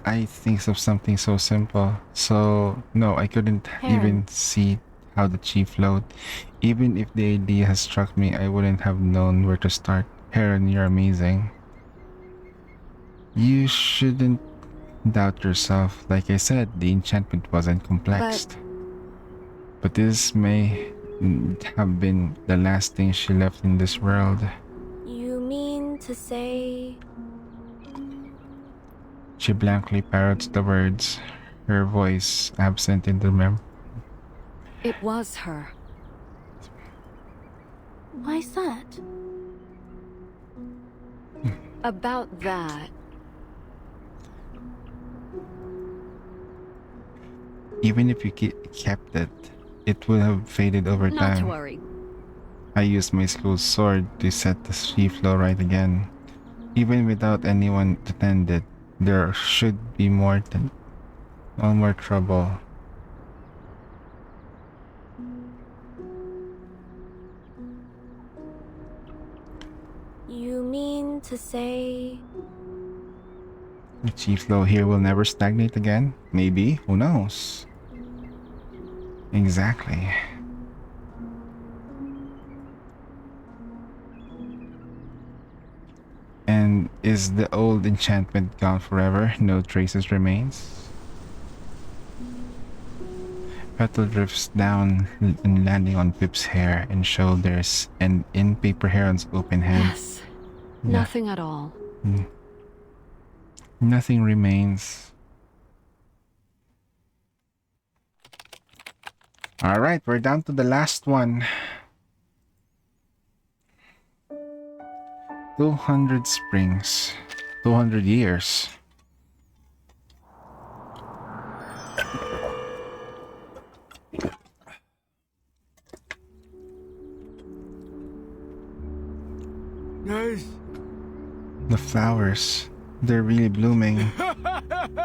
I think of something so simple? So, no, I couldn't even see how the chi flowed. Even if the idea has struck me, I wouldn't have known where to start. Heron, you're amazing. You shouldn't doubt yourself. Like I said, the enchantment wasn't complex. But this may have been the last thing she left in this world.
You mean to say...
She blankly parrots the words, her voice absent in the memory.
it was her.
Why's that?
About that.
Even if you kept it, it would have faded over
Not
time.
to worry.
I used my school sword to set the sea flow right again. Even without anyone to tend it, there should be no more trouble.
You mean to say...
The chi flow here will never stagnate again? Maybe, who knows? Exactly. And is the old enchantment gone forever? No traces remains? Petal drifts down and landing on Pip's hair and shoulders and in Paper Heron's open hand.
Yes. Nothing at all.
Nothing remains. Alright, we're down to the last one. 200 springs. 200 years. The flowers. They're really blooming.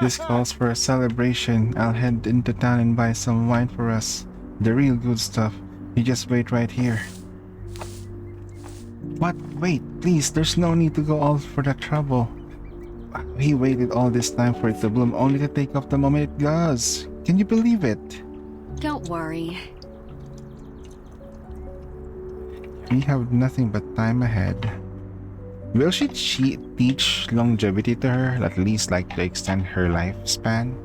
This calls for a celebration. I'll head into town and buy some wine for us. The real good stuff. You just wait right here. What? Wait, please, there's no need to go all for that trouble. He waited all this time for it to bloom only to take off the moment it does. Can you believe it?
Don't worry.
We have nothing but time ahead. Will she teach longevity to her, at least like to extend her lifespan?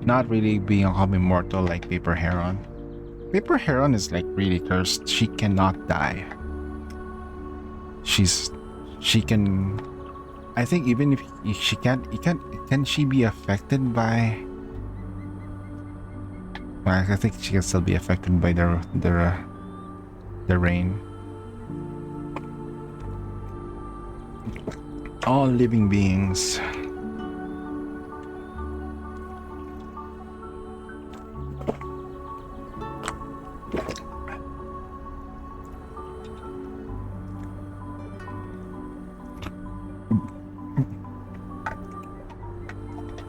Not really become immortal like Paper Heron. Paper Heron is like really cursed. She cannot die. She can. I think even if she can't, can she be affected by? Well, I think she can still be affected by the rain. All living beings.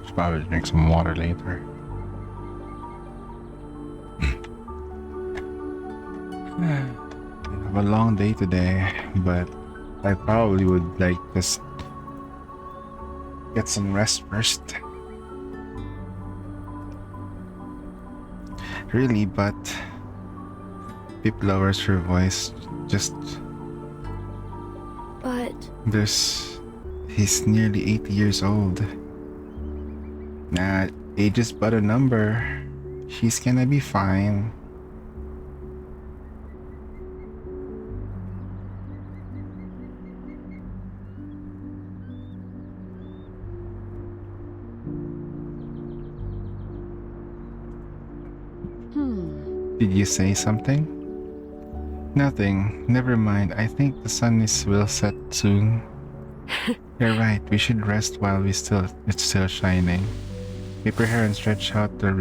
Should probably drink some water later. I have a long day today, but I probably would like just get some rest first. Really, but Pip lowers her voice. Just
But
he's nearly 80 years old. Nah, age is but a number. She's gonna be fine. Did you say something? Nothing. Never mind. I think the sun will set soon. You're right. We should rest while it's still shining. Paper Heron stretched out on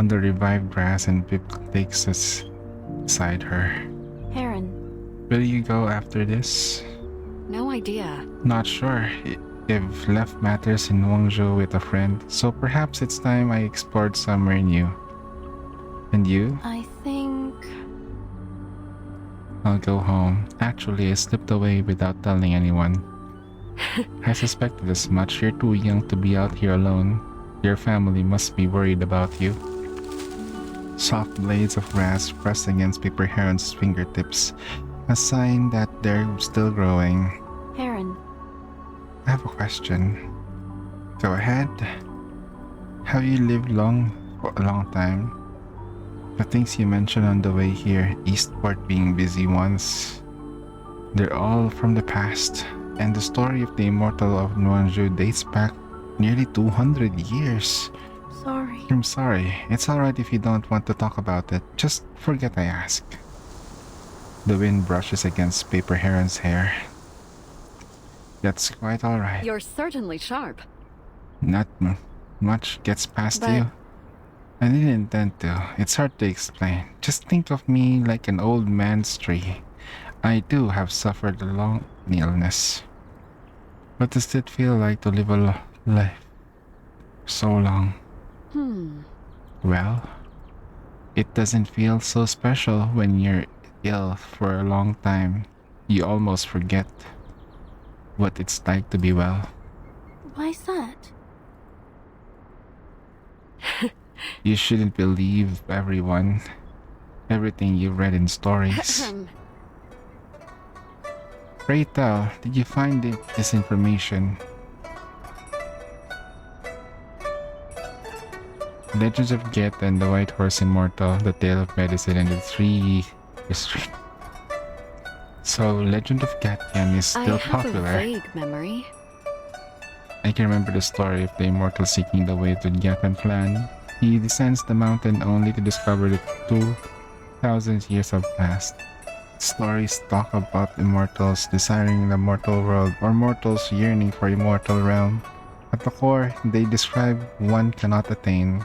the revived grass, and Pip takes us beside her.
Heron.
Will you go after this?
No idea.
Not sure. I've left matters in Wangzhou with a friend, so perhaps it's time I explored somewhere new. And you?
I think...
I'll go home. Actually, I slipped away without telling anyone. I suspected as much. You're too young to be out here alone. Your family must be worried about you. Soft blades of grass pressed against Paper Heron's fingertips, a sign that they're still growing.
Heron.
I have a question. Go ahead. Have you lived for a long time? The things you mentioned on the way here, Eastport being busy once, they're all from the past, and the story of the immortal of Nuanzhou dates back nearly 200 years.
Sorry.
I'm sorry. It's alright if you don't want to talk about it. Just forget I asked. The wind brushes against Paper Heron's hair. That's quite alright.
You're certainly sharp.
Not much gets past you. I didn't intend to. It's hard to explain. Just think of me like an old man's tree. I too have suffered a long illness. What does it feel like to live a life so long? Well, it doesn't feel so special when you're ill for a long time. You almost forget what it's like to be well.
Why's that?
You shouldn't believe everything you read in stories. Pray tell, did you find this information? Legends of Geta and the White Horse Immortal, the Tale of Medicine, and the Three History. So, Legend of Gatian is still popular.
I have a vague memory.
I can remember the story of the immortal seeking the way to the Gatian clan. He descends the mountain only to discover that 2,000 years have passed. Stories talk about immortals desiring the mortal world, or mortals yearning for immortal realm. At the core, they describe one cannot attain.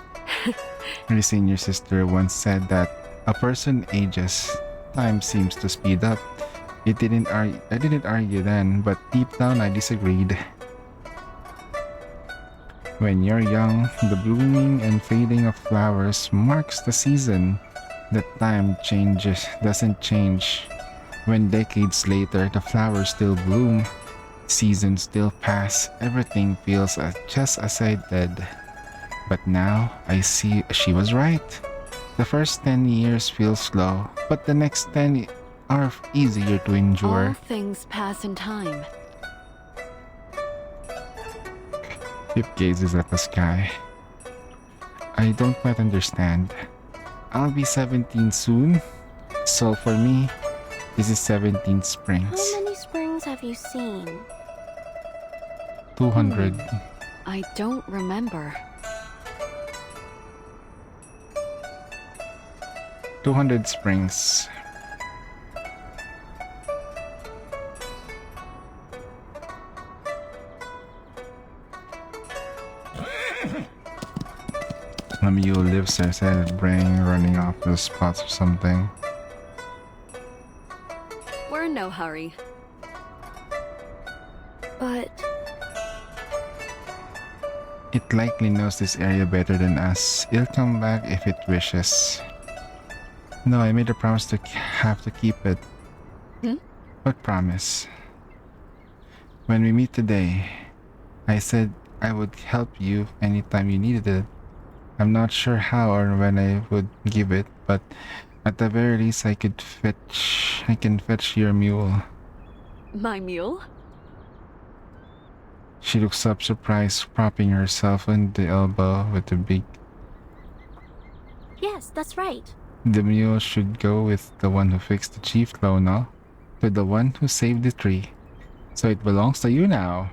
Your senior sister once said that a person ages, time seems to speed up. I didn't argue then, but deep down I disagreed. When you're young, the blooming and fading of flowers marks the season. The time doesn't change. When decades later the flowers still bloom, seasons still pass, everything feels just as I did. But now I see she was right. The first 10 years feel slow, but the next 10 are easier to endure.
All things pass in time.
Pip gazes at the sky. I don't quite understand. I'll be 17 soon, so for me, this is 17 springs.
How many springs have you seen?
200.
I don't remember.
200 springs. A mule lives there, said brain running off the spots or something.
We're in no hurry.
But
it likely knows this area better than us. It'll come back if it wishes. No, I made a promise to have to keep it. What promise? When we meet today, I said I would help you anytime you needed it. I'm not sure how or when I would give it, but at the very least I can fetch your mule.
My mule?
She looks up surprised, propping herself on the elbow with the big...
Yes, that's right.
The mule should go with the one who fixed the chief no? To the one who saved the tree. So it belongs to you now.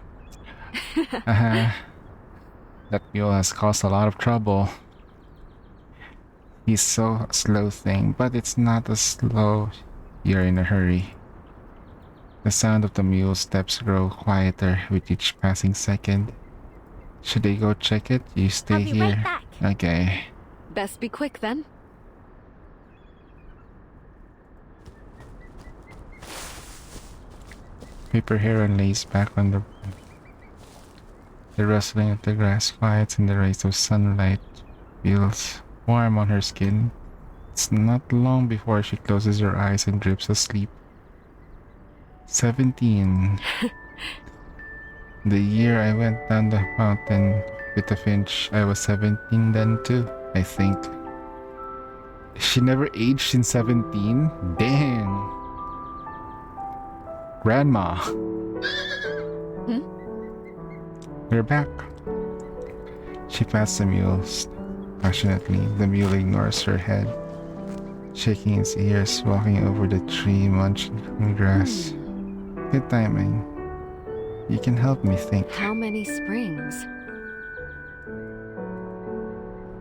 That mule has caused a lot of trouble. He's so slow thing, but it's not as slow you're in a hurry. The sound of the mule's steps grow quieter with each passing second. Should I go check it? You stay
I'll be
here.
right back.
Okay. Best be quick then.
Paper heron lays back on the rustling of the grass quiets in the rays of sunlight feels warm on her skin. It's not long before she closes her eyes and drifts asleep. 17. The year I went down the mountain with the finch, I was 17 then too, I think. She never aged in 17? Dang. Grandma. We're back. She pats the mule passionately. The mule ignores her head, shaking its ears, walking over the tree, munching on grass. Good timing. You can help me think.
How many springs?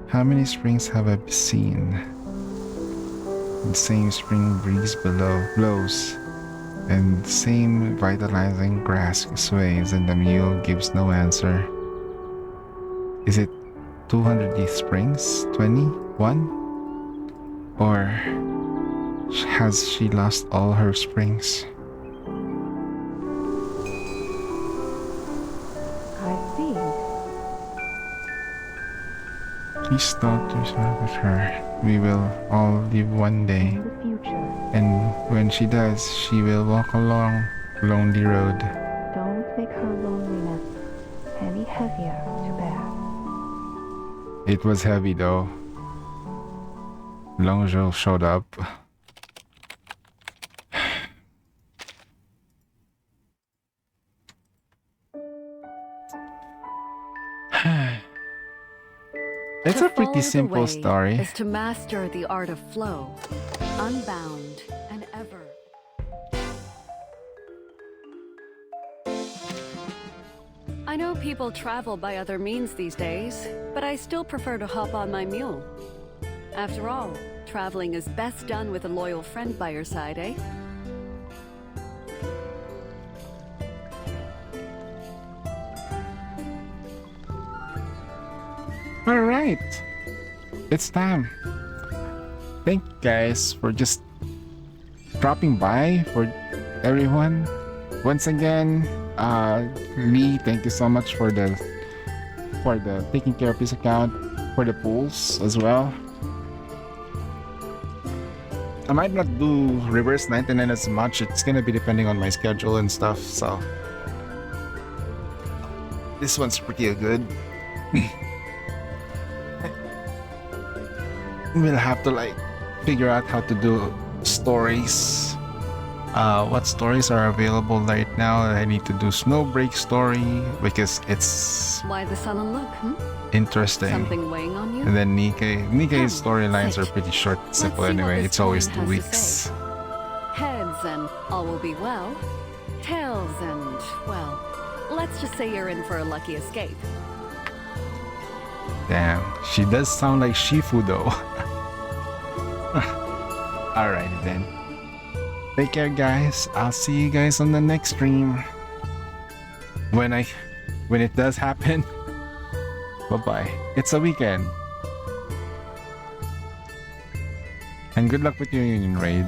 How many springs have I seen? The same spring breeze blows, and the same vitalizing grass sways, and the mule gives no answer. Is it 200 springs? 21? Or has she lost all her springs?
I see.
Please don't do so with her. We will all live one day.
In the future.
And when she does, she will walk along a lonely road.
Don't make her loneliness any heavier to bear.
It was heavy though. Longzhou showed up. It's a pretty simple story.
Is to master the art of flow, unbound and ever. I know people travel by other means these days, but I still prefer to hop on my mule. After all, traveling is best done with a loyal friend by your side, eh?
Alright, it's time. Thank you guys for just dropping by, for everyone. Once again, Lee, thank you so much for the taking care of this account, for the pools as well. I might not do reverse 99 as much. It's gonna be depending on my schedule and stuff. So this one's pretty good. We'll have to like figure out how to do stories. What stories are available right now? I need to do Snowbreak story because it's
Why the sullen look,
interesting.
Something weighing on you?
And then Nikke's storylines are pretty short and simple
see what
anyway.
this
It's always
coin
2
has to
weeks.
say. Heads and all will be well. Tails and, well, let's just say you're in for a lucky escape.
Damn, she does sound like Shifu though. Alrighty then. Take care, guys. I'll see you guys on the next stream. When it does happen. Bye-bye. It's a weekend. And good luck with your union raid.